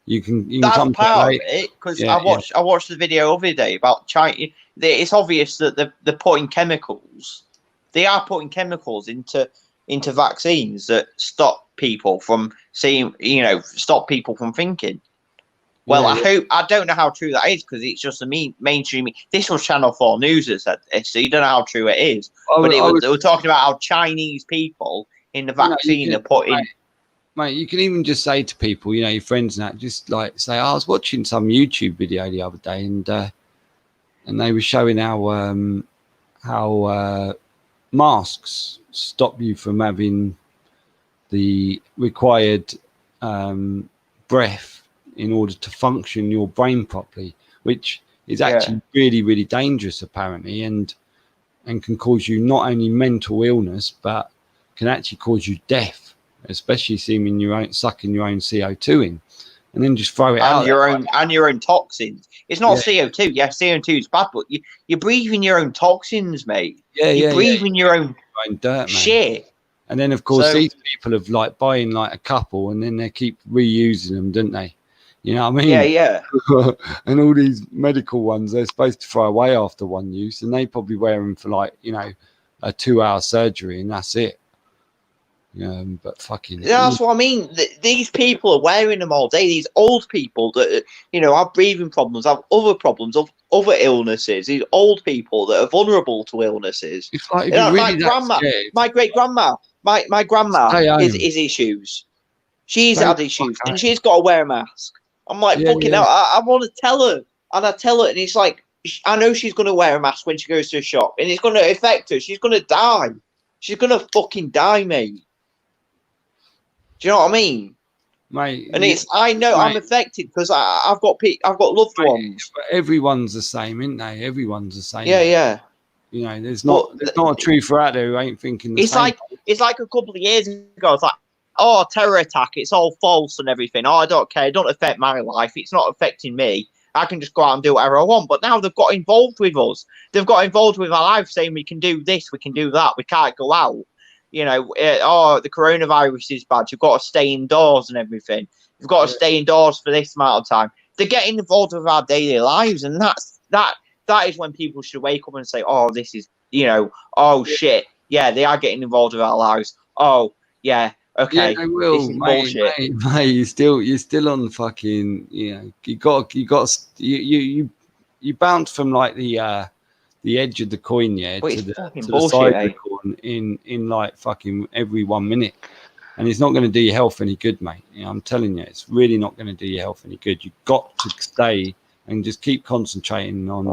You can. That's come part of it because I watched the video the other day about China. It's obvious that they're putting chemicals. They are putting chemicals into vaccines that stop people from seeing. Stop people from thinking. Well, I don't know how true that is because it's just a mainstream. This was Channel 4 News that said this, so you don't know how true it is. But they were talking about how Chinese people in the vaccine are putting. Mate, you can even just say to people, your friends and that, just like say, I was watching some YouTube video the other day, and they were showing how masks stop you from having the required breath in order to function your brain properly, which is actually really, really dangerous apparently, and can cause you not only mental illness but can actually cause you death, especially sucking your own CO2 in, and then just throw it out. Your own toxins. It's not CO2. Yeah, CO2 is bad, but you're breathing your own toxins, mate. You're breathing your own dirt, shit. And then of course these people have like buying like a couple, and then they keep reusing them, don't they? You know what I mean? Yeah. And all these medical ones, they're supposed to throw away after one use, and they probably wear them for like, a 2-hour surgery, and that's it. But fucking... That's what I mean. These people are wearing them all day. These old people that, have breathing problems, have other problems, of other illnesses. These old people that are vulnerable to illnesses. It's like, my grandma, my great-grandma, my grandma is issues. She's had issues, and she's got to wear a mask. I'm like, fucking hell, I want to tell her. And I tell her, and it's like, I know she's going to wear a mask when she goes to a shop, and it's going to affect her. She's going to die. She's going to fucking die, mate. Do you know what I mean? Mate, and I know I'm affected because I've got loved ones. But everyone's the same, isn't they? Everyone's the same. Yeah. There's not a truther out there who ain't thinking the same. It's like a couple of years ago. It's like, terror attack. It's all false and everything. I don't care. It don't affect my life. It's not affecting me. I can just go out and do whatever I want. But now they've got involved with us. They've got involved with our lives, saying we can do this, we can do that, we can't go out. You know, the coronavirus is bad. You've got to stay indoors and everything. You've got to stay indoors for this amount of time. They're getting involved with our daily lives, and that is when people should wake up and say, "Oh, this is, you know, oh shit, yeah, they are getting involved with our lives. Oh, yeah, okay, yeah, will, this is bullshit." Mate, you're still on fucking, you know, you bounce from like the edge of the coin, yeah, to the side of the coin in like fucking every 1 minute, and it's not going to do your health any good, mate. You know, I'm telling you, it's really not going to do your health any good. You've got to stay and just keep concentrating on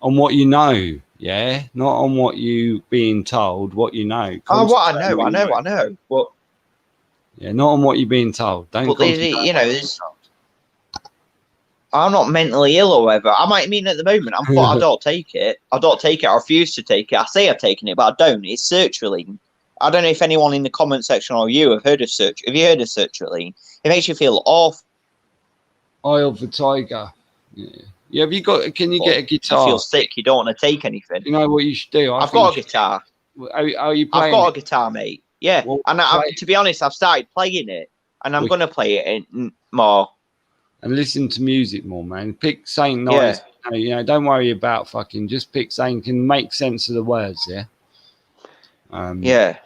what you know, yeah, not on what you being told, what you know. What I know, but yeah, not on what you're being told. Don't. But you know, I'm not mentally ill or whatever. I mean, at the moment, I don't take it. I don't take it. I refuse to take it. I say I've taken it, but I don't. It's sertraline. I don't know if anyone in the comment section or you have heard of sertraline. Have you heard of sertraline? It makes you feel awful. Eye of the tiger. Yeah. Have you got? Can you get a guitar? You feel sick. You don't want to take anything. You know what you should do? I've got a guitar. Are you playing? I've got a guitar, mate. Yeah, well, and to be honest, I've started playing it, and I'm going to play it more. And listen to music more, man. Pick something nice. Yeah. You know, don't worry about fucking. Just pick something can make sense of the words. Yeah. Yeah.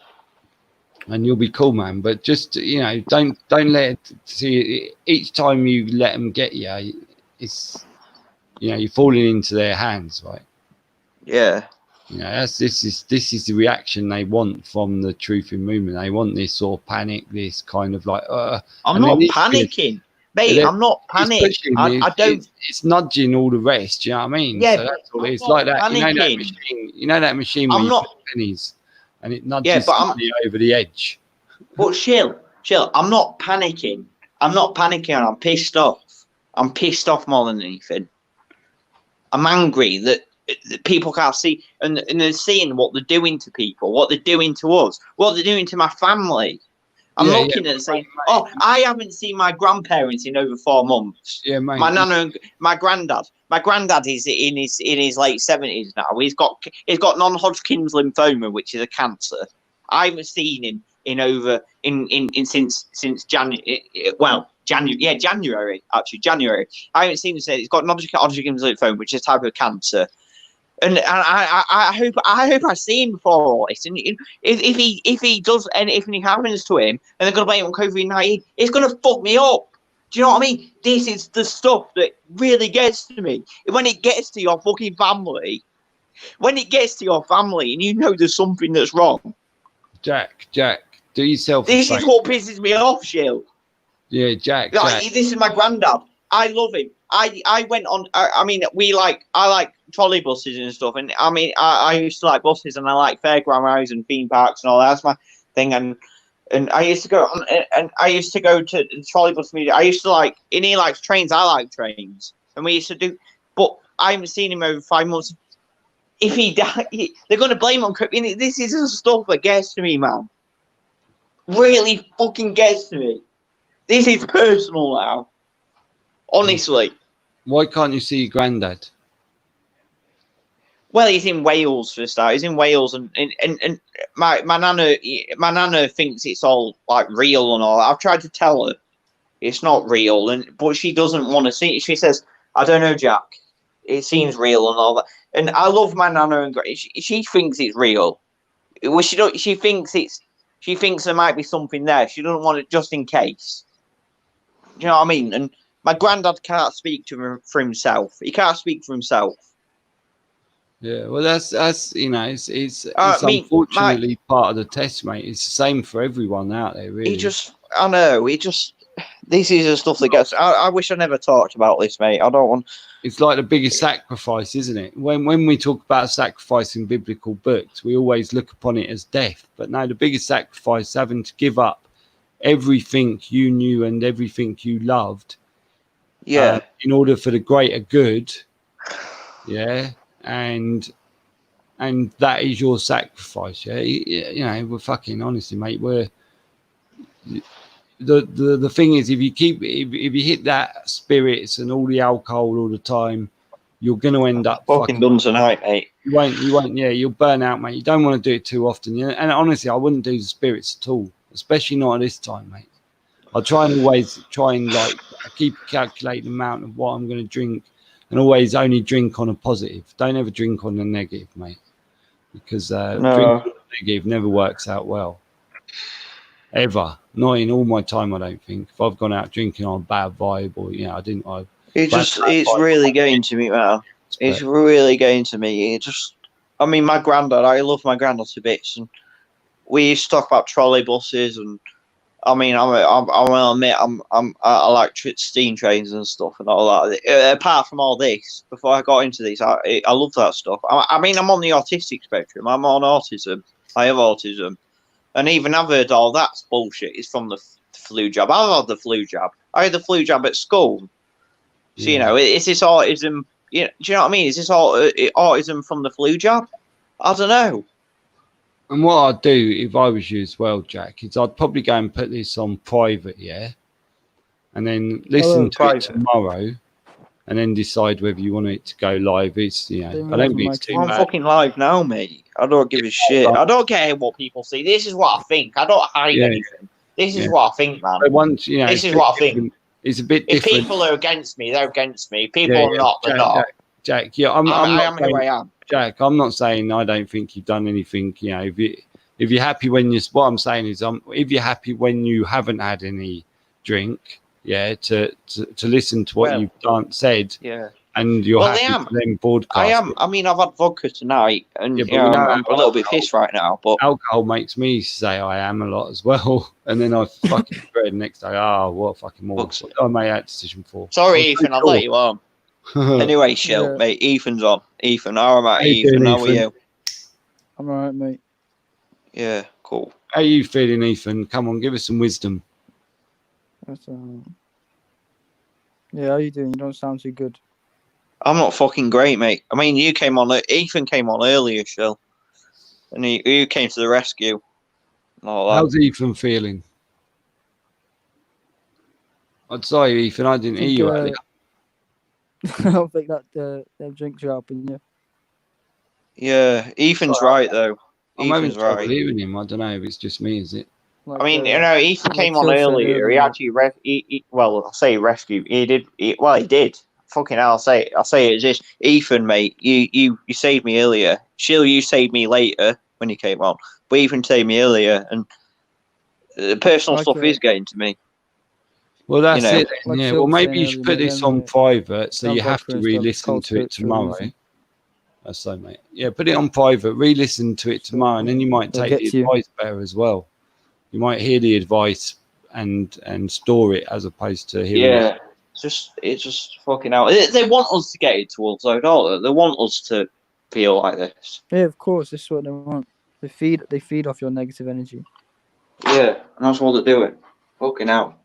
And you'll be cool, man. But just, you know, don't let it see. Each time you let them get you, it's, you know, you're falling into their hands, right? Yeah. You know, this is the reaction they want from the truthing movement. They want this sort of panic, this kind of like. I'm not panicking. Mate, I'm not panicking. I don't. It's nudging all the rest. You know what I mean? Yeah, so that's all it's like that. You know that machine where you put pennies and it nudges somebody over the edge. But chill. I'm not panicking. I'm I'm pissed off. I'm pissed off more than anything. I'm angry that people can't see, and they're seeing what they're doing to people, what they're doing to us, what they're doing to my family. I'm looking at it saying, "Oh, I haven't seen my grandparents in over 4 months." Yeah, mate. My nana and my granddad. My granddad is in his late 70s now. He's got non-Hodgkin's lymphoma, which is a cancer. I haven't seen him since January. Well, January actually. January. I haven't seen him since. He's got non-Hodgkin's lymphoma, which is a type of cancer. And I hope I see him before all this. And if he does anything happens to him, and they're gonna blame him on COVID-19, it's gonna fuck me up. Do you know what I mean? This is the stuff that really gets to me. When it gets to your fucking family, and you know there's something that's wrong. Jack, do yourself. This is what pisses me off, Shill. Yeah, Jack. This is my granddad. I love him. I went on. I mean, I like trolley buses and stuff, and I mean, I used to like buses, and I like fairground rides and theme parks and all that. That's my thing, and I used to go on, and I used to go to the trolley bus media. I used to like, and he likes trains. I like trains, and we used to do. But I haven't seen him over 5 months. If he died, they're going to blame on. This is the stuff that gets to me, man. Really fucking gets to me. This is personal now. Honestly. Why can't you see your granddad? Well, he's in Wales for a start. He's in Wales, and my nana thinks it's all like real and all. I've tried to tell her it's not real, but she doesn't want to see it. She says, "I don't know, Jack. It seems real and all that." And I love my nana, and she thinks it's real. Well, she thinks there might be something there. She doesn't want it just in case. Do you know what I mean? And my granddad can't speak for himself. He can't speak for himself. Yeah, well, that's you know, it's unfortunately part of the test, mate. It's the same for everyone out there, really. This is the stuff that gets. I wish I never talked about this, mate. I don't want. It's like the biggest sacrifice, isn't it? When we talk about sacrifice in biblical books, we always look upon it as death. But no, the biggest sacrifice, having to give up everything you knew and everything you loved, in order for the greater good, and that is your sacrifice. You know, we're fucking honestly, mate. the thing is, if you hit that spirits and all the alcohol all the time, you're going to end up fucking done tonight, mate. You won't. Yeah, you'll burn out, mate. You don't want to do it too often. And honestly, I wouldn't do the spirits at all, especially not at this time, mate. I always try and like keep a calculated amount of what I'm going to drink, and always only drink on a positive. Don't ever drink on the negative, mate, because drinking on the negative never works out well. Ever, not in all my time. I don't think. If I've gone out drinking on a bad vibe, or it's really getting to me, man. It's really getting to me. I mean, my granddad. I love my granddad to bits, and we used to talk about trolley buses, and I mean, I'll admit, I like steam trains and stuff and all that. Apart from all this, before I got into this, I love that stuff. I mean, I'm on the autistic spectrum. I'm on autism. I have autism, and even I've heard all that's bullshit. It's from the flu jab. I've had the flu jab. I had the flu jab at school. So is this autism? Do you know what I mean? Is this all autism from the flu jab? I don't know. And what I'd do if I was you as well, Jack, is I'd probably go and put this on private, yeah, and then listen to it tomorrow, and then decide whether you want it to go live. It's I don't think it's too bad. I'm fucking live now, mate. I don't give a shit. I don't care what people see. This is what I think. I don't hide anything. This is what I think, man. But once this is what I think. It's a bit different. If people are against me, they're against me. People are not, they're not. Jack, yeah, I am who I am. Jack, I'm not saying I don't think you've done anything. If you're happy when what I'm saying is, if you're happy when you haven't had any drink, to listen to what you've said, and you're happy to then broadcast. I am. I mean, I've had vodka tonight, and I'm a little bit pissed right now. But alcohol makes me say I am a lot as well, and then I fucking regret the next day. Oh, what fucking more? I made that decision for. Sorry, Ethan, I'll let you on. Anyway, mate. Ethan's on. Ethan, all right, Ethan. How are you? I'm all right, mate. Yeah, cool. How are you feeling, Ethan? Come on, give us some wisdom. Yeah, how you doing? You don't sound too good. I'm not fucking great, mate. I mean, Ethan came on earlier, Shell, and you came to the rescue. How's Ethan feeling? I'm sorry, Ethan, I didn't hear you earlier. I don't think that them drinks are helping you. Yeah, Ethan's right though. I'm having trouble hearing him. I don't know if it's just me, is it? I mean, Ethan came on earlier. He actually, I'll say rescue. He did. He did. Fucking hell, I'll say it as this. Ethan, mate, you saved me earlier. Shill, you saved me later when you came on. But Ethan saved me earlier, and the personal stuff is getting to me. Well, that's it. Like well, maybe you should put this on private, so you have to re-listen to it tomorrow. That's so, mate. Yeah, put it on private, re-listen to it tomorrow, and then you might take the advice better as well. You might hear the advice and store it as opposed to hearing it. It's just fucking out. They want us to get it towards though, don't they? They want us to feel like this. Yeah, of course. This is what they want. They feed off your negative energy. Yeah, and that's what they're doing. Fucking out.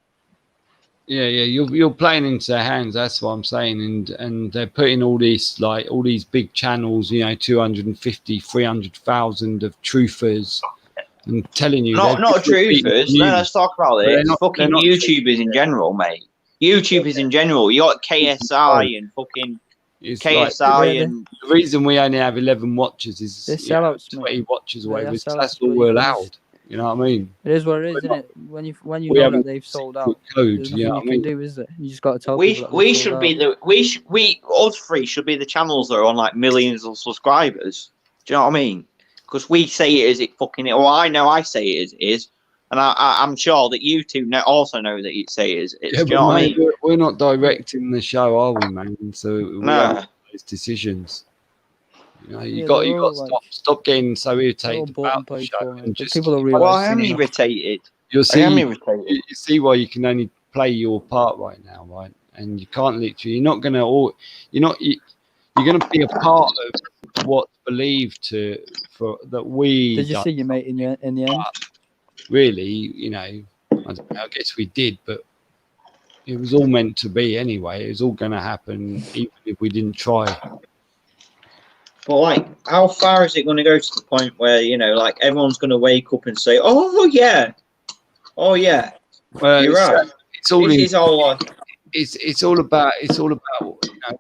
Yeah, you're playing into their hands. That's what I'm saying, and they're putting all these big channels, 250, 300,000 of truthers, and telling you not truthers. No, let's talk about it. Fucking YouTubers in general, mate. YouTubers in general. You got KSI and fucking KSI, and the reason we only have 11 watches is 20 watches away. That's all we're allowed. You know what I mean? It is what it is, isn't it? When you know that they've sold out, there's nothing you can do, is there? You just got to tell people. We should be us three should be the channels that are on like millions of subscribers. Do you know what I mean? Because we say it as it fucking is. Well, I know I say it as it is, and I'm sure that you two also know that you say it as it is. Yeah, do you know what I mean? We're not directing the show, are we, man? So we make those decisions. You got to stop getting so irritated about the show. And just people are really. I am irritated. You see why you can only play your part right now, right? And you can't literally. You're going to be a part of what's believed that we. Did you see your mate in the end? Really, I guess we did, but it was all meant to be anyway. It was all going to happen, even if we didn't try. But how far is it going to go to the point where everyone's going to wake up and say, "Oh yeah, You're right. It's all It's all about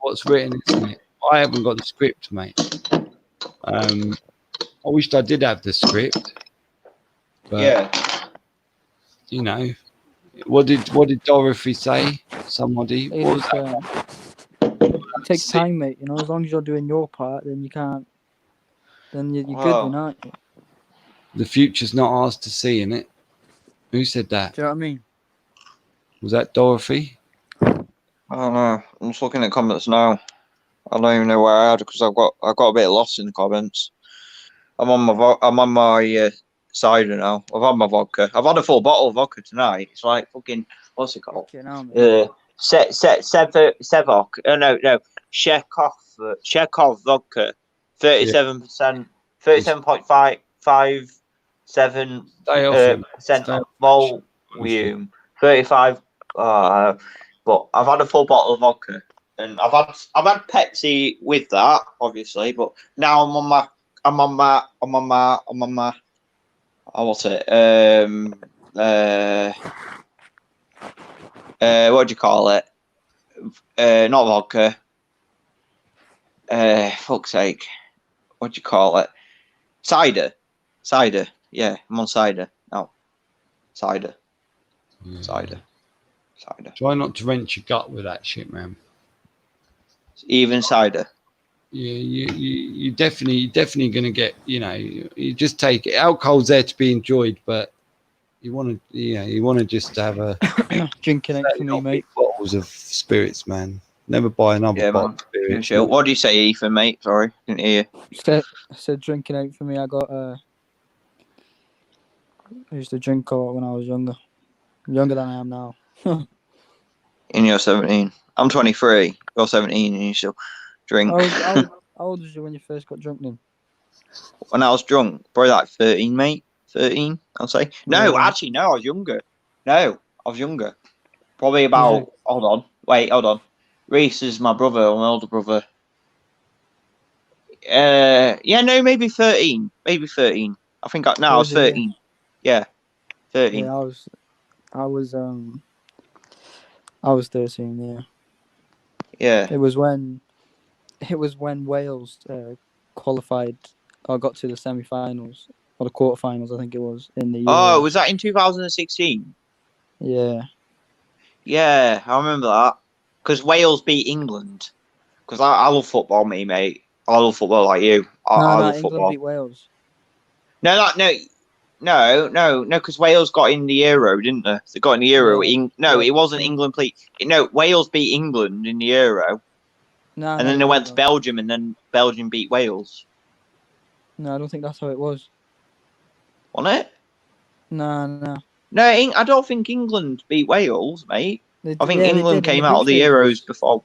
what's written, isn't it? I haven't got the script, mate. I wished I did have the script. But, what did Dorothy say? Somebody. What was that? It takes time, mate. As long as you're doing your part, then you can't. Then you're good, aren't you? The future's not ours to see, innit? Who said that? Do you know what I mean? Was that Dorothy? I don't know. I'm just looking at comments now. I don't even know where I had because I got a bit lost in the comments. I'm on my cider now. I've had my vodka. I've had a full bottle of vodka tonight. It's like fucking what's it called? Sevok. No. Chekhov vodka. 37%. 37.57% volume. 35. But I've had a full bottle of vodka, and I've had Pepsi with that, obviously. But now I'm on my. What's it? What do you call it? Not vodka. Fuck's sake. What do you call it? Cider. Yeah, I'm on cider. No. Cider. Cider. Try not to wrench your gut with that shit, man. Even cider. Yeah, you definitely gonna get. You just take it. Alcohol's there to be enjoyed, but you want to just have a drinking out for me, mate. Bottles of spirits, man. Never buy another bottle of spirits. What do you say, Ethan, mate? Sorry, didn't hear you. I said drinking out for me. I used to drink a lot when I was younger. Younger than I am now. And you're 17. I'm 23. You're 17 and you still drink. How old was you when you first got drunk then? When I was drunk, probably like 13, mate. 13, I'll say. No, actually, no, I was younger. Probably about, hold on. Reese is my brother, my older brother. Maybe 13. I think I was 13. Yeah, 13. Yeah, I was 13. Yeah. Yeah. It was when Wales qualified or got to the semi-finals or the quarterfinals, I think it was in the Euros. Oh, was that in 2016? Yeah. Yeah, I remember that. Because Wales beat England. Because I love football, mate. I love football like you. I love England football. beat Wales. No, because Wales got in the Euro, didn't they? They got in the Euro. Yeah. It wasn't England. Wales beat England in the Euro. And then they went to Belgium, and then Belgium beat Wales. No, I don't think that's how it was. Wasn't it? No. No, I don't think England beat Wales, mate. I think England came out of the Euros before.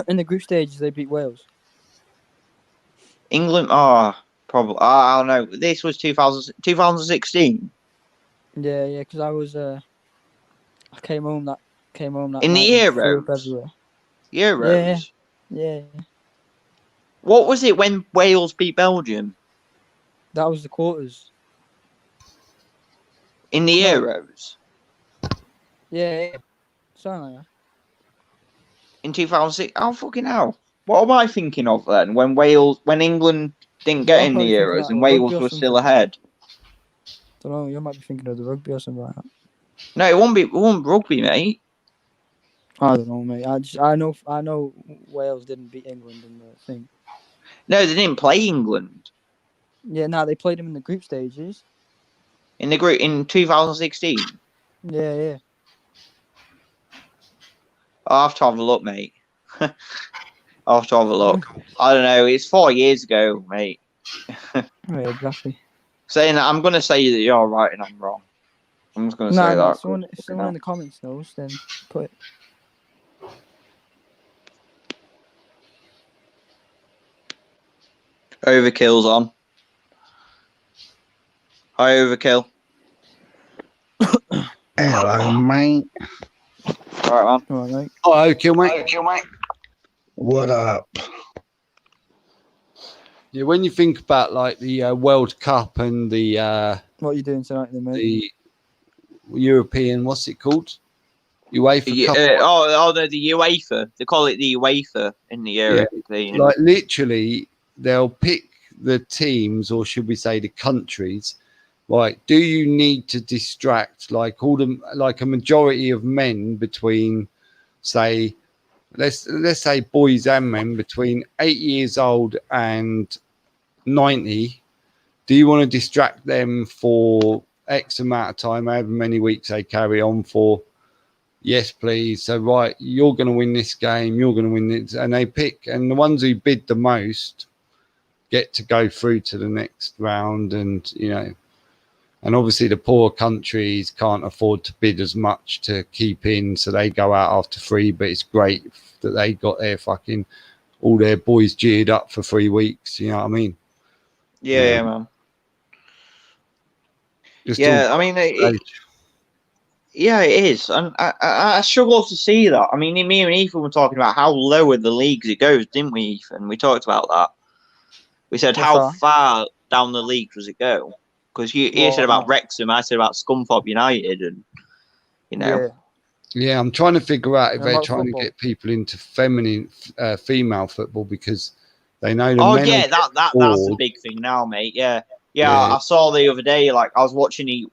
In the group stages, they beat Wales. England, probably. I don't know. This was 2016. Yeah, because I was. I came home that in the Euros. Euros. Yeah. What was it when Wales beat Belgium? That was the quarters. In the Euros. Yeah. Sorry. In 2006. Oh fucking hell! What am I thinking of then? When England didn't get in the Euros and Wales was still ahead. Don't know. You might be thinking of the rugby or something like that. No, it won't rugby, mate. I don't know, mate. I know Wales didn't beat England in the thing. No, they didn't play England. Yeah, they played them in the group stages. In the group in 2016. Yeah. I'll have to have a look, mate. I'll have to have a look. I don't know. It's 4 years ago, mate. Right, exactly. Saying that, I'm going to say that you're right and I'm wrong. I'm just going to say that. If someone in the comments knows, then put it. Overkill's on. Hi, Overkill. Hello, mate. All right, man. All right, mate. Hello, Overkill, mate. What up? Yeah, when you think about like the World Cup and the what are you doing tonight, then, mate? European, what's it called? UEFA Cup. The UEFA. They call it the UEFA in the European. Like literally, they'll pick the teams, or should we say the countries. Like, do you need to distract like a majority of men between, say, let's say boys and men between 8 years old and 90? Do you want to distract them for X amount of time, however many weeks they carry on for? Yes, please. So, right, you're going to win this game. You're going to win this. And they pick, and the ones who bid the most get to go through to the next round. And, you know, and obviously the poor countries can't afford to bid as much to keep in. So they go out after 3. But it's great that they got their fucking, all their boys geared up for 3 weeks. You know what I mean? Yeah, man. I mean, yeah, it is, and I struggle to see that. I mean, me and Ethan were talking about how low in the leagues it goes, didn't we, Ethan? We talked about that. We said how far down the league does it go? Because you said about Wrexham, I said about Scunthorpe United, and you know. Yeah, I'm trying to figure out if they're trying to get people into female football because they know. That's the big thing now, mate. Yeah, I saw the other day, like, I was watching a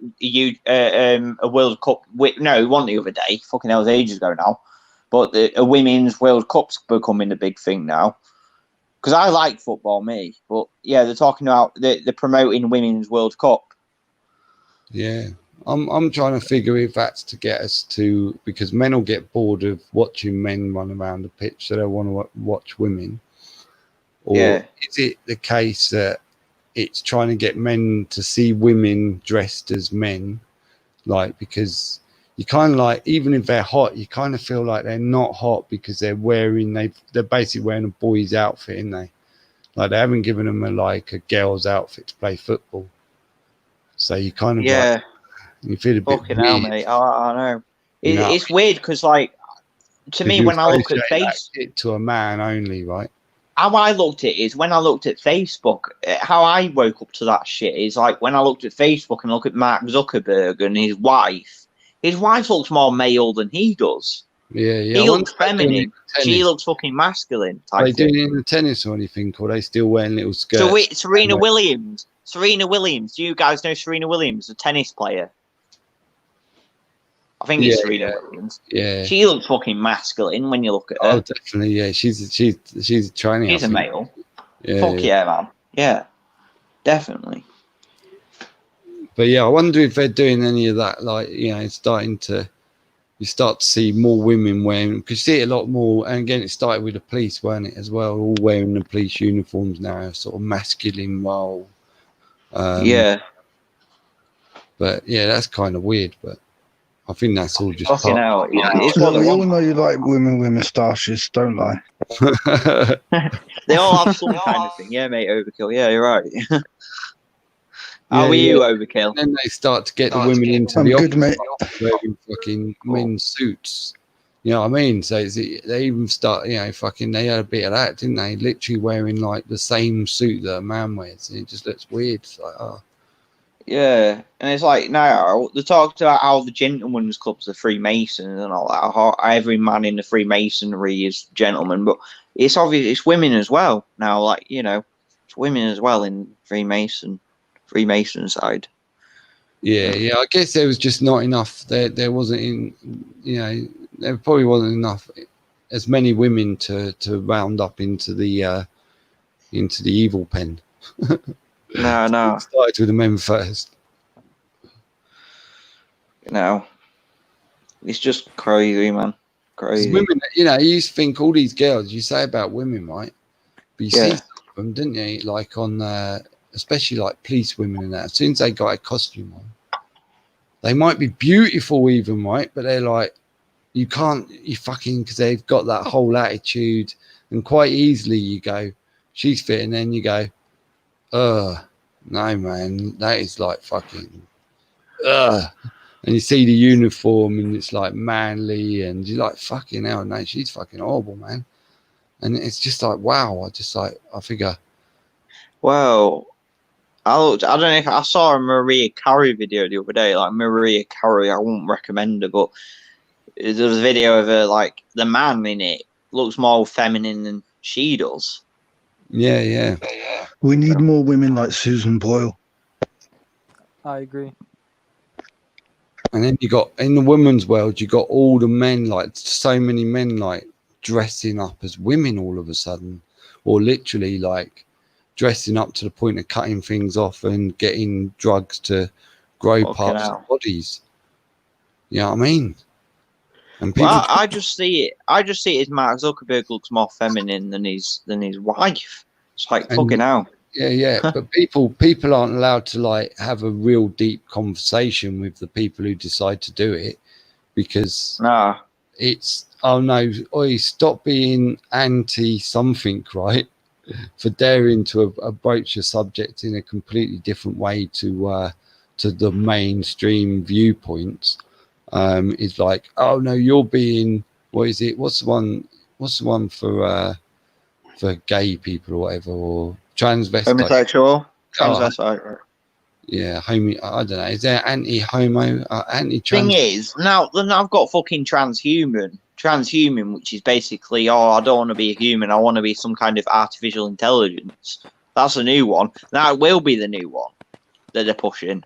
World Cup. No, it wasn't the other day. Fucking hell, it was ages ago now. But a women's World Cup's becoming a big thing now. Because I like football, me. But, yeah, they're talking about, they're promoting Women's World Cup. Yeah. I'm trying to figure if that's to get us to, because men will get bored of watching men run around the pitch, so they want to watch women. Or is it the case that it's trying to get men to see women dressed as men, like, because you kind of like, even if they're hot, you kind of feel like they're not hot because they're basically wearing a boy's outfit, aren't they? Like, they haven't given them a girl's outfit to play football. So you kind of like, you feel a bit fucking hell, mate. I know. It's weird because, like, to me, when I look at it to a man only, right? How I looked at it is when I looked at Facebook, how I woke up to that shit is like when I looked at Facebook and look at Mark Zuckerberg and his wife. His wife looks more male than he does. Yeah. He looks feminine. She looks fucking masculine. Are they doing it in the tennis or anything? Or are they still wearing little skirts? So Serena Williams. Do you guys know Serena Williams, a tennis player? I think it's Serena Williams. Yeah. She looks fucking masculine when you look at her. Oh, definitely. Yeah, she's a training. She's a male. Yeah, man. Yeah, definitely. But yeah, I wonder if they're doing any of that. Like, you know, you start to see more women wearing, because you see it a lot more. And again, it started with the police, weren't it, as well? All wearing the police uniforms now, sort of masculine role. But yeah, that's kind of weird. But I think that's all just fucking out. Yeah, we all know you like women with moustaches, don't lie. They all have some kind of thing, yeah, mate. Overkill, yeah, you're right. How are you, Overkill? And then they start to get the women into the office wearing fucking men's suits. You know what I mean? So they even start, you know, they had a bit of that, didn't they? Literally wearing like the same suit that a man wears, and it just looks weird. It's like, yeah, and it's like now they talked about how the gentlemen's clubs are Freemasons and all that. How every man in the Freemasonry is gentleman, but it's obvious it's women as well now. Like, you know, it's women as well in Freemason side. Yeah. I guess there was just not enough. There wasn't there probably wasn't enough as many women to round up into the evil pen. No. Started with the men first. No, it's just crazy, man. Crazy. Women, you know, you used to think all these girls you say about women, right? But you see some of them, didn't you? Like on, especially like police women and that. As soon as they got a costume on, they might be beautiful, even, right? But they're like, you fucking, because they've got that whole attitude, and quite easily you go, she's fit, and then you go, no, man, that is like fucking, and you see the uniform and it's like manly, and you're like, fucking hell, no, she's fucking horrible, man. And it's just like, wow, I figure. Well, I don't know if I saw a Maria Carey video the other day. Like Maria Carey, I won't recommend her, but there was a video of her, like the man in it looks more feminine than she does. Yeah. We need more women like Susan Boyle. I agree. And then you got in the women's world, you got all the men, like so many men, like dressing up as women all of a sudden, or literally like dressing up to the point of cutting things off and getting drugs to grow parts of bodies. You know what I mean? And people, well, I just see it. I just see it as Mark Zuckerberg looks more feminine than his wife. It's like fucking hell. Yeah. But people aren't allowed to like have a real deep conversation with the people who decide to do it, because it's stop being anti something, right? For daring to approach a subject in a completely different way to the mainstream viewpoints. Is like, oh no, you're being, what is it? What's the one for gay people or whatever, or transvestite? Homosexual, transvestite. Yeah, I don't know. Is there anti-homo, anti-trans? Thing is, now I've got fucking transhuman, which is basically, I don't want to be a human, I want to be some kind of artificial intelligence. That's a new one. Now it will be the new one that they're pushing.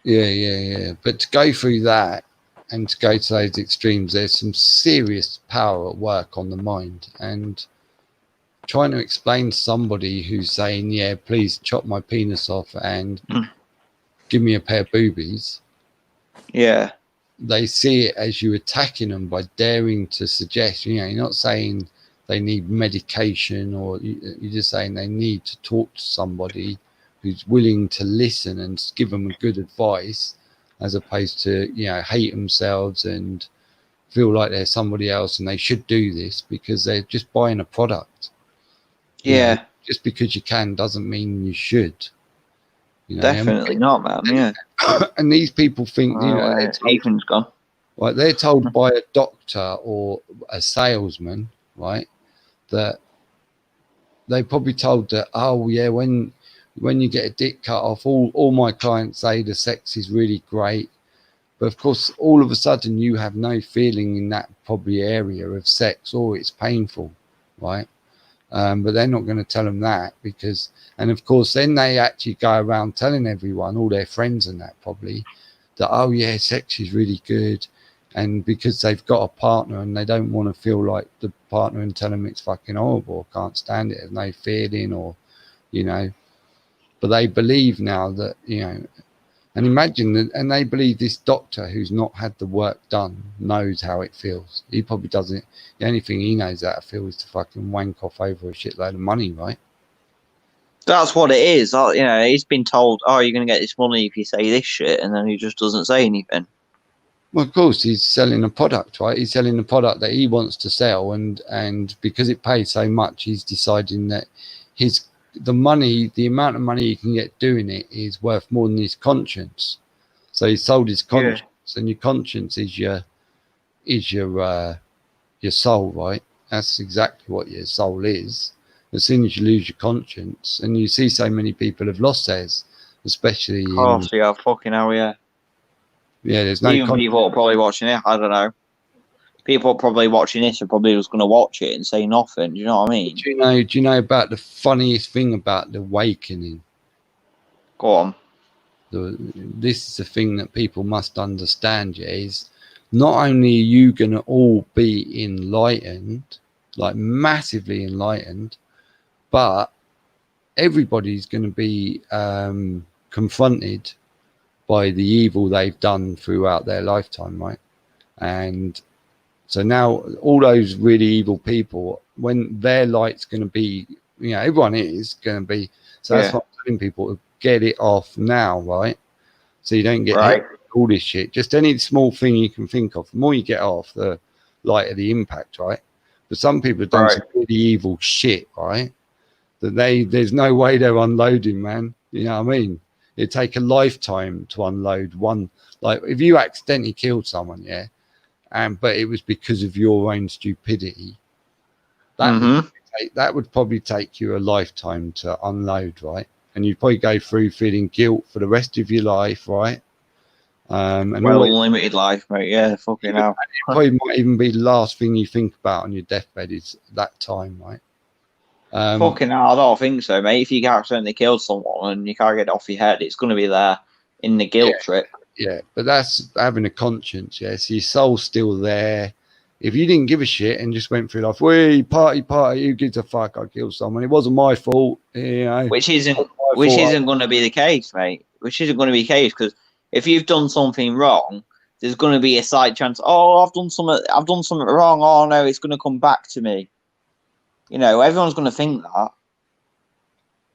Yeah. But to go through that and to go to those extremes, there's some serious power at work on the mind. And trying to explain to somebody who's saying, yeah, please chop my penis off and give me a pair of boobies. Yeah. They see it as you attacking them by daring to suggest, you're not saying they need medication, or you're just saying they need to talk to somebody who's willing to listen and give them a good advice, as opposed to, hate themselves and feel like they're somebody else and they should do this because they're just buying a product. Yeah. Just because you can doesn't mean you should. Definitely not, man. Yeah. And these people think, Ethan's gone. Right, they're told by a doctor or a salesman, right, that they probably told that, oh yeah, when you get a dick cut off, all my clients say the sex is really great, but of course all of a sudden you have no feeling in that probably area of sex, or it's painful, right? But they're not going to tell them that, because, and of course then they actually go around telling everyone, all their friends and that probably, that, oh yeah, sex is really good. And because they've got a partner and they don't want to feel like the partner and tell them it's fucking horrible, can't stand it, there's no feeling, or, but they believe now that, and imagine that, and they believe this doctor who's not had the work done knows how it feels. He probably doesn't. The only thing he knows how to feel is to fucking wank off over a shitload of money, right? That's what it is. He's been told, oh, you're going to get this money if you say this shit, and then he just doesn't say anything. Well, of course, he's selling a product, right? He's selling a product that he wants to sell, and because it pays so much, he's deciding that the amount of money he can get doing it is worth more than his conscience. So he sold his conscience, and your conscience is your soul, right? That's exactly what your soul is. As soon as you lose your conscience, and you see so many people have lost theirs, especially. Fucking hell, yeah. Yeah, there's no. Even people are probably watching it. I don't know. People probably watching this are probably just going to watch it and say nothing. Do you know what I mean? Do you know about the funniest thing about the awakening? Go on. This is the thing that people must understand, is not only are you going to all be enlightened, like massively enlightened, but everybody's going to be confronted by the evil they've done throughout their lifetime, right? And so now all those really evil people, when their light's going to be, everyone is going to be. So that's what I'm telling people, to get it off now, right? So you don't get hit with all this shit. Just any small thing you can think of. The more you get off, the lighter the impact, right? But some people have done some really evil shit, right? That there's no way they're unloading, man. You know what I mean? It'd take a lifetime to unload one. Like if you accidentally killed someone, but it was because of your own stupidity, that would probably take you a lifetime to unload, right? and you probably go through feeling guilt for the rest of your life, right? And limited life, mate. Yeah, fucking hell. It probably might even be the last thing you think about on your deathbed is that time, right? Fucking hell, I don't think so, mate. If you accidentally killed someone and you can't get it off your head, it's going to be there in the guilt trip. Yeah, but that's having a conscience, yeah. So your soul's still there. If you didn't give a shit and just went through life, we party, who gives a fuck? I killed someone. It wasn't my fault, you know. Which isn't going to be the case, mate. Which isn't going to be the case because if you've done something wrong, there's going to be a slight chance. Oh, I've done something wrong. Oh no, it's going to come back to me. You know, everyone's going to think that.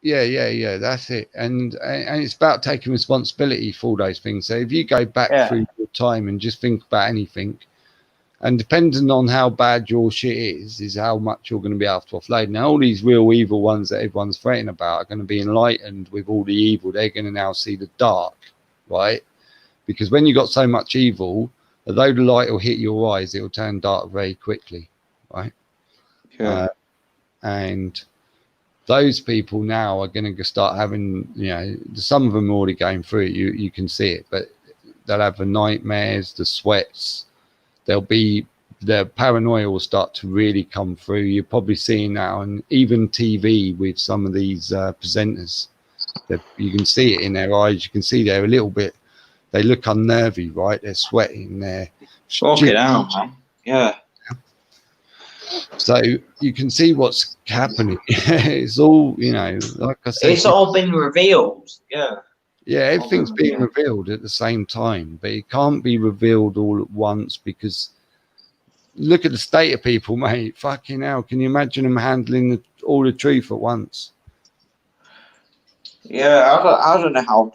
Yeah. That's it. And it's about taking responsibility for those things. So if you go back through your time and just think about anything, and depending on how bad your shit is how much you're going to be able to offload. Now, all these real evil ones that everyone's fretting about are going to be enlightened with all the evil. They're going to now see the dark, right? Because when you got so much evil, although the light will hit your eyes, it will turn dark very quickly, right? Yeah. And those people now are going to start having, you know, some of them are already going through it. You can see it, but they'll have the nightmares, the sweats. Their paranoia will start to really come through. You're probably seeing now, and even TV with some of these presenters, you can see it in their eyes. You can see they're a little bit. They look unnervy, right? They're sweating. They're fucking out, man. Yeah. So you can see what's happening. It's all, you know, like I said, it's all been revealed. Yeah. Yeah, everything's being revealed at the same time, but it can't be revealed all at once because look at the state of people, mate. Fucking hell. Can you imagine them handling all the truth at once? Yeah, I don't know how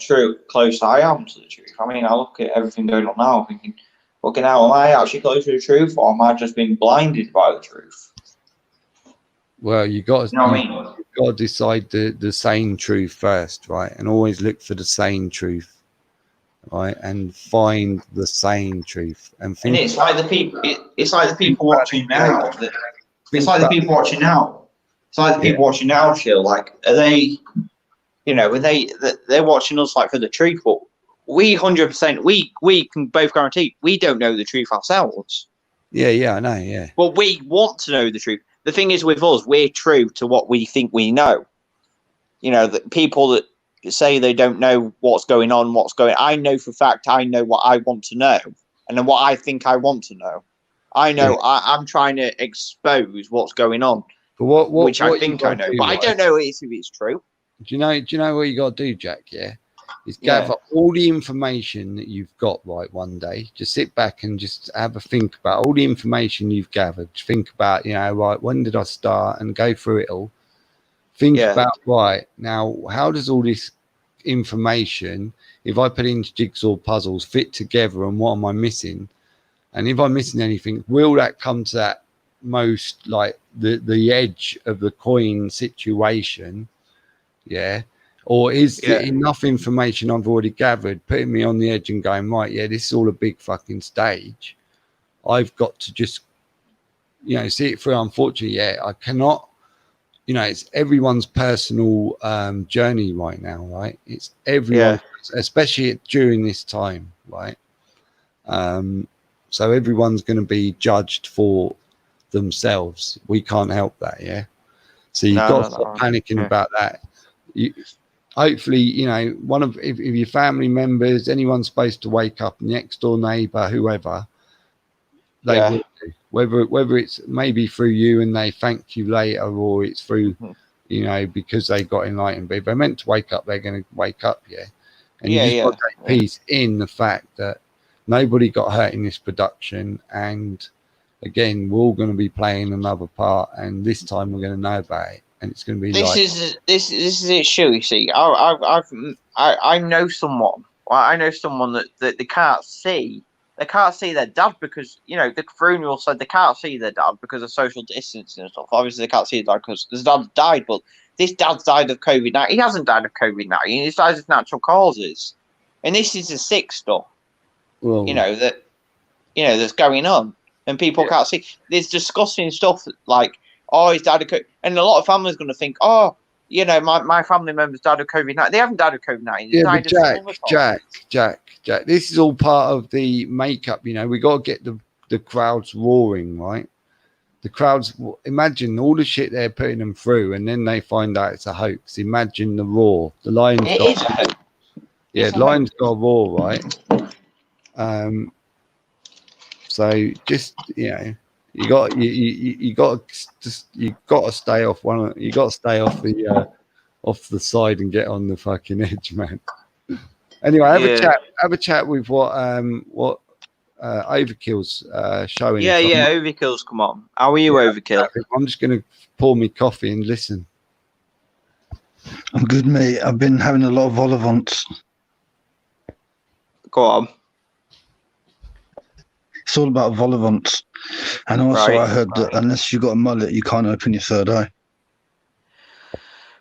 close I am to the truth. I mean, I look at everything going on now thinking, fucking hell, am I actually close to the truth or am I just being blinded by the truth? Well, you got to decide the sane truth first, right? And always look for the sane truth, right? And find the sane truth. And it's like the people. It's like the people watching now. It's like the people watching now. It's like the people watching now. Chill. Like, are they? You know, they're watching us like for the truth, but we 100%. We can both guarantee we don't know the truth ourselves. Yeah, I know. Yeah. Well, we want to know the truth. The thing is with us, we're true to what we think we know. You know, the people that say they don't know what's going on, I know for a fact I know what I want to know and then what I think I want to know. I know I'm trying to expose what's going on, but which I think I know, but I don't know if it's true. Do you know what you got to do, Jack? Yeah. Is gather all the information that you've got right one day. Just sit back and just have a think about all the information you've gathered. Think about, you know, right, when did I start and go through it all. Think about, right, now, how does all this information, if I put into jigsaw puzzles, fit together and what am I missing? And if I'm missing anything, will that come to that most, like, the edge of the coin situation? Yeah. Or is there enough information I've already gathered putting me on the edge and going, right, this is all a big fucking stage. I've got to just, you know, see it through. Unfortunately, I cannot, you know, it's everyone's personal journey right now, right? It's everyone, especially during this time, right? So everyone's going to be judged for themselves. We can't help that, So you've got to stop panicking about that. Hopefully, you know, if your family members, anyone's supposed to wake up, next door neighbor, whoever, they will do. Whether it's maybe through you and they thank you later, or it's through, you know, because they got enlightened. But if they're meant to wake up, they're going to wake up, And you just got to take peace in the fact that nobody got hurt in this production, and again, we're all going to be playing another part, and this time we're going to know about it. And it's going to be this is it, Shu. You see, I know someone. Well, I know someone that they can't see. They can't see their dad because, you know, the funeral said they can't see their dad because of social distancing and stuff. Obviously, they can't see his dad because his dad died. But this dad's died of COVID-19. He hasn't died of COVID-19. He's died of natural causes. And this is the sick stuff. Well, that's going on, and people can't see. There's disgusting stuff like, oh, he's died of COVID. And a lot of families are going to think, oh, you know, my family members died of COVID-19. They haven't died of COVID-19. Yeah, but Jack, this is all part of the makeup. You know, we got to get the crowds roaring, right? The crowds, imagine all the shit they're putting them through, and then they find out it's a hoax. Imagine the roar. The Lions got a hoax. Yeah, Lions got a roar, right? So just, you know, you got to stay off one. You got to stay off the side and get on the fucking edge, man. Anyway, have a chat with what Overkill's showing. Yeah, Overkill's come on. How are you, Overkill? I'm just gonna pour me coffee and listen. I'm good, mate. I've been having a lot of vol-au-vents. Go on. It's all about vol-au-vents. And also I heard that unless you got a mullet, you can't open your third eye.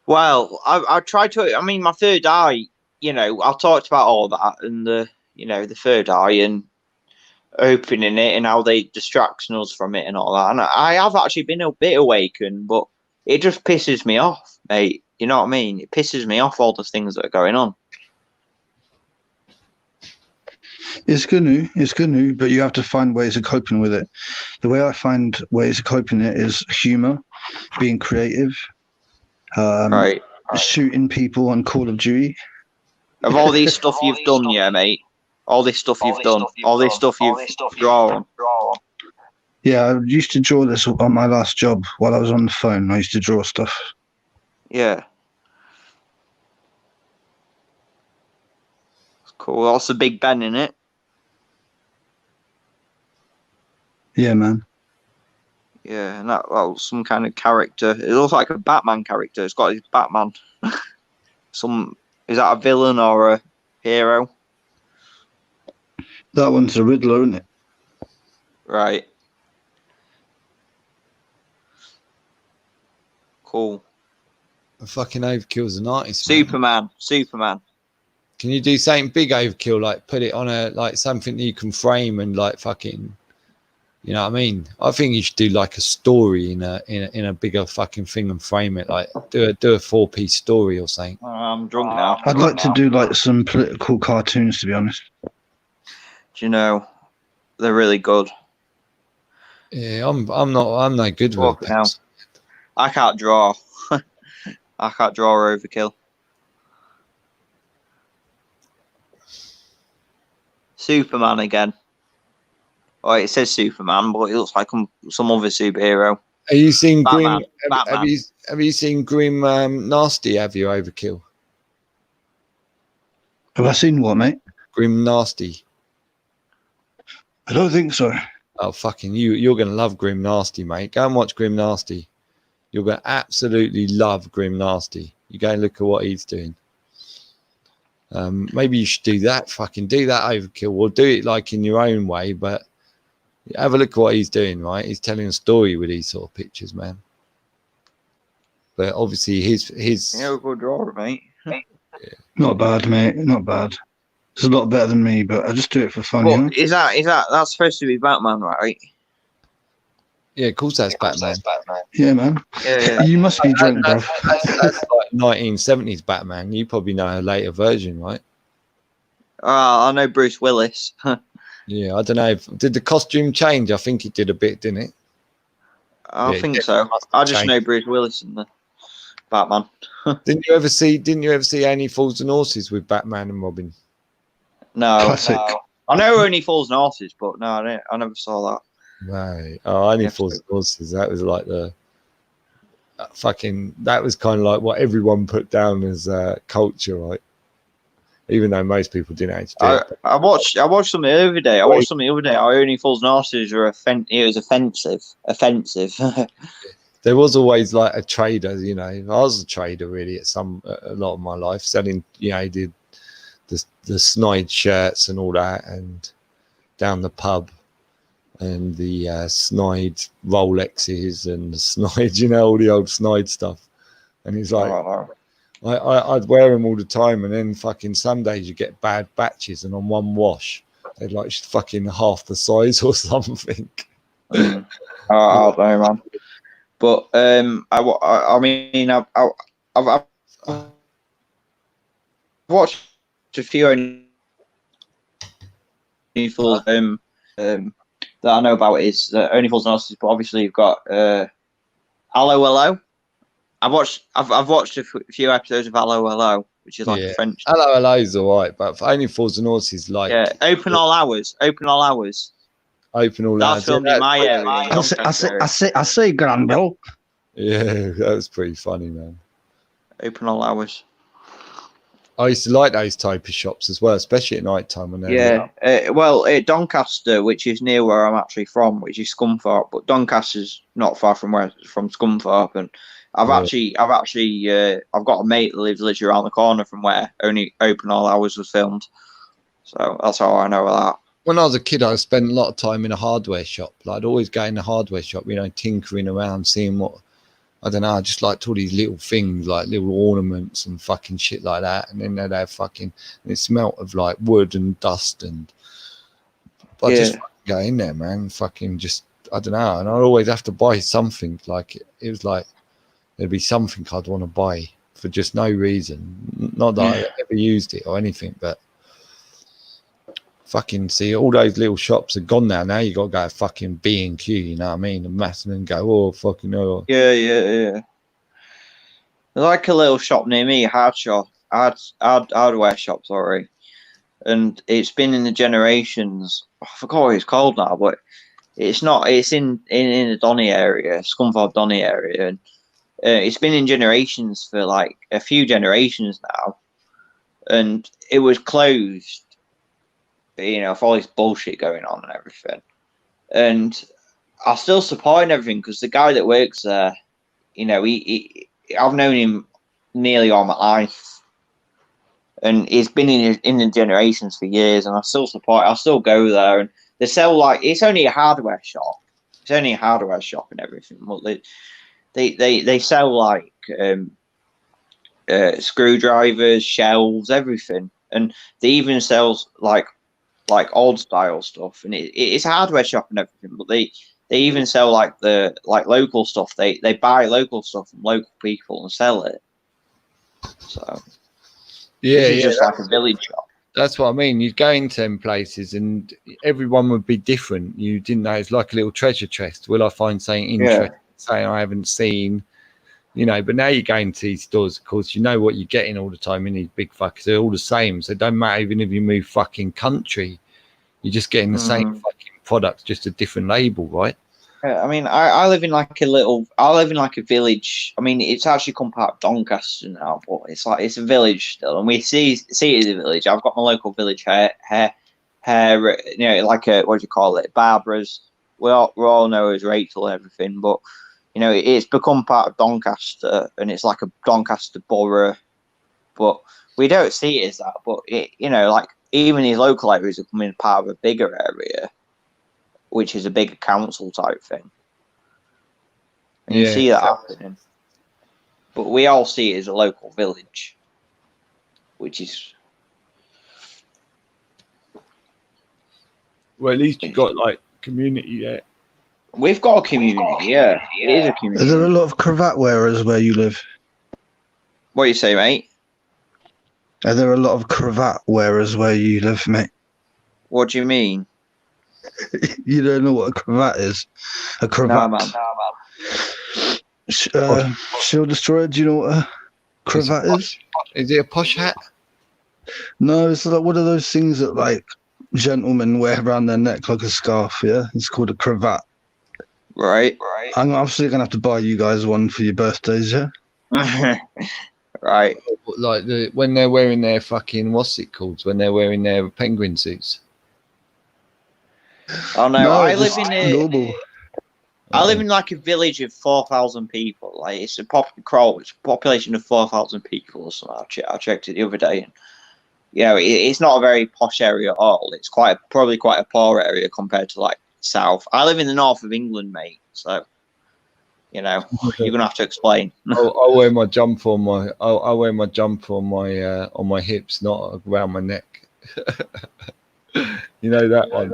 Well, I tried to. I mean, my third eye. You know, I talked about all that and the third eye and opening it and how they distract us from it and all that. And I have actually been a bit awakened, but it just pisses me off, mate. You know what I mean? It pisses me off, all the things that are going on. It's good, but you have to find ways of coping with it. The way I find ways of coping it is humor, being creative, shooting people on Call of Duty. Of all these stuff you've done, yeah, mate. All this stuff you've done, all this stuff you've drawn. Yeah, I used to draw this on my last job while I was on the phone. I used to draw stuff. Yeah. Cool. That's the Big Ben in it. Yeah, man. Yeah, and that was some kind of character. It looks like a Batman character. It's got his Batman. Is that a villain or a hero? That one's a Riddler, isn't it? Right. Cool. A fucking Overkill's an artist. Superman. Can you do something big, Overkill? Like put it on something that you can frame and like fucking, you know what I mean? I think you should do like a story in a bigger fucking thing and frame it. Like do a 4-piece story or something. Oh, I'm drunk now. I'd like to do like some political cartoons, to be honest. Do you know, they're really good. Yeah, I'm no good with it now. I can't draw. I can't draw Overkill. Superman again. Oh, it says Superman, but it looks like some other superhero. Have you seen Batman. Have you seen Grim Nasty? Have you, Overkill? Have I seen what, mate? Grim Nasty. I don't think so. Oh, fucking you're gonna love Grim Nasty, mate. Go and watch Grim Nasty. You're gonna absolutely love Grim Nasty. You go and look at what he's doing. Maybe you should do that. Fucking do that, Overkill. Or do it like in your own way, but have a look at what he's doing, right? He's telling a story with these sort of pictures, man. But obviously his a good drawer, mate. Yeah. Not bad, mate. Not bad. It's a lot better than me, but I just do it for fun. Well, you know? That's supposed to be Batman, right? Yeah, of course that's Batman. Yeah, man. Yeah. You must be drunk, bro. That's like 1970s Batman. You probably know a later version, right? I know Bruce Willis. Yeah, I don't know. Did the costume change? I think it did a bit, didn't it? I think so. I just know Bruce Willis and the Batman. Didn't you ever see Only Fools and Horses with Batman and Robin? No. Classic. No. I know Only Fools and Horses, but no, I never saw that. Right. Oh, Only Fools and Horses. That was like that was kind of like what everyone put down as culture, right? Even though most people didn't actually do it. I watched something the other day. Only Fools and Horses were offensive. There was always like a trader, you know. I was a trader really at a lot of my life, selling, you know, I did the snide shirts and all that, and down the pub, and the snide Rolexes and the snide, you know, all the old snide stuff. And he's like, I'd wear them all the time, and then fucking some days you get bad batches, and on one wash they're like fucking half the size or something. I don't know, man. But I mean, I've watched a few only fools that I know about is Only Fools and Horses, but obviously you've got Allo Hello. I've watched a few episodes of Allo Hello, which is like a French. Allo Hello's alright, but for Only Fools and Horses, like Open All Hours. Open All That's Hours. filmed in my area. I say Granville. Yeah, that was pretty funny, man. Open All Hours. I used to like those type of shops as well, especially at night time when they're Doncaster, which is near where I'm actually from, which is Scunthorpe, but Doncaster's not far from Scunthorpe, and I've got a mate that lives literally around the corner from where Only Open All Hours was filmed, so that's how I know that. When I was a kid, I spent a lot of time in a hardware shop. Like, I'd always go in the hardware shop, tinkering around, seeing what. I don't know, I just liked all these little things, like little ornaments and fucking shit like that. And then they'd have and it smelt of like wood and dust. But I just go in there, man, I don't know. And I'd always have to buy something. Like, it was like, there'd be something I'd want to buy for just no reason. Not that I ever used it or anything, but see, all those little shops are gone now. Now you got to go fucking B&Q, you know what I mean? And Masson and go, oh, fucking hell. Yeah. There's like a little shop near me, hardware shop, sorry. And it's been in the generations. I forgot what it's called now, but it's in the Donny area, Scunthorpe Donny area. And it's been in generations for like a few generations now. And it was closed. For all this bullshit going on and everything. And I still support everything because the guy that works there, I've known him nearly all my life. And he's been in the generations for years, and I still go there, and they sell it's only a hardware shop. It's only a hardware shop and everything. But they sell screwdrivers, shelves, everything. And they even sell like old style stuff, and it's a hardware shop and everything, but they even sell like local stuff. They buy local stuff from local people and sell it. So it's just like a village shop. That's what I mean. You'd go into them places and everyone would be different. You didn't know, it's like a little treasure chest. Will I find something interesting, something I haven't seen? But now you go into these stores, of course, you know what you're getting all the time in these big fuckers. They're all the same. So it don't matter even if you move fucking country, you're just getting the same fucking products, just a different label, right? I mean, I live in like a village. I mean, it's actually come part of Doncaster now, but it's a village still. And we see it as a village. I've got my local village hair, like what do you call it? Barbara's. We all know as Rachel and everything, but it's become part of Doncaster, and it's like a Doncaster borough, but we don't see it as that. But even these local areas are becoming part of a bigger area, which is a bigger council type thing. And you see that happening. But we all see it as a local village, which is. Well, at least you got like community there. We've got a community, yeah. It is a community. Are there a lot of cravat wearers where you live? What do you say, mate? Are there a lot of cravat wearers where you live, mate? What do you mean? You don't know what a cravat is? A cravat? No, man. Shield Destroyer, do you know what a cravat is? Is it a posh hat? No, it's like one of those things that like gentlemen wear around their neck like a scarf, yeah? It's called a cravat. Right. I'm absolutely going to have to buy you guys one for your birthdays, yeah? Right. Like when they're wearing their fucking, what's it called? When they're wearing their penguin suits. Oh, no, I live in like a village of 4,000 people. Like it's a population of 4,000 people or something. I checked it the other day. And, it's not a very posh area at all. It's probably quite a poor area compared to like south. I live in the north of England, mate. So, you're gonna have to explain. I'll wear my jumper on my. I'll wear my jumper on my hips, not around my neck. You know that one.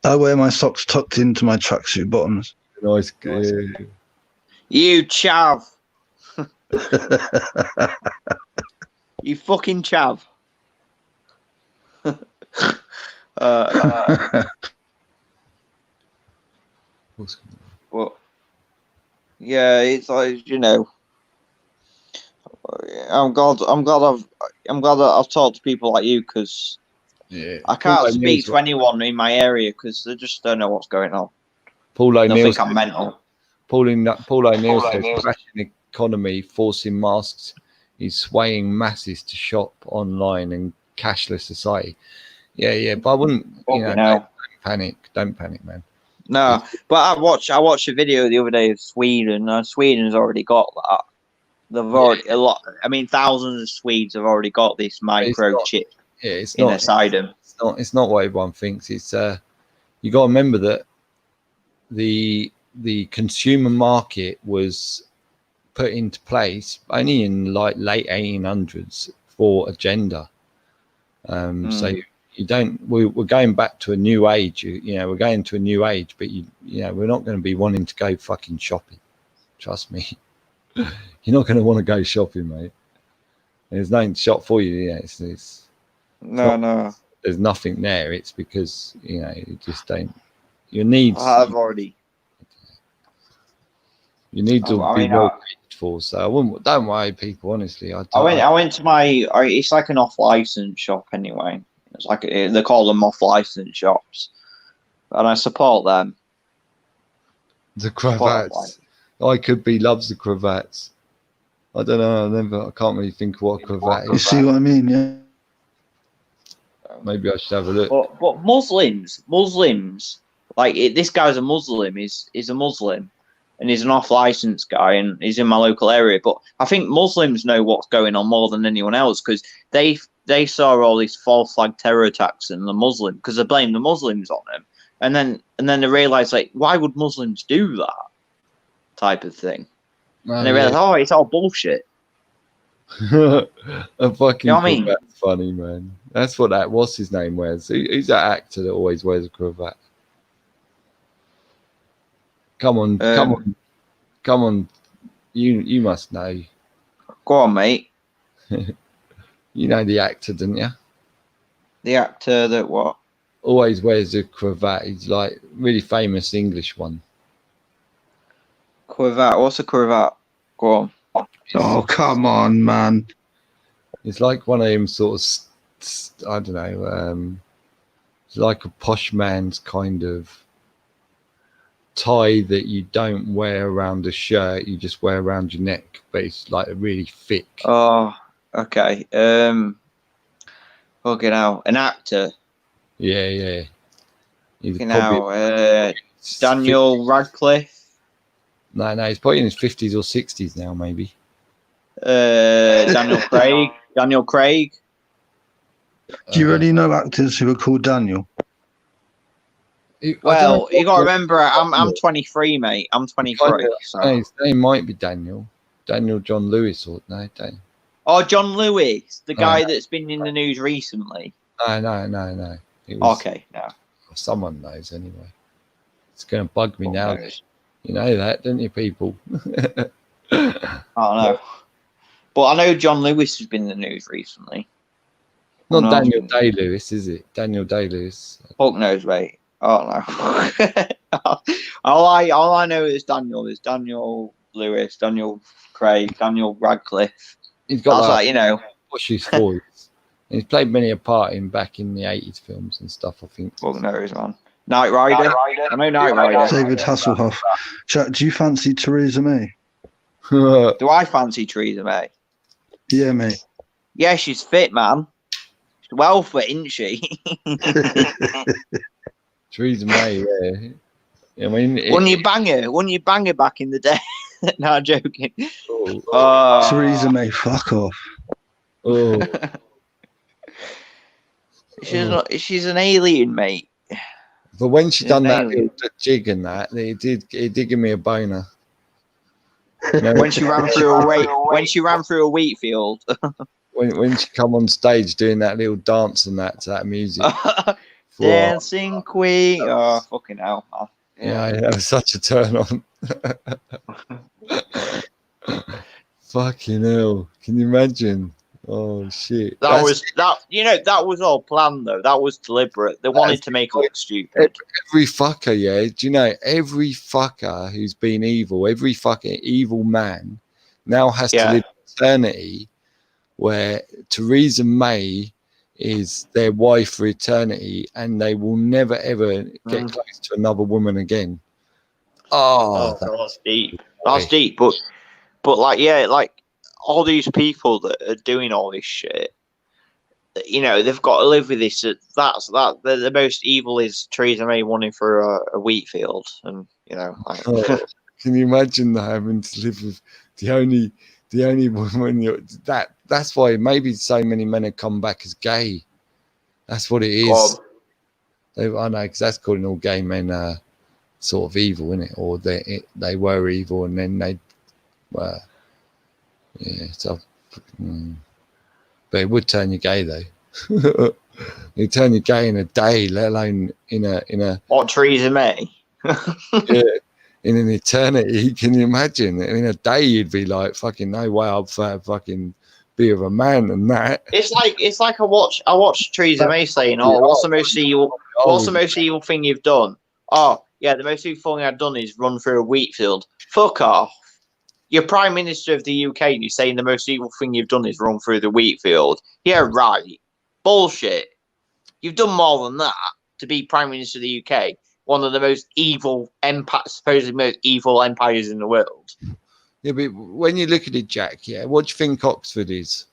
I wear my socks tucked into my tracksuit bottoms. Nice. You chav. You fucking chav. Well, yeah, it's like, you know, I'm glad that I've talked to people like you, because I can't speak to anyone in my area because they just don't know what's going on. Paul O'Neill think I'm mental. Paul O'Neill says crashing economy forcing masks is swaying masses to shop online and cashless society. Yeah, but I wouldn't, don't panic, man. No, but I watched a video the other day of Sweden. Sweden's already got that. They've already a lot. I mean, thousands of Swedes have already got this microchip. It's not inside them. It's not what everyone thinks. It's you got to remember that the consumer market was put into place only in like late 1800s for agenda. So you don't. We're going back to a new age. We're going to a new age, but we're not going to be wanting to go fucking shopping. Trust me. You're not going to want to go shopping, mate. There's nothing to shop for you. Yeah, no. There's nothing there. It's because you just don't. Your needs. You need to be well paid for. So I wouldn't. Don't worry, people. Honestly, I went to my. It's like an off-license shop anyway. It's like they call them off-license shops, and I support them. The cravats. I loves the cravats. I don't know. I can't really think of what a cravat is. You see what I mean? Yeah. Maybe I should have a look. But Muslims, like this guy's a Muslim. He's a Muslim, and he's an off-license guy, and he's in my local area. But I think Muslims know what's going on more than anyone else, because they saw all these false flag terror attacks in the Muslim, because they blame the Muslims on them, and then they realize, like, why would Muslims do that type of thing? And they realize, it's all bullshit. A fucking what I mean? That's funny, man. That's what's his name wears. Who's that actor that always wears a cravat? Come on. You must know. Go on, mate. You know the actor, didn't you? The actor that what? Always wears a cravat. He's like really famous English one. Cravat. What's a cravat? Go on. Oh, come on, man. It's like one of them sort of, I don't know, it's like a posh man's kind of tie that you don't wear around a shirt, you just wear around your neck, but it's like a really thick. Oh, okay. Fucking hell. An actor. Yeah. Fucking hell. Daniel Radcliffe. No, he's probably in his 50s or 60s now, maybe. Daniel Craig. Do you already know actors who are called Daniel? Well, you got to remember, I'm 23, mate. I'm 23. So. His name might be Daniel John Lewis, or no, Daniel. Oh, John Lewis, the guy that's been in the news recently. No. Okay, no. Someone knows anyway. It's going to bug me now. You know that, don't you, people? I don't know. But I know John Lewis has been in the news recently. Not Daniel Day-Lewis, is it? Daniel Day-Lewis. Fuck knows, mate. I don't know. all I know is Daniel Lewis, Daniel Craig, Daniel Radcliffe. He's got Bush's voice. He's played many a part back in the 80s films and stuff, I think. Fuck knows, man. Knight Rider. I know Knight Rider. David Hasselhoff. Chat, do you fancy Theresa May? Do I fancy Theresa May? Yeah, mate. Yeah, she's fit, man. She's well fit, isn't she? Theresa May, yeah. I mean, wouldn't you bang her back in the day? No, I'm joking. Theresa May, fuck off. Oh. She's an alien, mate. But when she done that little jig and that, it did give me a boner. When she ran through a wheat field. when she come on stage doing that little dance and that to that music. Dancing Queen. Oh, fucking hell. Yeah, it was such a turn on. Fucking hell! Can you imagine? Oh shit! That was all planned though. That was deliberate. They wanted to make it look stupid. Every fucker, yeah. Do you know every fucker who's been evil, every fucking evil man, now has to live eternity, where Theresa May is their wife for eternity, and they will never ever get close to another woman again. Oh, that's deep. That's deep. But like all these people that are doing all this shit, you know, they've got to live with this. That's the most evil is Theresa May running for a wheat field, and you know. Can you imagine having to live with the only woman? That's why maybe so many men have come back as gay. That's what it is. I know, because that's calling all gay men sort of evil, isn't it? Or they were evil and then they were. Yeah, so, but it would turn you gay though. It'd turn you gay in a day, let alone in a. What, Theresa May? Yeah, in an eternity. Can you imagine? In a day, you'd be like, "Fucking no way, I'll fucking be of a man," and that. It's like I watched Theresa May saying, "Oh, what's the most evil thing you've done?" Oh, yeah, the most evil thing I've done is run through a wheat field. Fuck off. You're Prime Minister of the UK and you're saying the most evil thing you've done is run through the wheat field. Yeah, right. Bullshit. You've done more than that to be Prime Minister of the UK, one of the most evil supposedly most evil empires in the world. Yeah, but when you look at it, Jack, what do you think Oxford is?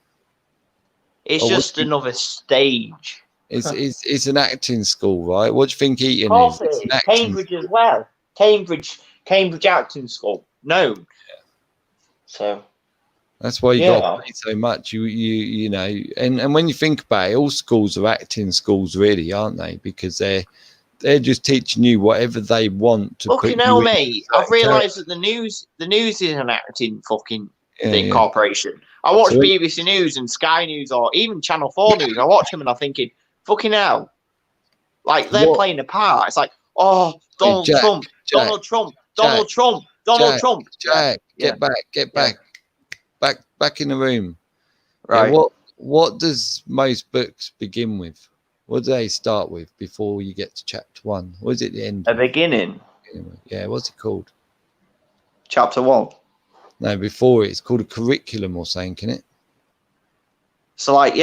It's just another stage. It's an acting school, right? What do you think Eton is? Cambridge as well. Cambridge Acting School. No. So that's why you got to pay so much. You know, and when you think about it, all schools are acting schools, really, aren't they? Because they're just teaching you whatever they want to. Fucking hell, mate! I've realised that the news is an acting fucking big corporation. I watch BBC News and Sky News or even Channel 4 News. I watch them and I'm thinking, fucking hell, like they're playing a part. It's like, oh, Donald Trump. Jack, get back in the room. Right. Yeah, what does most books begin with? What do they start with before you get to chapter 1? What is it the end? A beginning. Yeah, what's it called? Chapter 1. No, before it's called a curriculum or something, can it? So well,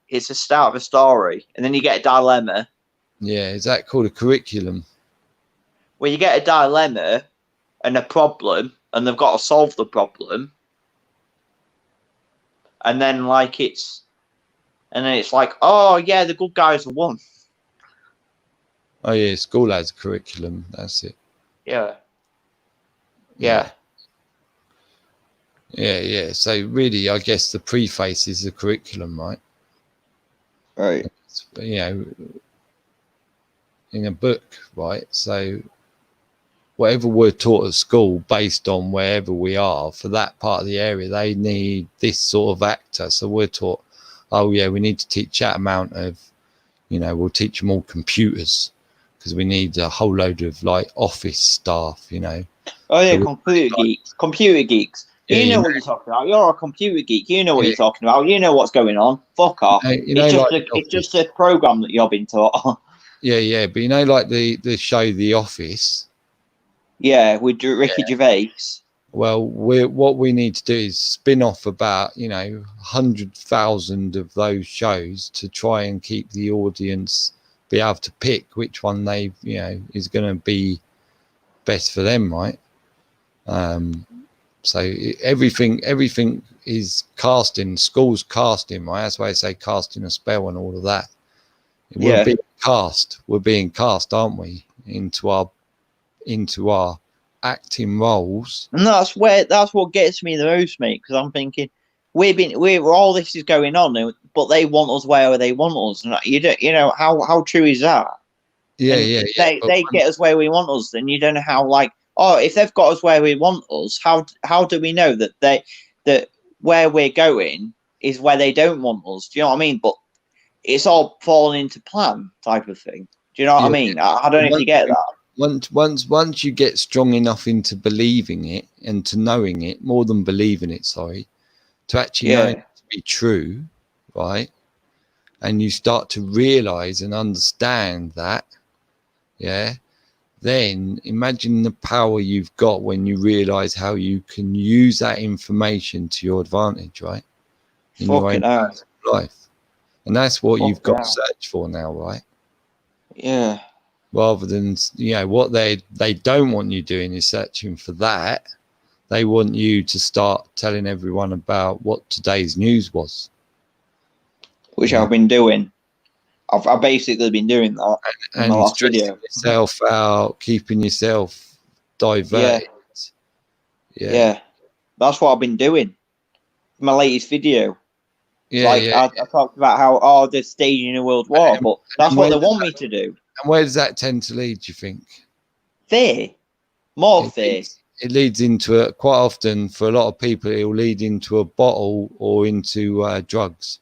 it's the start of a story, and then you get a dilemma. Yeah, is that called a curriculum? Well, you get a dilemma and a problem, and they've got to solve the problem, and then it's like, oh yeah, the good guys have won. Oh yeah, school has a curriculum. That's it. Yeah. So really, I guess the preface is the curriculum, right? Right. You know, in a book, right? So whatever we're taught at school, based on wherever we are for that part of the area, they need this sort of actor. So we're taught, oh yeah, we need to teach that amount of, you know, we'll teach them all computers because we need a whole load of like office staff, you know. Oh yeah, computer geeks. You know what you're talking about. You're a computer geek. You know what you're talking about. You know what's going on. Fuck off. It's just a program that you're being taught. Yeah. But you know, like the show The Office. Yeah, with Ricky Gervais. Well, what we need to do is spin off about 100,000 of those shows to try and keep the audience be able to pick which one they is going to be best for them, right? So everything is casting. School's casting, right? That's why I say casting a spell and all of that. We're being cast, aren't we? Into our acting roles. And that's what gets me the most, mate. Because I'm thinking we're all this is going on, but they want us where they want us. And how true is that? Yeah. They get us where we want us. Then you don't know how if they've got us where we want us, how do we know that where we're going is where they don't want us? Do you know what I mean? But it's all falling into plan type of thing. Do you know what I mean? I don't know if you get that. once you get strong enough into believing it and to knowing it, more than believing it, sorry, to actually know it to be true, right? And you start to realize and understand that, then imagine the power you've got when you realize how you can use that information to your advantage, right? In your own life. And that's what you've got to search for now, right? Yeah. Rather than, what they don't want you doing is searching for that. They want you to start telling everyone about what today's news was. Which I've been doing. I've basically been doing that in my last video. Yourself out, keeping yourself diverted. Yeah. That's what I've been doing. My latest video. I talked about how they're staging a world war, but that's what they want me to do. And where does that tend to lead, do you think? Fear. More fear. It leads into quite often for a lot of people, it will lead into a bottle or into drugs.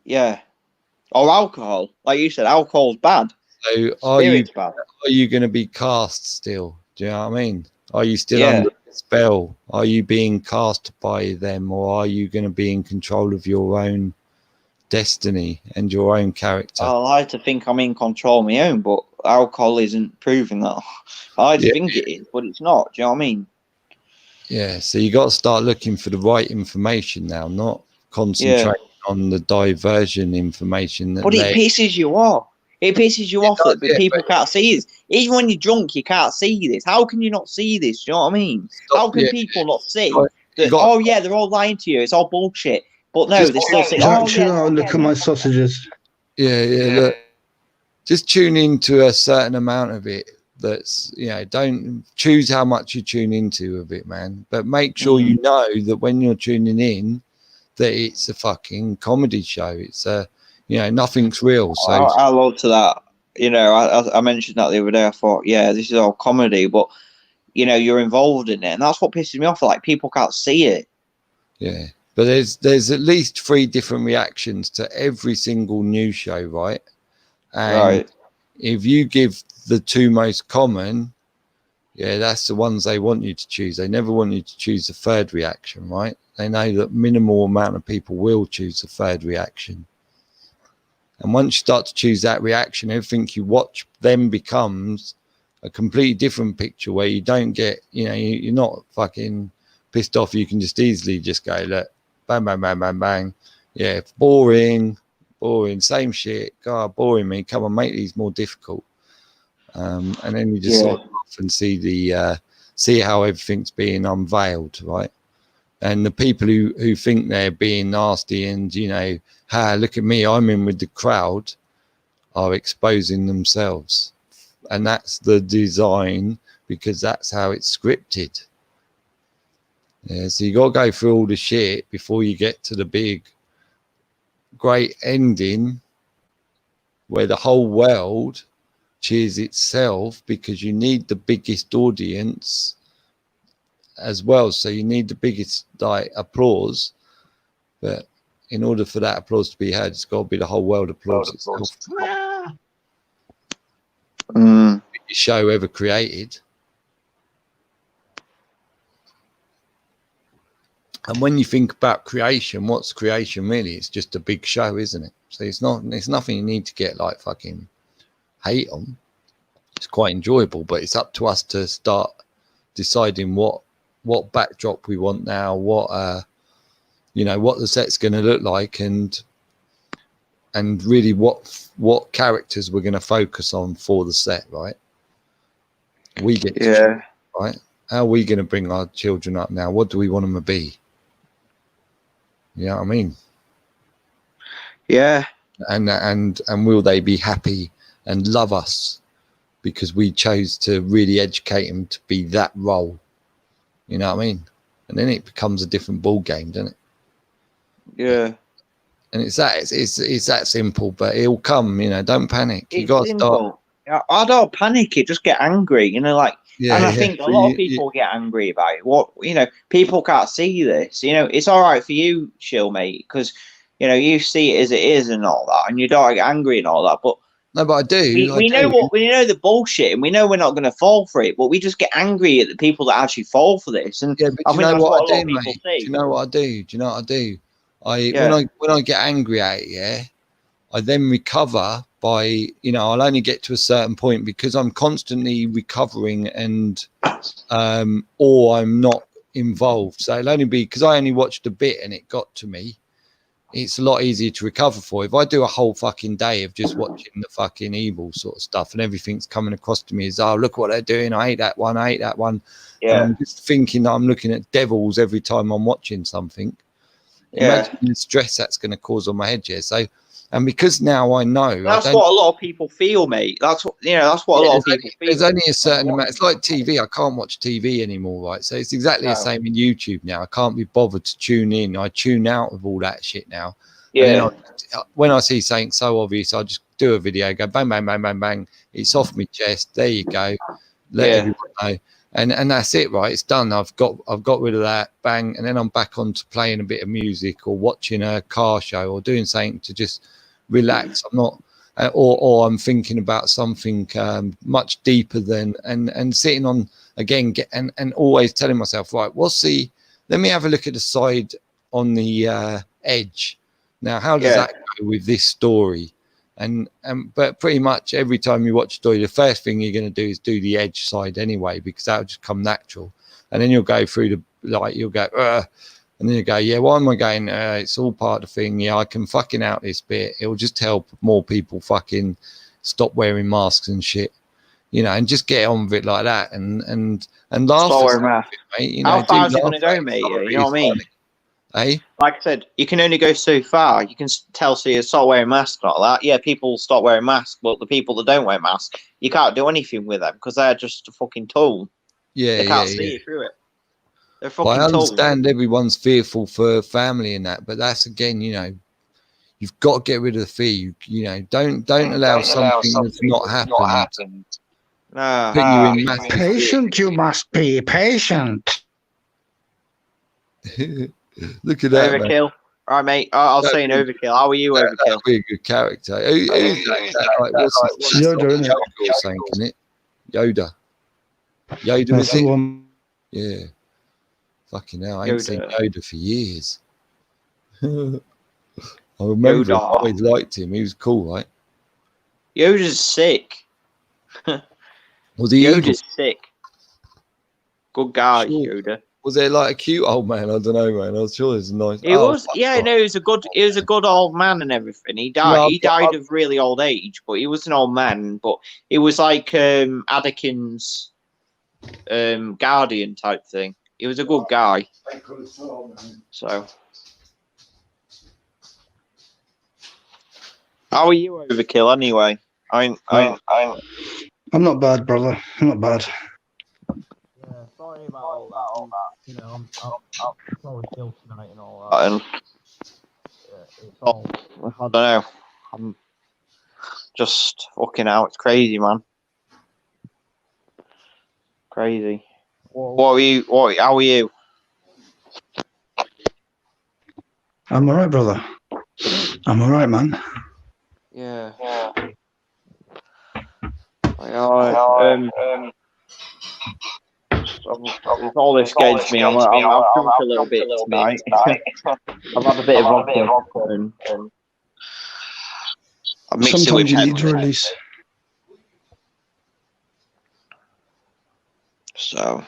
Yeah. Or alcohol. Like you said, alcohol's bad. So are you going to be cast still? Do you know what I mean? Are you still under a spell? Are you being cast by them, or are you going to be in control of your own destiny and your own character? I like to think I'm in control of my own, but alcohol isn't proving that. I like to think it is, but it's not. Do you know what I mean? Yeah, so you got to start looking for the right information now, not concentrating on the diversion information. But it pisses you off. It pisses you off that people can't see this. Even when you're drunk, you can't see this. How can you not see this? Do you know what I mean? How can people not see that, they're all lying to you. It's all bullshit. But no, they're still saying, look at my sausages. Look, just tune into a certain amount of it. That's, don't choose how much you tune into of it, man. But make sure you know that when you're tuning in, that it's a fucking comedy show. It's nothing's real. So I love to that. I mentioned that the other day. I thought, this is all comedy, but you're involved in it, and that's what pisses me off. Like, people can't see it. Yeah, but there's at least 3 different reactions to every single news show, right? And if you give the 2 most common, that's the ones they want you to choose. They never want you to choose the 3rd reaction, right? They know that minimal amount of people will choose the 3rd reaction. And once you start to choose that reaction, everything you watch then becomes a completely different picture where you don't get, you're not fucking pissed off. You can just easily just go, look, bang, bang, bang, bang, bang. Yeah, boring, same shit. God, boring me. Come on, make these more difficult. And then you just sort of off and see how everything's being unveiled, right? And the people who think they're being nasty and, look at me, I'm in with the crowd, are exposing themselves. And that's the design, because that's how it's scripted. Yeah, so you got to go through all the shit before you get to the big, great ending where the whole world cheers itself, because you need the biggest audience as well. So you need the biggest applause, but in order for that applause to be heard, it's got to be the whole world applause itself. Show ever created. And when you think about creation, what's creation really? It's just a big show, isn't it? So it's nothing you need to get like fucking hate on. It's quite enjoyable, but it's up to us to start deciding what backdrop we want now, what the set's going to look like, and really what characters we're going to focus on for the set, right? We get to choose, right? How are we going to bring our children up now? What do we want them to be? You know what I mean? Yeah. And will they be happy and love us because we chose to really educate them to be that role? You know what I mean? And then it becomes a different ball game, doesn't it? Yeah. And it's that simple, but it'll come. Don't panic. You got to start. I don't panic. It just get angry. I think a lot of people get angry about it. People can't see this. It's all right for you, chill, mate, because you see it as it is and all that, and you don't get angry and all that. But No, but I do. We know the bullshit, and we know we're not going to fall for it. But we just get angry at the people that actually fall for this. And yeah, but do you know what I do, mate? Do you know what I do? Do you know what I do? When I get angry at it, yeah, I then recover by, I'll only get to a certain point because I'm constantly recovering and or I'm not involved. So it'll only be because I only watched a bit and it got to me. It's a lot easier to recover for. If I do a whole fucking day of just watching the fucking evil sort of stuff and everything's coming across to me as, oh, look what they're doing. I hate that one. Yeah. And I'm just thinking that I'm looking at devils every time I'm watching something. Imagine the stress that's going to cause on my head. Yeah. So, and because now I know that's what a lot of people feel, mate. That's what that's what a lot of people feel. There's only a certain amount. It's like TV. I can't watch TV anymore, right? So it's exactly the same in YouTube now. I can't be bothered to tune in. I tune out of all that shit now. Yeah. And when I see something so obvious, I just do a video, go bang, bang, bang, bang, bang. It's off my chest. There you go. Let everyone know. And that's it, right? It's done. I've got rid of that, bang, and then I'm back on to playing a bit of music or watching a car show or doing something to just relax. I'm not, or I'm thinking about something much deeper than and sitting on again, and always telling myself, right, let me have a look at the side on the edge. Now, how does that go with this story? But pretty much every time you watch a story, the first thing you're going to do is do the edge side anyway, because that'll just come natural. And then you'll go through you'll go, and then you go, yeah, why am I going? It's all part of the thing. Yeah, I can fucking out this bit. It'll just help more people fucking stop wearing masks and shit, and just get on with it like that and laugh. Stop wearing masks, mate. How far is it going to go, mate? You know what I mean? Hey? Like I said, you can only go so far. You can tell so you start wearing masks and all that. Yeah, people stop wearing masks, but the people that don't wear masks, you can't do anything with them because they're just a fucking tool. Yeah, they can't see you through it. They're fucking I understand tools. Everyone's fearful for family and that, but that's again, you've got to get rid of the fear. Don't allow something that's not happened. Put you in massive patient. You must be patient. Look at that, Overkill. Mate. All right, mate. I'll say an Overkill. How are you, Overkill? That'd be a good character. Who's that? What's Yoda, isn't it? Yoda. Yoda was it? Yeah. Fucking hell, I ain't seen Yoda for years. I remember I always liked him. He was cool, right? Yoda's sick. Was he Yoda's sick. Good guy, Yoda. Was there like a cute old man? I don't know, man. I was sure it was nice. He was, yeah, no, he was a good old man and everything. He died. He died of really old age, but he was an old man. But he was like Anakin's guardian type thing. He was a good guy. So, how are you, Overkill? Anyway, I'm not bad, brother. I'm not bad. Sorry about all that. I'm so ill tonight and all that. And it's all, I don't know. I'm just fucking out. It's crazy, man. Crazy. What are you? How are you? I'm alright, brother. I'm alright, man. Yeah. All this gets me. I'm drunk a little bit tonight. I've had a bit of vodka and I've mixed Sometimes it with you need to release. So,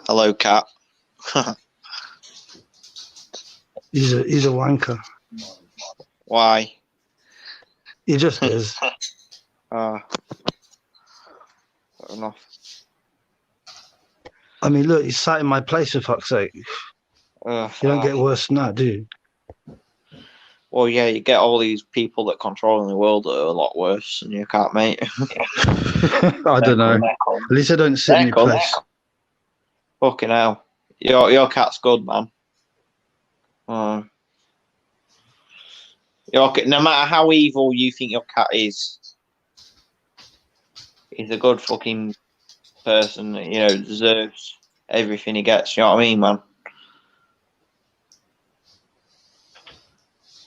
hello, cat. He's a wanker. Why? He just is. Fair enough. I mean, look, he sat in my place, for fuck's sake. You don't get worse than that, do you? Well, yeah, you get all these people that control the world that are a lot worse than you, can't, mate. I don't know. At least I don't sit in your place. Fucking hell. Your cat's good, man. No matter how evil you think your cat is, he's a good fucking person that, deserves everything he gets. You know what I mean, man?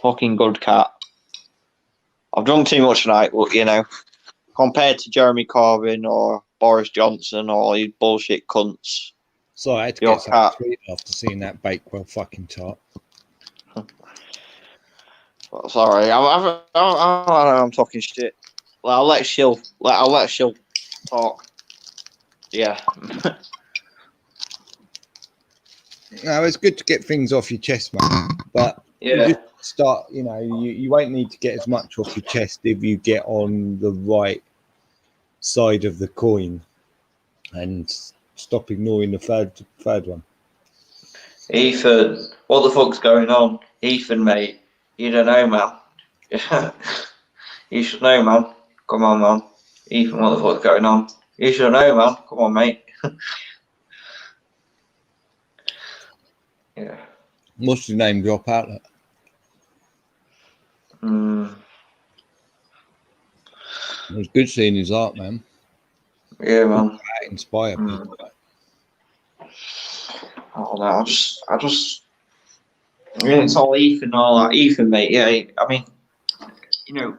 Fucking good cat. I've drunk too much tonight, but you know, compared to Jeremy Corbyn or Boris Johnson or these bullshit cunts. So I had to get some tweet after seeing that Bakewell fucking tart. Well, sorry, I'm talking shit. Well, I'll let Shill talk. Yeah. No, it's good to get things off your chest, man. But yeah, you just start. You know, you won't need to get as much off your chest if you get on the right side of the coin and stop ignoring the third one. Ethan, what the fuck's going on? Ethan, mate, you don't know, man. You should know, man. Come on, man. Ethan, what the fuck's going on? You should know, man. Come on, mate. Yeah. What's your name drop outlet? Mm. It was good seeing his art, man. Yeah, man. Inspire people. Oh no, I just. Yeah, it's all Ethan, all that. Ethan, mate. Yeah, I mean, you know,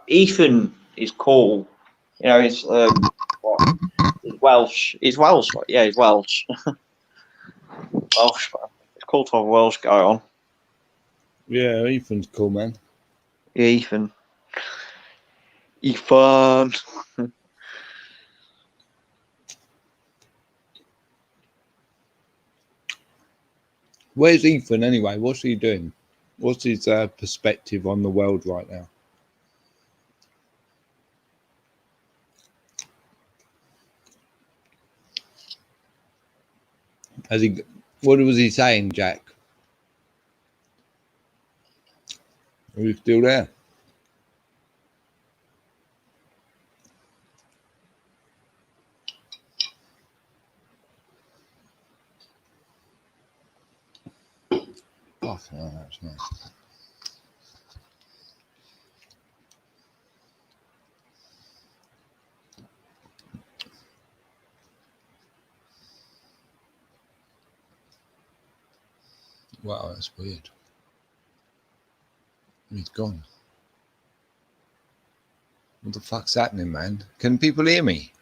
Ethan is cool. You know, he's what? He's Welsh. He's Welsh. Yeah, he's Welsh. Welsh. It's cool to have a Welsh guy on. Yeah, Ethan's cool, man. Yeah, Ethan. Ethan. Where's Ethan anyway? What's he doing? What's his perspective on the world right now? What was he saying, Jack? Are you still there? Oh, that's nice. Wow, that's weird. He's gone. What the fuck's happening, man? Can people hear me?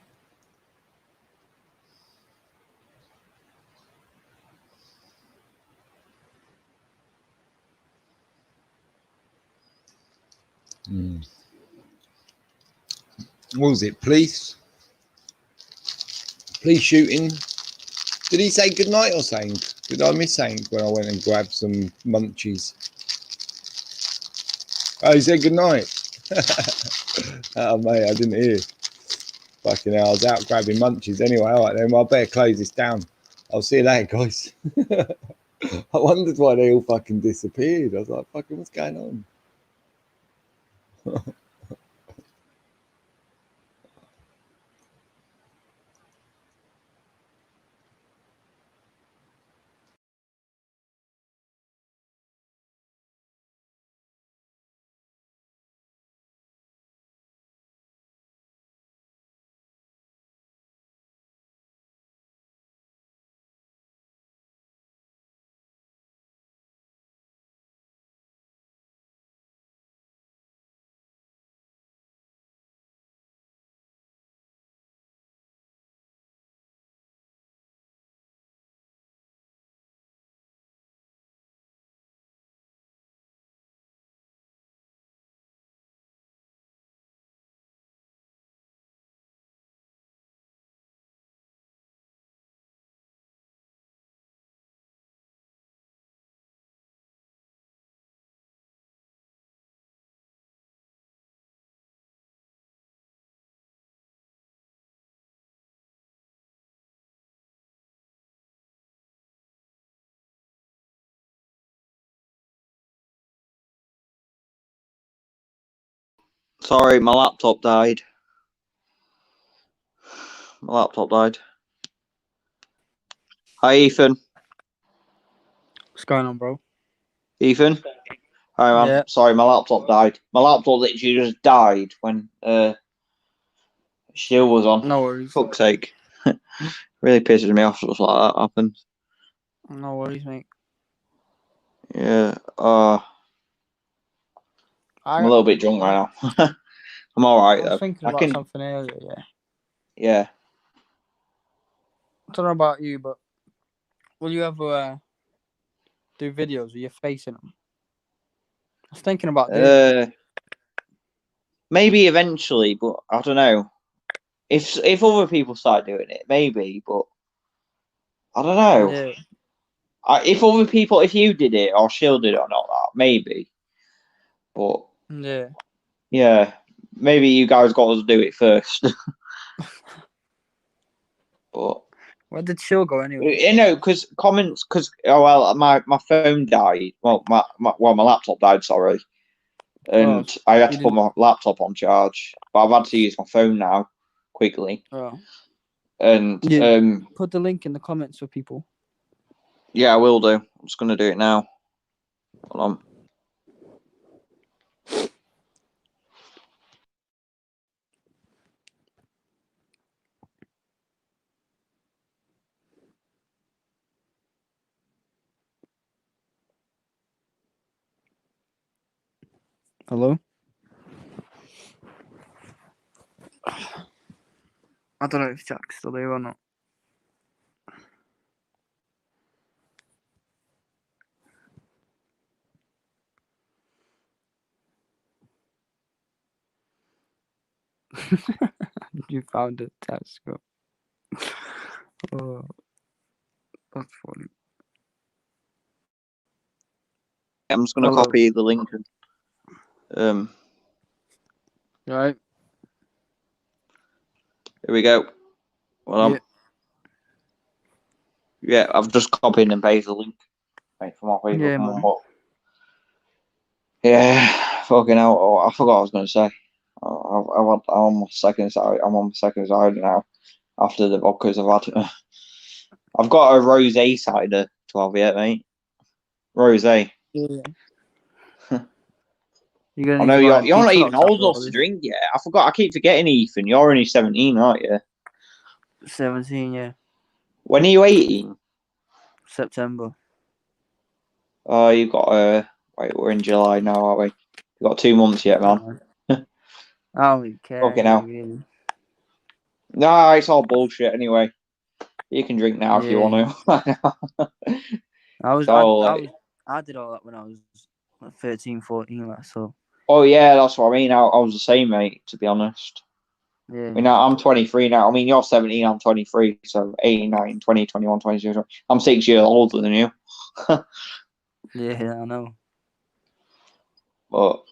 What was it? Police shooting. Did he say goodnight or something? Did I miss something when I went and grabbed some munchies? Oh, he said goodnight. Oh, mate, I didn't hear. Fucking hell, I was out grabbing munchies anyway. All right, then I better close this down. I'll see you later, guys. I wondered why they all fucking disappeared. I was like, fucking, what's going on? Sorry, my laptop died. Hi, Ethan. What's going on, bro? Ethan? Hi, man. Yeah. Sorry, my laptop died. My laptop literally just died when Shill was on. No worries. Fuck's sake. Really pisses me off stuff like that happens. No worries, mate. Yeah. I I'm a little bit drunk right now. I'm all right, though. I was thinking about something earlier, yeah. Yeah. I don't know about you, but will you ever do videos with your face in them? I was thinking about doing it. Maybe eventually, but I don't know. If other people start doing it, maybe, but I don't know. Yeah. If other people, if you did it or Shill did it or not, that maybe. But yeah, maybe you guys got us to do it first. But where did Shill go anyway? You know, because my phone died. Well, my laptop died. Sorry, and I had to put my laptop on charge. But I've had to use my phone now quickly. And put the link in the comments for people. Yeah, I will do. I'm just gonna do it now. Hold on. Hello? I don't know if Jack's still there or not. You found a telescope. Oh, that's funny. I'm just gonna copy the link. Right. Here we go. Well, yeah, I've just copied and pasted the link. Wait for my people. Yeah, fucking hell. Oh, I forgot what I was gonna say. I'm on my second side. I'm on my second side now. After the vodkas I've had. I've got a rosé cider 12 yet, mate. Rosé. Yeah. I know you're not even old enough to drink yet. I forgot. I keep forgetting, Ethan. You're only 17, aren't you? 17, yeah. When are you 18? September. Oh, you've got wait, we're in July now, aren't we? You've got 2 months yet, man. I don't really care. Okay, now. Really. Nah, it's all bullshit anyway. You can drink now if you want to. I did all that when I was 13, 14, like so. Oh yeah, that's what I mean. I was the same, mate, to be honest. Yeah. I mean, I'm 23 now. I mean, you're 17, I'm 23. So 18, 19, 20, 21, 22, 20. I'm 6 years older than you. Yeah, I know. But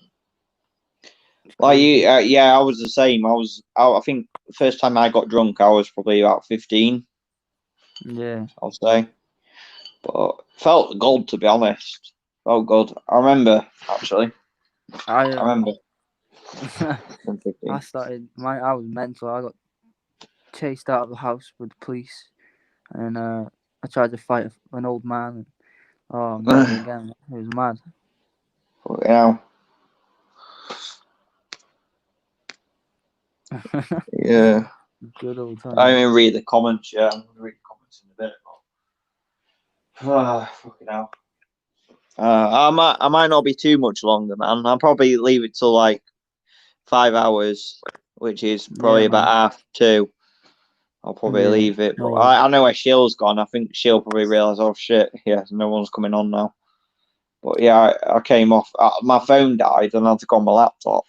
like you, yeah, I was the same. I think the first time I got drunk, I was probably about 15. Yeah, I'll say. But felt good, to be honest. Felt good. I remember actually. I remember. I was mental. I got chased out of the house with the police, and I tried to fight an old man. And, never again. It was mad. Yeah. Yeah. Good old time. I mean, read the comments. Yeah, I'm gonna read the comments in a bit. Fucking hell. I might not be too much longer, man. I'll probably leave it till like 5 hours, which is probably about 2:30. I'll probably leave it. But I know where Shill's gone. I think she'll probably realise, oh shit, yeah, no one's coming on now. But yeah, I came off. My phone died, and I had to go on my laptop.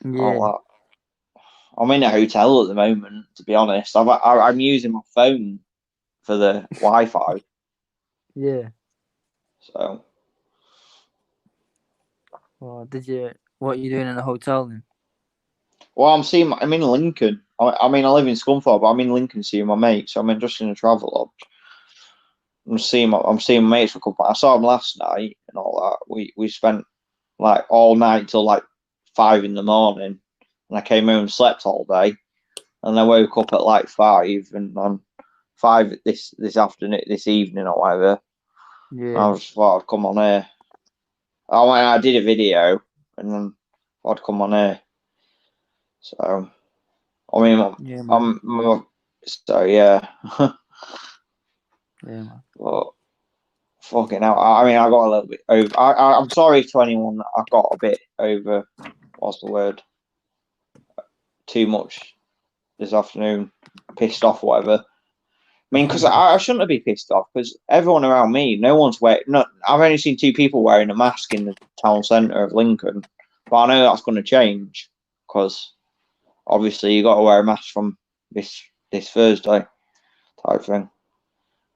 Yeah. I'm in a hotel at the moment, to be honest. I'm using my phone for the Wi-Fi. Yeah. So. Well, what are you doing in a hotel then? Well, I'm in Lincoln. I mean, I live in Scunthorpe, but I'm in Lincoln seeing my mates. So I'm just in a travel lodge. I'm seeing my mates for a couple. I saw them last night and all that. We spent like all night till like 5 in the morning, and I came home and slept all day, and I woke up at like 5, and on 5 this evening or whatever. Yeah. I just thought I'd come on here. I did a video, and then I'd come on here. So, I mean, so yeah. Yeah, man. But fucking hell. I mean, I got a little bit over. I'm sorry to anyone that I got a bit over. What's the word? Too much this afternoon. Pissed off, whatever. I mean, because I shouldn't be pissed off because everyone around me, no one's wearing. No, I've only seen 2 people wearing a mask in the town centre of Lincoln, but I know that's going to change because obviously you got to wear a mask from this Thursday type thing.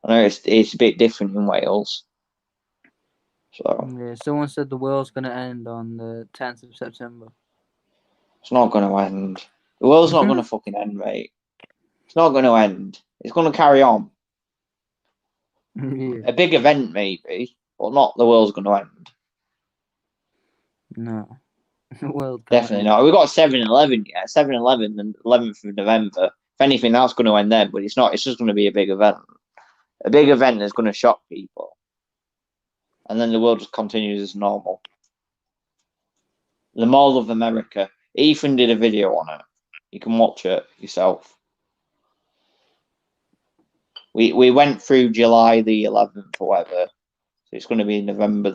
I know it's a bit different in Wales. So yeah, someone said the world's going to end on the 10th of September. It's not going to end. The world's not going to fucking end, mate. It's not going to end. It's going to carry on. Yeah. A big event, maybe, but not the world's going to end. No. Well, definitely not. We've got 7-11, yeah. 7-11 and 11th of November. If anything, that's going to end then, but it's not. It's just going to be a big event. A big event that's going to shock people. And then the world just continues as normal. The Mall of America. Ethan did a video on it. You can watch it yourself. We went through July the 11th or whatever. So it's going to be November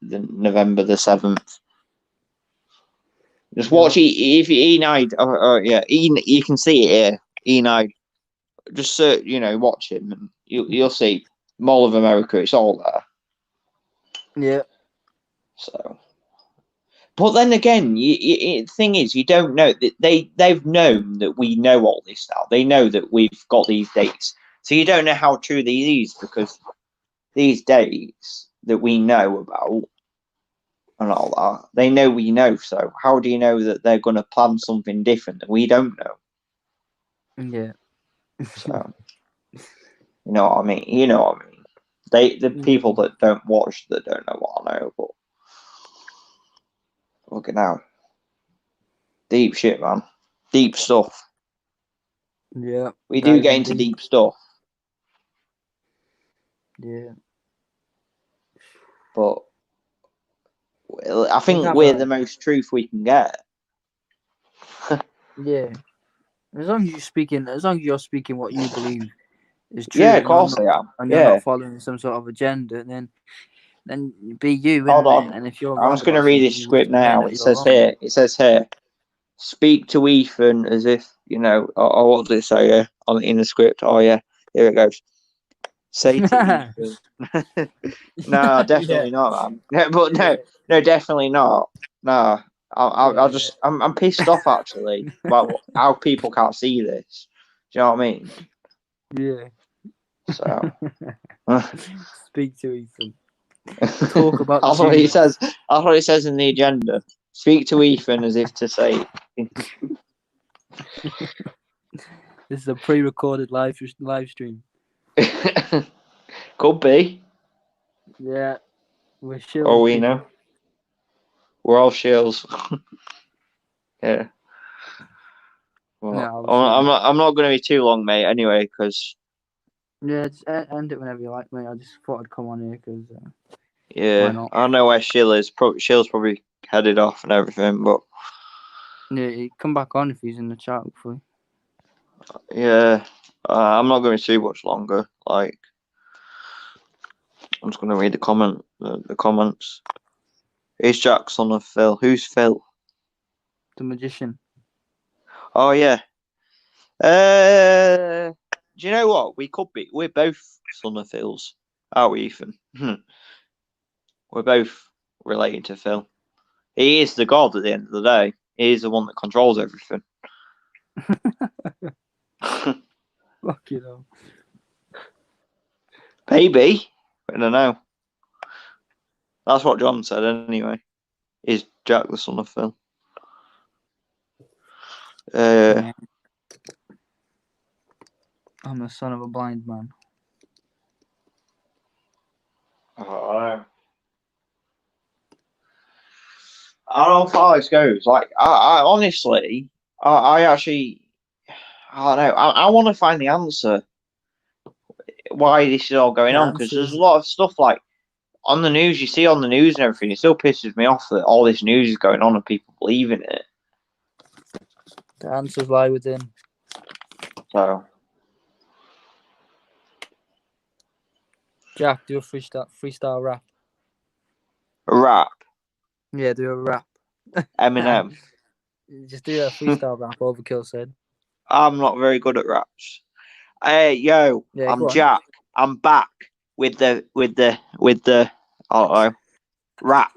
November the 7th. Just watch if E9. Yeah, you can see it here. E9. Just search, watch him, and you'll see Mall of America. It's all there. Yeah. So, but then again, the thing is, you don't know that they've known that we know all this now. They know that we've got these dates, so you don't know how true these because these dates that we know about and all that, they know we know. So how do you know that they're going to plan something different that we don't know? Yeah. So, you know what I mean? You know what I mean? The people that don't watch that don't know what I know, but look at now. Deep shit, man. Deep stuff. Yeah. We do get into deep stuff. Yeah. But I think we're the most truth we can get. Yeah. As long as you're speaking what you believe is true. Yeah, of course I am. And you're not following some sort of agenda, then be you. Hold on. And if you're I'm just going to read this script now. It says here, speak to Ethan as if, or what does it say here in the script? Oh, yeah. Here it goes. Say to Ethan. No, definitely not, man. No, but no, definitely not. No. I'm pissed off actually about how people can't see this. Do you know what I mean? Yeah. So speak to Ethan. Talk about. That's what he says. That's what it says in the agenda. Speak to Ethan as if to say. This is a pre-recorded live stream. Could be. Yeah. We're sure. Oh, we know. We're all shills. Yeah. Well, no, I'm not going to be too long, mate. Anyway, because. Yeah, just end it whenever you like, mate. I just thought I'd come on here because. Yeah, I don't know where Shill is. Shill's probably headed off and everything, but. Yeah, he'd come back on if he's in the chat, hopefully. Yeah, I'm not going to be too much longer. Like, I'm just going to read the comments. Here's Jack, son of Phil. Who's Phil? The magician. Oh yeah. Do you know what? We're both son of Phil's. Are we, Ethan? We're both related to Phil. He is the god at the end of the day. He is the one that controls everything. Fuck you know. Maybe. I don't know. That's what John said anyway. Is Jack the son of Phil? I'm the son of a blind man. I don't know how this goes. Like, I honestly, I actually, I don't know. I want to find the answer why this is all going on, because there's a lot of stuff like on the news. You see on the news and everything. It still pisses me off that all this news is going on and people believe in it. The answers lie within. So, Jack, do a freestyle rap. A rap? Yeah, do a rap. Eminem. Just do a freestyle rap, Overkill said. I'm not very good at raps. Hey, yo, Yeah, I'm Jack. I'm back with the I don't know, rap.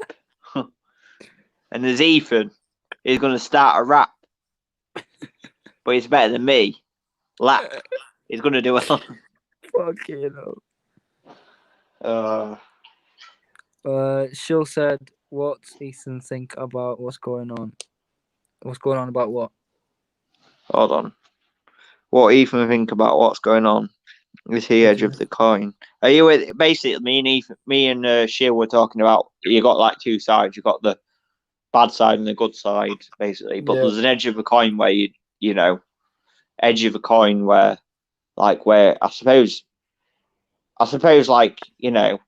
And there's Ethan. He's gonna start a rap. But he's better than me. Lap. He's gonna do a Fucking hell. Shill said, what's Ethan think about what's going on? What's going on about what? Hold on. What Ethan think about what's going on? Is he edge of the coin? Are you with basically me and Shill were talking about you got like two sides, you got the bad side and the good side, basically. But there's an edge of a coin where you know, edge of a coin where I suppose like, you know,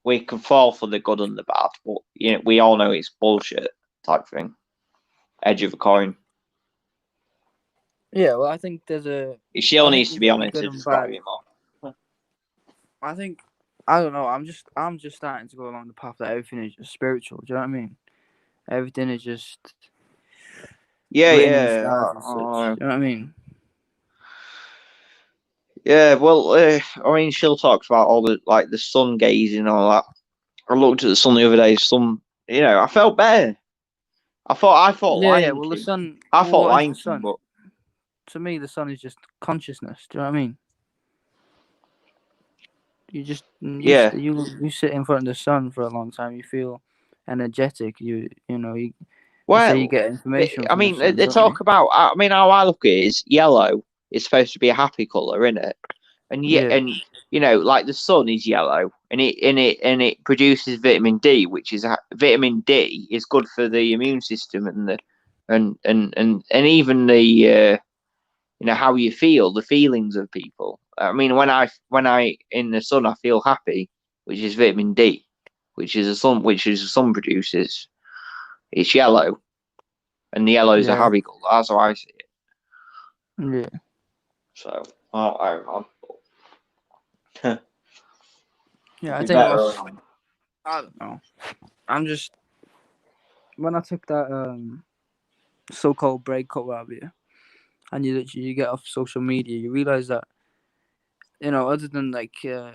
we can fall for the good and the bad, but you know, we all know it's bullshit type thing. Edge of a coin. Yeah, well, I think there's a. Shill needs to be on it to describe it more. I think I don't know. I'm just starting to go along the path that everything is just spiritual. Do you know what I mean? Everything is just. Yeah. You know what I mean? Yeah, well, I mean, Shill talks about all the the sun gazing and all that. I looked at the sun the other day. Some, you know, I felt better. I thought Lion King. Well, the sun. I thought Lion King, but to me, the sun is just consciousness. Do you know what I mean? You just you sit in front of the sun for a long time. You feel energetic. You get information. I mean, they talk about. I mean, how I look at it is yellow is supposed to be a happy color, isn't it? And and you know, like the sun is yellow, and it produces vitamin D, which is vitamin D is good for the immune system and even the you know, how you feel, the feelings of people. I mean, when I in the sun, I feel happy, which is vitamin D, which is the sun produces. It's yellow, and the yellow is a happy color. That's how I see it. Yeah. So, yeah, I think I don't know. I'm just when I took that so-called breakup out of you, and you get off social media, you realize that, you know, other than like in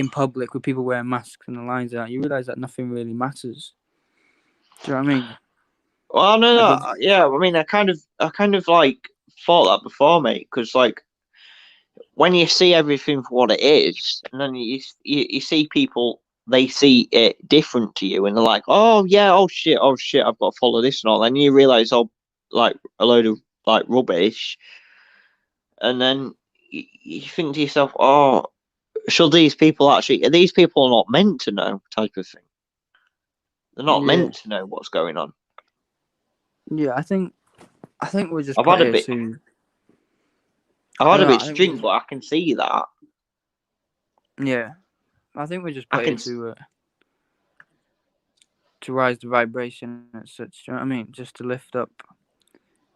public with people wearing masks and the lines and that, you realize that nothing really matters. Do you know what I mean? Well, no, yeah. I mean, I kind of like thought that before, mate, because like when you see everything for what it is, and then you see people, they see it different to you, and they're like, oh yeah, oh shit, I've got to follow this and all. And you realize, oh, like a load of like rubbish, and then you think to yourself, oh, should these people actually? Are these people not meant to know? Type of thing. They're not meant to know what's going on. Yeah, I think we're just. I've had a bit to drink, but I can see that. Yeah, I think we're just put to rise the vibration as such. Do you know what I mean? Just to lift up.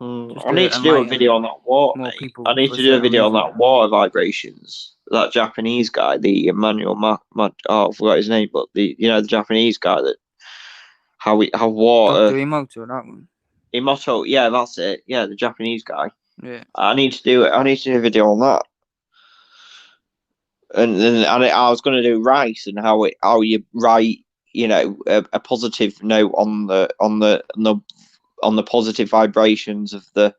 I need to do a video on that water. I need to do a video on that water vibrations. That Japanese guy, the Emmanuel I forgot his name, but the Japanese guy that how water. Dr. Emoto, that one. Emoto, yeah, that's it. Yeah, the Japanese guy. Yeah. I need to do it. I need to do a video on that. And then I was going to do rice and how you write, you know, a positive note on the positive vibrations of the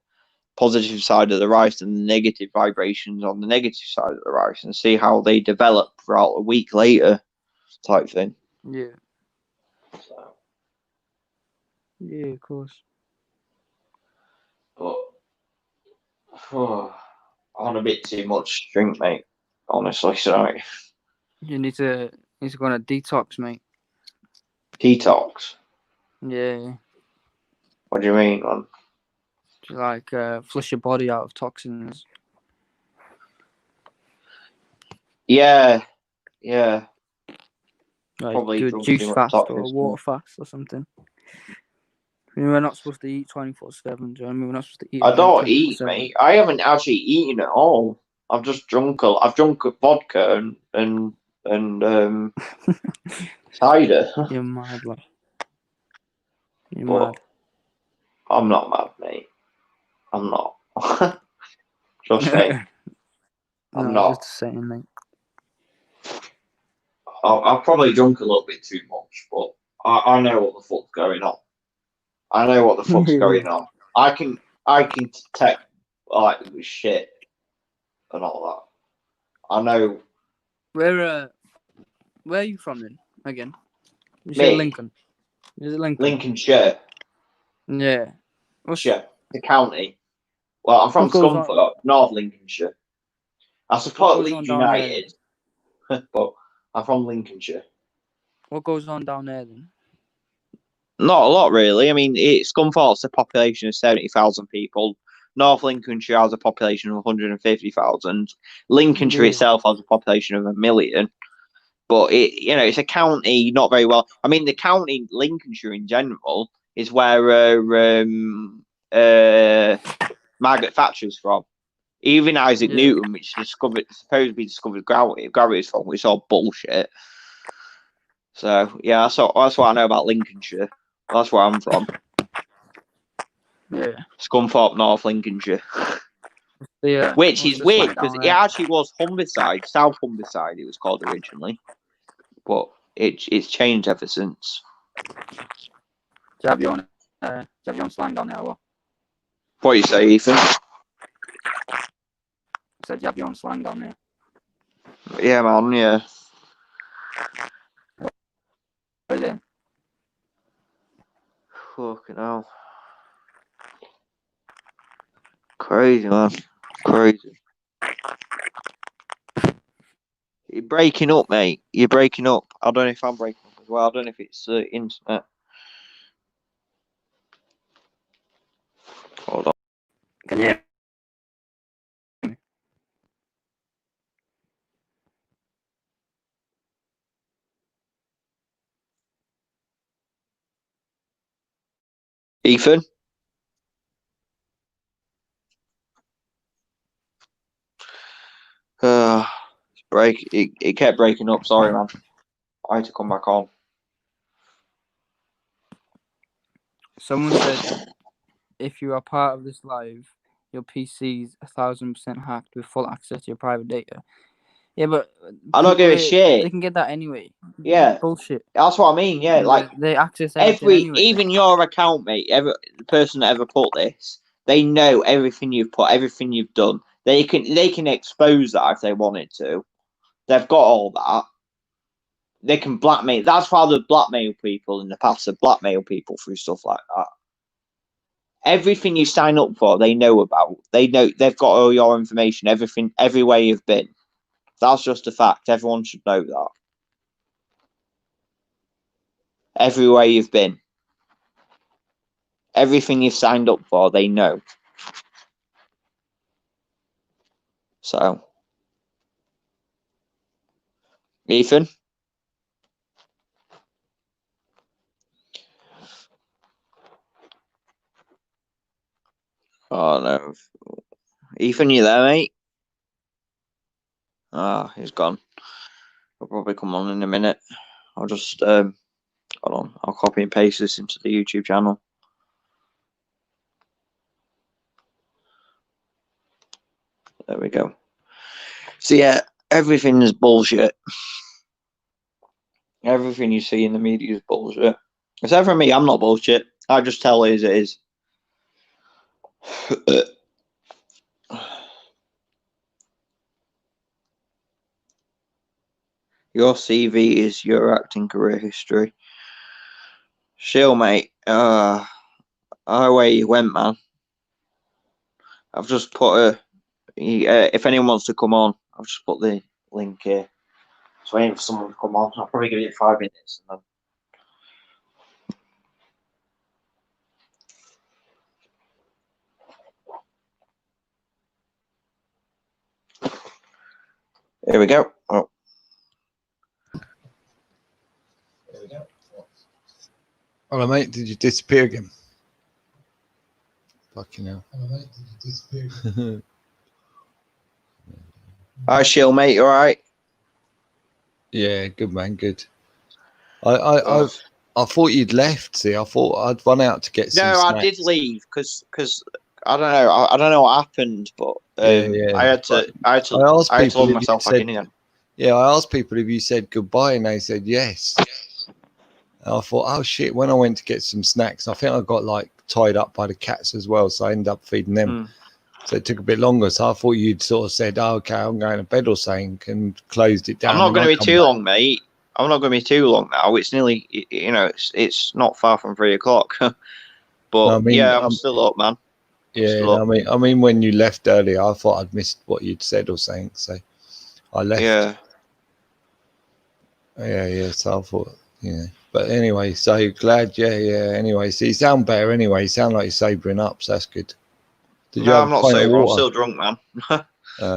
positive side of the rice and the negative vibrations on the negative side of the rice, and see how they develop throughout a week later, type thing. Yeah. So. Yeah, of course. But on a bit too much drink, mate. Honestly, sorry. You need to go on a detox, mate. Detox? Yeah. What do you mean, man? Like flush your body out of toxins. Yeah. Like probably do a juice fast or a water fast or something. I mean, we're not supposed to eat 24/7. Do you know what I mean? We're not supposed to eat. I don't eat, mate. I haven't actually eaten at all. I've just drunk vodka and cider. You're mad, lad. You're But mad. I'm not mad, mate. I'm not. Trust me. I'm not. Just saying, mate. I've probably drunk a little bit too much, but I know what the fuck's going on. I know what the fuck's going on. I can detect like shit and all that. I know. Where are you from then? Again? You Me? said Lincoln. Is it Lincoln? Lincolnshire. Yeah. The county. Well, I'm from Scunthorpe, North Lincolnshire. I support Leeds United, but I'm from Lincolnshire. What goes on down there then? Not a lot, really. I mean, Scunthorpe's a population of 70,000 people. North Lincolnshire has a population of 150,000. Lincolnshire itself has a population of 1 million. But it's a county not very well. I mean, the county Lincolnshire in general is where Margaret Thatcher's from. Even Isaac Newton, which supposedly discovered gravity's from, which is all bullshit. So yeah, that's what I know about Lincolnshire. That's where I'm from. Yeah. Scunthorpe, North Lincolnshire. Yeah. Which is weird because it actually was Humberside, South Humberside. It was called originally, but it's changed ever since. Do you have your own slang down there? Or what? What do you say, Ethan? I said you have your own slang down there. Yeah, man. Yeah. What is it? Fucking hell. Crazy, man. Crazy. You're breaking up, mate. You're breaking up. I don't know if I'm breaking up as well. I don't know if it's internet. Hold on. Can you hear me? Ethan? It kept breaking up. Sorry, man. I had to come back on. Someone said, if you are part of this live, your PC's 1,000% hacked with full access to your private data. Yeah, but I don't give a shit. They can get that anyway. Yeah, bullshit. That's what I mean. Yeah, like they access everything anyway. Even your account, mate. The person that ever put this, they know everything you've put, everything you've done. They can expose that if they wanted to. They've got all that. They can blackmail. That's why they've blackmailed people in the past. They've blackmailed people through stuff like that. Everything you sign up for, they know about. They know they've got all your information. Everything, everywhere you've been. That's just a fact. Everyone should know that. Everywhere you've been. Everything you've signed up for, they know. So, Ethan? Oh, no. Ethan, you there, mate? Ah, he's gone. He'll probably come on in a minute. I'll just, hold on. I'll copy and paste this into the YouTube channel. There we go. So, yeah, everything is bullshit. Everything you see in the media is bullshit. Except for me, I'm not bullshit. I just tell it as it is. Your CV is your acting career history. Chill, mate. Where you went, man. I've just put if anyone wants to come on, I've just put the link here. Just waiting for someone to come on. I'll probably give it 5 minutes and then. Here we go. Oh. There we go. Hello, mate. Did you disappear again? Fucking hell. Hello, mate. Did you disappear again? Hi, Shill, mate. You all right? Yeah, good man, good. I thought you'd left. See, I thought I'd run out to get some snacks. I did leave because I don't know. I don't know what happened, but I had to log myself back in again. Yeah, I asked people if you said goodbye, and they said yes. And I thought, oh shit! When I went to get some snacks, I think I got like tied up by the cats as well, so I ended up feeding them. So it took a bit longer. So I thought you'd sort of said, oh, okay, I'm going to bed or something, and closed it down. I'm not going to be too long, mate. I'm not going to be too long now. It's nearly, it's not far from 3 o'clock. But I'm still up, man. Yeah, I mean, when you left earlier, I thought I'd missed what you'd said or something, so I left. Yeah. So I thought, But anyway, so glad. Yeah. Anyway, so you sound better. Anyway, you sound like you're sobering up, so that's good. I'm not sober. I'm still drunk, man.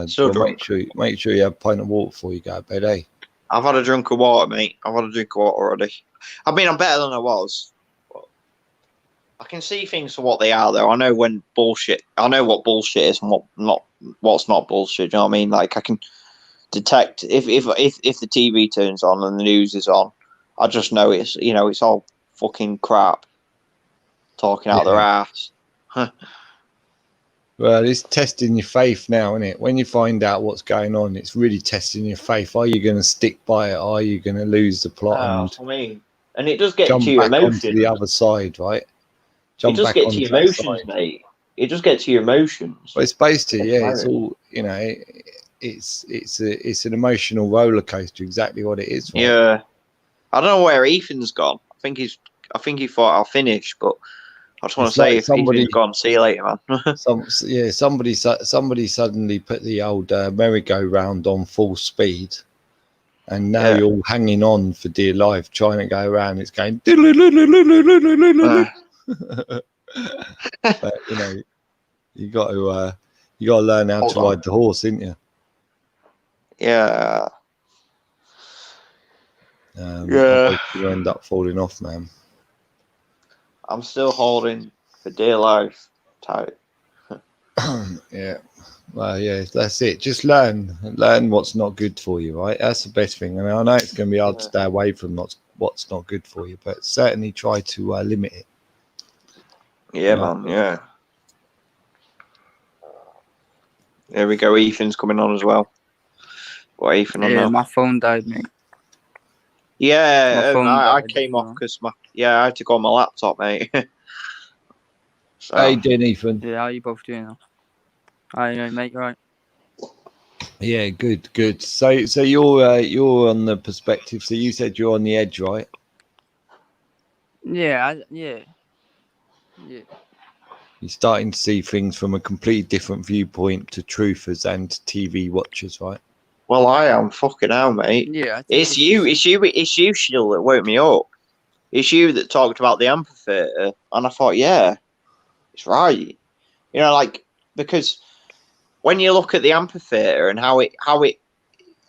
Still drunk. Make sure you have a pint of water before you go to bed, eh? I've had a drink of water, mate. I've had a drink of water already. I mean, I'm better than I was. I can see things for what they are, though. I know when bullshit. I know what bullshit is and what's not bullshit. You know what I mean? Like I can detect if the TV turns on and the news is on, I just know it's all fucking crap. Talking out their ass. Well, it's testing your faith now, isn't it? When you find out what's going on, it's really testing your faith. Are you going to stick by it? Are you going to lose the plot? And it does get to your emotions. Onto the other side, right? It just gets to your emotions, mate. It just gets to your emotions. Well, it's supposed to, it's all, it's an emotional roller coaster. Exactly what it is. Right? Yeah, I don't know where Ethan's gone. I think he thought I'll finish, but I just want to say, if Ethan's gone, see you later, man. Somebody suddenly put the old merry-go-round on full speed, and now you're all hanging on for dear life, trying to go around. It's going. But you got to learn how to ride the horse, didn't you? Yeah. You end up falling off, man. I'm still holding for dear life tight. Yeah. Well, yeah, that's it. Just learn what's not good for you, right? That's the best thing. And I know it's going to be hard to stay away from what's not good for you, but certainly try to limit it. Yeah, man. Yeah. There we go. Ethan's coming on as well. What Ethan on now? My phone died, mate. Yeah, I came off because I had to go on my laptop, mate. So. How you doing, Ethan? Yeah, how are you both doing now? Hi, mate, you right? Yeah, good. So you're on the perspective. So you said you're on the edge, right? Yeah. You're starting to see things from a completely different viewpoint to truthers and TV watchers, right? Well, I am fucking hell, mate. Yeah, it's you, Shill, that woke me up. It's you that talked about the amphitheater, and I thought, yeah, it's right. Because when you look at the amphitheater and how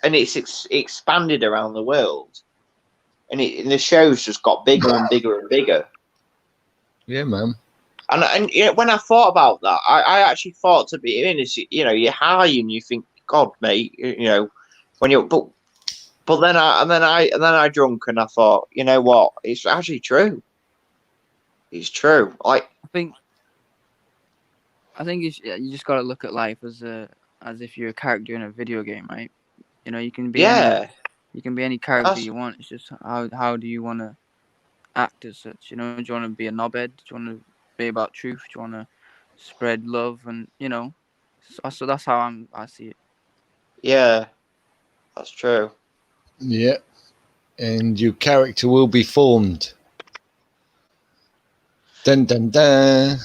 it's expanded around the world, and the show's just got bigger and bigger and bigger. Yeah, man. And when I thought about that, I actually thought to be honest, you're high and you think, God, mate, when you but then I drunk and I thought, you know what, it's actually true. It's true. I think you just gotta look at life as if you're a character in a video game, right? You can be any character you want. It's just how do you want to act as such? Do you want to be a knobhead? Do you want to be about truth? Do you want to spread love? And so that's how I see it. Yeah, that's true. Yeah, and your character will be formed. Dun dun dun.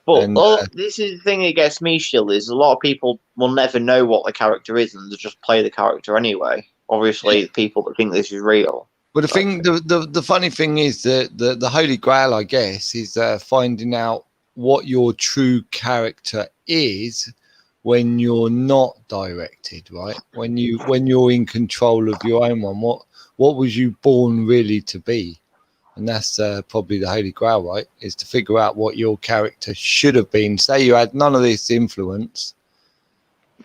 But this is the thing that gets me, Shill, is a lot of people will never know what the character is, and they just play the character anyway. Obviously, people that think this is real. But the funny thing is that the Holy Grail, I guess, is finding out what your true character is when you're not directed, right? When you're in control of your own one, what was you born really to be? And that's probably the Holy Grail, right? Is to figure out what your character should have been. Say you had none of this influence.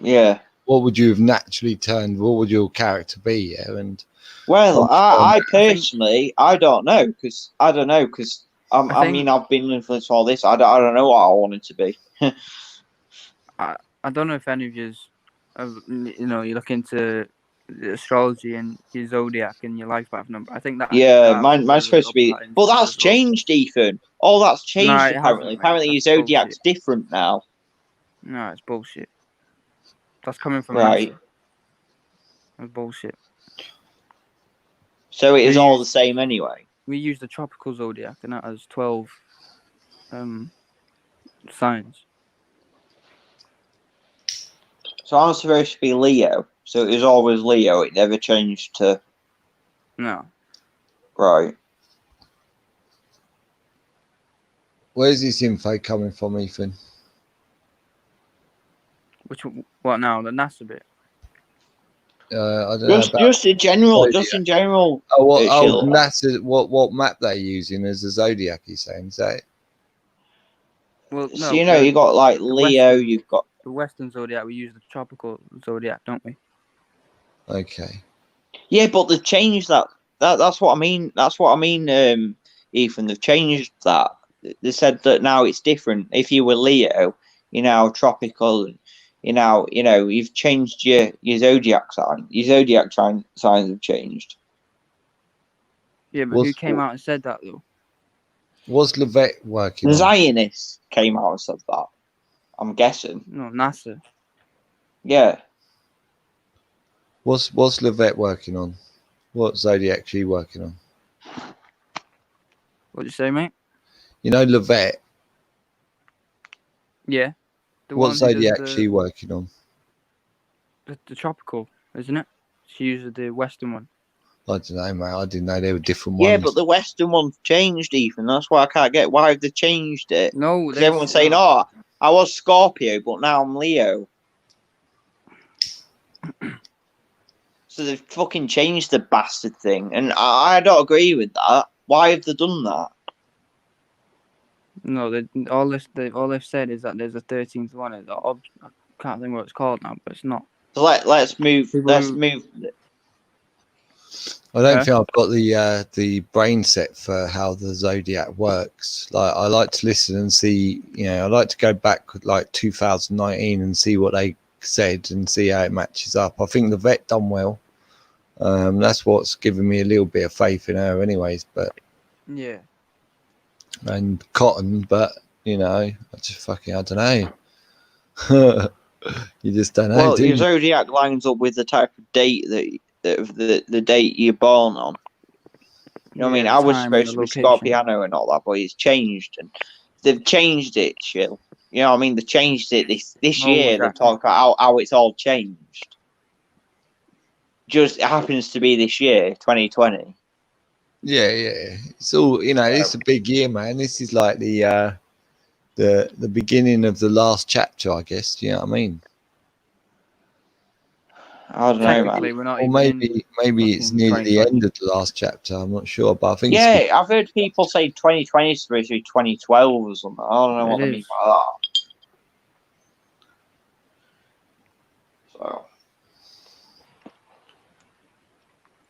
Yeah. what would you have naturally turned? What would your character be? Yeah, and well, I personally, I don't know because I mean, I've been influenced by all this. I don't know what I wanted to be. I don't know if any of you, you look into astrology and your zodiac and your life path number. I think that. Yeah, mine's supposed to be, but that's changed, Ethan. All that's changed apparently. Apparently, your zodiac's different now. No, it's bullshit. That's coming from right. NASA. That's bullshit. So it is all the same anyway. We use the tropical zodiac, and that has 12 signs. So I'm supposed to be Leo. So it was always Leo. It never changed to. No. Right. Where's this info coming from, Ethan? What now? The NASA bit. I don't know. Just in general. Just in general. NASA. What map they're using as a zodiac? You're saying, is that? Well, no, so you got like Leo. You've got the Western zodiac. We use the tropical zodiac, don't we? Okay. Yeah, but they've changed that. That's what I mean. That's what I mean, Ethan. They've changed that. They said that now it's different. If you were Leo, you're now tropical. You've changed your zodiac sign. Your zodiac signs have changed. Yeah, but who came out and said that though? Was Levette working? The Zionists came out and said that. I'm guessing. No, NASA. Yeah. What's Levette working on? What zodiac she working on? What'd you say, mate? You know Levette? Yeah. What zodiac she working on? The tropical, isn't it? She uses the Western one. I don't know, mate. I didn't know they were different ones. Yeah, but the Western one's changed, Ethan. That's why I can't get why have they changed it. No, because everyone's saying, "Oh, I was Scorpio, but now I'm Leo." So they've fucking changed the bastard thing, and I don't agree with that. Why have they done that? No, all they've said is that there's a 13th one. I can't think what it's called now, but it's not. So let's move. Let's move. I don't think I've got the brain set for how the zodiac works. Like I like to listen and see. I like to go back like 2019 and see what they said and see how it matches up. I think the vet done well. That's what's given me a little bit of faith in her, anyways. But yeah. And Cotton, but I don't know. You just don't know. Well, your zodiac lines up with the type of date the date you're born on. You know what I mean? I was supposed to be Scorpiano and all that, but it's changed, and they've changed it. Chill. You know what I mean? They changed it this year. They talk about how it's all changed. Just happens to be this year, 2020. Yeah. It's all It's a big year, man. This is like the beginning of the last chapter, I guess. You know what I mean? I don't know, man. We're not or maybe it's near the end of the last chapter. I'm not sure, but I think. Yeah, I've heard people say 2020 is supposed to be 2012 or something. I don't know what they mean by that. So,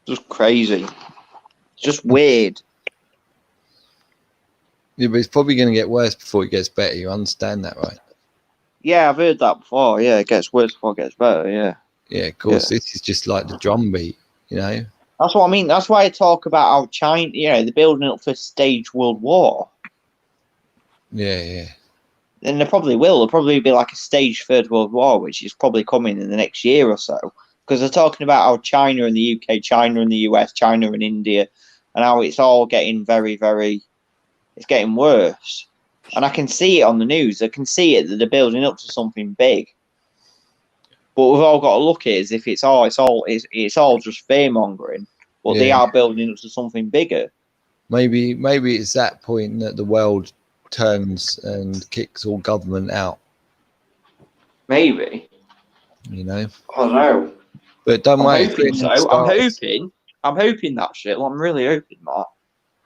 just crazy. It's just weird. Yeah, but it's probably going to get worse before it gets better. You understand that, right? Yeah, I've heard that before. Yeah, it gets worse before it gets better. Yeah. Yeah, of course. Yeah. This is just like the drum beat, That's what I mean. That's why I talk about how China, they're building up for stage World War. Yeah. And they probably will. There'll probably be like a stage Third World War, which is probably coming in the next year or so. Because they're talking about how China and the UK, China and the US, China and India, and how it's all getting very, very, it's getting worse. And I can see it on the news. I can see it that they're building up to something big. But we've all got to look at it as if it's all just fear mongering. But they are building up to something bigger. Maybe it's that point that the world turns and kicks all government out. Maybe. I don't know. But don't worry. I'm hoping that shit. I'm really hoping that.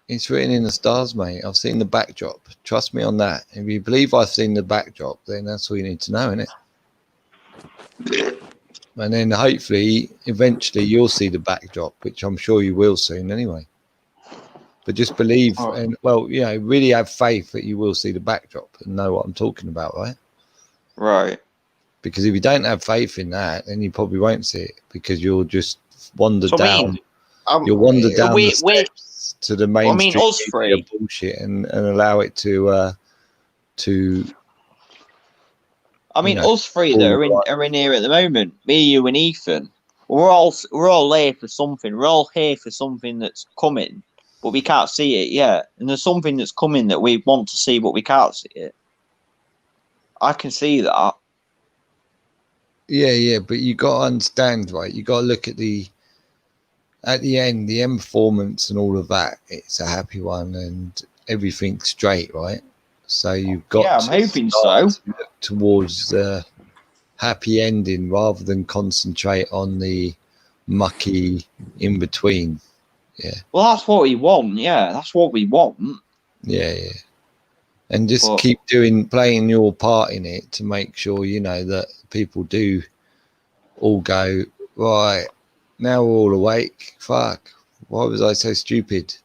It's written in the stars, mate. I've seen the backdrop. Trust me on that. If you believe I've seen the backdrop, then that's all you need to know, innit? And then hopefully, eventually, you'll see the backdrop, which I'm sure you will soon anyway. But just believe and, well, you know, really have faith that you will see the backdrop and know what I'm talking about, right? Right. Because if you don't have faith in that, then you probably won't see it because you'll just wander down. You'll wander down the steps to the mainstream media bullshit and allow it to. I mean, us three that are in here at the moment, me, you, and Ethan, we're all here for something. We're all here for something that's coming, but we can't see it yet. And there's something that's coming that we want to see, but we can't see it. I can see that. Yeah, but you got to understand, right? You got to look at at the end, the end performance and all of that. It's a happy one and everything's straight, right? So you've got I'm hoping so. To look towards the happy ending rather than concentrate on the mucky in between. Yeah. Well, that's what we want. Yeah, that's what we want. Yeah. And just keep playing your part in it to make sure, you know, that people do all go, right, now we're all awake. Fuck, why was I so stupid?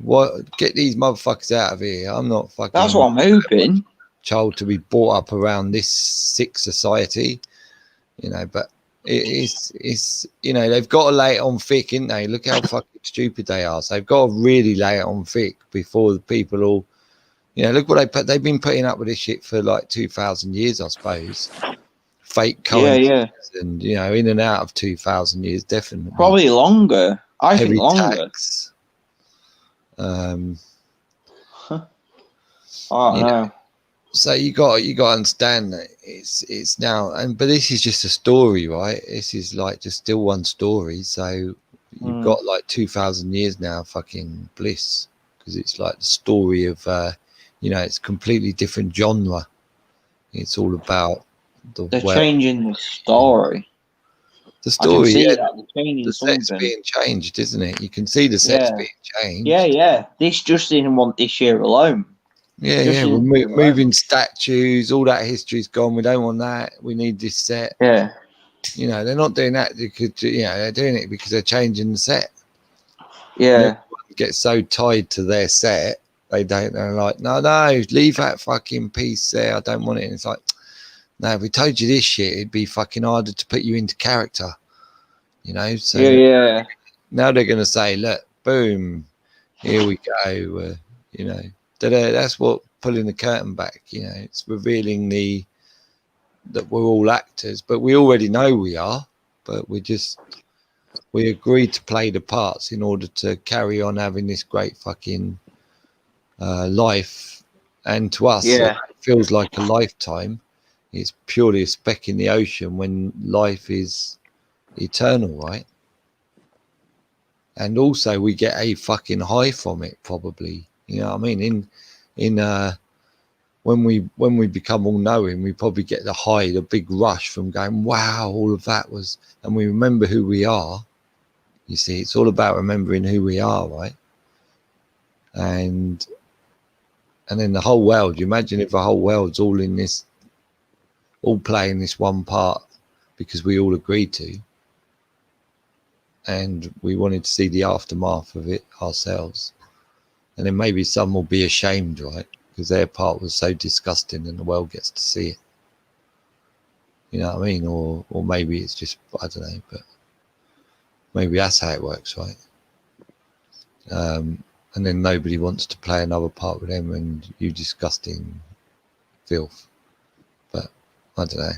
What? Get these motherfuckers out of here. I'm not fucking... That's what I'm hoping. Child to be brought up around this sick society, you know, but it's you know, they've got to lay it on thick, ain't they? Look how fucking stupid they are. So they've got to really lay it on thick before the people all... You know, look what they've been putting up with this shit for like 2,000 years, I suppose. Fake currencies and, you know, in and out of 2,000 years, definitely. Probably longer. I think longer. Tax. I don't know. So you got to understand that it's now, but this is just a story, right? This is like just still one story. So you've got like 2,000 years now, fucking bliss, because it's like the story of. You know, it's completely different genre. It's all about they're changing the story. The story, the set's being changed, isn't it? You can see the set's being changed. Yeah. This just didn't want this year alone. Yeah. We're moving statues. All that history's gone. We don't want that. We need this set. Yeah. You know, they're not doing that because they're doing it because they're changing the set. Yeah. Get so tied to their set. They're like, no, leave that fucking piece there. I don't want it. And it's like, no, if we told you this shit, it'd be fucking harder to put you into character, you know? So now they're going to say, look, boom, here we go. You know, that's what pulling the curtain back, you know, it's revealing that we're all actors, but we already know we are, but we agreed to play the parts in order to carry on having this great fucking life, and to us it feels like a lifetime. It's purely a speck in the ocean when life is eternal, right? And also we get a fucking high from it, probably, you know what I mean? When we become all knowing, we probably get the high, the big rush from going, wow, all of that was, and we remember who we are. You see, it's all about remembering who we are, right? And then the whole world, you imagine if the whole world's all in this, all playing this one part because we all agreed to, and we wanted to see the aftermath of it ourselves. And then maybe some will be ashamed, right? Because their part was so disgusting and the world gets to see it. You know what I mean? Or maybe it's just, I don't know, but maybe that's how it works, right? And then nobody wants to play another part with them, and you disgusting filth. But I don't know.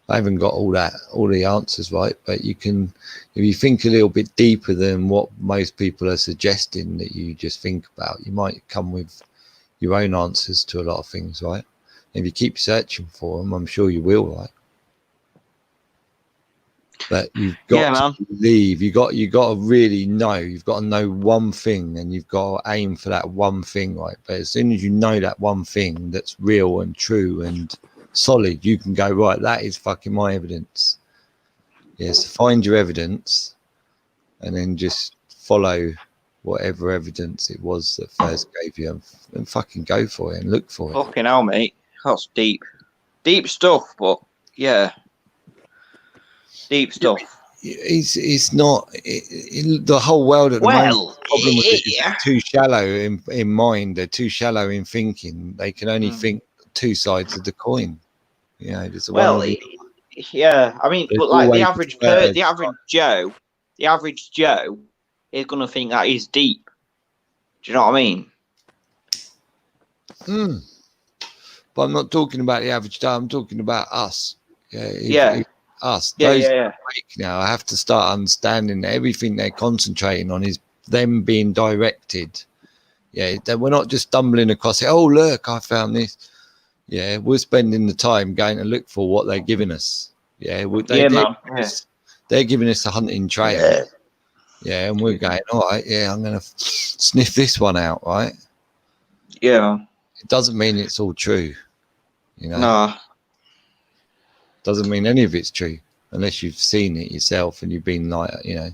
I haven't got all the answers right, but you can, if you think a little bit deeper than what most people are suggesting that you just think about, you might come with your own answers to a lot of things, right? And if you keep searching for them, I'm sure you will, right? But you've got to believe, you got to really know, you've got to know one thing, and you've got to aim for that one thing, right? But as soon as you know that one thing that's real and true and solid, you can go, right, that is fucking my evidence. Yes, find your evidence and then just follow whatever evidence it was that first gave you, and fucking go for it and look for it. Fucking hell, mate. That's deep stuff, but yeah. Deep stuff. It's not the whole world at the moment. The problem with it is too shallow in mind. They're too shallow in thinking. They can only think two sides of the coin. You know, there's yeah. I mean, but like the average Joe is gonna think that is deep. Do you know what I mean? But I'm not talking about the average Joe. I'm talking about us. Us. Now I have to start understanding that everything they're concentrating on is them being directed. That we're not just stumbling across it. Oh, look, I found this. We're spending the time going to look for what they're giving us. They're giving us a hunting trail. And we're going, all right, I'm gonna sniff this one out, right? It doesn't mean it's all true, you know. No. Doesn't mean any of it's true unless you've seen it yourself and you've been like, you know.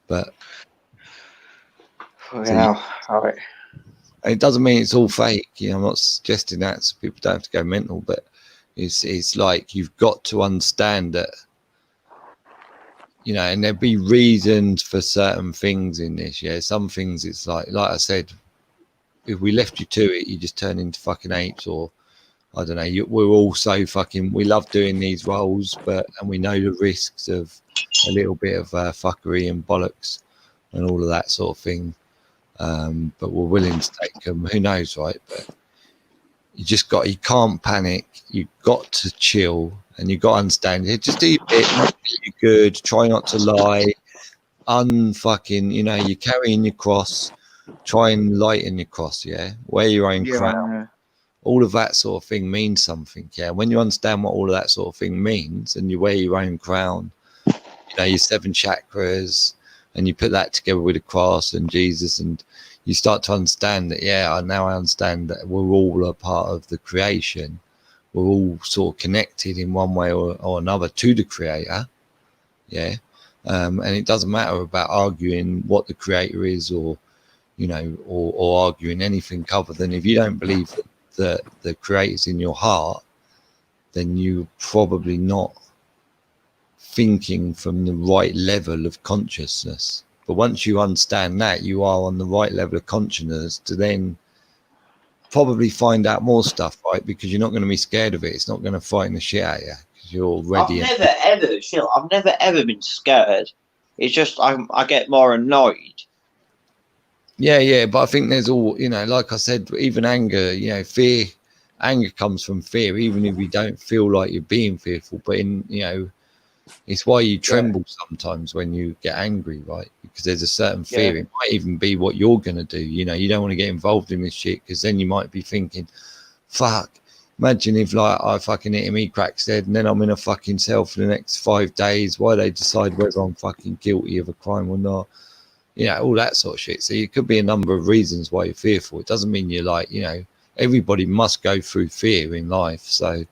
But it doesn't mean it's all fake. You know, I'm not suggesting that, so people don't have to go mental. But it's like you've got to understand that, you know, and there'll be reasons for certain things in this. Some things it's like I said, if we left you to it, you just turn into fucking apes, or I don't know. We're all so fucking. We love doing these roles, and we know the risks of a little bit of fuckery and bollocks and all of that sort of thing. But we're willing to take them. Who knows, right? But you can't panic. You've got to chill, and you've got to understand it. Just do your bit, make it good. Try not to lie. Unfucking, you know, you're carrying your cross. Try and lighten your cross. Wear your own crown. All of that sort of thing means something. When you understand what all of that sort of thing means, and you wear your own crown, you know, your 7 chakras, and you put that together with the cross and Jesus, and you start to understand that, now I understand that we're all a part of the creation. We're all sort of connected in one way or another to the creator. And it doesn't matter about arguing what the creator is, or, you know, or arguing anything other than, if you don't believe that the creator's in your heart, then you're probably not thinking from the right level of consciousness. But once you understand that you are on the right level of consciousness, to then probably find out more stuff, right? Because you're not going to be scared of it. It's not going to frighten the shit out of you, because you're already. I've never ever been scared. It's just I get more annoyed. But I think there's all, you know, like I said, even anger, you know, anger comes from fear, even if you don't feel like you're being fearful. But you know, it's why you tremble sometimes when you get angry, right? Because there's a certain fear. It might even be what you're going to do. You know, you don't want to get involved in this shit, because then you might be thinking, fuck, imagine if like I fucking hit him, he cracks dead, and then I'm in a fucking cell for the next 5 days while they decide whether I'm fucking guilty of a crime or not. You know, all that sort of shit. So it could be a number of reasons why you're fearful. It doesn't mean you're like, you know, everybody must go through fear in life. So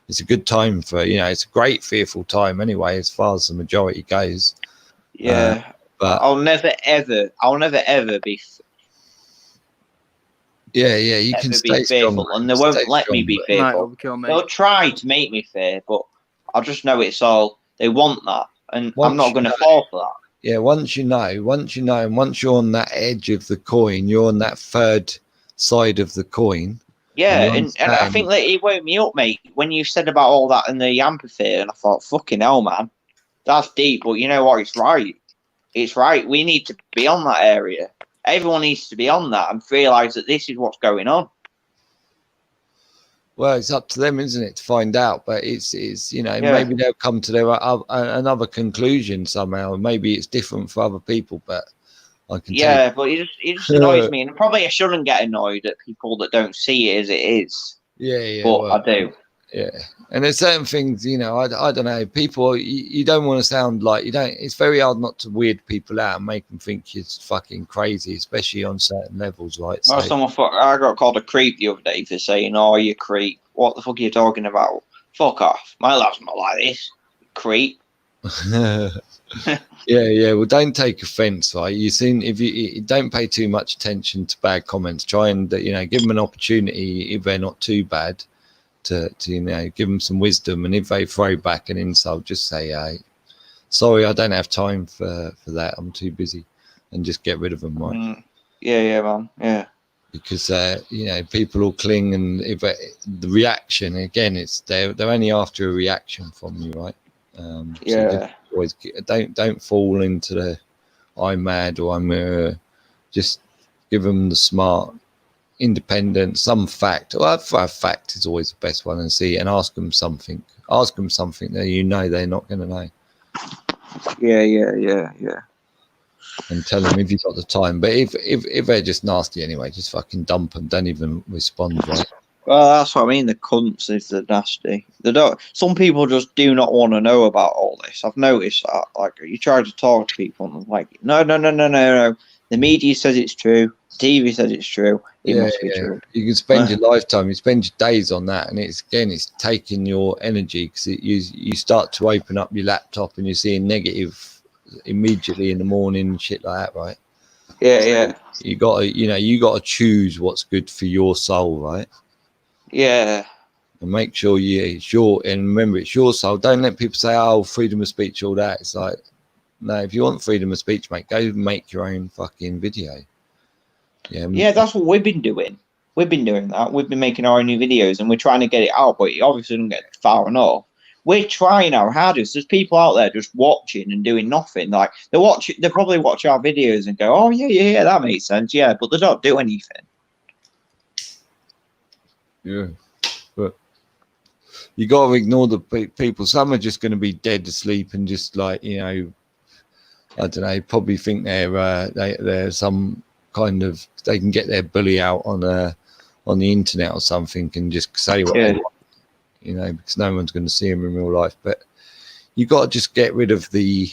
it's a good time for, you know, it's a great fearful time anyway, as far as the majority goes. But I'll never ever be. You can stay fearful, and they won't let me be fearful. They'll try to make me fear, but I just know it's all they want that, and I'm not going to fall for that. Once you know, and once you're on that edge of the coin, you're on that third side of the coin. And I think that it woke me up, mate, when you said about all that in the amphitheatre, and I thought, fucking hell, man, that's deep. But you know what? It's right. It's right. We need to be on that area. Everyone needs to be on that and realise that this is what's going on. Well, it's up to them, isn't it, to find out? But it's you know, maybe they'll come to their another conclusion somehow. Maybe it's different for other people, but I can. But it just annoys me, and probably I shouldn't get annoyed at people that don't see it as it is. But I do. And there's certain things, you know, I don't know. People, you don't want to sound like you don't. It's very hard not to weird people out and make them think you're fucking crazy, especially on certain levels, right? Well, I got called a creep the other day for saying, "Oh, you creep. What the fuck are you talking about? Fuck off. My life's not like this, creep." Well, don't take offense, right? If you don't pay too much attention to bad comments, try and, you know, give them an opportunity if they're not too bad to you know, give them some wisdom. And if they throw back an insult, just say, hey, sorry, I don't have time for that. I'm too busy, and just get rid of them, right? Yeah, man. Yeah. Because you know, people will cling, and if the reaction again, it's they're only after a reaction from you, right? So always don't fall into the I'm mad or I'm just give them the smart, independent, some fact. Well, a fact is always the best one, and see and ask them something. Ask them something that you know they're not going to know. Yeah. And tell them if you've got the time. But if they're just nasty anyway, just fucking dump them. Don't even respond, right? Well, that's what I mean. The cunts is the nasty. They don't. Some people just do not want to know about all this. I've noticed that. Like you try to talk to people, and like, no. The media says it's true. TV says it's true. It must be true. You can spend your lifetime, you spend your days on that, and it's taking your energy because you start to open up your laptop and you're seeing negative immediately in the morning and shit like that, right? Yeah. You gotta choose what's good for your soul, right? Yeah. And make sure and remember it's your soul. Don't let people say, oh, freedom of speech, all that. It's like, no, if you want freedom of speech, mate, go make your own fucking video. Yeah, that's what we've been doing. We've been doing that. We've been making our own new videos and we're trying to get it out, but it obviously doesn't get far enough. We're trying our hardest. There's people out there just watching and doing nothing. Like they probably watch our videos and go, oh yeah, that makes sense. Yeah, but they don't do anything. Yeah, but you got to ignore the people. Some are just going to be dead asleep and just like, you know, I don't know, probably think they're some kind of, they can get their bully out on the internet or something and just say what they want, you know, because no one's going to see them in real life. But you got to just get rid of the,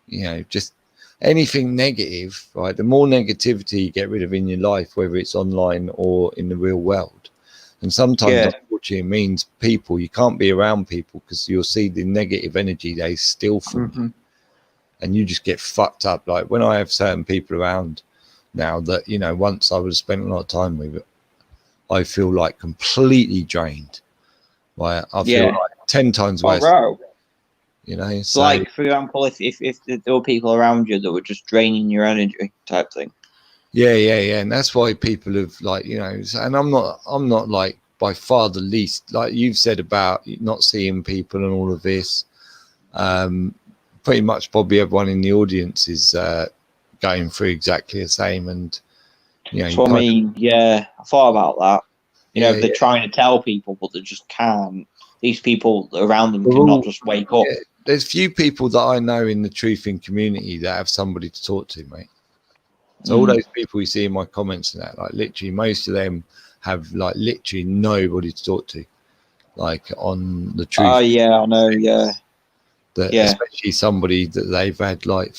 you know, just anything negative, right? The more negativity you get rid of in your life, whether it's online or in the real world. And sometimes unfortunately it means people, you can't be around people because you'll see the negative energy they steal from you. And you just get fucked up. Like when I have certain people around now that, you know, once I would have spent a lot of time with it, I feel like completely drained. Like I feel like 10 times worse. You know, so like for example, if there were people around you that were just draining your energy type thing. Yeah, and that's why people have like, you know, and I'm not like by far the least, like you've said about not seeing people and all of this. Pretty much probably everyone in the audience is going through exactly the same, and you know. So I mean, I thought about that. You know, they're trying to tell people, but they just can't. These people around them cannot just wake up. There's few people that I know in the truthing community that have somebody to talk to, mate. So all those people you see in my comments and that, like literally most of them have like literally nobody to talk to, like on the truth. Oh yeah, I know, yeah. Especially somebody that they've had like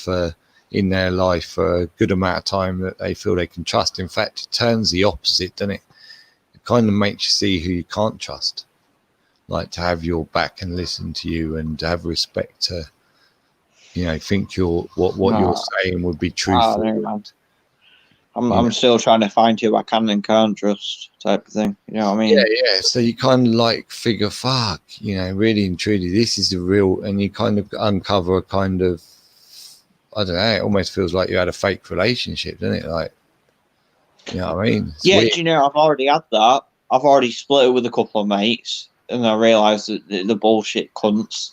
in their life for a good amount of time that they feel they can trust. In fact, it turns the opposite, doesn't it? It kind of makes you see who you can't trust, like to have your back and listen to you and to have respect to, you know, think what you're saying would be truthful. I'm still trying to find who I can and can't trust type of thing. You know what I mean? Yeah. So you kind of like figure, fuck, you know, really and truly, this is the real, and you kind of uncover a kind of, I don't know, it almost feels like you had a fake relationship, doesn't it? Like, you know what I mean? It's weird. Do you know, I've already had that. I've already split it with a couple of mates, and I realised that the bullshit cunts.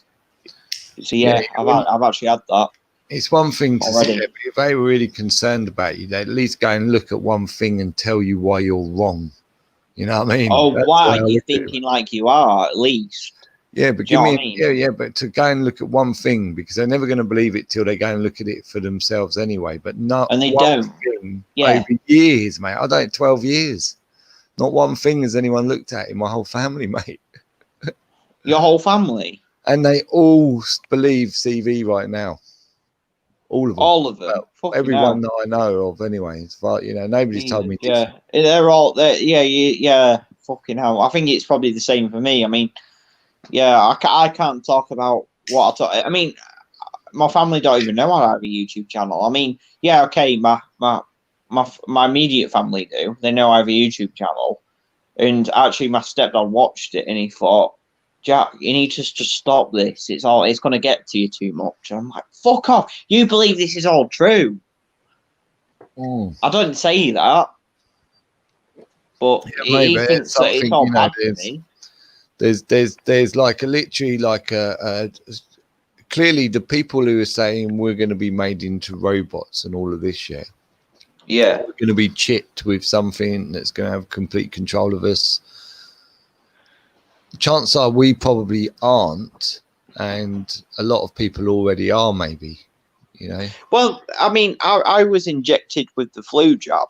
So I've actually had that. It's one thing to say, but if they were really concerned about you, they'd at least go and look at one thing and tell you why you're wrong. You know what I mean? Oh, why you're thinking like you are, at least. Yeah, but but to go and look at one thing, because they're never going to believe it till they go and look at it for themselves anyway. But not and they one don't. Thing over years, mate. I don't 12 years. Not one thing has anyone looked at in my whole family, mate. Your whole family? And they all believe CV right now. All of them. Well, everyone that I know of, anyway. It's like, you know, nobody's told me. They're all there. Yeah. Fucking hell. I think it's probably the same for me. I mean, I can't talk about what I thought. I mean, my family don't even know I have a YouTube channel. I mean, my immediate family do. They know I have a YouTube channel, and actually, my stepdad watched it and he thought, Jack, you need to just stop this. It's going to get to you too much. I'm like, fuck off. You believe this is all true. I don't say that. But he thinks that it's all bad for me. There's like literally clearly the people who are saying we're going to be made into robots and all of this shit. Yeah. We're going to be chipped with something that's going to have complete control of us. Chances are we probably aren't, and a lot of people already are, maybe, you know. Well, I mean, I was injected with the flu jab,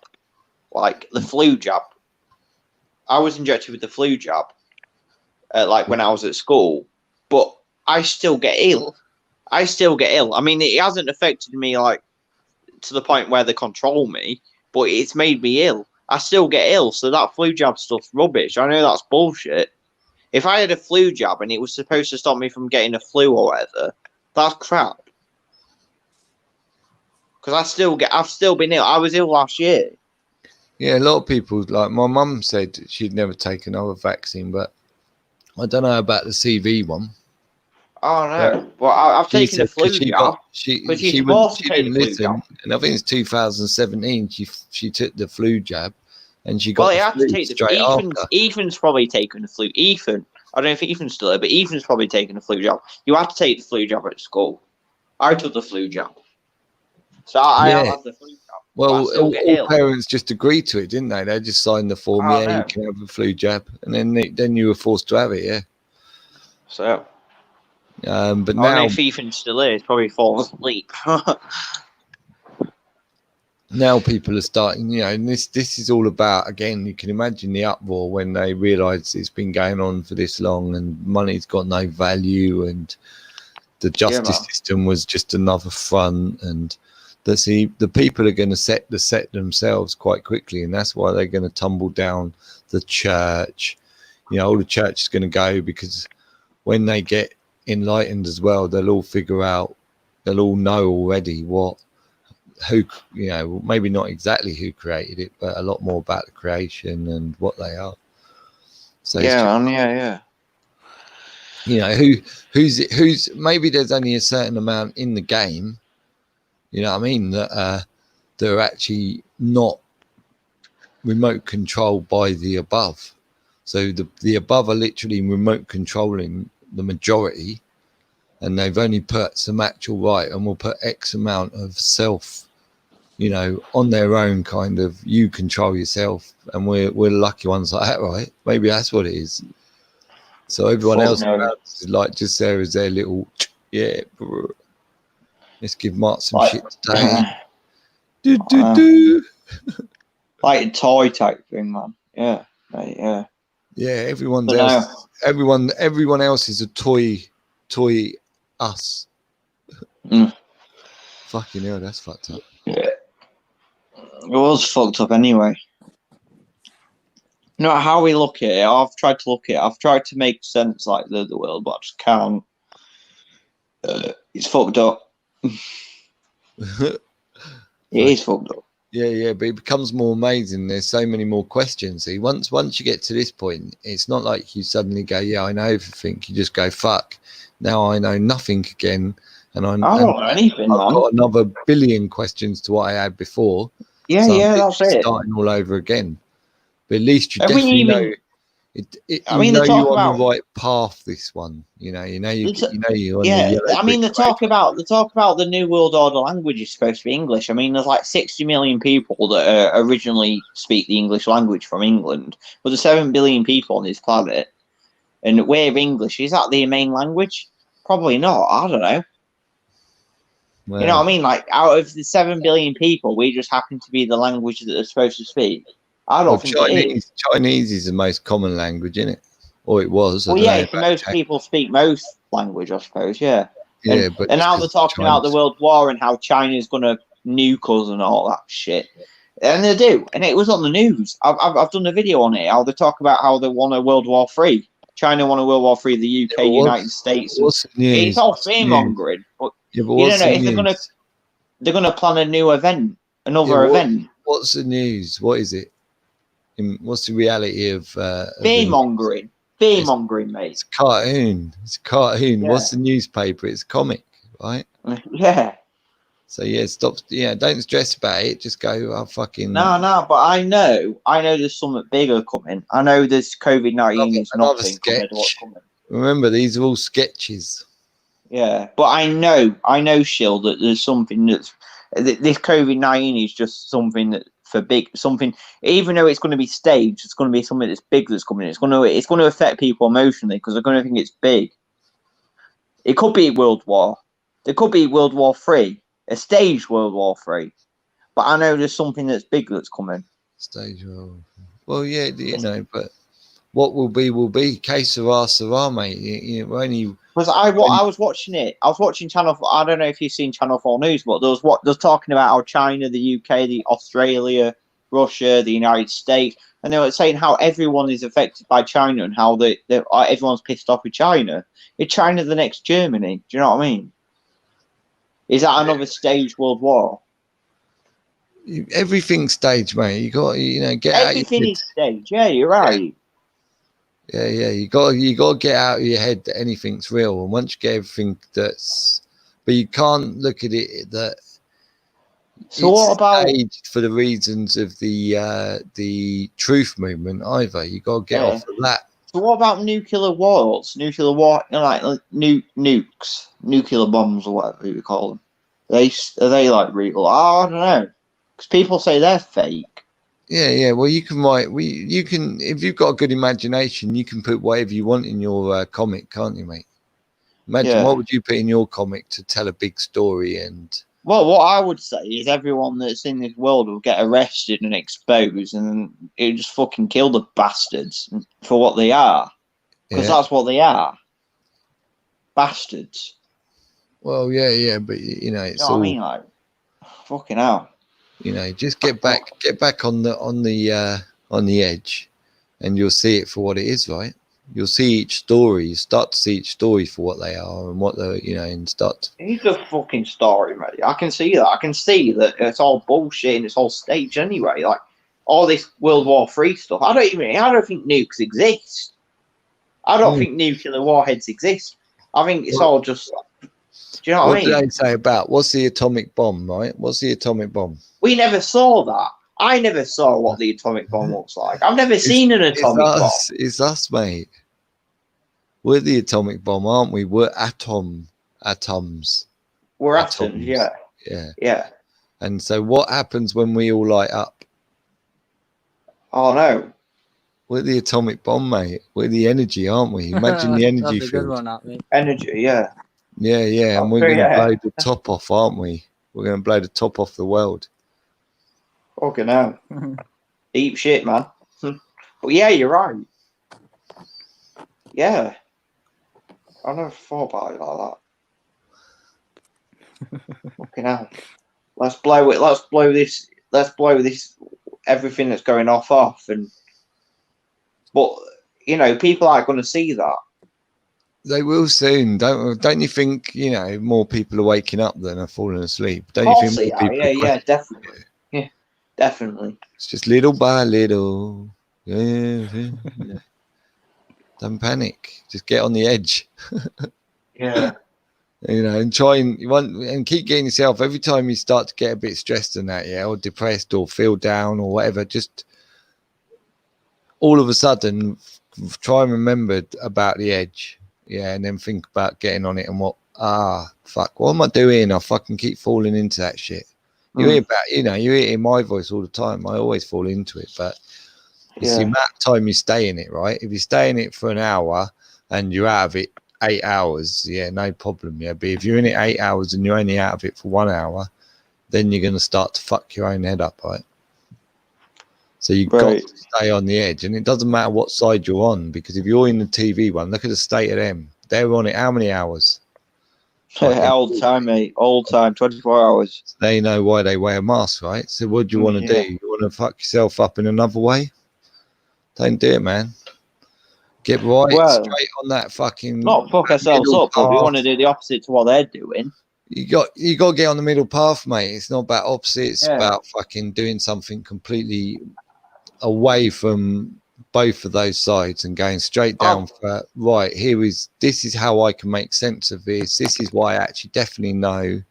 like the flu jab. I was injected with the flu jab, like when I was at school, but I still get ill. I mean, it hasn't affected me like to the point where they control me, but it's made me ill. I still get ill, so that flu jab stuff's rubbish. I know that's bullshit. If I had a flu jab and it was supposed to stop me from getting a flu or whatever, that's crap. Because I've still been ill. I was ill last year. Yeah, a lot of people, like my mum said she'd never take another vaccine, but I don't know about the CV one. Oh, no. Yeah. Well, I've taken the flu jab. She didn't listen. And I think it's 2017 she took the flu jab. And she got well, he had to take the Ethan's probably taken the flu. Ethan, I don't know if Ethan's still there, but Ethan's probably taken the flu jab. You had to take the flu jab at school. I took the flu jab. So I had the flu jab. Well, all parents just agreed to it, didn't they? They just signed the form, you can have a flu jab. And then you were forced to have it, yeah. So. But I now. don't know if Ethan's still there. He's probably fallen asleep. Now people are starting, you know, and this is all about, again, you can imagine the uproar when they realise it's been going on for this long and money's got no value and the justice system was just another front, and the people are going to set themselves quite quickly, and that's why they're going to tumble down the church. You know, all the church is going to go, because when they get enlightened as well, they'll all figure out, they'll all know already who, you know, maybe not exactly who created it, but a lot more about the creation and what they are. So yeah. You know, who's maybe there's only a certain amount in the game, you know what I mean, that they're actually not remote controlled by the above. So the above are literally remote controlling the majority, and they've only put some actual right, and will put X amount of self, you know, on their own, kind of, you control yourself, and we're lucky ones like that, right? Maybe that's what it is. So everyone else is like just there as their little, yeah, bro. Let's give Mark some shit today. Like a toy type thing, man. Yeah, yeah. Yeah, everyone else is a toy us. Fucking hell, that's fucked up. Yeah. It was fucked up anyway. No matter how we look at it, I've tried to make sense like the world, but I just can't. It's fucked up. It is fucked up. Yeah, but it becomes more amazing. There's so many more questions. See, once you get to this point, it's not like you suddenly go, yeah, I know everything. You just go, fuck, now I know nothing again. And I don't know anything, I've got another billion questions to what I had before. Yeah, so that's it. Starting all over again. But at least you definitely know. You're on the right path. This one, you know you're on the I mean, the talk about the New World Order language is supposed to be English. I mean, there's like 60 million people that originally speak the English language from England, but there's 7 billion people on this planet, and we're English. Is that the main language? Probably not. I don't know. Well, you know what I mean? Like, out of the 7 billion people, we just happen to be the language that they're supposed to speak. I don't think it is. Chinese is the most common language, isn't it? Or it was. Well, yeah, most people speak most language, I suppose, yeah. Yeah, and now they're talking about the World War and how China's going to nuke us and all that shit. And they do. And it was on the news. I've done a video on it, how they talk about how they want a World War III. China won a World War III, the UK, United States. It's all fear-mongering. But you don't know if they're going to plan a new event, another event. What's the news? What is it? What's the reality of fear-mongering? fear mongering, mate. It's a cartoon. It's a cartoon. Yeah. What's the newspaper? It's a comic, right? Yeah. So yeah, stop. Yeah, don't stress about it. Just go. Oh, fucking. No, but I know there's something bigger coming. I know this COVID-19 is nothing compared to what's coming. Remember, these are all sketches. Yeah, but I know, Shill, that there's something this COVID-19 is just something that for big something. Even though it's going to be staged, it's going to be something that's big that's coming. It's going to affect people emotionally because they're going to think it's big. It could be World War. There could be World War III, a staged World War III. But I know there's something that's big that's coming. Stage World. Well, yeah, you know, but what will be. Case Sarah, mate. We're only. Because I was watching it. I was watching Channel 4. I don't know if you've seen Channel 4 News, but there was talking about how China, the UK, the Australia, Russia, the United States, and they were saying how everyone is affected by China and how everyone's pissed off with China. Is China the next Germany? Do you know what I mean? Is that another staged world war? Everything's staged, mate. You got get everything is staged. Yeah, you're right. Yeah. You got to get out of your head that anything's real, and once you get everything but you can't look at it that. So what about staged for the reasons of the truth movement either? You got to get off of that. So what about nuclear wars? Nuclear war, like nukes, nuclear bombs, or whatever you call them. Are they like real? I don't know, because people say they're fake. Yeah. Well, you can write. You can, if you've got a good imagination, you can put whatever you want in your comic, can't you, mate? Imagine what would you put in your comic to tell a big story and. Well, what I would say is everyone that's in this world will get arrested and exposed, and it just fucking kill the bastards for what they are, because that's what they are, bastards. Well, yeah, but it's all. I mean, like, fucking hell. Just get back on the edge, and you'll see it for what it is, right? You'll see each story. You start to see each story for what they are and what they're, and start. It's a fucking story, mate. I can see that. I can see that it's all bullshit and it's all staged anyway. Like all this World War III stuff. I don't think nukes exist. I don't think nuclear warheads exist. I think it's all just. Do you know what I mean? What do they say about what's the atomic bomb, right? What's the atomic bomb? We never saw that. I never saw what the atomic bomb looks like. I've never seen an atomic bomb. It's us, mate. We're the atomic bomb, aren't we? We're atoms. We're atoms, yeah. Yeah. And so what happens when we all light up? Oh, no. We're the atomic bomb, mate. We're the energy, aren't we? Imagine the energy field. Good one, aren't we? Energy, yeah. Yeah. And we're going to blow the top off, aren't we? We're going to blow the top off the world. Fucking hell. Deep shit, man. But yeah, you're right. Yeah. I never thought about it like that. Fucking hell. Let's blow it. Let's blow this. Everything that's going off. But people aren't going to see that. They will soon. Don't you think? More people are waking up than are falling asleep. Don't you think? More people yeah, definitely. Yeah, definitely. It's just little by little. Yeah. Don't panic. Just get on the edge. Yeah. And try and keep getting yourself every time you start to get a bit stressed and that, or depressed or feel down or whatever, just all of a sudden try and remember about the edge. Yeah, and then think about getting on it and what am I doing? I fucking keep falling into that shit. You hear about, you hear my voice all the time. I always fall into it, but it's the amount of time you stay in it, right? If you stay in it for an hour and you're out of it 8 hours, no problem. Yeah, but if you're in it 8 hours and you're only out of it for 1 hour, then you're going to start to fuck your own head up, right? So you've got to stay on the edge, and it doesn't matter what side you're on, because if you're in the TV one, look at the state of them. They're on it how many hours? All the time, mate. All the time, 24 hours. They know why they wear a mask, right? So what do you want to do? You want to fuck yourself up in another way? Don't do it, man. Get straight on that fucking. Not fuck ourselves up, but we want to do the opposite to what they're doing. You got to get on the middle path, mate. It's not about opposite. It's about fucking doing something completely away from both of those sides and going straight down for right. This is how I can make sense of this. This is why I actually definitely know.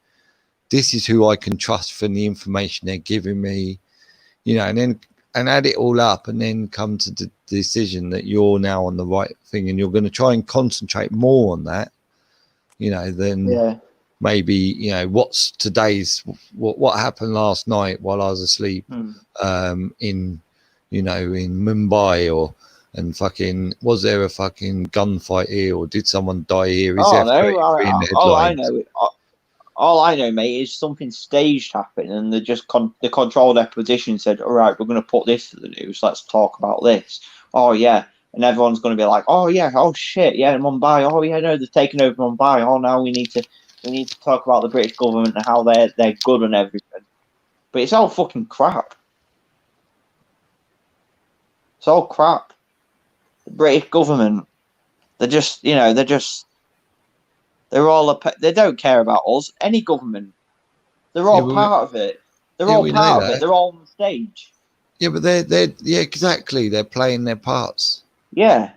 This is who I can trust for the information they're giving me, and add it all up and then come to the decision that you're now on the right thing, and you're going to try and concentrate more on that, than maybe, what's today's, what happened last night while I was asleep in Mumbai and fucking, was there a fucking gunfight here or did someone die here? All I know, mate, is something staged happened, and they just they controlled their position. Said, "All right, we're going to put this to the news. Let's talk about this." Oh yeah, and everyone's going to be like, "Oh yeah, oh shit, yeah, Mumbai. Oh yeah, no, they're taking over Mumbai. Oh, now we need to talk about the British government and how they're good and everything." But it's all fucking crap. It's all crap. The British government, they don't care about us. Any government, they're all part of it. They're all part of it. They're all on the stage. Yeah, but they're exactly. They're playing their parts. Yeah.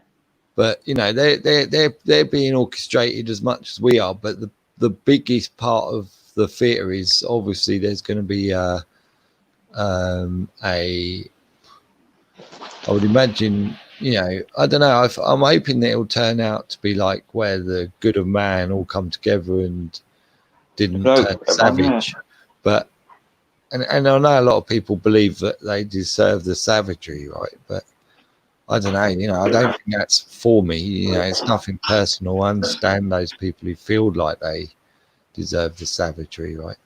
But they're being orchestrated as much as we are. But the biggest part of the theatre is obviously there's going to be I would imagine, I don't know. I'm hoping that it'll turn out to be like where the good of man all come together and didn't turn savage. But and I know a lot of people believe that they deserve the savagery, right? But I don't know. I don't think that's for me. It's nothing personal. I understand those people who feel like they deserve the savagery, right?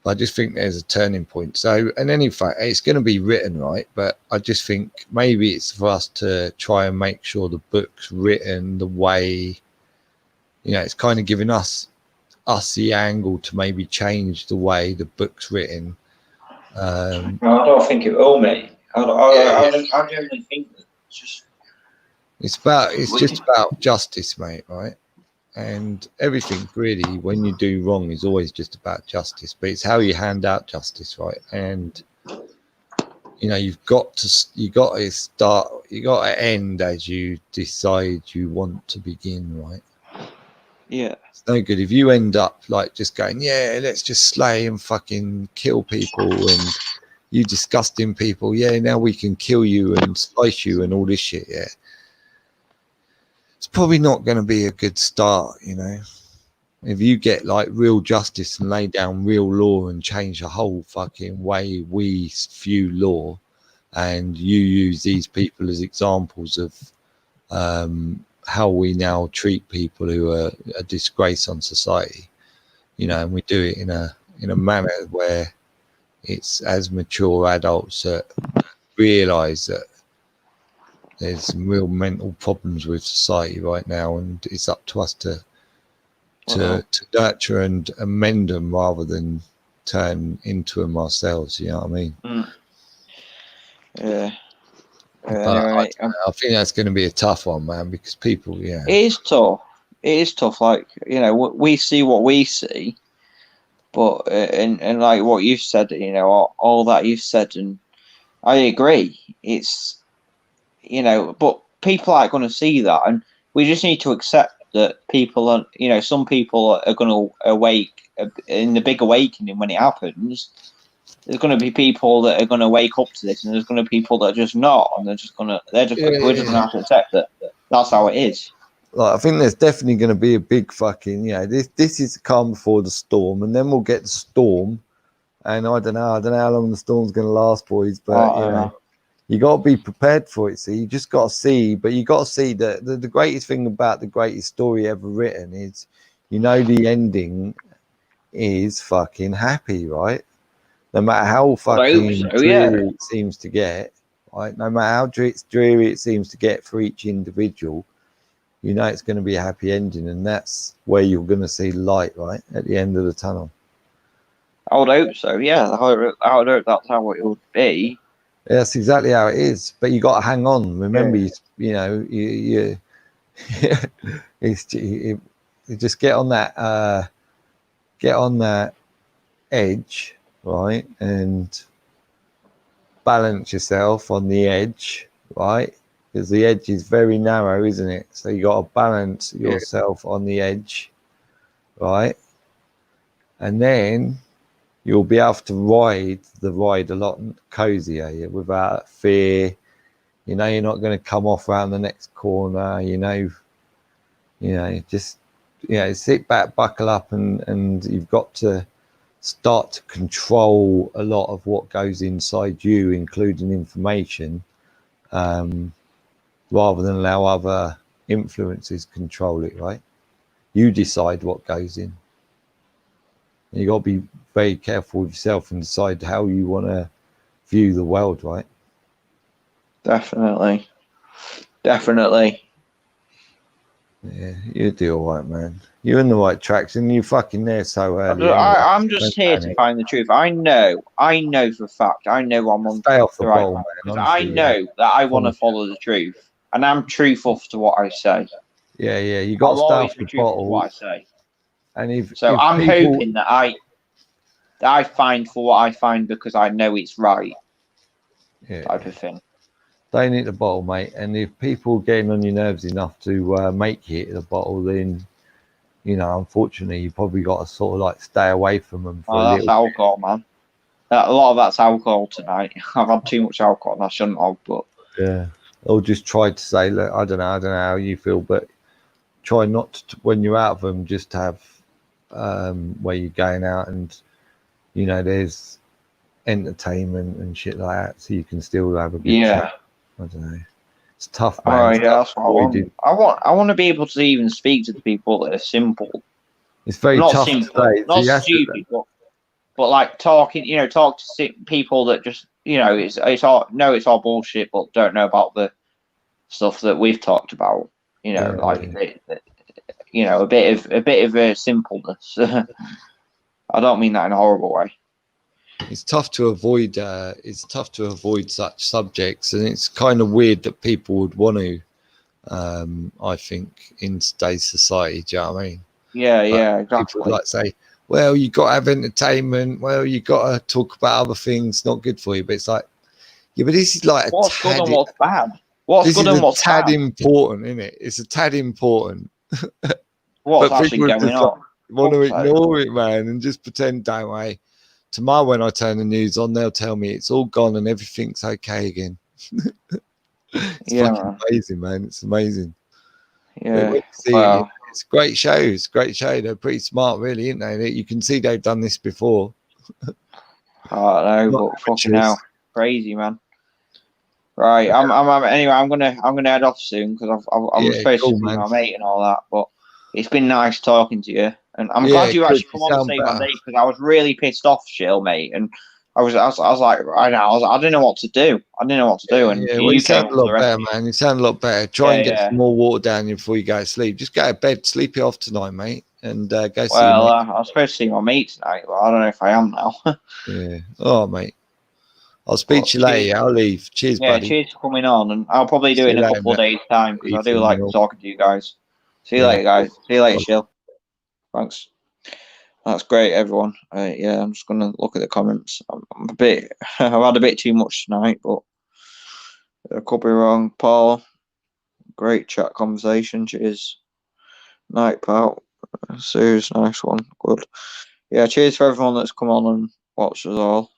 I just think there's a turning point. So, and in fact, it's going to be written, right? But I just think maybe it's for us to try and make sure the book's written the way, it's kind of giving us the angle to maybe change the way the book's written. I don't think it will, mate. I generally think that it's just about justice, mate, right? And everything really, when you do wrong, is always just about justice. But it's how you hand out justice, right? And you've got to start. You got to end as you decide you want to begin, right? Yeah. It's no good if you end up like just going, yeah, let's just slay and fucking kill people, and you disgusting people. Yeah, now we can kill you and slice you and all this shit. Yeah. It's probably not going to be a good start, if you get like real justice and lay down real law and change the whole fucking way we view law, and you use these people as examples of how we now treat people who are a disgrace on society, and we do it in a manner where it's as mature adults that realize that there's some real mental problems with society right now, and it's up to us to nurture and amend them rather than turn into them ourselves. You know what I mean? Yeah. I think that's going to be a tough one, man, because people, it is tough. It is tough. Like, we see what we see, but and like what you've said, all that you've said, and I agree. It's but people aren't going to see that, and we just need to accept that people are, some people are going to awake in the big awakening when it happens. There's going to be people that are going to wake up to this, and there's going to be people that are just not, and we're just going to have to accept that that's how it is. Like, I think there's definitely going to be a big fucking, this is the calm before the storm, and then we'll get the storm, and I don't know how long the storm's going to last, boys, but you got to be prepared for it. So you just got to see, but you got to see that the greatest thing about the greatest story ever written is, the ending is fucking happy, right? No matter how fucking dreary it seems to get, right? No matter how dreary it seems to get for each individual, it's going to be a happy ending, and that's where you're going to see light, right, at the end of the tunnel. I would hope so. Yeah, I would hope that's how it would be. That's exactly how it is, but you got to hang on. Remember, you just get on that edge, right, and balance yourself on the edge, right? Because the edge is very narrow, isn't it? So you got to balance yourself on the edge, right? And then you'll be able to ride the ride a lot cozier without fear. You know, you're not going to come off around the next corner. You know, just sit back, buckle up, and you've got to start to control a lot of what goes inside you, including information, rather than allow other influences control it, right? You decide what goes in. And you got to be very careful with yourself and decide how you want to view the world, right? Definitely. Yeah, you do all right, man. You're in the right tracks, and you're fucking there so early. I'm just here to find the truth. I know for a fact. I know I'm on Stay off the right ball, path, man. because I know that I want to follow the truth, and I'm truthful to what I say. Yeah, you got to stay off the bottle. What I say. And if I'm people... hoping that I find for what I find because I know it's right. Type of thing. Don't hit the bottle, mate. And if people are getting on your nerves enough to make you hit the bottle, then, you know, unfortunately, you probably got to sort of like stay away from them for a little that's alcohol, man. A lot of that's alcohol tonight. I've had too much alcohol and I shouldn't have, but... Yeah. Or just try to say, look, I don't know how you feel, but try not to, when you're out of them, just have where you're going out and, you know, there's entertainment and shit like that, so you can still have a good chat. I don't know. It's tough, man. All right, that's what I want to be able to even speak to the people that are simple. It's very not tough simple, to say. not stupid, but like talking. You know, talk to people that just, you know, it's all bullshit, but don't know about the stuff that we've talked about. You know, you know, a bit of simpleness. I don't mean that in a horrible way. It's tough to avoid. Such subjects, and it's kind of weird that people would want to. I think in today's society, do you know what I mean? Yeah, exactly. People like say, "Well, you got to have entertainment. Well, you got to talk about other things not good for you." But it's like, yeah, but this is like what's good and what's bad. What's good and what's bad. This is a tad important, isn't it? It's a tad important. What's actually going on? Want to ignore it, man, and just pretend, don't worry. Tomorrow when I turn the news on, they'll tell me it's all gone and everything's okay again. It's fucking amazing, man. It's amazing. Yeah. It's a great show. It's a great show. They're pretty smart, really, aren't they? You can see they've done this before. I know, but fucking hell. Crazy, man. Right. Anyway, I'm gonna head off soon because I'm supposed to see my mate and all that, but it's been nice talking to you. And I'm glad you actually come on to save my day, because I was really pissed off, Shill, mate. And I was like, I didn't know what to do. And you sound a lot better, man. You sound a lot better. Try and get some more water down you before you go to sleep. Just go to bed, sleep it off tonight, mate, and go see. Well, I was supposed to see my mate tonight, but I don't know if I am now. Yeah. Oh, mate. I'll speak to you later. I'll leave. Cheers, buddy. Cheers for coming on, and I'll probably do it in a couple of days' time because I do like talking to you guys. See you later, guys. See you later, Shill. Thanks. That's great, everyone. I'm just gonna look at the comments. I'm I've had a bit too much tonight, but I could be wrong. Paul, great chat conversation. Cheers. Night, pal. Serious, nice one. Good. Yeah, cheers for everyone that's come on and watched us all.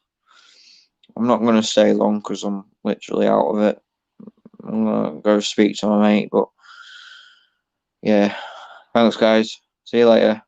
I'm not gonna stay long because I'm literally out of it. I'm gonna go speak to my mate, but yeah. Thanks, guys. See you later.